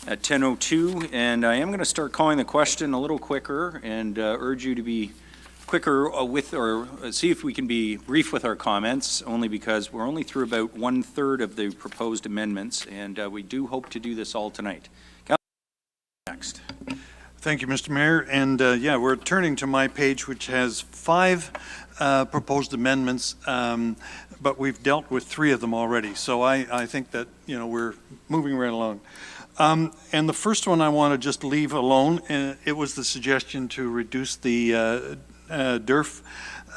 at 10:02, and I am going to start calling the question a little quicker and urge you to be quicker with, or see if we can be brief with our comments, only because we're only through about 1/3 of the proposed amendments, and we do hope to do this all tonight. Next. Thank you, Mr. Mayor. And yeah, we're turning to my page, which has 5 proposed amendments, but we've dealt with 3 of them already. So I think that, you know, we're moving right along. And the first one I want to just leave alone. It was the suggestion to reduce the DERF,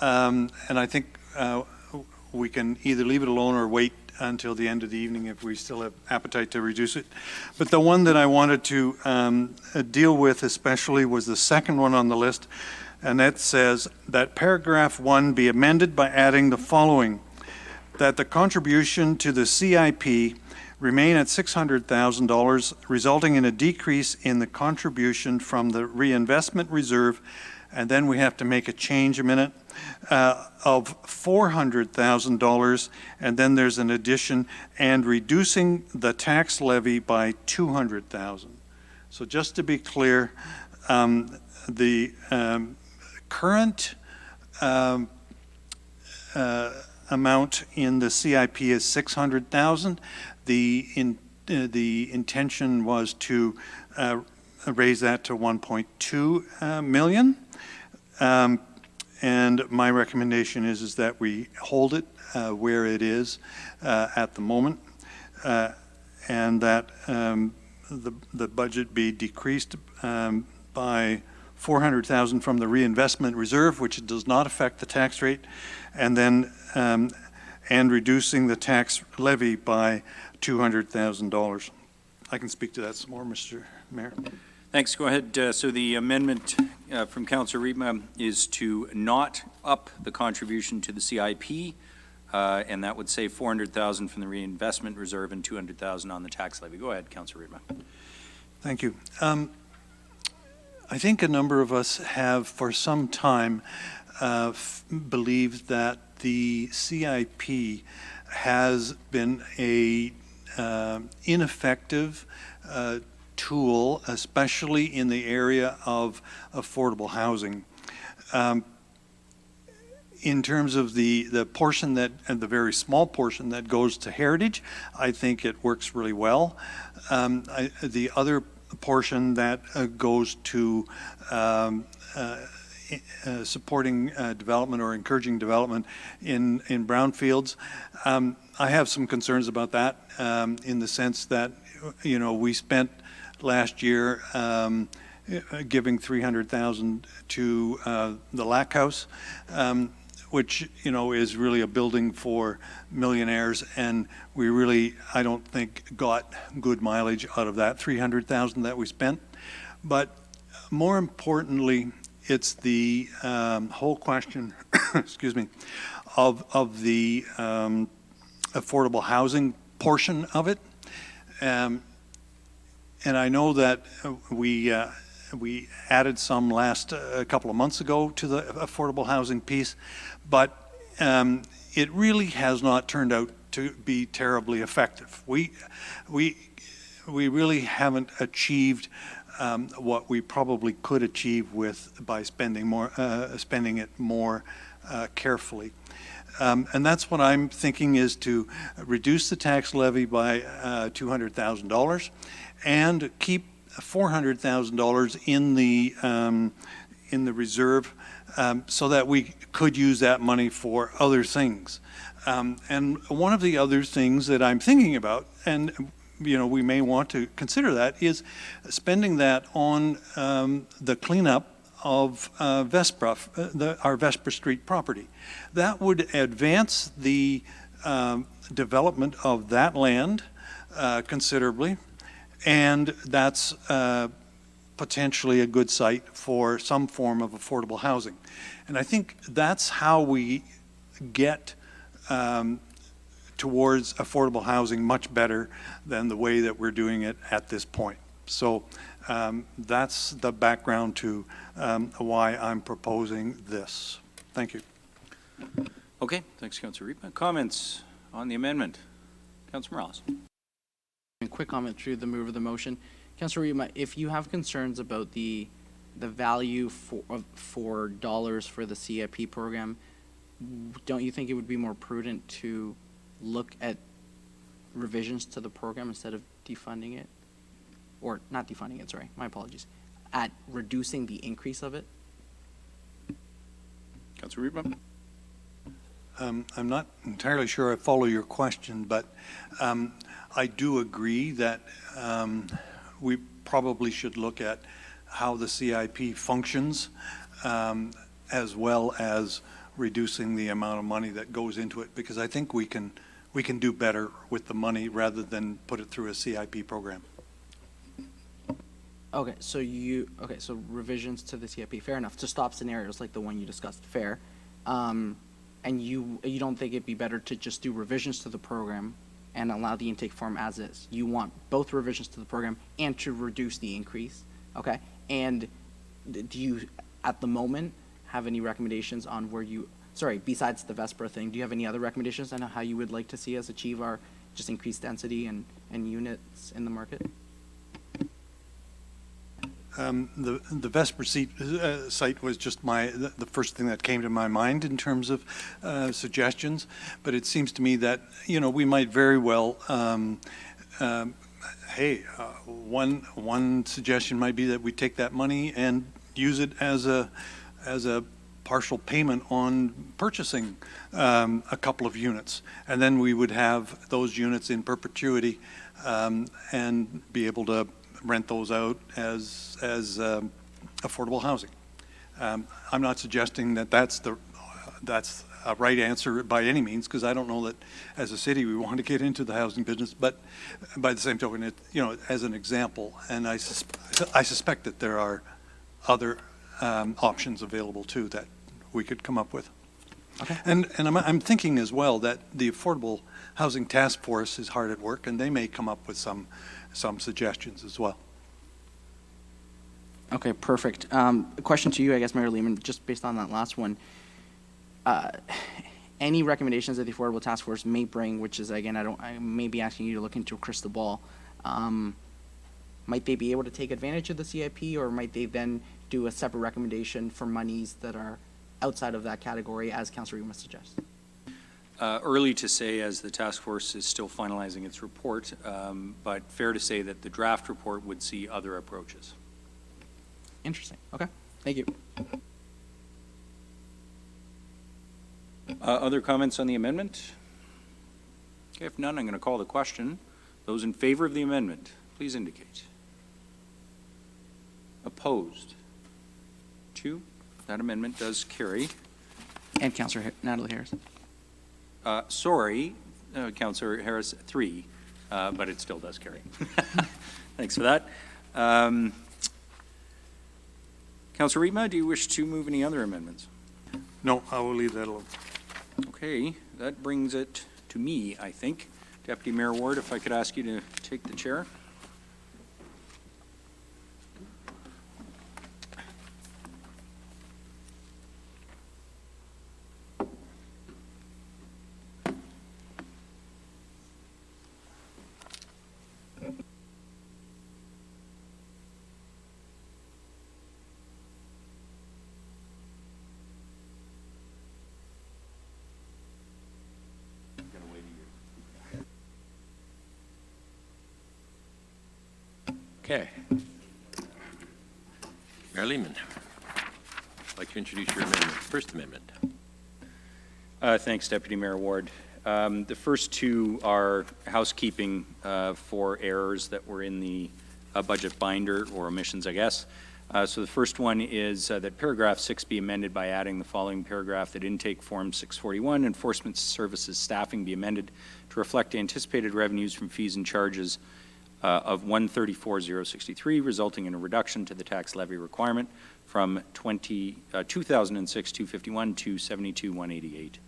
and I think we can either leave it alone or wait until the end of the evening if we still have appetite to reduce it. But the one that I wanted to deal with especially was the second one on the list, and that says that paragraph 1 be amended by adding the following: that the contribution to the CIP remain at $600,000, resulting in a decrease in the contribution from the reinvestment reserve, and then we have to make a change a minute, of $400,000, and then there's an addition, and reducing the tax levy by $200,000. So just to be clear, the current amount in the CIP is $600,000. The intention was to raise that to $1.2 million. And my recommendation is that we hold it where it is at the moment, and that the budget be decreased by $400,000 from the reinvestment reserve, which does not affect the tax rate, and then and reducing the tax levy by $200,000. I can speak to that some more, Mr. Mayor. Thanks. Go ahead. So the amendment from Councillor Riepma is to not up the contribution to the CIP, and that would save $400,000 from the reinvestment reserve and $200,000 on the tax levy. Go ahead, Councillor Riepma. Thank you. I think a number of us have for some time believed that the CIP has been a ineffective tool, especially in the area of affordable housing. In terms of the portion that, and the very small portion that goes to heritage, I think it works really well. The other portion that goes to supporting development or encouraging development in brownfields, I have some concerns about that, in the sense that, you know, we spent last year giving $300,000 to the Lack House, which, you know, is really a building for millionaires, and we really, I don't think, got good mileage out of that $300,000 that we spent. But more importantly, it's the whole question, excuse me, of the affordable housing portion of it. And I know that we added some a couple of months ago to the affordable housing piece, but it really has not turned out to be terribly effective. We really haven't achieved what we probably could achieve by spending it more carefully. And that's what I'm thinking, is to reduce the tax levy by $200,000 and keep $400,000 in the reserve, so that we could use that money for other things. And one of the other things that I'm thinking about, and you know, we may want to consider that, is spending that on the cleanup of Vespra, our Vesper Street property. That would advance the development of that land considerably, and that's potentially a good site for some form of affordable housing. And I think that's how we get towards affordable housing much better than the way that we're doing it at this point. So that's the background to why I'm proposing this. Thank you. Okay, thanks, Councillor Riepma. Comments on the amendment? Councillor Morales. A quick comment through the move of the motion. Councillor Riepma, if you have concerns about the value for dollars for the CIP program, don't you think it would be more prudent to look at revisions to the program instead of defunding it? Or not defunding it, sorry, my apologies. At reducing the increase of it? Councillor Riepma. I'm not entirely sure I follow your question, but I do agree that we probably should look at how the CIP functions, as well as reducing the amount of money that goes into it, because I think we can do better with the money rather than put it through a CIP program. Okay, so revisions to the CIP, fair enough, to stop scenarios like the one you discussed, fair. And you don't think it'd be better to just do revisions to the program and allow the intake form as is? You want both revisions to the program and to reduce the increase, okay? And do you, at the moment, have any recommendations on where you, besides the Vespra thing, do you have any other recommendations on how you would like to see us achieve our just increased density and units in the market? The Vesper site was just the first thing that came to my mind in terms of suggestions, but it seems to me that, we might very well, one suggestion might be that we take that money and use it as a partial payment on purchasing a couple of units, and then we would have those units in perpetuity and be able to rent those out as affordable housing. I'm not suggesting that that's a right answer by any means, because I don't know that as a city we want to get into the housing business, but by the same token, as an example, and I suspect that there are other options available too that we could come up with. Okay. And I'm thinking as well that the Affordable Housing Task Force is hard at work, and they may come up with some suggestions as well. Okay, perfect. A question to you, I guess, Mayor Lehman, just based on that last one. Any recommendations that the Affordable Task Force may bring, which is, again, I may be asking you to look into a crystal ball, might they be able to take advantage of the CIP, or might they then do a separate recommendation for monies that are outside of that category, as Councillor Riepma suggests? Early to say, as the task force is still finalizing its report, but fair to say that the draft report would see other approaches. Interesting. Okay. Thank you. Other comments on the amendment? Okay, if none, I'm going to call the question. Those in favor of the amendment, please indicate. Opposed? 2. That amendment does carry. And Councillor Natalie Harris. Councillor Harris, 3, but it still does carry. Thanks for that. Councillor Riepma, do you wish to move any other amendments? No, I will leave that alone. Okay, that brings it to me, I think. Deputy Mayor Ward, if I could ask you to take the chair. Okay. Mayor Lehman, I'd like to introduce your amendment, First Amendment. Thanks, Deputy Mayor Ward. The first two are housekeeping for errors that were in the budget binder, or omissions, I guess. So the first one is that paragraph 6 be amended by adding the following paragraph: that intake form 641, enforcement services staffing, be amended to reflect anticipated revenues from fees and charges of 134,063, resulting in a reduction to the tax levy requirement from 2006-251 to 72,188.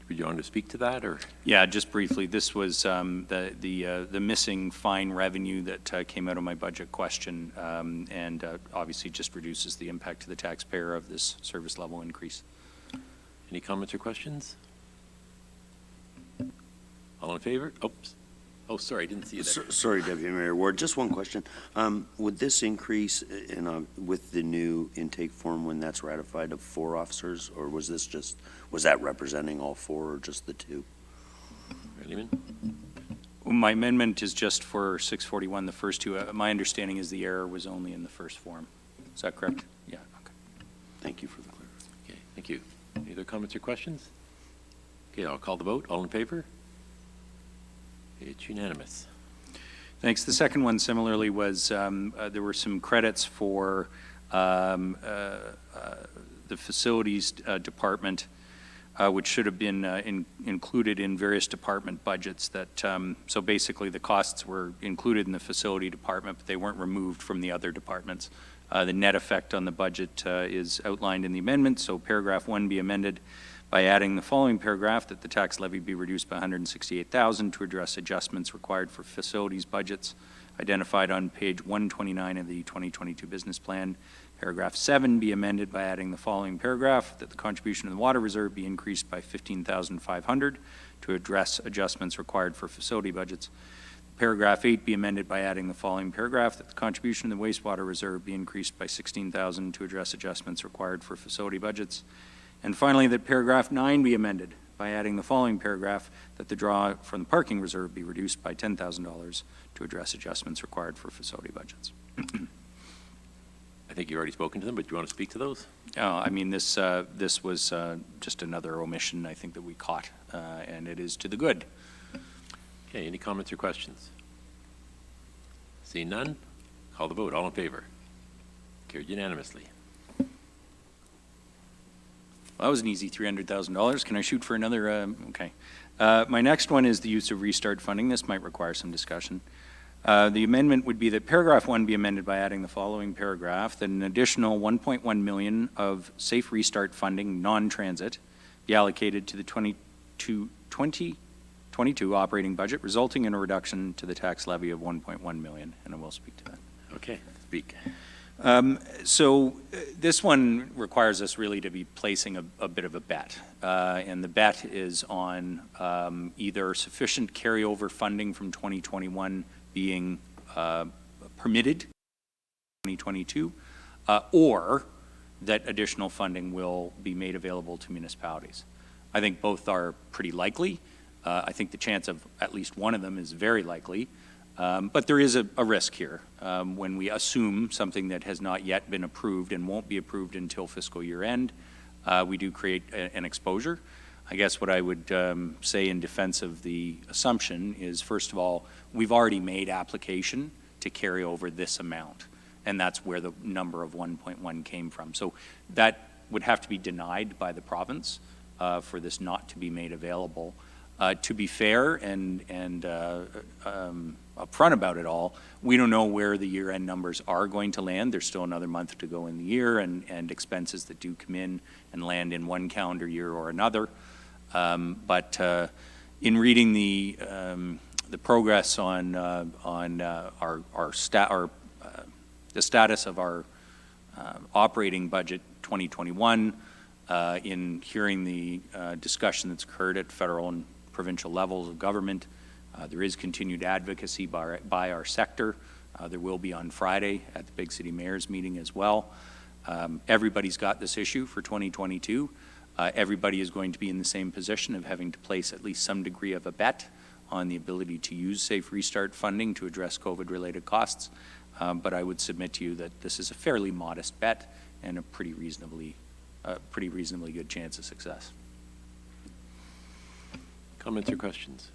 Would you want to speak to that, or? Yeah, just briefly, this was the missing fine revenue that came out of my budget question, and obviously just reduces the impact to the taxpayer of this service level increase. Any comments or questions? All in favor? Oops. Oh, sorry, I didn't see you there. Sorry, Deputy Mayor Ward, just one question. Would this increase with the new intake form, when that's ratified, of 4 officers, or was that representing all 4 or just the 2? My amendment is just for 641, the first 2. My understanding is the error was only in the first form. Is that correct? Yeah, okay. Thank you for the clarification. Okay, thank you. Any other comments or questions? Okay, I'll call the vote. All in favor? It's unanimous. Thanks. The second one similarly was there were some credits for the facilities department, which should have been included in various department budgets. So basically the costs were included in the facility department, but they weren't removed from the other departments. The net effect on the budget is outlined in the amendment. So paragraph 1 be amended by adding the following paragraph, that the tax levy be reduced by $168,000 to address adjustments required for facilities budgets identified on page 129 of the 2022 business plan. Paragraph 7 be amended by adding the following paragraph, that the contribution to the water reserve be increased by $15,500 to address adjustments required for facility budgets. Paragraph 8 be amended by adding the following paragraph, that the contribution to the wastewater reserve be increased by $16,000 to address adjustments required for facility budgets. And finally, that paragraph 9 be amended by adding the following paragraph, that the draw from the parking reserve be reduced by $10,000 to address adjustments required for facility budgets. I think you've already spoken to them, but do you want to speak to those? I mean, this was just another omission, I think, that we caught, and it is to the good. Okay, any comments or questions? Seeing none, call the vote. All in favor? Carried unanimously. Well, that was an easy $300,000. Can I shoot for another? Okay. My next one is the use of restart funding. This might require some discussion. The amendment would be that paragraph 1 be amended by adding the following paragraph, that an additional $1.1 million of safe restart funding, non-transit, be allocated to the 2022 operating budget, resulting in a reduction to the tax levy of $1.1 million, and I will speak to that. Okay, speak. So this one requires us really to be placing a bit of a bet, and the bet is on either sufficient carryover funding from 2021 being permitted in 2022, or that additional funding will be made available to municipalities. I think both are pretty likely. I think the chance of at least one of them is very likely. But there is a risk here when we assume something that has not yet been approved and won't be approved until fiscal year end. We do create an exposure. I guess what I would say in defense of the assumption is, first of all, we've already made application to carry over this amount, and that's where the number of 1.1 came from. So that would have to be denied by the province for this not to be made available. To be fair and upfront about it all, we don't know where the year-end numbers are going to land. There's still another month to go in the year, and expenses that do come in and land in one calendar year or another. But in reading the progress on the status of our operating budget 2021, in hearing the discussion that's occurred at federal and provincial levels of government, there is continued advocacy by our sector. There will be on Friday at the Big City Mayor's meeting as well. Everybody's got this issue for 2022. Everybody is going to be in the same position of having to place at least some degree of a bet on the ability to use Safe Restart funding to address COVID-related costs. But I would submit to you that this is a fairly modest bet and a pretty reasonably good chance of success. Comments or questions?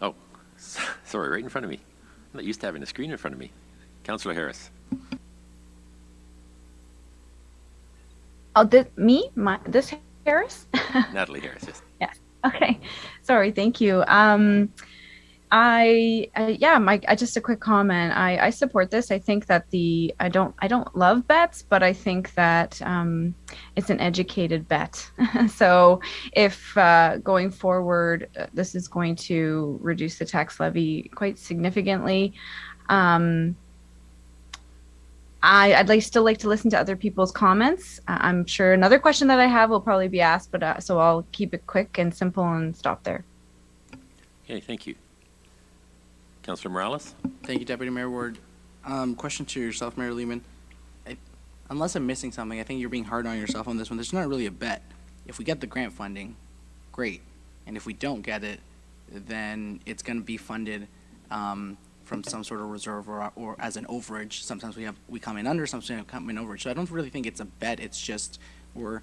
Oh, sorry, right in front of me. I'm not used to having a screen in front of me. Councillor Harris. Oh, this Harris? Natalie Harris, yes. Yes. Okay. Sorry. Thank you. Just a quick comment. I support this. I think that I don't love bets, but I think that it's an educated bet. So if going forward, this is going to reduce the tax levy quite significantly. I'd still like to listen to other people's comments. I'm sure another question that I have will probably be asked, but so I'll keep it quick and simple and stop there. Okay, thank you. Councillor Morales? Thank you, Deputy Mayor Ward. Question to yourself, Mayor Lehman. Unless I'm missing something, I think you're being hard on yourself on this one. There's not really a bet. If we get the grant funding, great. And if we don't get it, then it's going to be funded from some sort of reserve or as an overage. Sometimes we come in under, sometimes we come in overage. So I don't really think it's a bet. It's just we're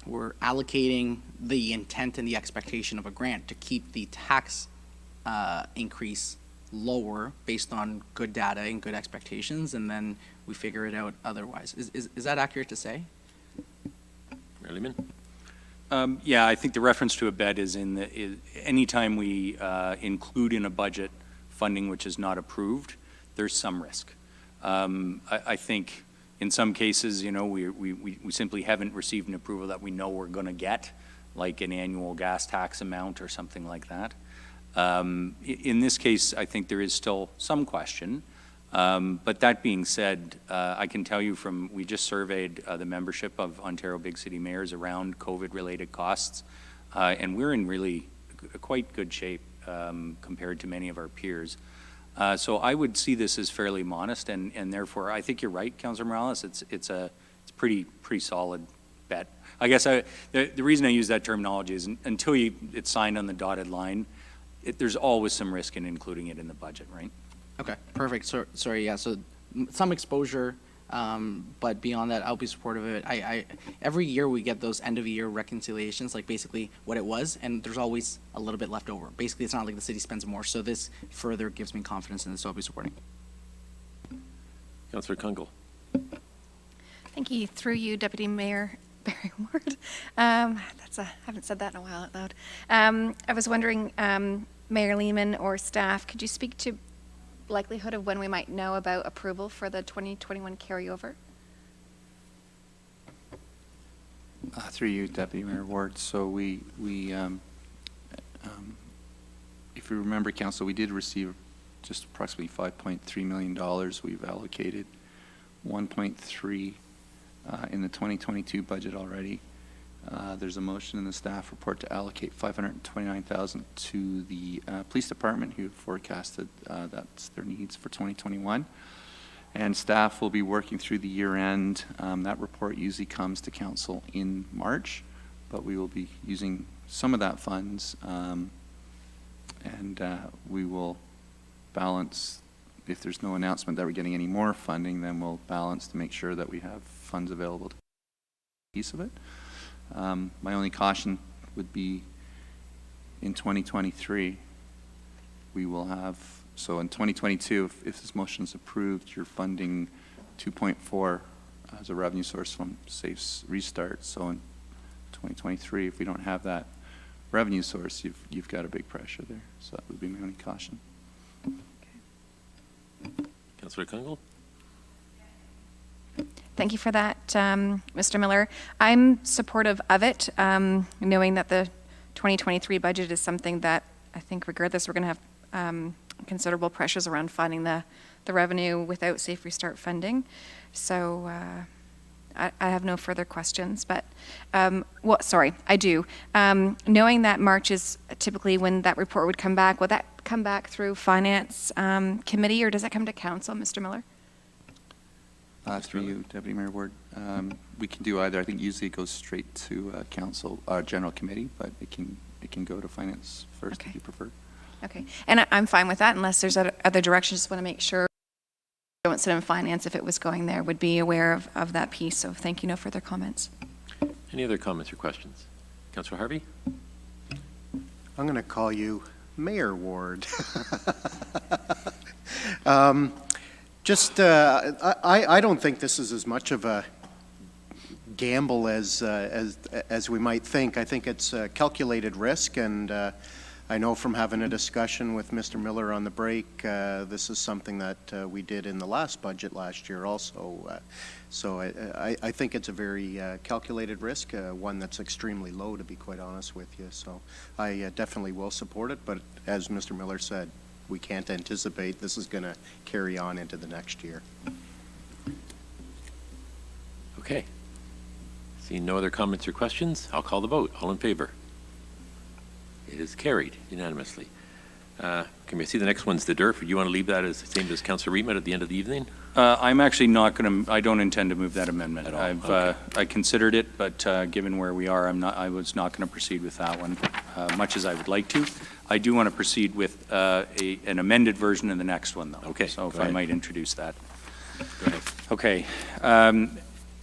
allocating the intent and the expectation of a grant to keep the tax increase lower based on good data and good expectations, and then we figure it out otherwise. Is that accurate to say? Mayor Lehman? Yeah, I think the reference to a bet is anytime we include in a budget funding which is not approved, there's some risk. I think in some cases, we simply haven't received an approval that we know we're going to get, like an annual gas tax amount or something like that. In this case, I think there is still some question. But that being said, I can tell you we just surveyed the membership of Ontario Big City Mayors around COVID-related costs, and we're in really quite good shape compared to many of our peers. So I would see this as fairly modest, and therefore, I think you're right, Councillor Morales. It's pretty solid bet. I guess the reason I use that terminology is until it's signed on the dotted line, there's always some risk in including it in the budget, right? Okay, perfect. So, sorry, yeah, so some exposure, but beyond that, I'll be supportive of it. Every year we get those end-of-year reconciliations, like basically what it was, and there's always a little bit left over. Basically, it's not like the city spends more, so this further gives me confidence in this, so I'll be supporting. Councillor Kunkel? Thank you. Through you, Deputy Mayor Barry Ward. I haven't said that in a while out loud. I was wondering, Mayor Lehman or staff, could you speak to likelihood of when we might know about approval for the 2021 carryover? Through you, Deputy Mayor Ward. So if you remember, Council, we did receive just approximately $5.3 million. We've allocated 1.3 in the 2022 budget already. There's a motion in the staff report to allocate $529,000 to the police department, who forecasted that's their needs for 2021. And staff will be working through the year end. That report usually comes to council in March, but we will be using some of that funds, and we will balance. If there's no announcement that we're getting any more funding, then we'll balance to make sure that we have funds available to piece of it. My only caution would be in 2023, we will have, so in 2022, if this motion is approved, you're funding 2.4 as a revenue source from Safe Restart. So in 2023, if we don't have that revenue source, you've got a big pressure there. So that would be my only caution. Councillor Kunkel? Thank you for that, Mr. Miller. I'm supportive of it, knowing that the 2023 budget is something that I think regardless we're going to have considerable pressures around funding the revenue without Safe Restart funding. So I have no further questions, but I do. Knowing that March is typically when that report would come back, will that come back through Finance Committee or does that come to Council, Mr. Miller? Through you, Deputy Mayor Ward. We can do either. I think usually it goes straight to Council, General Committee, but it can go to Finance first if you prefer. Okay, and I'm fine with that unless there's other directions. Just want to make sure don't sit in Finance if it was going there would be aware of that piece. So thank you. No further comments. Any other comments or questions? Councillor Harvey? I'm going to call you Mayor Ward. I don't think this is as much of a gamble as we might think. I think it's a calculated risk, and I know from having a discussion with Mr. Miller on the break, this is something that we did in the last budget last year also. So I think it's a very calculated risk, one that's extremely low, to be quite honest with you. So I definitely will support it, but as Mr. Miller said, we can't anticipate this is going to carry on into the next year. Okay. Seeing no other comments or questions, I'll call the vote. All in favor? It is carried unanimously. Can we see the next one's the DERF? Do you want to leave that as the same as Councillor Reitman at the end of the evening? I'm actually not going to, I don't intend to move that amendment. At all? I've, Okay. I considered it, but given where we are, I was not going to proceed with that one, much as I would like to. I do want to proceed with an amended version of the next one, though. Okay, So if go I ahead. might introduce that. Go ahead. Okay.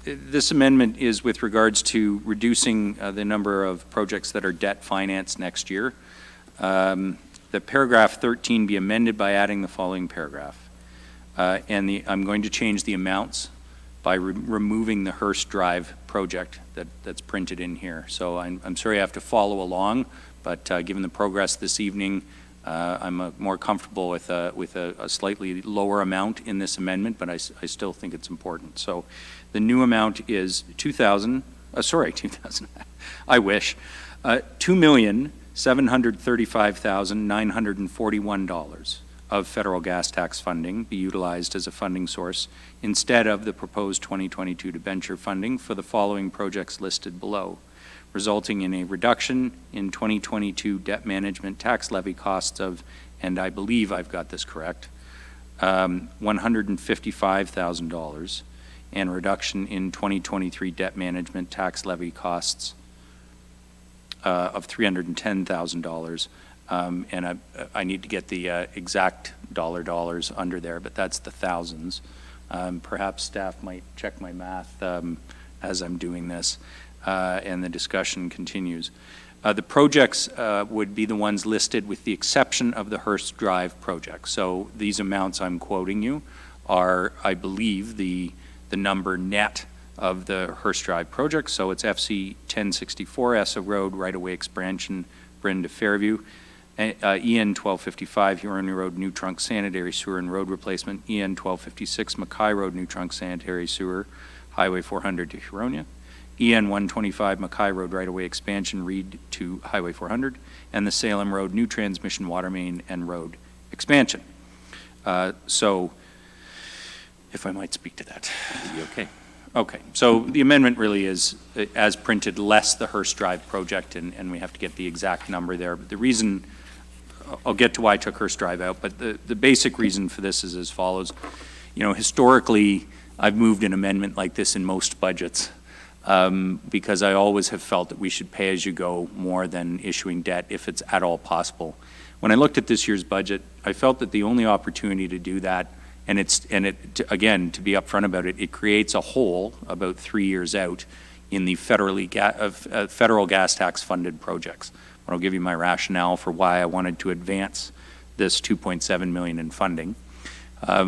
This amendment is with regards to reducing the number of projects that are debt financed next year. The paragraph 13 be amended by adding the following paragraph. I'm going to change the amounts by removing the Hearst Drive project that's printed in here. So I'm sorry I have to follow along, but given the progress this evening, I'm more comfortable with a slightly lower amount in this amendment, but I still think it's important. So the new amount is $2,000, I wish, $2,735,941 of federal gas tax funding be utilized as a funding source instead of the proposed 2022 debenture funding for the following projects listed below, resulting in a reduction in 2022 debt management tax levy costs of, and I believe I've got this correct, $155,000, and a reduction in 2023 debt management tax levy costs of $310,000. And I need to get the exact dollars under there, but that's the thousands. Perhaps staff might check my math as I'm doing this, and the discussion continues. The projects would be the ones listed with the exception of the Hearst Drive project. So these amounts I'm quoting you are, I believe, the number net of the Hearst Drive project. So it's FC 1064 Essa Road right-of-way expansion, Bryn to Fairview, EN 1255 Huronia Road new trunk sanitary sewer and road replacement, EN 1256 Mackay Road new trunk sanitary sewer, Highway 400 to Huronia, EN 125 Mackay Road right-of-way expansion, Reed to Highway 400, and the Salem Road new transmission water main and road expansion. So, if I might speak to that. Okay. Okay, so the amendment really is, as printed, less the Hearst Drive project, and we have to get the exact number there. But the reason, I'll get to why I took Hearst Drive out, but the basic reason for this is as follows. You know, historically, I've moved an amendment like this in most budgets because I always have felt that we should pay as you go more than issuing debt if it's at all possible. When I looked at this year's budget, I felt that the only opportunity to do that, again, to be upfront about it, it creates a hole about 3 years out in the federal gas tax funded projects. I'll give you my rationale for why I wanted to advance this $2.7 million in funding.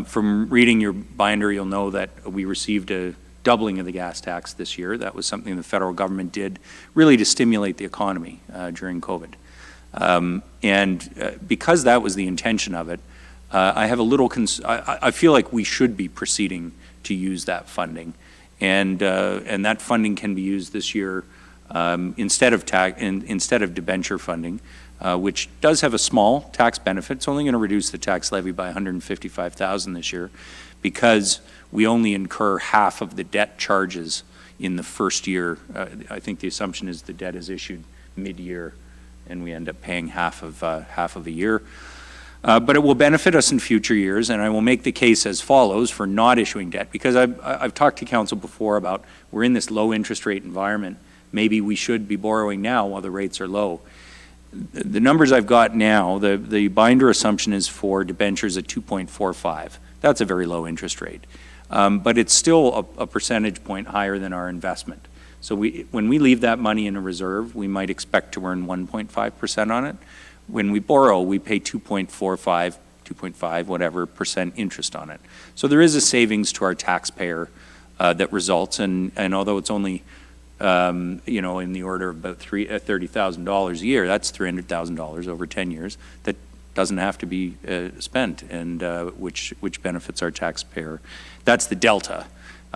From reading your binder, you'll know that we received a doubling of the gas tax this year. That was something the federal government did really to stimulate the economy during COVID. Because that was the intention of it, I have a little, I feel like we should be proceeding to use that funding. And that funding can be used this year instead of debenture funding, which does have a small tax benefit. It's only going to reduce the tax levy by $155,000 this year because we only incur half of the debt charges in the first year. I think the assumption is the debt is issued mid-year and we end up paying half of a year. But it will benefit us in future years, and I will make the case as follows for not issuing debt, because I've talked to council before about we're in this low interest rate environment. Maybe we should be borrowing now while the rates are low. The numbers I've got now, the binder assumption is for debentures at 2.45. That's a very low interest rate. But it's still a percentage point higher than our investment. So when we leave that money in a reserve, we might expect to earn 1.5% on it. When we borrow, we pay 2.45, 2.5, whatever, % interest on it. So there is a savings to our taxpayer that results. And although it's only, you know, in the order of about $30,000 a year, that's $300,000 over 10 years that doesn't have to be spent, and which benefits our taxpayer. That's the delta.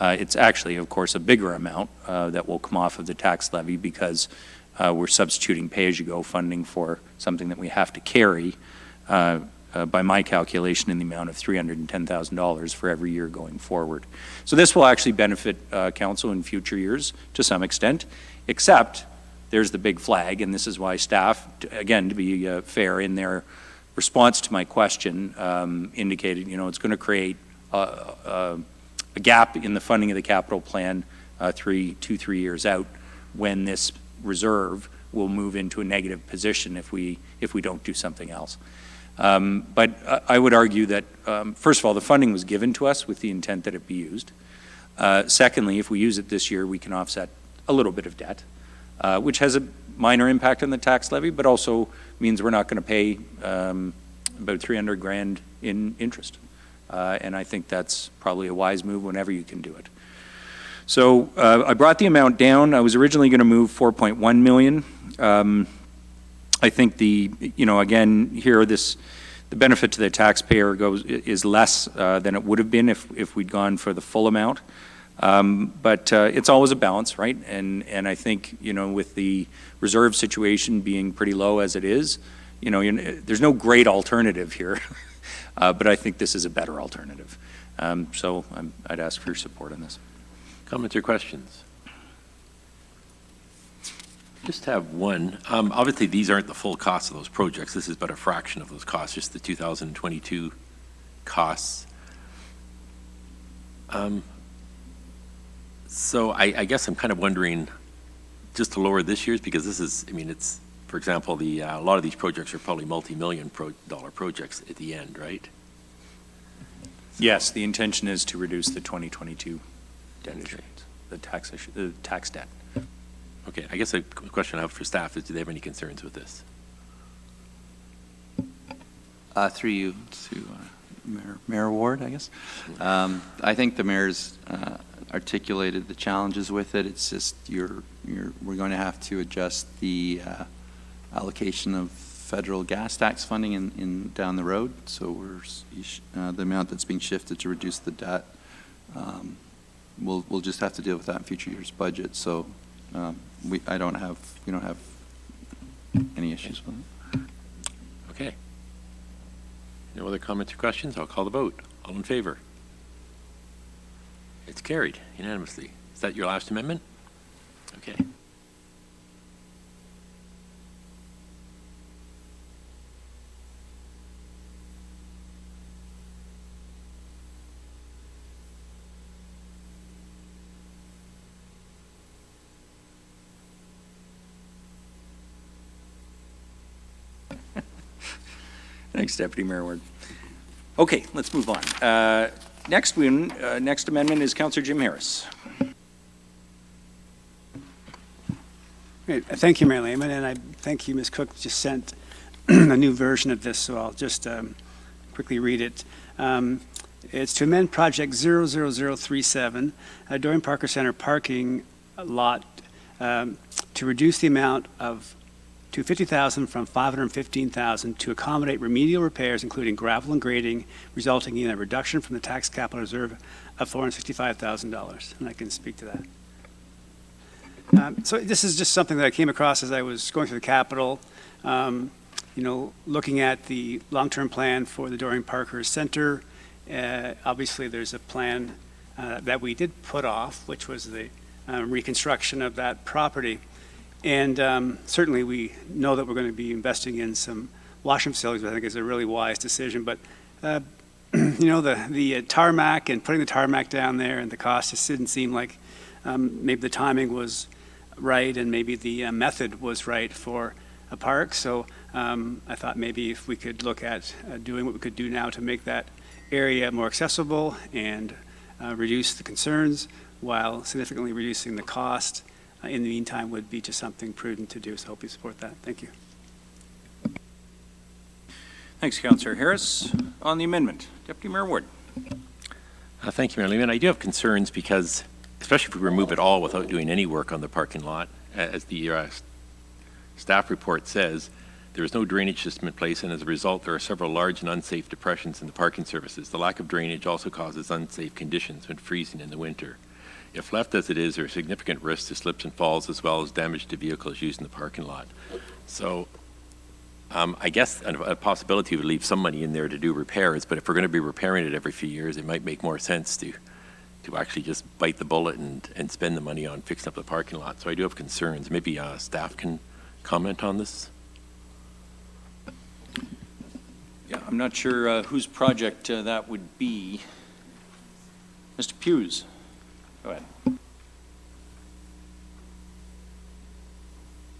It's actually, of course, a bigger amount that will come off of the tax levy because we're substituting pay-as-you-go funding for something that we have to carry, by my calculation, in the amount of $310,000 for every year going forward. So this will actually benefit council in future years to some extent, except there's the big flag, and this is why staff, again, to be fair in their response to my question, indicated, you know, it's going to create a gap in the funding of the capital plan 3 years out, when this reserve will move into a negative position if we don't do something else. But I would argue that, first of all, the funding was given to us with the intent that it be used. Secondly, if we use it this year, we can offset a little bit of debt, which has a minor impact on the tax levy, but also means we're not going to pay about $300,000 in interest. And I think that's probably a wise move whenever you can do it. So I brought the amount down. I was originally going to move 4.1 million. I think again, here the benefit to the taxpayer is less than it would have been if we'd gone for the full amount. But it's always a balance, right? And I think, you know, with the reserve situation being pretty low as it is, you know, there's no great alternative here, but I think this is a better alternative. So I'd ask for your support on this. Comments or questions? Just have one. Obviously, these aren't the full cost of those projects. This is but a fraction of those costs, just the 2022 costs. So I guess I'm kind of wondering, just to lower this year's, because this is, I mean, it's, for example, a lot of these projects are probably multi-million dollar projects at the end, right? Yes, the intention is to reduce the 2022 debt issuance, the tax debt. Okay, I guess a question I have for staff is, do they have any concerns with this? Through you to Mayor Ward, I guess. I think the mayor's articulated the challenges with it. It's just we're going to have to adjust the allocation of federal gas tax funding in down the road. So the amount that's being shifted to reduce the debt. We'll just have to deal with that in future years' budget. So we don't have any issues with it. Okay. No other comments or questions? I'll call the vote. All in favor? It's carried unanimously. Is that your last amendment? Okay. Thanks, Deputy Mayor Ward. Okay, let's move on. Next amendment is Councillor Jim Harris. Great. Thank you, Mayor Lehman, and I thank you, Ms. Cook just sent a new version of this, so I'll just quickly read it. It's to amend project 00037, Dorian Parker Center parking lot, to reduce the amount to $50,000 from $515,000 to accommodate remedial repairs, including gravel and grading, resulting in a reduction from the tax capital reserve of $465,000. And I can speak to that. So this is just something that I came across as I was going through the Capitol, looking at the long-term plan for the Dorian Parker Center. Obviously, there's a plan that we did put off, which was the reconstruction of that property. And certainly we know that we're going to be investing in some washroom facilities, which I think is a really wise decision. But, the tarmac and putting the tarmac down there and the cost just didn't seem like maybe the timing was right and maybe the method was right for a park. So I thought maybe if we could look at doing what we could do now to make that area more accessible and reduce the concerns while significantly reducing the cost in the meantime would be just something prudent to do. So I hope you support that. Thank you. Thanks, Councillor Harris. On the amendment, Deputy Mayor Ward. Thank you, Mayor Lehman. I do have concerns because especially if we remove it all without doing any work on the parking lot. As the staff report says, there is no drainage system in place, and as a result, there are several large and unsafe depressions in the parking surfaces. The lack of drainage also causes unsafe conditions when freezing in the winter. If left as it is, there are significant risks to slips and falls as well as damage to vehicles using the parking lot. So I guess a possibility would leave some money in there to do repairs, but if we're going to be repairing it every few years, it might make more sense to actually just bite the bullet and spend the money on fixing up the parking lot. So I do have concerns. Maybe staff can comment on this. Yeah, I'm not sure whose project that would be. Mr. Hughes, go ahead.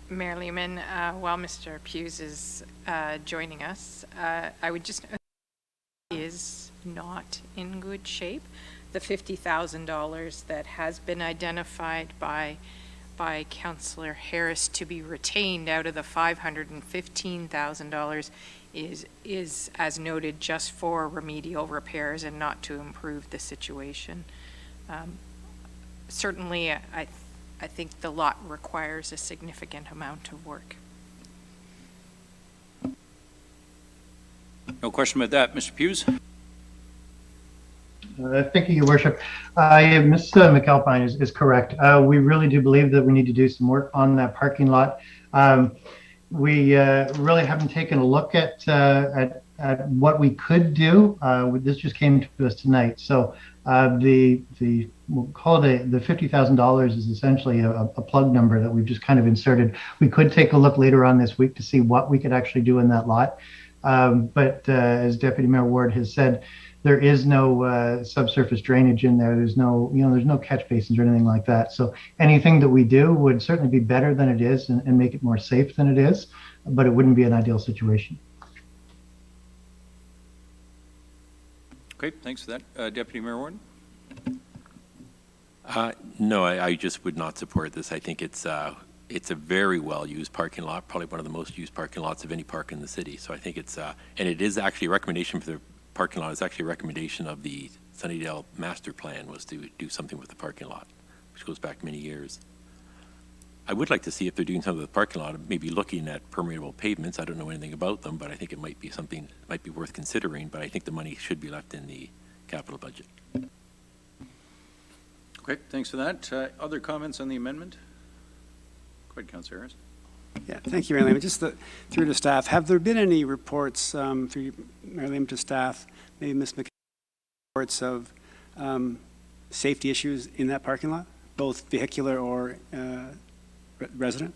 Mayor Lehman, while Mr. Hughes is joining us, I would just note is not in good shape. The $50,000 that has been identified by Councillor Harris to be retained out of the $515,000 is, as noted, just for remedial repairs and not to improve the situation. Certainly, I think the lot requires a significant amount of work. No question about that. Mr. Hughes? Thank you, Your Worship. Ms. McAlpine is correct. We really do believe that we need to do some work on that parking lot. We really haven't taken a look at what we could do. This just came to us tonight. So we'll call it the $50,000 is essentially a plug number that we've just kind of inserted. We could take a look later on this week to see what we could actually do in that lot. But as Deputy Mayor Ward has said, there is no subsurface drainage in there. There's no, there's no catch basins or anything like that. So anything that we do would certainly be better than it is and make it more safe than it is, but it wouldn't be an ideal situation. Okay, thanks for that. Deputy Mayor Warden? No, I just would not support this. I think it's a very well-used parking lot, probably one of the most used parking lots of any park in the city. So I think it's, and it is actually a recommendation for the parking lot. It's actually a recommendation of the Sunnydale master plan was to do something with the parking lot, which goes back many years. I would like to see if they're doing something with the parking lot, maybe looking at permeable pavements. I don't know anything about them, but I think it might be something, might be worth considering, but I think the money should be left in the capital budget. Okay, thanks for that. Other comments on the amendment? Go ahead, Councillor Harris. Yeah, thank you, Mayor Lehman. Just through to staff, have there been any reports through Mayor Lehman to staff, maybe Ms. McKay, reports of safety issues in that parking lot, both vehicular or resident?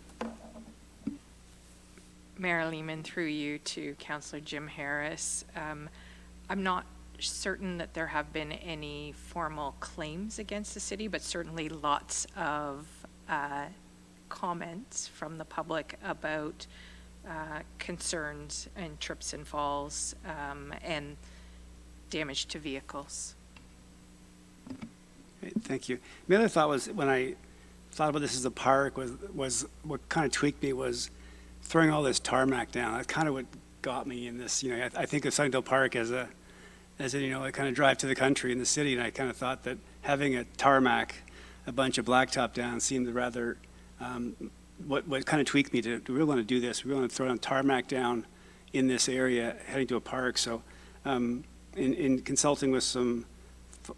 Mayor Lehman, through you to Councillor Jim Harris, I'm not certain that there have been any formal claims against the city, but certainly lots of comments from the public about concerns and trips and falls and damage to vehicles. Great, thank you. The other thought was, when I thought about this as a park, was what kind of tweaked me was throwing all this tarmac down. That's kind of what got me in this. I think of Sunnydale Park as a I kind of drive to the country in the city, and I kind of thought that having a tarmac, a bunch of blacktop down, seemed rather what kind of tweaked me to really want to do this. We want to throw down tarmac down in this area, heading to a park. So in consulting with some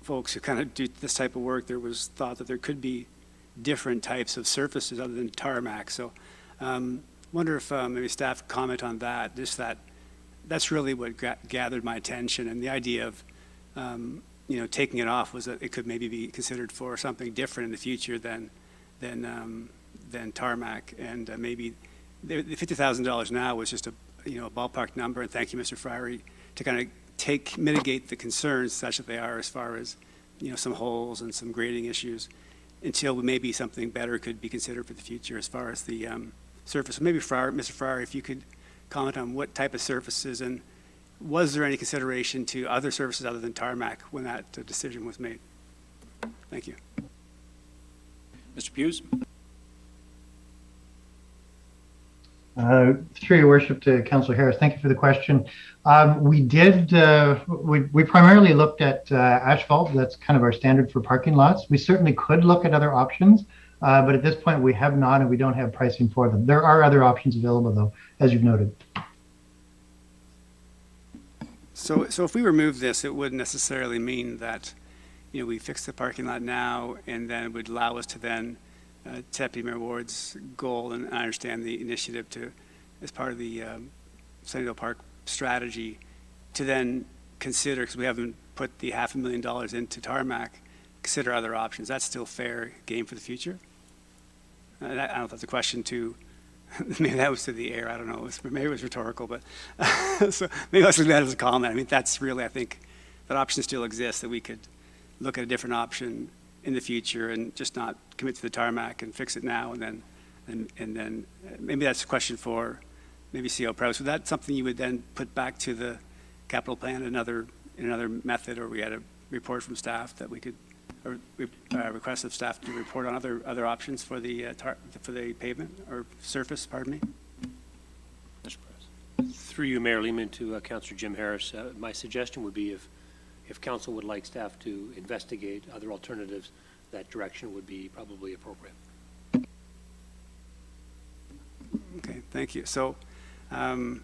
folks who kind of do this type of work, there was thought that there could be different types of surfaces other than tarmac. So wonder if maybe staff comment on that, just that's really what gathered my attention. And the idea of taking it off was that it could maybe be considered for something different in the future than tarmac. And maybe the $50,000 now was just a ballpark number. And thank you, Mr. Friery, to kind of mitigate the concerns such that they are, as far as some holes and some grading issues, until maybe something better could be considered for the future as far as the surface. So maybe Mr. Friery, if you could comment on what type of surfaces, and was there any consideration to other surfaces other than tarmac when that decision was made? Thank you. Mr. Hughes? Through your worship to Councillor Harris, thank you for the question. We primarily looked at asphalt. That's kind of our standard for parking lots. We certainly could look at other options, but at this point we have not, and we don't have pricing for them. There are other options available, though, as you've noted. So if we remove this, it wouldn't necessarily mean that, we fix the parking lot now, and then it would allow us to then, Deputy Mayor Ward's goal, and I understand the initiative as part of the Sunnydale Park strategy, to then consider, because we haven't put the $500,000 into tarmac, consider other options. That's still fair game for the future? I don't know if that's a question to, maybe that was to the air, I don't know, maybe it was rhetorical, but so maybe I'll leave that as a comment. I mean, that's really, I think, that option still exists, that we could look at a different option in the future and just not commit to the tarmac and fix it now, and then maybe that's a question for maybe CO Prowse. Would that something you would then put back to the capital plan in another method, or we had a report from staff that we could, or request of staff to report on other options for the pavement or surface, pardon me? Mr. President. Through you, Mayor Lehman, to Councillor Jim Harris, my suggestion would be if council would like staff to investigate other alternatives, that direction would be probably appropriate. Okay, thank you. So, and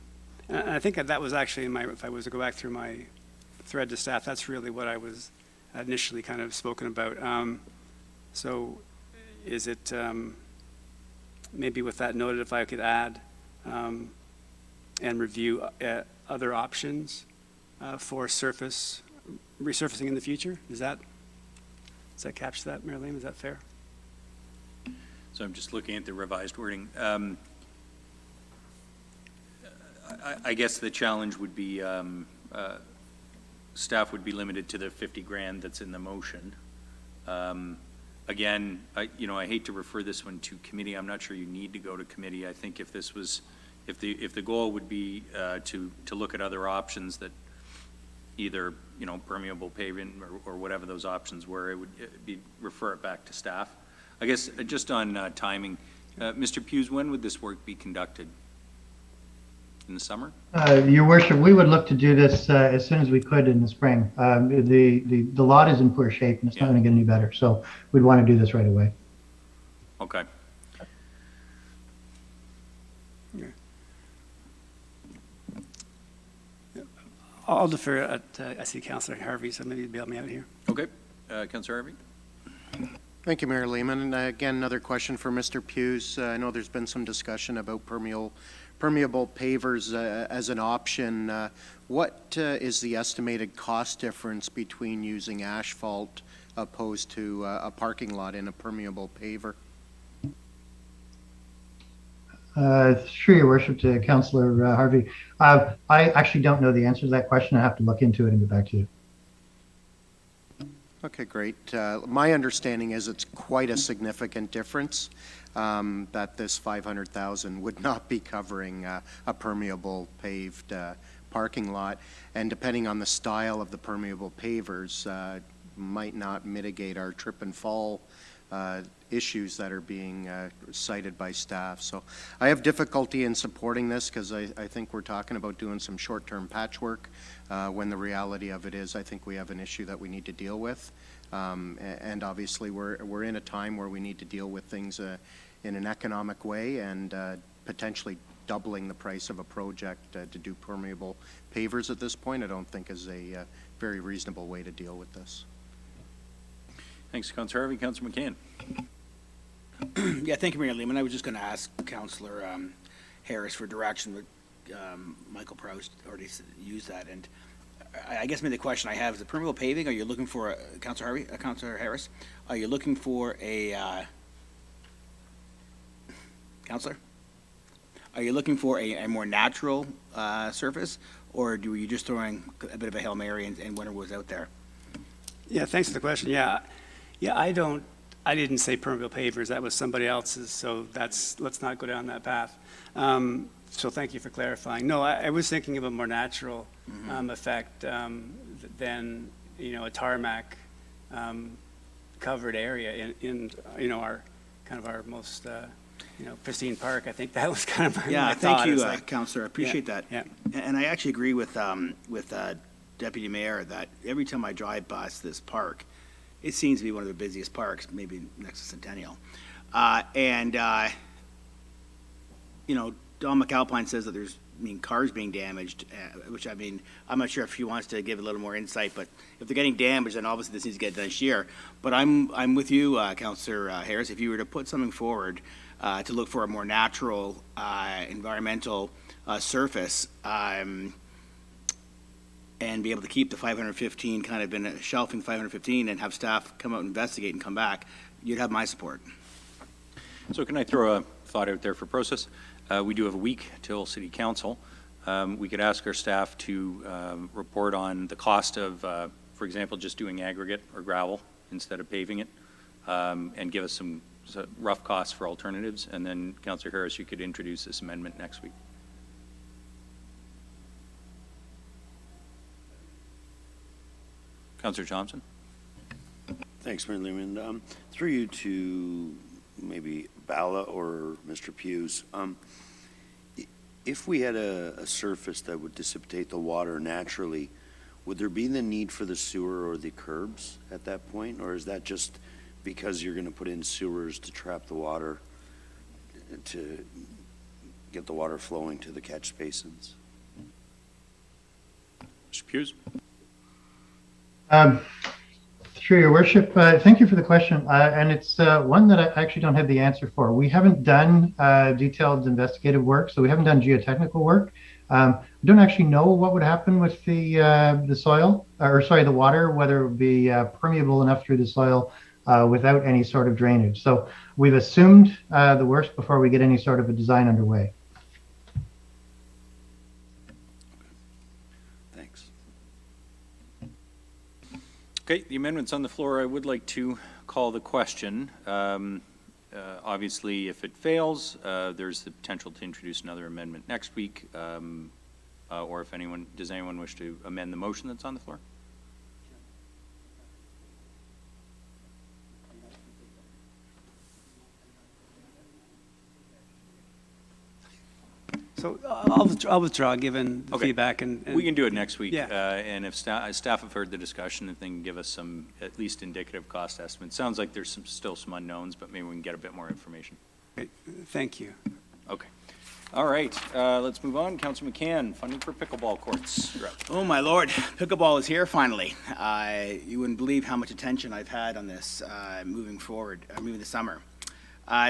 I think that was actually if I was to go back through my thread to staff, that's really what I was initially kind of spoken about. So is it, maybe with that noted, if I could add and review other options for resurfacing in the future? Does that capture that, Mayor Lehman? Is that fair? So I'm just looking at the revised wording. I guess the challenge would be staff would be limited to the 50 grand that's in the motion. Again, I hate to refer this one to committee. I'm not sure you need to go to committee. I think if the goal would be to look at other options that either permeable paving or whatever those options were, it would be refer it back to staff. I guess just on timing, Mr. Hughes, when would this work be conducted? In the summer? Your worship, we would look to do this as soon as we could in the spring. The lot is in poor shape, and it's not going to get any better, so we'd want to do this right away. Okay. I'll defer at, I see Councillor Harvey, so maybe you'd bail me out here. Okay. Councillor Harvey? Thank you, Mayor Lehman. And again, another question for Mr. Hughes. I know there's been some discussion about permeable pavers as an option. What is the estimated cost difference between using asphalt opposed to a parking lot in a permeable paver? Through your worship to Councillor Harvey, I actually don't know the answer to that question. I have to look into it and get back to you. Okay, great. My understanding is it's quite a significant difference, that this 500,000 would not be covering a permeable paved parking lot, and depending on the style of the permeable pavers, might not mitigate our trip and fall issues that are being cited by staff. So I have difficulty in supporting this because I think we're talking about doing some short-term patchwork when the reality of it is I think we have an issue that we need to deal with. And obviously we're in a time where we need to deal with things in an economic way, and potentially doubling the price of a project to do permeable pavers at this point I don't think is a very reasonable way to deal with this. Thanks, Councillor Harvey. Councillor McCann. Yeah, thank you, Mayor Lehman. I was just going to ask Councillor Harris for direction, but Michael Prowse already used that. And I guess maybe the question I have is the permeable paving. Are you looking for, Councillor Harris, are you looking for a, Councillor? Are you looking for a more natural surface, or were you just throwing a bit of a Hail Mary and winter was out there? Yeah, thanks for the question. Yeah, I didn't say permeable pavers. That was somebody else's, so let's not go down that path. So thank you for clarifying. No, I was thinking of a more natural effect than a tarmac covered area in our kind of our most pristine park. I think that was kind of my Yeah, thought. thank you, It's like, Counselor. I appreciate that. yeah. And I actually agree with Deputy Mayor that every time I drive past this park, it seems to be one of the busiest parks, maybe next to Centennial. Don McAlpine says that there's, cars being damaged, which I'm not sure if he wants to give a little more insight, but if they're getting damaged, then obviously this needs to get done this year. But I'm with you, Councillor Harris. If you were to put something forward to look for a more natural environmental surface, and be able to keep the 515 kind of in a shelving 515 and have staff come out and investigate and come back, you'd have my support. So can I throw a thought out there for process? We do have a week till City Council. We could ask our staff to report on the cost of, for example, just doing aggregate or gravel instead of paving it, and give us some rough costs for alternatives. And then, Councillor Harris, you could introduce this amendment next week. Councillor Thompson. Thanks, Mayor Lehman. Through you to maybe Bala or Mr. Hughes. If we had a surface that would dissipate the water naturally, would there be the need for the sewer or the curbs at that point? Or is that just because you're going to put in sewers to trap the water, to get the water flowing to the catch basins? Mr. Hughes. Through your worship, thank you for the question. And it's one that I actually don't have the answer for. We haven't done detailed investigative work, so we haven't done geotechnical work. We don't actually know what would happen with the soil, or sorry, the water, whether it would be permeable enough through the soil without any sort of drainage. So we've assumed the worst before we get any sort of a design underway. Okay, the amendment's on the floor. I would like to call the question. Obviously, if it fails, there's the potential to introduce another amendment next week, or if does anyone wish to amend the motion that's on the floor? So I'll withdraw, given the feedback. And we can do it next week. Yeah. And if staff have heard the discussion, if they can give us some at least indicative cost estimates. Sounds like there's still some unknowns, but maybe we can get a bit more information. Okay. Thank you. Okay. All right. Let's move on. Councilor McCann, funding for pickleball courts. You're up. Oh my Lord, pickleball is here finally. You wouldn't believe how much attention I've had on this moving forward, moving the summer.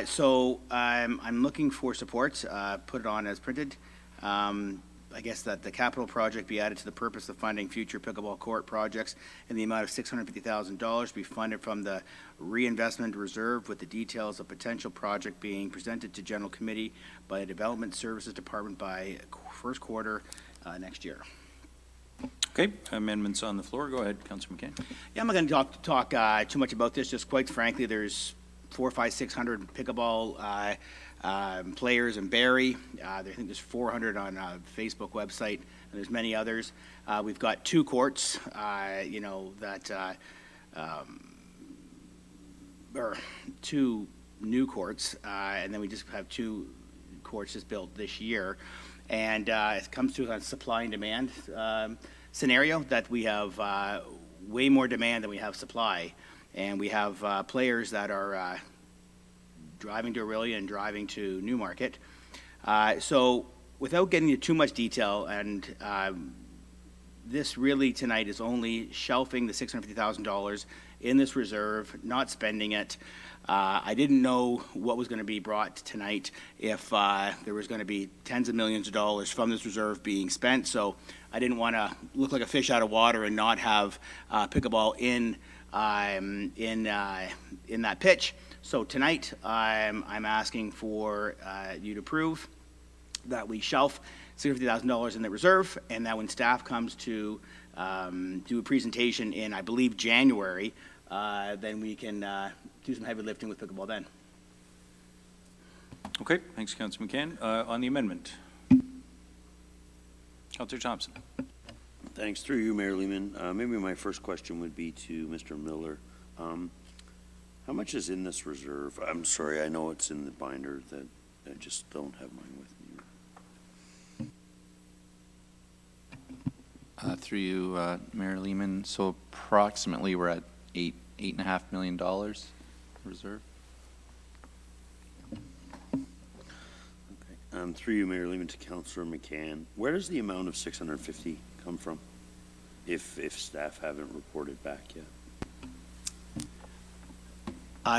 So I'm looking for support, put it on as printed. I guess that the capital project be added to the purpose of funding future pickleball court projects in the amount of $650,000 be funded from the reinvestment reserve, with the details of potential project being presented to General Committee by the Development Services Department by first quarter next year. Okay, amendments on the floor. Go ahead, Councilor McCann. Yeah, I'm not going to talk too much about this. Just quite frankly, there's 400, 500, 600 pickleball players in Barrie. I think there's 400 on a Facebook website, and there's many others. We've got 2 courts, or 2 new courts, and then we just have 2 courts just built this year. And it comes to a supply and demand scenario that we have way more demand than we have supply. And we have players that are driving to Aurelia and driving to Newmarket. So without getting into too much detail, and this really tonight is only shelving the $650,000 in this reserve, not spending it. I didn't know what was going to be brought tonight, if there was going to be tens of millions of dollars from this reserve being spent. So I didn't want to look like a fish out of water and not have pickleball in that pitch. So tonight, I'm asking for you to approve that we shelf $650,000 in the reserve, and that when staff comes to do a presentation in, I believe, January, then we can do some heavy lifting with pickleball then. Okay, thanks, Councilor McCann. On the amendment, Councilor Thompson. Thanks. Through you, Mayor Lehman. Maybe my first question would be to Mr. Miller. How much is in this reserve? I'm sorry, I know it's in the binder that I just don't have mine with me. Through you, Mayor Lehman, so approximately we're at $8.5 million reserve. Through you, Mayor Lehman, to Councillor McCann, where does the amount of 650 come from? If staff haven't reported back yet.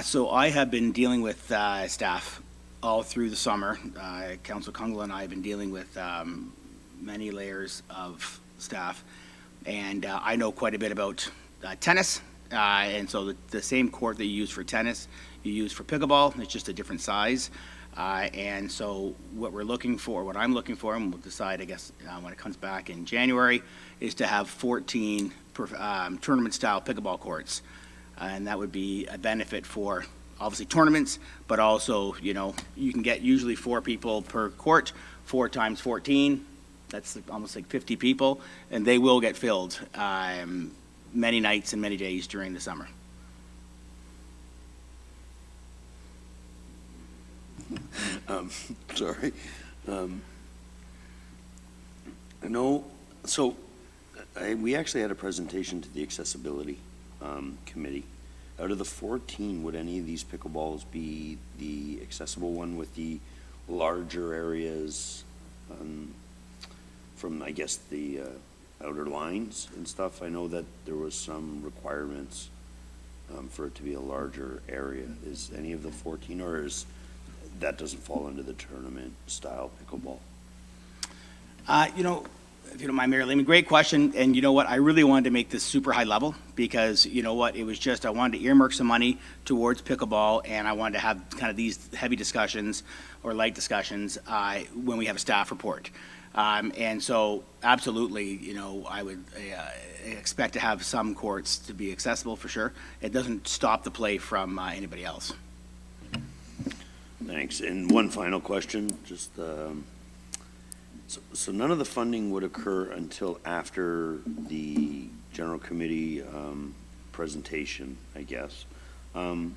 So I have been dealing with staff all through the summer. Councillor Kungl and I have been dealing with many layers of staff, and I know quite a bit about tennis. And so the same court that you use for tennis, you use for pickleball. It's just a different size. And so what I'm looking for, and we'll decide, I guess, when it comes back in January, is to have 14 tournament-style pickleball courts. And that would be a benefit for, obviously, tournaments, but also, you can get usually 4 people per court, 4 times 14. That's almost like 50 people, and they will get filled many nights and many days during the summer. Sorry. I know, so we actually had a presentation to the accessibility committee. Out of the 14, would any of these pickleballs be the accessible one with the larger areas from, I guess, the outer lines and stuff? I know that there was some requirements for it to be a larger area. Is any of the 14, or is that doesn't fall under the tournament style pickleball? If you don't mind, Mayor Lehman, great question. And you know what? I really wanted to make this super high level because, you know what? It was just, I wanted to earmark some money towards pickleball, and I wanted to have kind of these heavy discussions or light discussions when we have a staff report. And so absolutely, I would expect to have some courts to be accessible for sure. It doesn't stop the play from anybody else. Thanks. And one final question, just so none of the funding would occur until after the general committee presentation, I guess. And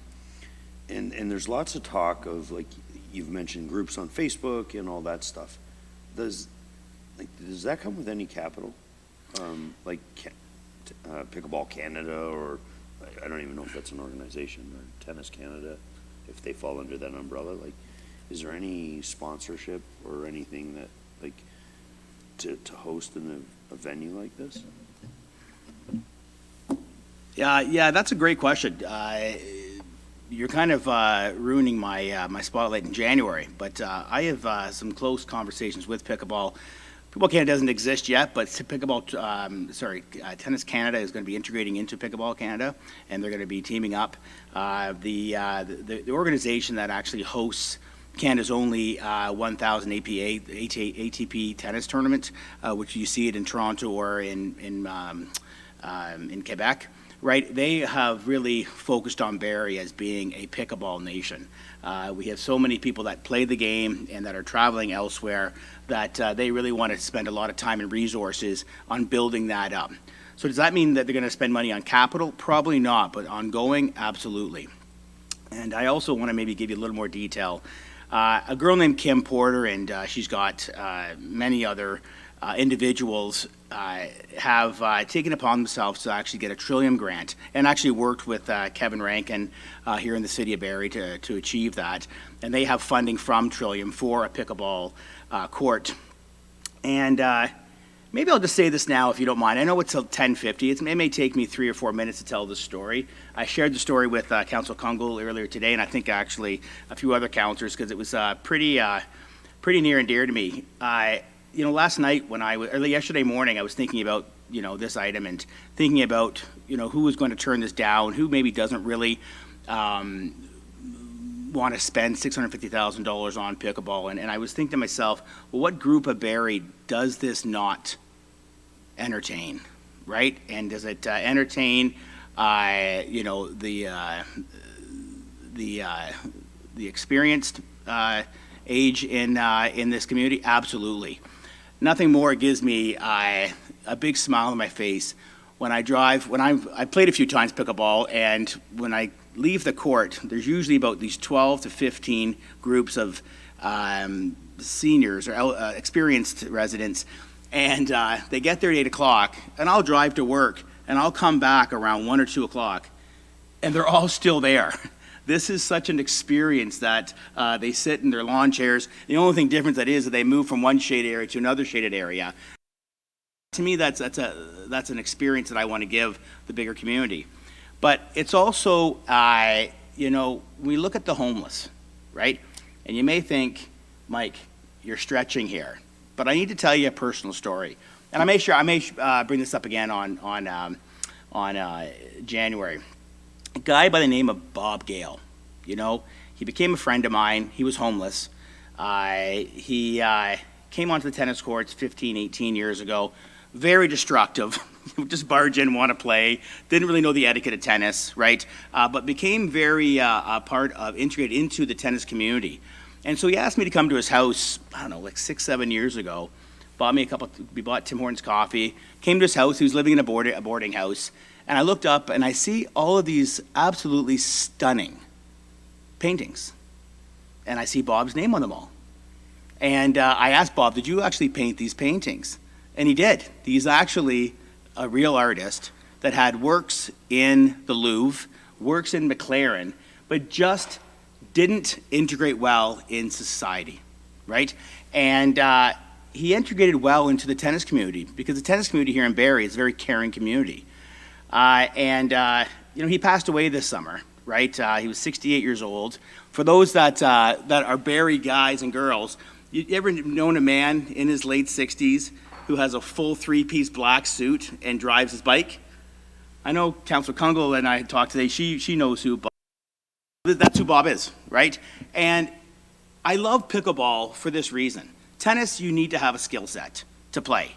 there's lots of talk of, like, you've mentioned groups on Facebook and all that stuff. Does that come with any capital? Like Pickleball Canada, or I don't even know if that's an organization, or Tennis Canada, if they fall under that umbrella. Like, is there any sponsorship or anything that, like, to host in a venue like this? Yeah, that's a great question. You're kind of ruining my spotlight in January, but I have some close conversations with Pickleball. Pickleball Canada doesn't exist yet, but Tennis Canada is going to be integrating into Pickleball Canada, and they're going to be teaming up. The organization that actually hosts Canada's only 1,000 ATP tennis tournament, which you see it in Toronto or in Quebec, right? They have really focused on Barrie as being a pickleball nation. We have so many people that play the game and that are traveling elsewhere that they really want to spend a lot of time and resources on building that up. So does that mean that they're going to spend money on capital? Probably not, but ongoing, absolutely. And I also want to maybe give you a little more detail. A girl named Kim Porter, and she's got many other individuals have taken upon themselves to actually get a Trillium grant, and actually worked with Kevin Rankin here in the city of Barrie to achieve that. And they have funding from Trillium for a pickleball court. And maybe I'll just say this now, if you don't mind. I know it's 10:50. It may take me 3 or 4 minutes to tell this story. I shared the story with Councillor Kungl earlier today, and I think actually a few other councillors, because it was pretty near and dear to me. Last night yesterday morning, I was thinking about, this item and thinking about, who was going to turn this down, who maybe doesn't really want to spend $650,000 on pickleball. And I was thinking to myself, well, what group of Barrie does this not entertain, right? And does it entertain, the experienced age in this community? Absolutely. Nothing more gives me a big smile on my face when I drive. I've played a few times pickleball, and when I leave the court, there's usually about these 12 to 15 groups of seniors or experienced residents, and they get there at 8 o'clock, and I'll drive to work, and I'll come back around 1 or 2 o'clock, and they're all still there. This is such an experience that they sit in their lawn chairs. The only thing different that is that they move from one shade area to another shaded area. To me, that's an experience that I want to give the bigger community. But it's also, we look at the homeless, right? And you may think, Mike, you're stretching here. But I need to tell you a personal story. And I may bring this up again on January. A guy by the name of Bob Gale, he became a friend of mine. He was homeless. He came onto the tennis courts 15, 18 years ago. Very destructive, just barge in, want to play, didn't really know the etiquette of tennis, right? But became very integrated into the tennis community. And so he asked me to come to his house, I don't know, like 6, 7 years ago. We bought Tim Hortons coffee, came to his house. He was living in a boarding house. And I looked up and I see all of these absolutely stunning paintings. And I see Bob's name on them all. And I asked Bob, did you actually paint these paintings? And he did. He's actually a real artist that had works in the Louvre, works in McLaren, but just didn't integrate well in society, right? And he integrated well into the tennis community because the tennis community here in Barrie is a very caring community. He passed away this summer, right? He was 68 years old. For those that are Barrie guys and girls, you ever known a man in his late 60s who has a full 3-piece black suit and drives his bike? I know Councillor Kungle and I talked today. She knows who Bob is. That's who Bob is, right? And I love pickleball for this reason. Tennis, you need to have a skill set to play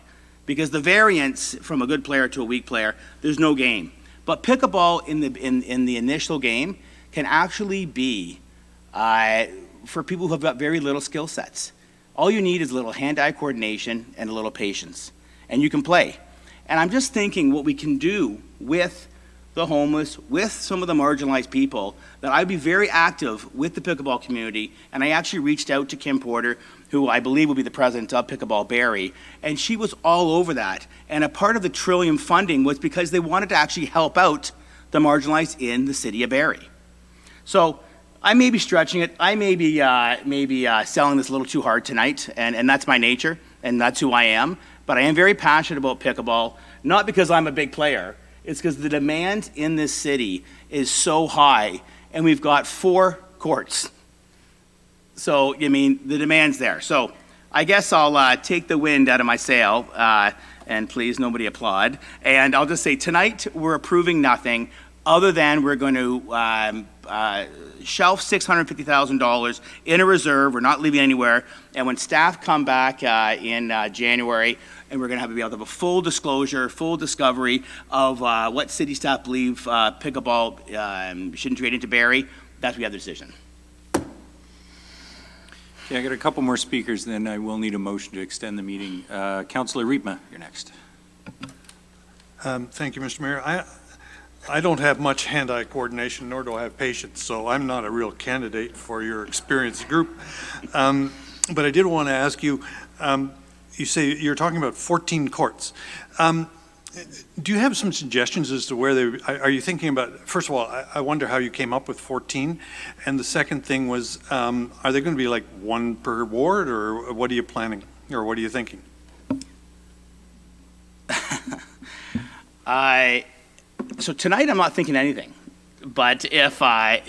because the variance from a good player to a weak player, there's no game. But pickleball in the initial game can actually be for people who have got very little skill sets. All you need is a little hand-eye coordination and a little patience, and you can play. And I'm just thinking what we can do with the homeless, with some of the marginalized people, that I'd be very active with the pickleball community. And I actually reached out to Kim Porter, who I believe will be the president of Pickleball Barrie, and she was all over that. And a part of the Trillium funding was because they wanted to actually help out the marginalized in the city of Barrie. So I may be stretching it. I may be selling this a little too hard tonight, and that's my nature, and that's who I am. But I am very passionate about pickleball, not because I'm a big player. It's because the demand in this city is so high, and we've got 4 courts. So, the demand's there. So I guess I'll take the wind out of my sail, and please, nobody applaud. And I'll just say tonight we're approving nothing other than we're going to shelf $650,000 in a reserve. We're not leaving anywhere. And when staff come back in January, and we're going to be able to have a full disclosure, full discovery of what city staff believe pickleball should integrate into Barrie, that's we have the decision. Okay, I got a couple more speakers, then I will need a motion to extend the meeting. Councillor Riepma, you're next. Thank you, Mr. Mayor. I don't have much hand-eye coordination, nor do I have patience, so I'm not a real candidate for your experienced group. But I did want to ask you, you say you're talking about 14 courts. Do you have some suggestions as to where are you thinking about, first of all, I wonder how you came up with 14. And the second thing was, are they going to be like 1 per ward, or what are you planning, or what are you thinking? So tonight I'm not thinking anything. But if I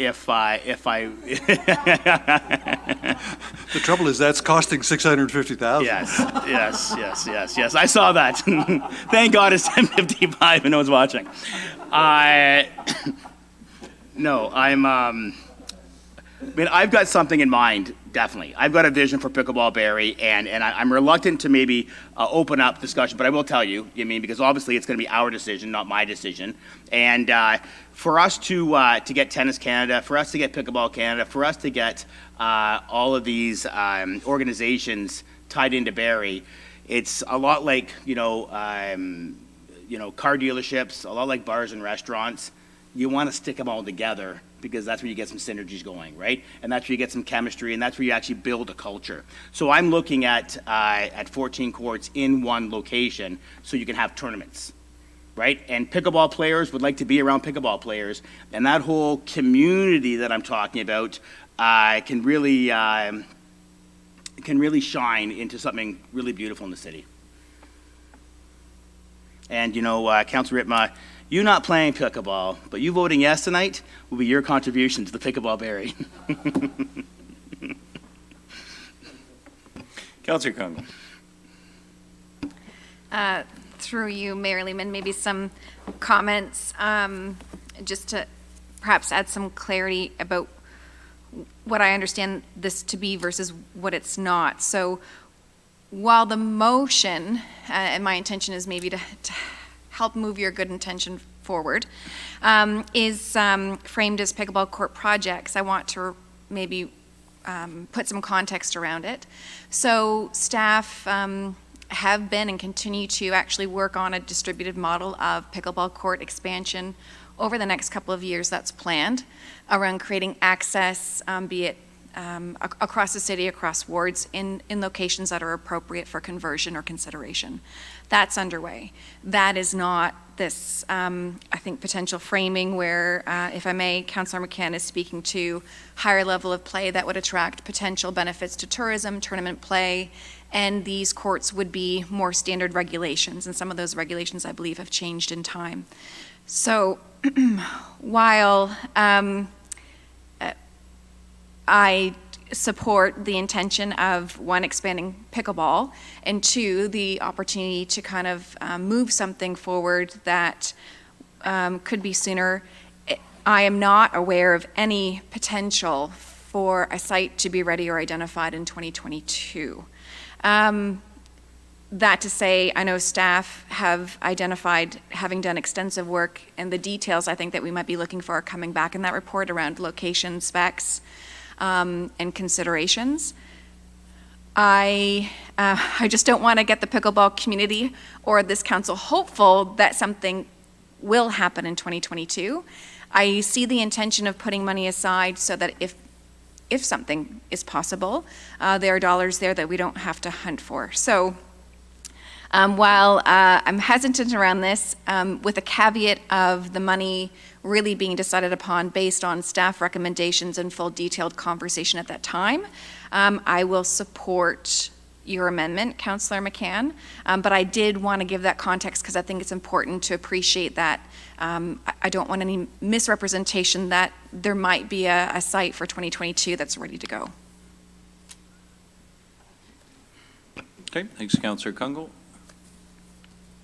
The trouble is that's costing $650,000. Yes. I saw that. Thank God it's 10:55 and no one's watching. I've got something in mind, definitely. I've got a vision for Pickleball Barrie, and I'm reluctant to maybe open up discussion, but I will tell you, because obviously it's going to be our decision, not my decision. And for us to get Tennis Canada, for us to get Pickleball Canada, for us to get all of these organizations tied into Barrie, it's a lot like car dealerships, a lot like bars and restaurants. you want to stick them all together because that's where you get some synergies going, right? And that's where you get some chemistry, and that's where you actually build a culture. So I'm looking at 14 courts in one location so you can have tournaments, right? And pickleball players would like to be around pickleball players, and that whole community that I'm talking about can really shine into something really beautiful in the city. And, you know, Councilor Ritma, you not playing pickleball, but you voting yes tonight will be your contribution to the pickleball berry. Councilor Congo. Through you, Mayor Lehman, maybe some comments just to perhaps add some clarity about what I understand this to be versus what it's not. So while the motion, and my intention is maybe to help move your good intention forward, is framed as pickleball court projects, I want to maybe put some context around it. So staff have been and continue to actually work on a distributed model of pickleball court expansion over the next couple of years that's planned around creating access, be it across the city, across wards, in locations that are appropriate for conversion or consideration. That's underway. That is not this, I think, potential framing where, if I may, Councillor McCann is speaking to higher level of play that would attract potential benefits to tourism, tournament play, and these courts would be more standard regulations, and some of those regulations, I believe, have changed in time. So while I support the intention of, one, expanding pickleball, and two, the opportunity to kind of move something forward that could be sooner, I am not aware of any potential for a site to be ready or identified in 2022. That to say, I know staff have identified, having done extensive work, and the details I think that we might be looking for are coming back in that report around location specs and considerations. I just don't want to get the pickleball community or this council hopeful that something will happen in 2022. I see the intention of putting money aside so that if something is possible, there are dollars there that we don't have to hunt for. So while I'm hesitant around this, with a caveat of the money really being decided upon based on staff recommendations and full detailed conversation at that time, I will support your amendment, Councillor McCann. But I did want to give that context because I think it's important to appreciate that. I don't want any misrepresentation that there might be a site for 2022 that's ready to go. Okay, thanks, Councillor Kungle.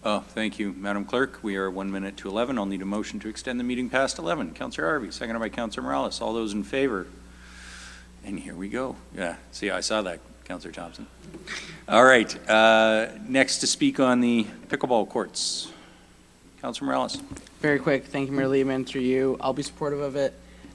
Oh, thank you, Madam Clerk. We are 1 minute to 11. I'll need a motion to extend the meeting past 11. Councillor Harvey, seconded by Councillor Morales. All those in favor? And here we go. Yeah, see, I saw that, Councillor Thompson. All right, next to speak on the pickleball courts, Councillor Morales. Very quick, thank you, Mayor Lehman, through you. I'll be supportive of it.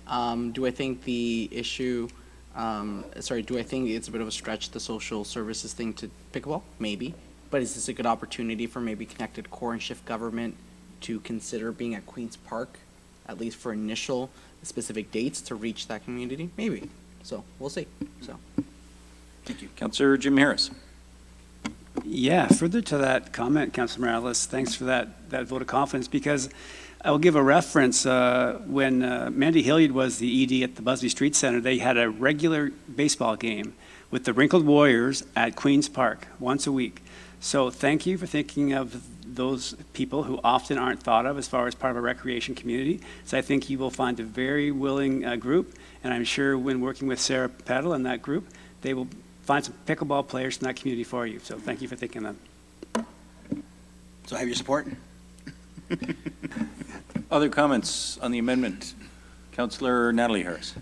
Do I think the issue, do I think it's a bit of a stretch, the social services thing to pickleball? Maybe. But is this a good opportunity for maybe Connected Core and Shift Government to consider being at Queen's Park, at least for initial specific dates to reach that community? Maybe. So we'll see. So, thank you. Councillor Jim Harris. Yeah, further to that comment, Councillor Morales, thanks for that vote of confidence, because I will give a reference. When Mandy Hilliard was the ED at the Busby Street Center, they had a regular baseball game with the Wrinkled Warriors at Queen's Park once a week. So thank you for thinking of those people who often aren't thought of as far as part of a recreation community. So I think you will find a very willing group, and I'm sure when working with Sarah Peddle and that group, they will find some pickleball players from that community for you. So thank you for thinking of them. So I have your support. Other comments on the amendment? Councillor Natalie Harris.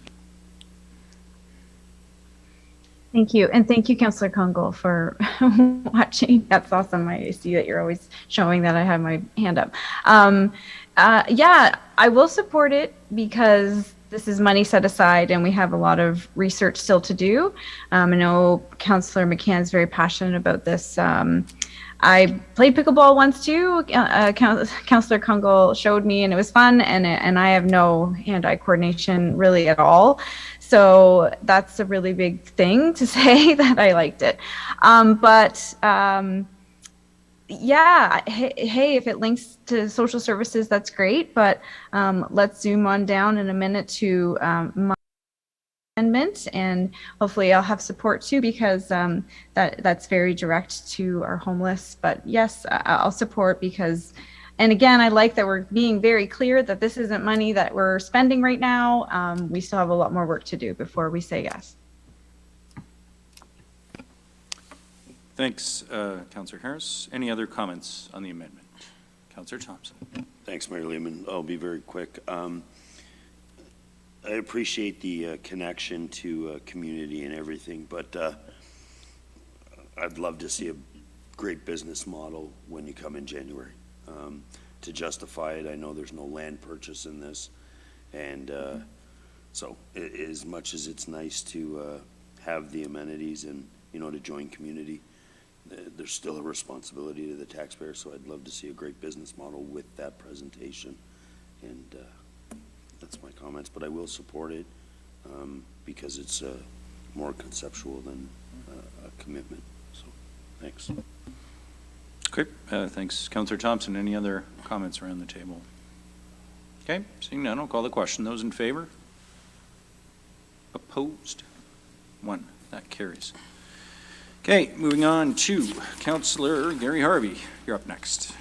Thank you. And thank you, Councillor Kungle, for watching. That's awesome. I see that you're always showing that I have my hand up. Yeah, I will support it because this is money set aside and we have a lot of research still to do. I know Councillor McCann is very passionate about this I played pickleball once too. Councillor Kungle showed me, and it was fun. And I have no hand-eye coordination really at all, so that's a really big thing to say that I liked it. Yeah, hey, if it links to social services, that's great. But let's zoom on down in a minute to my amendment, and hopefully I'll have support too, because that's very direct to our homeless. But yes, I'll support because, and again, I like that we're being very clear that this isn't money that we're spending right now. We still have a lot more work to do before we say yes. Thanks, Councillor Harris. Any other comments on the amendment? Councillor Thompson. Thanks, Mayor Lehman. I'll be very quick. I appreciate the connection to community and everything, but I'd love to see a great business model when you come in January. To justify it, I know there's no land purchase in this, and so as much as it's nice to have the amenities and, you know, to join community, there's still a responsibility to the taxpayer, so I'd love to see a great business model with that presentation, and that's my comments, but I will support it because it's more conceptual than a commitment, so thanks. Okay, thanks. Councillor Thompson, any other comments around the table? Okay, seeing none, I'll call the question. Those in favor? Opposed? 1, that carries. Okay, moving on to Councillor Gary Harvey. You're up next.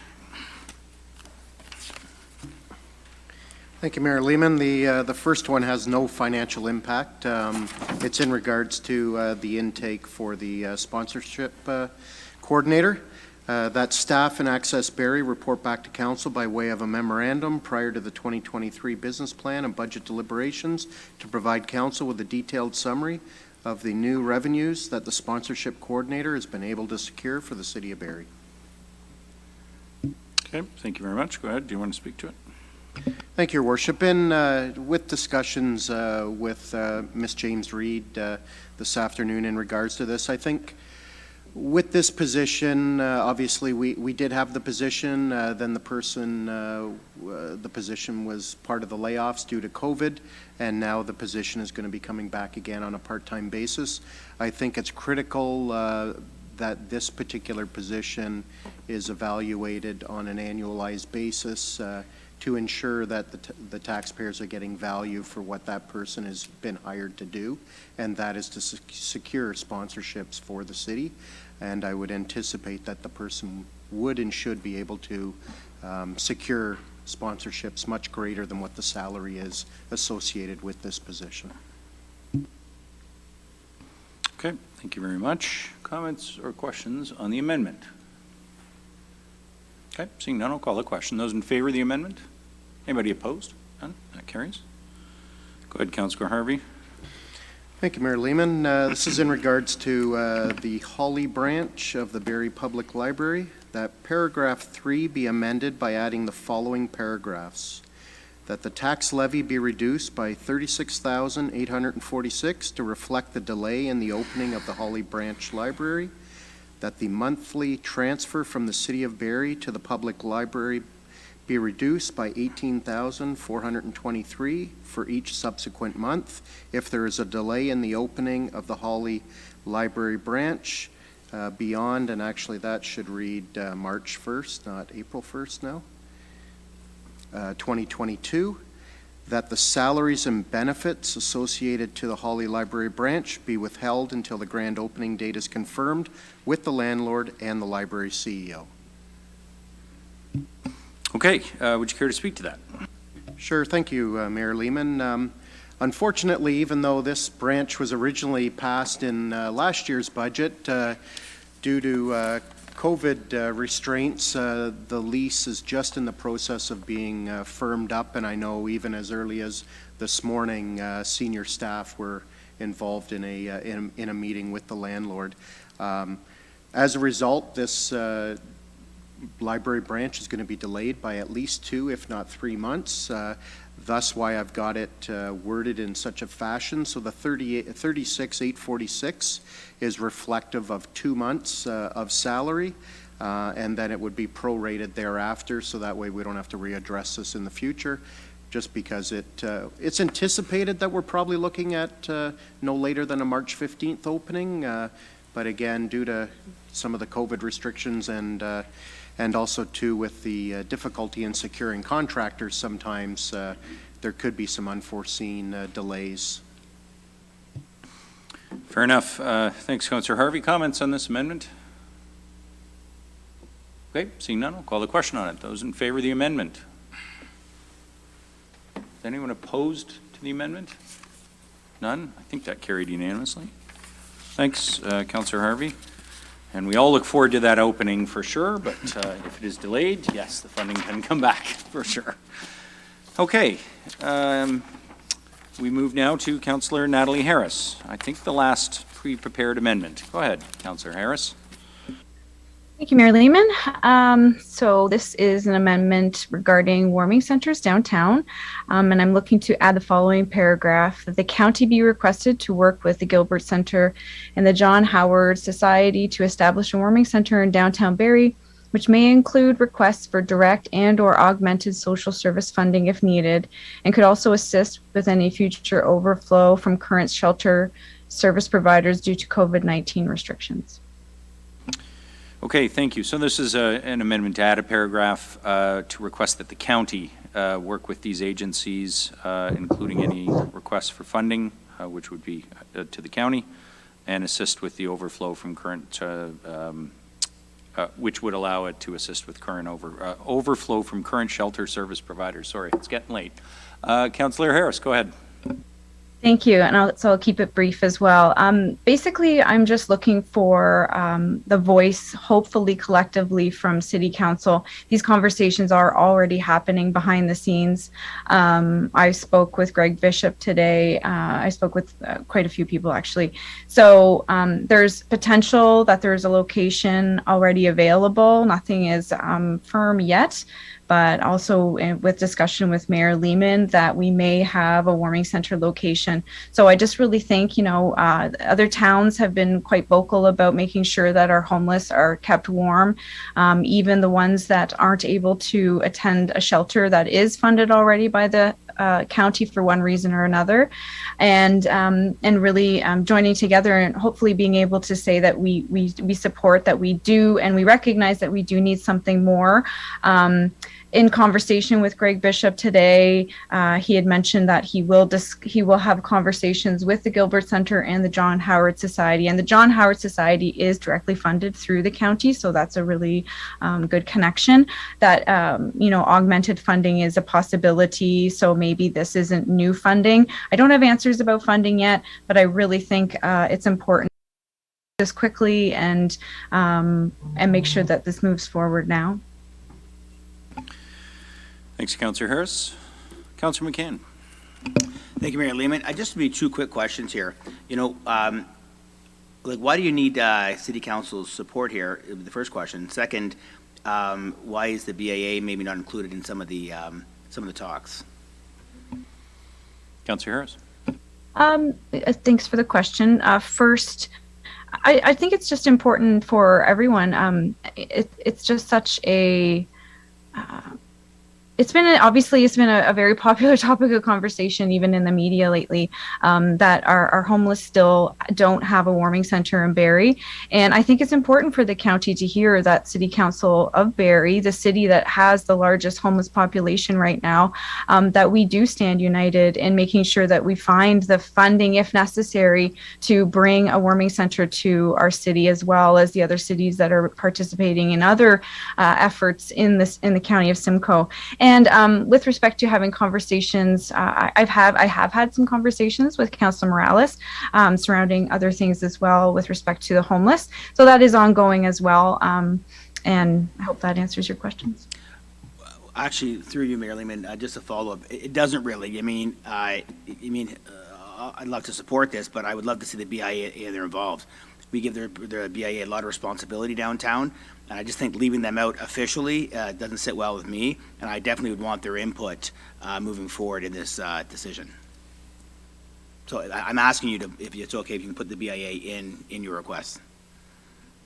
Thank you, Mayor Lehman. The first one has no financial impact. It's in regards to the intake for the sponsorship coordinator. That staff and Access Barrie report back to council by way of a memorandum prior to the 2023 business plan and budget deliberations to provide council with a detailed summary of the new revenues that the sponsorship coordinator has been able to secure for the city of Barrie. Okay, thank you very much. Go ahead. Do you want to speak to it? Thank you, Your Worship. With discussions with Ms. James Reed this afternoon in regards to this, I think with this position, obviously we did have the position, then the position was part of the layoffs due to COVID, and now the position is going to be coming back again on a part-time basis. I think it's critical that this particular position is evaluated on an annualized basis to ensure that the taxpayers are getting value for what that person has been hired to do, and that is to secure sponsorships for the city. And I would anticipate that the person would and should be able to secure sponsorships much greater than what the salary is associated with this position. Okay, thank you very much. Comments or questions on the amendment? Okay, seeing none, I'll call the question. Those in favor of the amendment? Anybody opposed? None? That carries. Go ahead, Councillor Harvey. Thank you, Mayor Lehman. This is in regards to the Holly branch of the Barrie Public Library. That paragraph 3 be amended by adding the following paragraphs. That the tax levy be reduced by $36,846 to reflect the delay in the opening of the Holly Branch Library. That the monthly transfer from the City of Barrie to the Public Library be reduced by $18,423 for each subsequent month if there is a delay in the opening of the Holly Library branch beyond, and actually that should read March 1st, not April 1st now, 2022. That the salaries and benefits associated to the Holly Library branch be withheld until the grand opening date is confirmed with the landlord and the library CEO. Okay, would you care to speak to that? Sure, thank you, Mayor Lehman. Unfortunately, even though this branch was originally passed in last year's budget, due to COVID restraints, the lease is just in the process of being firmed up, and I know even as early as this morning, senior staff were involved in a meeting with the landlord. As a result, this library branch is going to be delayed by at least 2, if not 3 months. Thus why I've got it worded in such a fashion. So the 36,846 is reflective of 2 months of salary. and then it would be prorated thereafter, so that way we don't have to readdress this in the future, just because it's anticipated that we're probably looking at no later than a March 15th opening, but again, due to some of the COVID restrictions and also too with the difficulty in securing contractors, sometimes there could be some unforeseen delays. Fair enough. Thanks, Councillor Harvey. Comments on this amendment? Okay, seeing none, I'll call the question on it. Those in favor of the amendment? Is anyone opposed to the amendment? None? I think that carried unanimously. Thanks, Councillor Harvey. And we all look forward to that opening for sure, but if it is delayed, yes, the funding can come back for sure. Okay, we move now to Councillor Natalie Harris. I think the last pre-prepared amendment. Go ahead, Councillor Harris. Thank you, Mayor Lehman. So this is an amendment regarding warming centers downtown, and I'm looking to add the following paragraph: that the county be requested to work with the Gilbert Center and the John Howard Society to establish a warming center in downtown Barrie, which may include requests for direct and/or augmented social service funding if needed, and could also assist with any future overflow from current shelter service providers due to COVID-19 restrictions. Okay, thank you. So this is an amendment to add a paragraph to request that the county work with these agencies, including any requests for funding, which would be to the county, and assist with the overflow from current, which would allow it to assist with current overflow from current shelter service providers. Sorry, it's getting late. Councillor Harris, go ahead. Thank you, and I'll keep it brief as well. Basically, I'm just looking for the voice, hopefully collectively, from City Council. These conversations are already happening behind the scenes. I spoke with Greg Bishop today. I spoke with quite a few people, actually. So there's potential that there's a location already available. Nothing is firm yet, but also with discussion with Mayor Lehman that we may have a warming center location. So I just really think, other towns have been quite vocal about making sure that our homeless are kept warm, even the ones that aren't able to attend a shelter that is funded already by the county for one reason or another, and really joining together and hopefully being able to say that we support, that we do, and we recognize that we do need something more. In conversation with Greg Bishop today, he had mentioned that he will have conversations with the Gilbert Center and the John Howard Society, and the John Howard Society is directly funded through the county, so that's a really good connection. That augmented funding is a possibility, so maybe this isn't new funding. I don't have answers about funding yet, but I really think it's important this quickly and make sure that this moves forward now. Thanks, Councillor Harris. Councillor McCann. Thank you, Mayor Lehman. Just be two quick questions here. Why do you need City Council's support here? The first question. Second, why is the BAA maybe not included in some of the talks? Councillor Harris. Thanks for the question. First, I think it's just important for everyone. It's just such a it's been a very popular topic of conversation, even in the media lately, that our homeless still don't have a warming center in Barrie. And I think it's important for the county to hear that City Council of Barrie, the city that has the largest homeless population right now, that we do stand united in making sure that we find the funding, if necessary, to bring a warming center to our city, as well as the other cities that are participating in other efforts in the county of Simcoe. And with respect to having conversations, I have had some conversations with Councilor Morales surrounding other things as well with respect to the homeless. So that is ongoing as well. And I hope that answers your questions. Actually, through you, Mayor Lehman, just a follow-up. It doesn't really. I'd love to support this, but I would love to see the BIA they're involved. We give the BIA a lot of responsibility downtown, and I just think leaving them out officially doesn't sit well with me, and I definitely would want their input moving forward in this decision. So I'm asking you if it's okay if you can put the BIA in your request.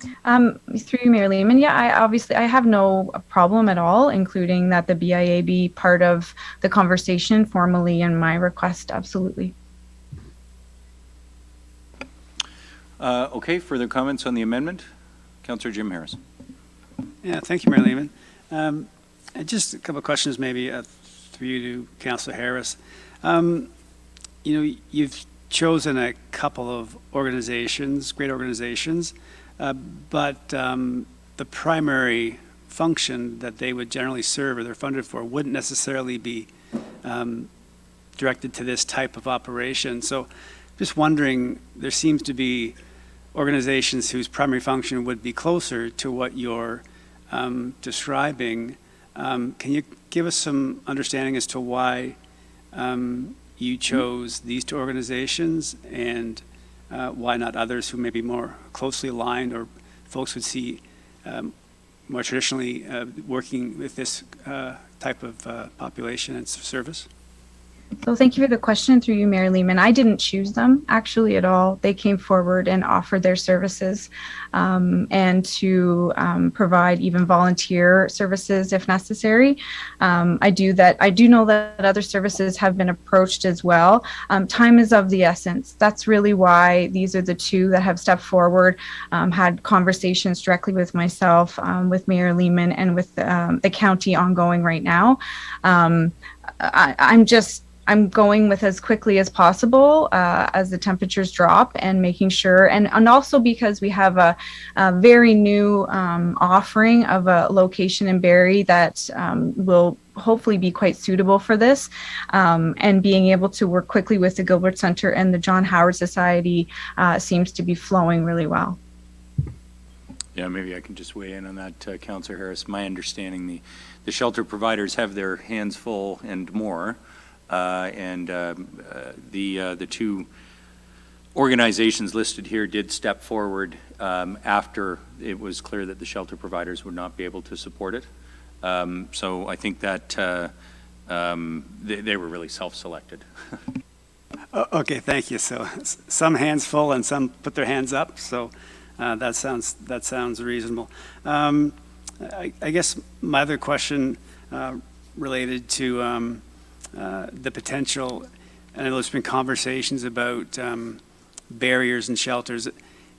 Through you, Mayor Lehman, yeah, I have no problem at all, including that the BIA be part of the conversation formally in my request, absolutely. Okay, further comments on the amendment? Councillor Jim Harris. Yeah, thank you, Mayor Lehman. And just a couple of questions maybe through you to Councillor Harris. You've chosen a couple of organizations, great organizations, but the primary function that they would generally serve or they're funded for wouldn't necessarily be directed to this type of operation. So just wondering, there seems to be organizations whose primary function would be closer to what you're describing. Can you give us some understanding as to why you chose these two organizations and why not others who may be more closely aligned or folks would see more traditionally working with this type of population and service? So thank you for the question through you, Mayor Lehman. I didn't choose them actually at all. They came forward and offered their services and to provide even volunteer services if necessary. I do know that other services have been approached as well. Time is of the essence. That's really why these are the two that have stepped forward, had conversations directly with myself, with Mayor Lehman, and with the county ongoing right now. I'm going with as quickly as possible as the temperatures drop and making sure, and also because we have a very new offering of a location in Barrie that will hopefully be quite suitable for this, and being able to work quickly with the Gilbert Center and the John Howard Society seems to be flowing really well. Yeah, maybe I can just weigh in on that, Councillor Harris. My understanding, the shelter providers have their hands full and more. The two organizations listed here did step forward after it was clear that the shelter providers would not be able to support it. So I think that they were really self-selected. Okay, thank you. So some hands full and some put their hands up. So that sounds reasonable. I guess my other question related to the potential, and I know there's been conversations about barriers and shelters.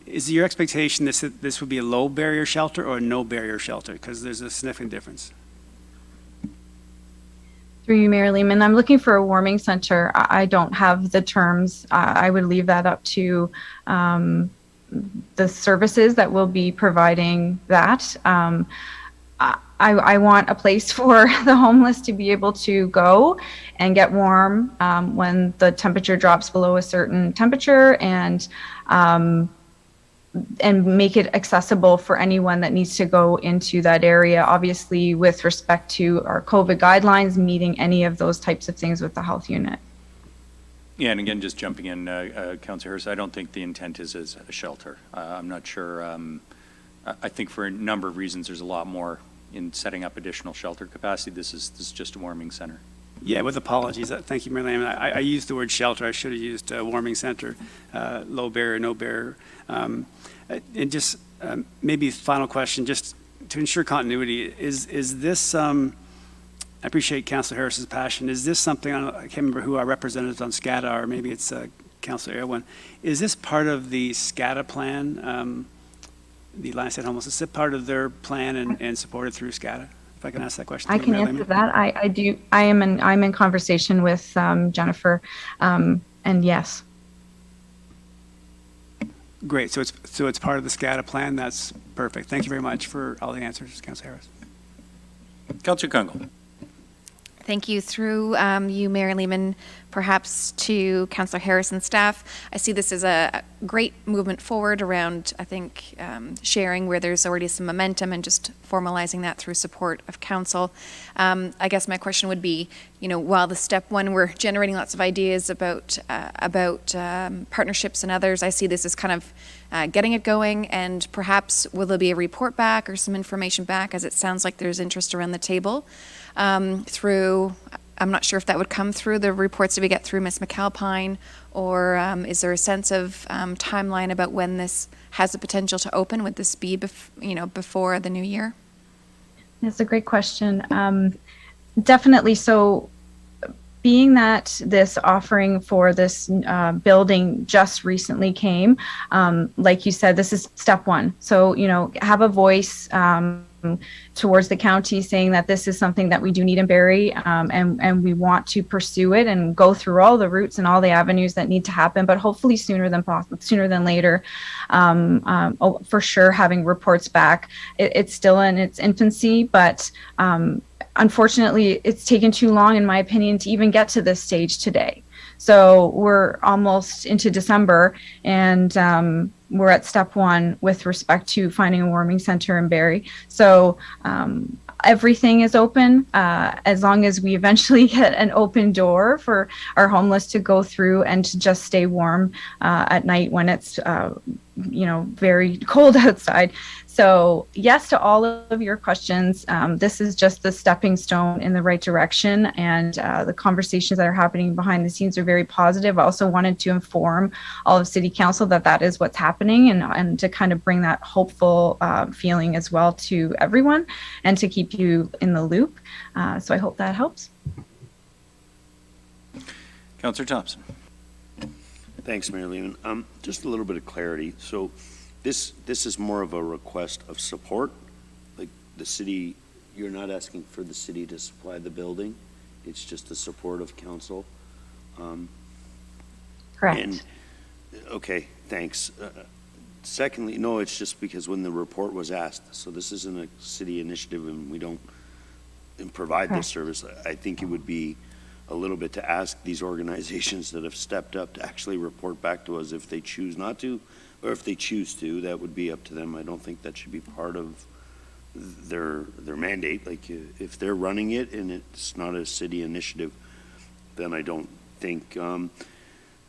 Is your expectation this would be a low barrier shelter or a no barrier shelter? Because there's a significant difference. Through you, Mayor Lehman, I'm looking for a warming center. I don't have the terms. I would leave that up to the services that will be providing that. I want a place for the homeless to be able to go and get warm when the temperature drops below a certain temperature, and make it accessible for anyone that needs to go into that area, obviously with respect to our COVID guidelines, meeting any of those types of things with the health unit. Yeah, and again, just jumping in, Councillor Harris, I don't think the intent is as a shelter. I'm not sure. I think for a number of reasons, there's a lot more in setting up additional shelter capacity. This is just a warming center. Yeah, with apologies. Thank you, Mayor Lehman. I used the word shelter. I should have used warming center, low barrier, no barrier. And just maybe final question, just to ensure continuity, is this, I appreciate Councillor Harris's passion. Is this something, I can't remember who our representatives on SCADA are, maybe it's Councillor Irwin. Is this part of the SCADA plan, the Alliance at Homeless? Is it part of their plan and supported through SCADA? If I can ask that question. I can answer that. I do. I'm in conversation with Jennifer, and yes. Great. So it's part of the SCADA plan. That's perfect. Thank you very much for all the answers, Councillor Harris. Councillor Kungle. Thank you. Through you, Mayor Lehman, perhaps to Councillor Harris and staff. I see this as a great movement forward around, I think, sharing where there's already some momentum and just formalizing that through support of council. I guess my question would be, while the step one, we're generating lots of ideas about partnerships and others, I see this as kind of getting it going, and perhaps will there be a report back or some information back, as it sounds like there's interest around the table through I'm not sure if that would come through the reports that we get through Ms. McAlpine, or is there a sense of timeline about when this has the potential to open? Would this be before the new year? That's a great question. Definitely. So, being that this offering for this building just recently came, like you said, this is step one. So, have a voice towards the county saying that this is something that we do need in Barrie, and we want to pursue it and go through all the routes and all the avenues that need to happen, but hopefully sooner than later. For sure, having reports back. It's still in its infancy, but unfortunately, it's taken too long, in my opinion, to even get to this stage today. So we're almost into December, and we're at step one with respect to finding a warming center in Barrie. So everything is open as long as we eventually get an open door for our homeless to go through and to just stay warm at night when it's very cold outside. So yes to all of your questions. This is just the stepping stone in the right direction, and the conversations that are happening behind the scenes are very positive. I also wanted to inform all of City Council that is what's happening, and to kind of bring that hopeful feeling as well to everyone, and to keep you in the loop. So I hope that helps. Councillor Thompson. Thanks, Mayor Lehman. Just a little bit of clarity. So this is more of a request of support. Like the city, you're not asking for the city to supply the building. It's just a support of council. Correct. And, okay, thanks. Secondly, no, it's just because when the report was asked, so this isn't a city initiative and we don't provide this service. I think it would be a little bit to ask these organizations that have stepped up to actually report back to us if they choose not to, or if they choose to. That would be up to them. I don't think that should be part of their mandate. Like if they're running it and it's not a city initiative, then I don't think.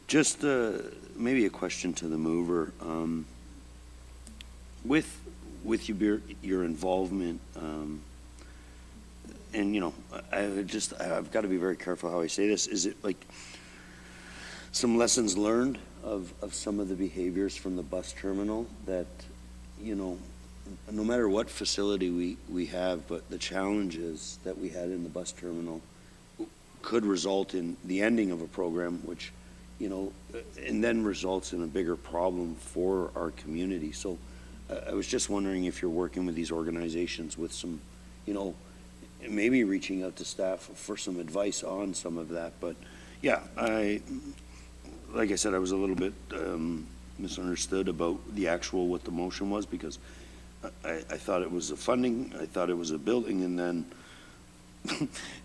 Just maybe a question to the mover. With your involvement, and I've got to be very careful how I say this. Is it like some lessons learned of some of the behaviors from the bus terminal that, no matter what facility we have, but the challenges that we had in the bus terminal could result in the ending of a program, which, and then results in a bigger problem for our community. So I was just wondering if you're working with these organizations with some, maybe reaching out to staff for some advice on some of that. But yeah, like I said, I was a little bit misunderstood about what the motion was, because I thought it was a funding, I thought it was a building, and then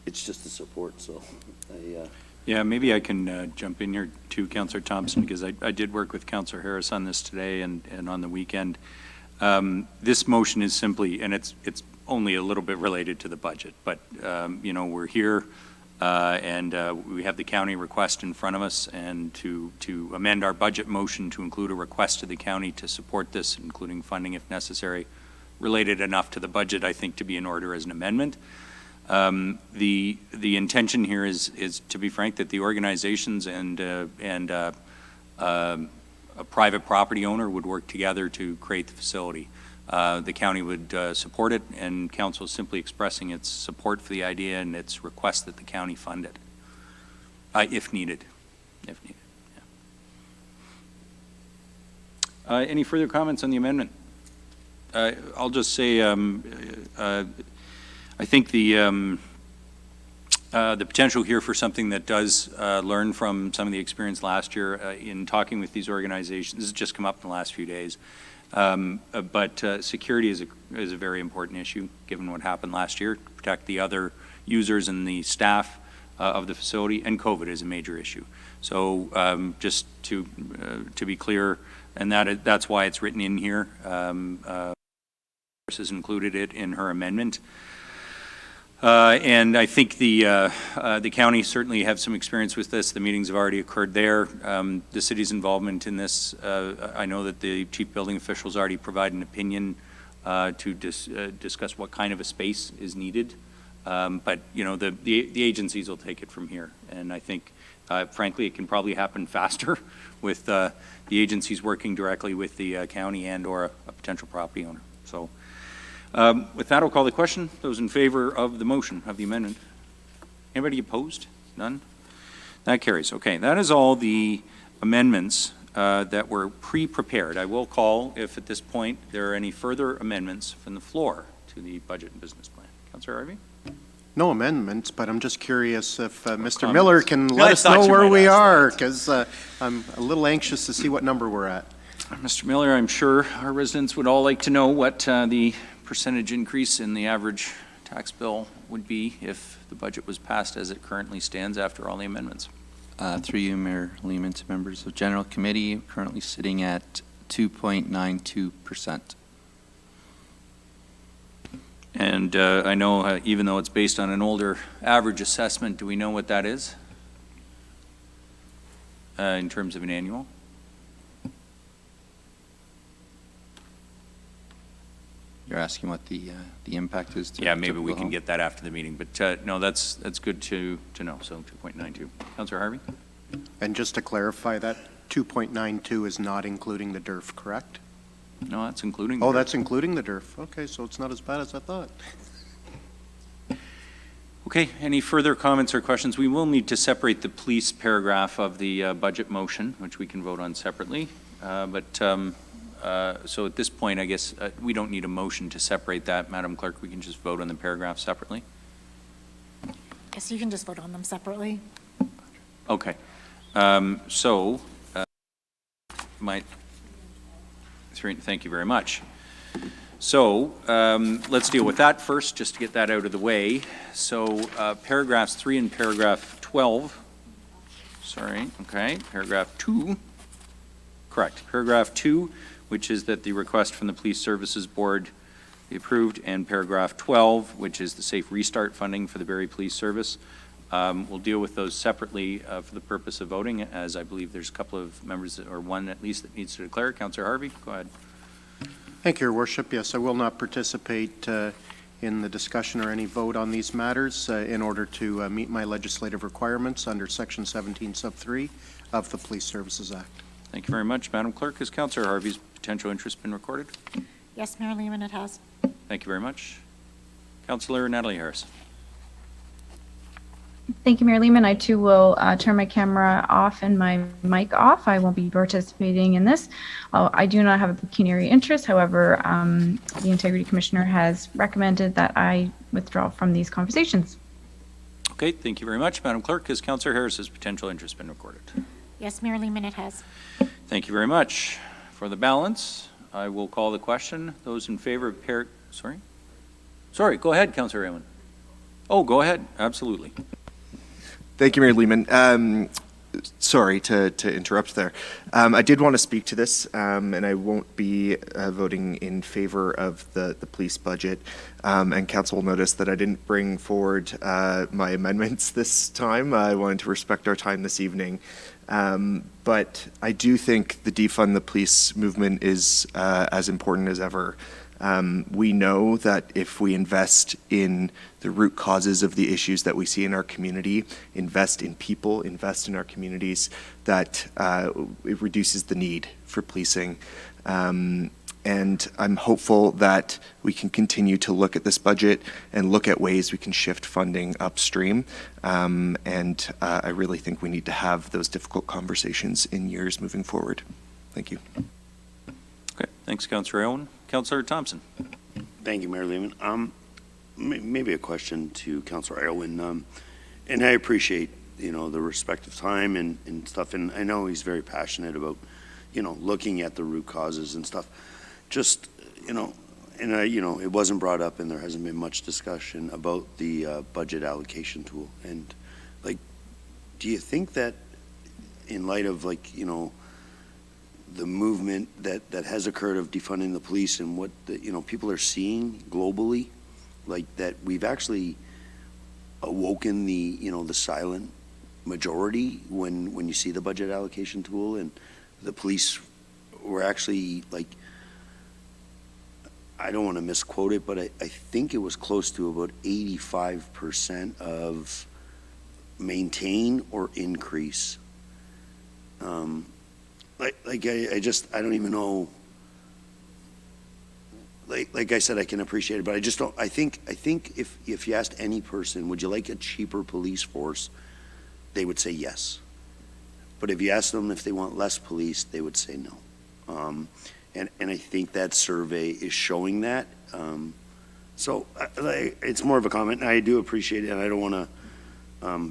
it's just a support. So yeah, maybe I can jump in here too, Councillor Thompson, because I did work with Councillor Harris on this today and on the weekend. This motion is simply, and it's only a little bit related to the budget, but we're here and we have the county request in front of us, and to amend our budget motion to include a request to the county to support this, including funding if necessary, related enough to the budget, I think, to be in order as an amendment. The intention here is, to be frank, that the organizations and a private property owner would work together to create the facility. The county would support it, and council is simply expressing its support for the idea and its request that the county fund it, if needed. If needed. Yeah. Any further comments on the amendment? I'll just say I think the potential here for something that does learn from some of the experience last year in talking with these organizations. This has just come up in the last few days. But security is a very important issue, given what happened last year, to protect the other users and the staff of the facility, and COVID is a major issue. So just to be clear, and that's why it's written in here. Has included it in her amendment. And I think the county certainly have some experience with this. The meetings have already occurred there. The city's involvement in this, I know that the chief building officials already provide an opinion to discuss what kind of a space is needed But, you know, the agencies will take it from here. And I think, frankly, it can probably happen faster with the agencies working directly with the county and/or a potential property owner. So with that, I'll call the question. Those in favor of the motion, of the amendment? Anybody opposed? None? That carries. Okay, that is all the amendments that were pre-prepared. I will call if at this point there are any further amendments from the floor to the budget and business plan. Councillor Harvey? No amendments, but I'm just curious if Mr. comments. Miller can I let us thought know you where might we ask are, because I'm a little anxious to see what number we're at. Mr. Miller, I'm sure our residents would all like to know what the percentage increase in the average tax bill would be if the budget was passed as it currently stands after all the amendments. Through you, Mayor Lehman, to members of General Committee, currently sitting at 2.92%. And I know even though it's based on an older average assessment, do we know what that is in terms of an annual? You're asking what the impact is? Yeah, maybe we can get that after the meeting, but no, that's good to know, so 2.92. Councillor Harvey? And just to clarify, that 2.92 is not including the DERF, correct? No, that's including. Oh, that's including the DERF. Okay, so it's not as bad as I thought. Okay, any further comments or questions? We will need to separate the police paragraph of the budget motion, which we can vote on separately. So at this point, I guess we don't need a motion to separate that, Madam Clerk. We can just vote on the paragraph separately. Yes, you can just vote on them separately. Okay. Thank you very much. So let's deal with that first, just to get that out of the way. So paragraphs 3 and paragraph 12, sorry, okay, paragraph 2, correct. Paragraph 2, which is that the request from the Police Services Board be approved, and paragraph 12, which is the safe restart funding for the Barrie Police Service. We'll deal with those separately for the purpose of voting, as I believe there's a couple of members, or one at least, that needs to declare. Councillor Harvey, go ahead. Thank you, Your Worship. Yes, I will not participate in the discussion or any vote on these matters in order to meet my legislative requirements under Section 17, Sub 3 of the Police Services Act. Thank you very much. Madam Clerk, has Councillor Harvey's potential interest been recorded? Yes, Mayor Lehman, it has. Thank you very much. Councillor Natalie Harris. Thank you, Mayor Lehman. I too will turn my camera off and my mic off. I won't be participating in this. I do not have a pecuniary interest. However, the Integrity Commissioner has recommended that I withdraw from these conversations. Okay, thank you very much. Madam Clerk, has Councillor Harris's potential interest been recorded? Yes, Mayor Lehman, it has. Thank you very much. For the balance, I will call the question. Those in favor of Sorry, go ahead, Councillor Raymond. Oh, go ahead. Absolutely. Thank you, Mayor Lehman. Sorry to interrupt there. I did want to speak to this, and I won't be voting in favor of the police budget. And council will notice that I didn't bring forward my amendments this time. I wanted to respect our time this evening. But I do think the defund the police movement is as important as ever. We know that if we invest in the root causes of the issues that we see in our community, invest in people, invest in our communities, that it reduces the need for policing. And I'm hopeful that we can continue to look at this budget and look at ways we can shift funding upstream. And I really think we need to have those difficult conversations in years moving forward. Thank you. Okay, thanks, Councillor Owen. Councillor Thompson. Thank you, Mayor Lehman. Maybe a question to Councillor Owen. And I appreciate, the respect of time and stuff. And I know he's very passionate about, looking at the root causes and stuff. Just, and it wasn't brought up and there hasn't been much discussion about the budget allocation tool. And do you think that in light of the movement that has occurred of defunding the police and what people are seeing globally, that we've actually awoken the the silent majority when you see the budget allocation tool, and the police were actually I don't want to misquote it, but I think it was close to about 85% of maintain or increase. I don't even know. Like I said, I can appreciate it, but I just don't. I think if you asked any person, would you like a cheaper police force, they would say yes. But if you ask them if they want less police, they would say no. And I think that survey is showing that. So it's more of a comment, and I do appreciate it, and I don't want to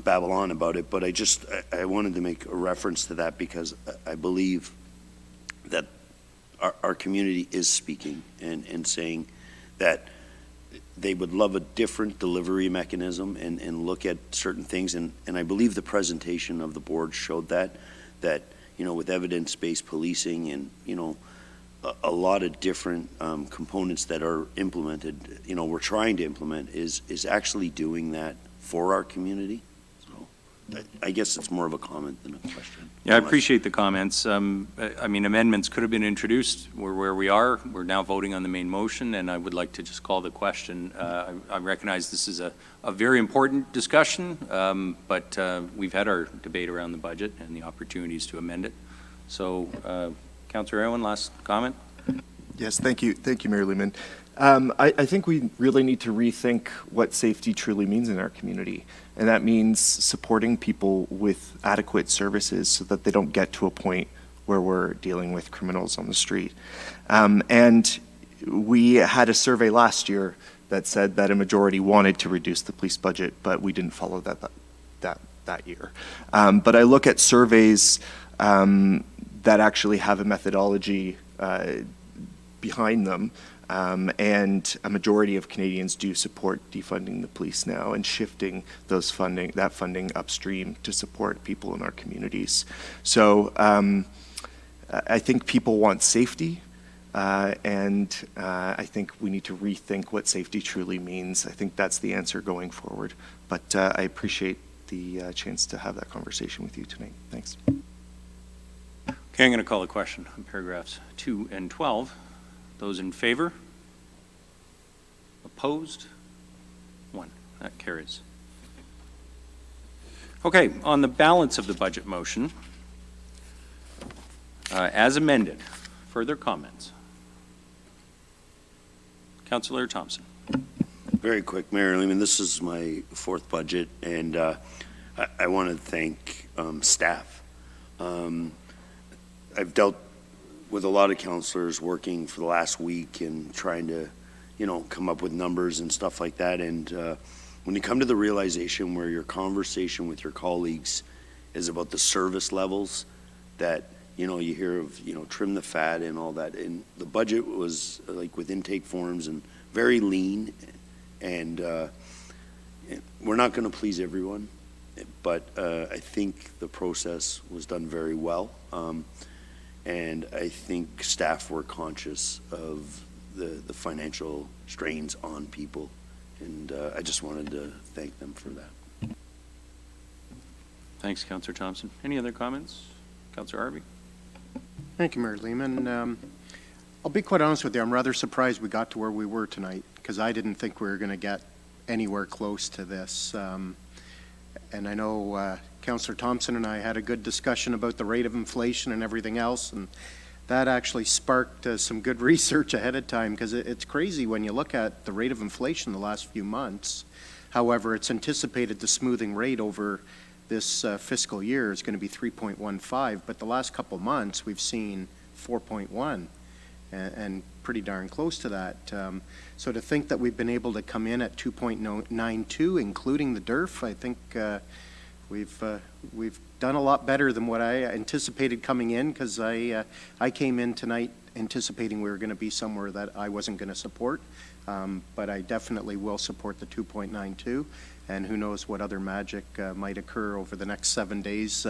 babble on about it, but I wanted to make a reference to that because I believe that our community is speaking and saying that they would love a different delivery mechanism and look at certain things. And I believe the presentation of the board showed that, with evidence-based policing and, a lot of different components that are implemented, we're trying to implement is actually doing that for our community. So I guess it's more of a comment than a question. Yeah, I appreciate the comments. I mean, amendments could have been introduced. We're where we are. We're now voting on the main motion, and I would like to just call the question. I recognize this is a very important discussion, but we've had our debate around the budget and the opportunities to amend it. So, Councillor Irwin, last comment? Yes, thank you, Mayor Lehman. I think we really need to rethink what safety truly means in our community, and that means supporting people with adequate services so that they don't get to a point where we're dealing with criminals on the street. And we had a survey last year that said that a majority wanted to reduce the police budget, but we didn't follow that year. But I look at surveys that actually have a methodology behind them, and a majority of Canadians do support defunding the police now and shifting that funding upstream to support people in our communities. So I think people want safety, and I think we need to rethink what safety truly means. I think that's the answer going forward. But I appreciate the chance to have that conversation with you tonight. Thanks. Okay, I'm going to call the question on paragraphs 2 and 12. Those in favor? Opposed? 1. That carries. Okay, on the balance of the budget motion, as amended, further comments? Councillor Thompson. Very quick, Mayor Lehman, this is my 4th budget, and I want to thank staff. I've dealt with a lot of councillors working for the last week and trying to, come up with numbers and stuff like that. And when you come to the realization where your conversation with your colleagues is about the service levels that, you hear of, trim the fat and all that. And the budget was like with intake forms and very lean. And we're not going to please everyone, but I think the process was done very well. And I think staff were conscious of the financial strains on people. And I just wanted to thank them for that. Thanks, Councillor Thompson. Any other comments? Councillor Harvey? Thank you, Mayor Lehman. I'll be quite honest with you. I'm rather surprised we got to where we were tonight, because I didn't think we were going to get anywhere close to this. And I know Councillor Thompson and I had a good discussion about the rate of inflation and everything else, and that actually sparked some good research ahead of time, because it's crazy when you look at the rate of inflation the last few months. However, it's anticipated the smoothing rate over this fiscal year is going to be 3.15, but the last couple months we've seen 4.1 and pretty darn close to that. So to think that we've been able to come in at 2.92, including the DERF, I think we've done a lot better than what I anticipated coming in, because I came in tonight anticipating we were going to be somewhere that I wasn't going to support, but I definitely will support the 2.92, and who knows what other magic might occur over the next 7 days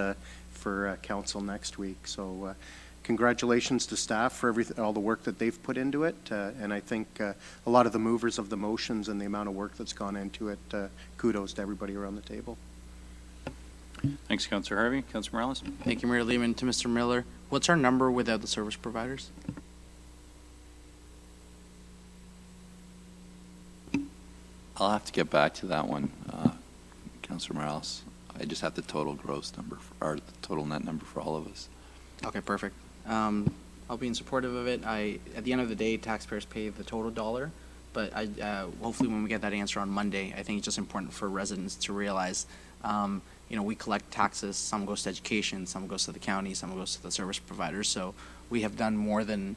for council next week. So congratulations to staff for all the work that they've put into it, and I think a lot of the movers of the motions and the amount of work that's gone into it, kudos to everybody around the table. Thanks, Councillor Harvey. Councillor Morales? Thank you, Mayor Lehman. To Mr. Miller, what's our number without the service providers? I'll have to get back to that one, Councillor Morales. I just have the total gross number, or the total net number for all of us. Okay, perfect. I'll be in supportive of it. At the end of the day, taxpayers pay the total dollar, but hopefully when we get that answer on Monday, I think it's just important for residents to realize, we collect taxes. Some goes to education, some goes to the county, some goes to the service providers. So we have done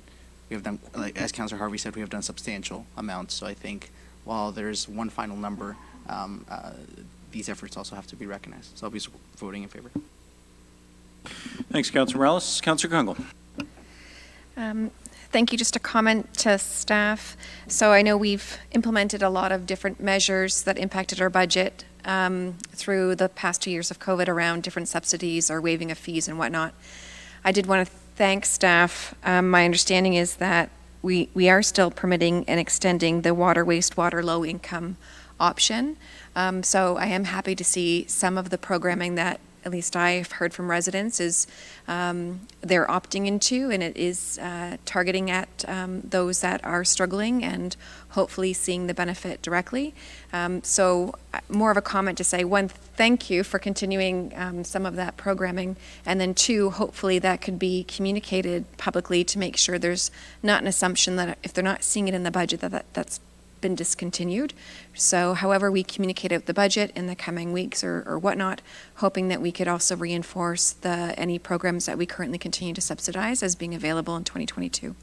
like as Councillor Harvey said, we have done substantial amounts. So I think while there's one final number, these efforts also have to be recognized. So I'll be voting in favor. Thanks, Councillor Morales. Councillor Kungle. Thank you. Just a comment to staff. So I know we've implemented a lot of different measures that impacted our budget through the past 2 years of COVID around different subsidies or waiving of fees and whatnot. I did want to thank staff. My understanding is that we are still permitting and extending the water, wastewater, low income option. So I am happy to see some of the programming that at least I've heard from residents is they're opting into, and it is targeting at those that are struggling and hopefully seeing the benefit directly. So more of a comment to say, one, thank you for continuing some of that programming, and then two, hopefully that could be communicated publicly to make sure there's not an assumption that if they're not seeing it in the budget that's been discontinued. So however we communicate out the budget in the coming weeks or whatnot, hoping that we could also reinforce any programs that we currently continue to subsidize as being available in 2022.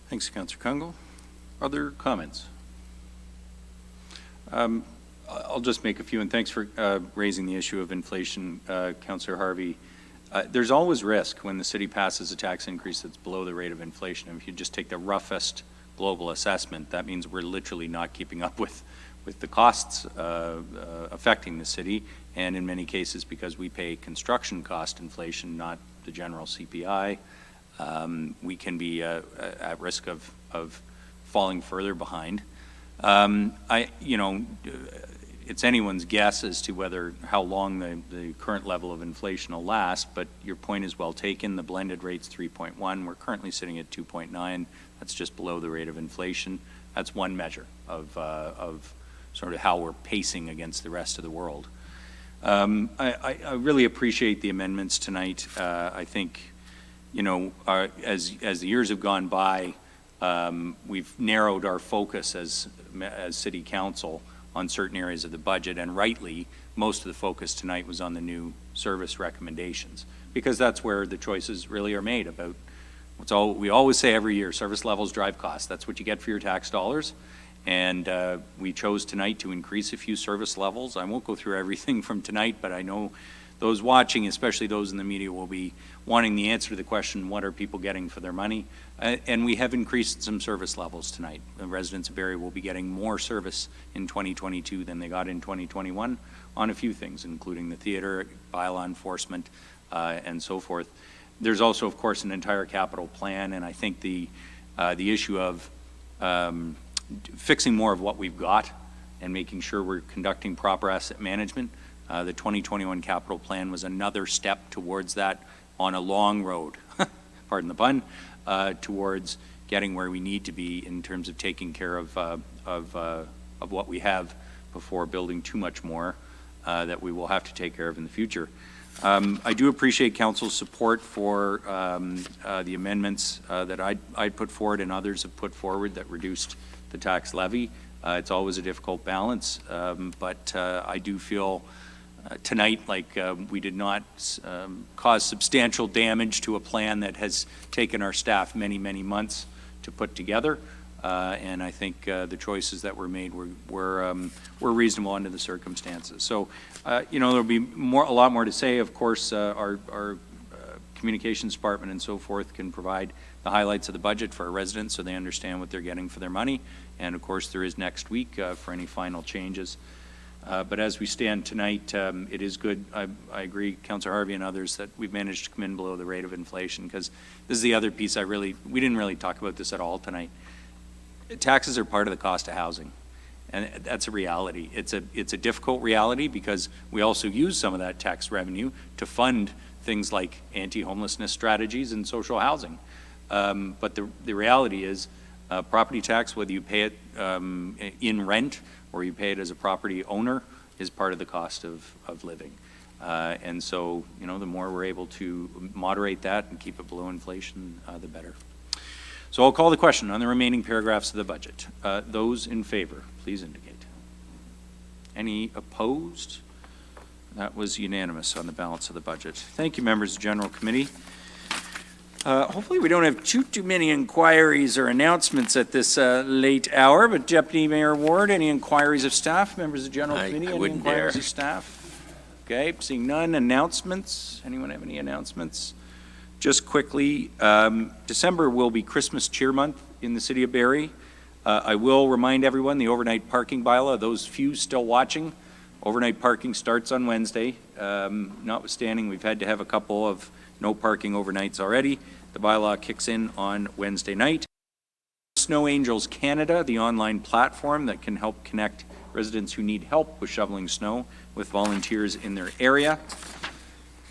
Thanks, Councillor Kungle. Other comments? I'll just make a few, and thanks for raising the issue of inflation, Councillor Harvey. There's always risk when the city passes a tax increase that's below the rate of inflation. If you just take the roughest global assessment, that means we're literally not keeping up with the costs affecting the city, and in many cases, because we pay construction cost inflation, not the general CPI, we can be at risk of falling further behind. It's anyone's guess as to how long the current level of inflation will last, but your point is well taken. The blended rate's 3.1. We're currently sitting at 2.9. That's just below the rate of inflation. That's one measure of sort of how we're pacing against the rest of the world. I really appreciate the amendments tonight. I think, as the years have gone by, we've narrowed our focus as City Council on certain areas of the budget, and rightly, most of the focus tonight was on the new service recommendations, because that's where the choices really are made about we always say every year, service levels drive costs. That's what you get for your tax dollars, and we chose tonight to increase a few service levels. I won't go through everything from tonight, but I know those watching, especially those in the media, will be wanting the answer to the question, what are people getting for their money? And we have increased some service levels tonight. The residents of Barrie will be getting more service in 2022 than they got in 2021 on a few things, including the theater, bylaw enforcement, and so forth. There's also, of course, an entire capital plan, and I think the issue of fixing more of what we've got and making sure we're conducting proper asset management. The 2021 capital plan was another step towards that on a long road, pardon the pun, towards getting where we need to be in terms of taking care of what we have before building too much more that we will have to take care of in the future. I do appreciate Council's support for the amendments that I'd put forward and others have put forward that reduced the tax levy. It's always a difficult balance, but I do feel tonight like we did not cause substantial damage to a plan that has taken our staff many, many months to put together. And I think the choices that were made were reasonable under the circumstances. So, there'll be a lot more to say. Of course, our communications department and so forth can provide the highlights of the budget for our residents so they understand what they're getting for their money. And of course, there is next week for any final changes. But as we stand tonight, it is good. I agree, Councillor Harvey and others, that we've managed to come in below the rate of inflation, because this is the other piece we didn't really talk about this at all tonight. Taxes are part of the cost of housing, and that's a reality. It's a difficult reality because we also use some of that tax revenue to fund things like anti-homelessness strategies and social housing. But the reality is Property tax, whether you pay it in rent or you pay it as a property owner, is part of the cost of living. And so, you know, the more we're able to moderate that and keep it below inflation, the better. So I'll call the question on the remaining paragraphs of the budget. Those in favor, please indicate. Any opposed? That was unanimous on the balance of the budget. Thank you, members of the General Committee. Hopefully we don't have too many inquiries or announcements at this late hour, but Deputy Mayor Ward, any inquiries of staff? Members of the General Committee, any wouldn't inquiries dare. of staff? Okay, seeing none. Announcements? Anyone have any announcements? Just quickly, December will be Christmas Cheer Month in the city of Barrie. I will remind everyone, the overnight parking bylaw, those few still watching, overnight parking starts on Wednesday. Notwithstanding, we've had to have a couple of no parking overnights already. The bylaw kicks in on Wednesday night. Snow Angels Canada, the online platform that can help connect residents who need help with shoveling snow with volunteers in their area.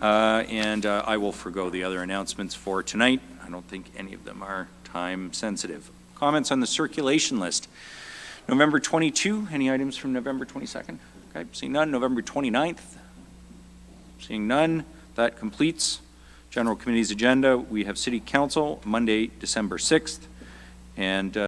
I will forgo the other announcements for tonight. I don't think any of them are time sensitive. Comments on the circulation list. November 22, any items from November 22nd? Okay, seeing none. November 29th, seeing none. That completes General Committee's agenda. We have City Council Monday, December 6th, and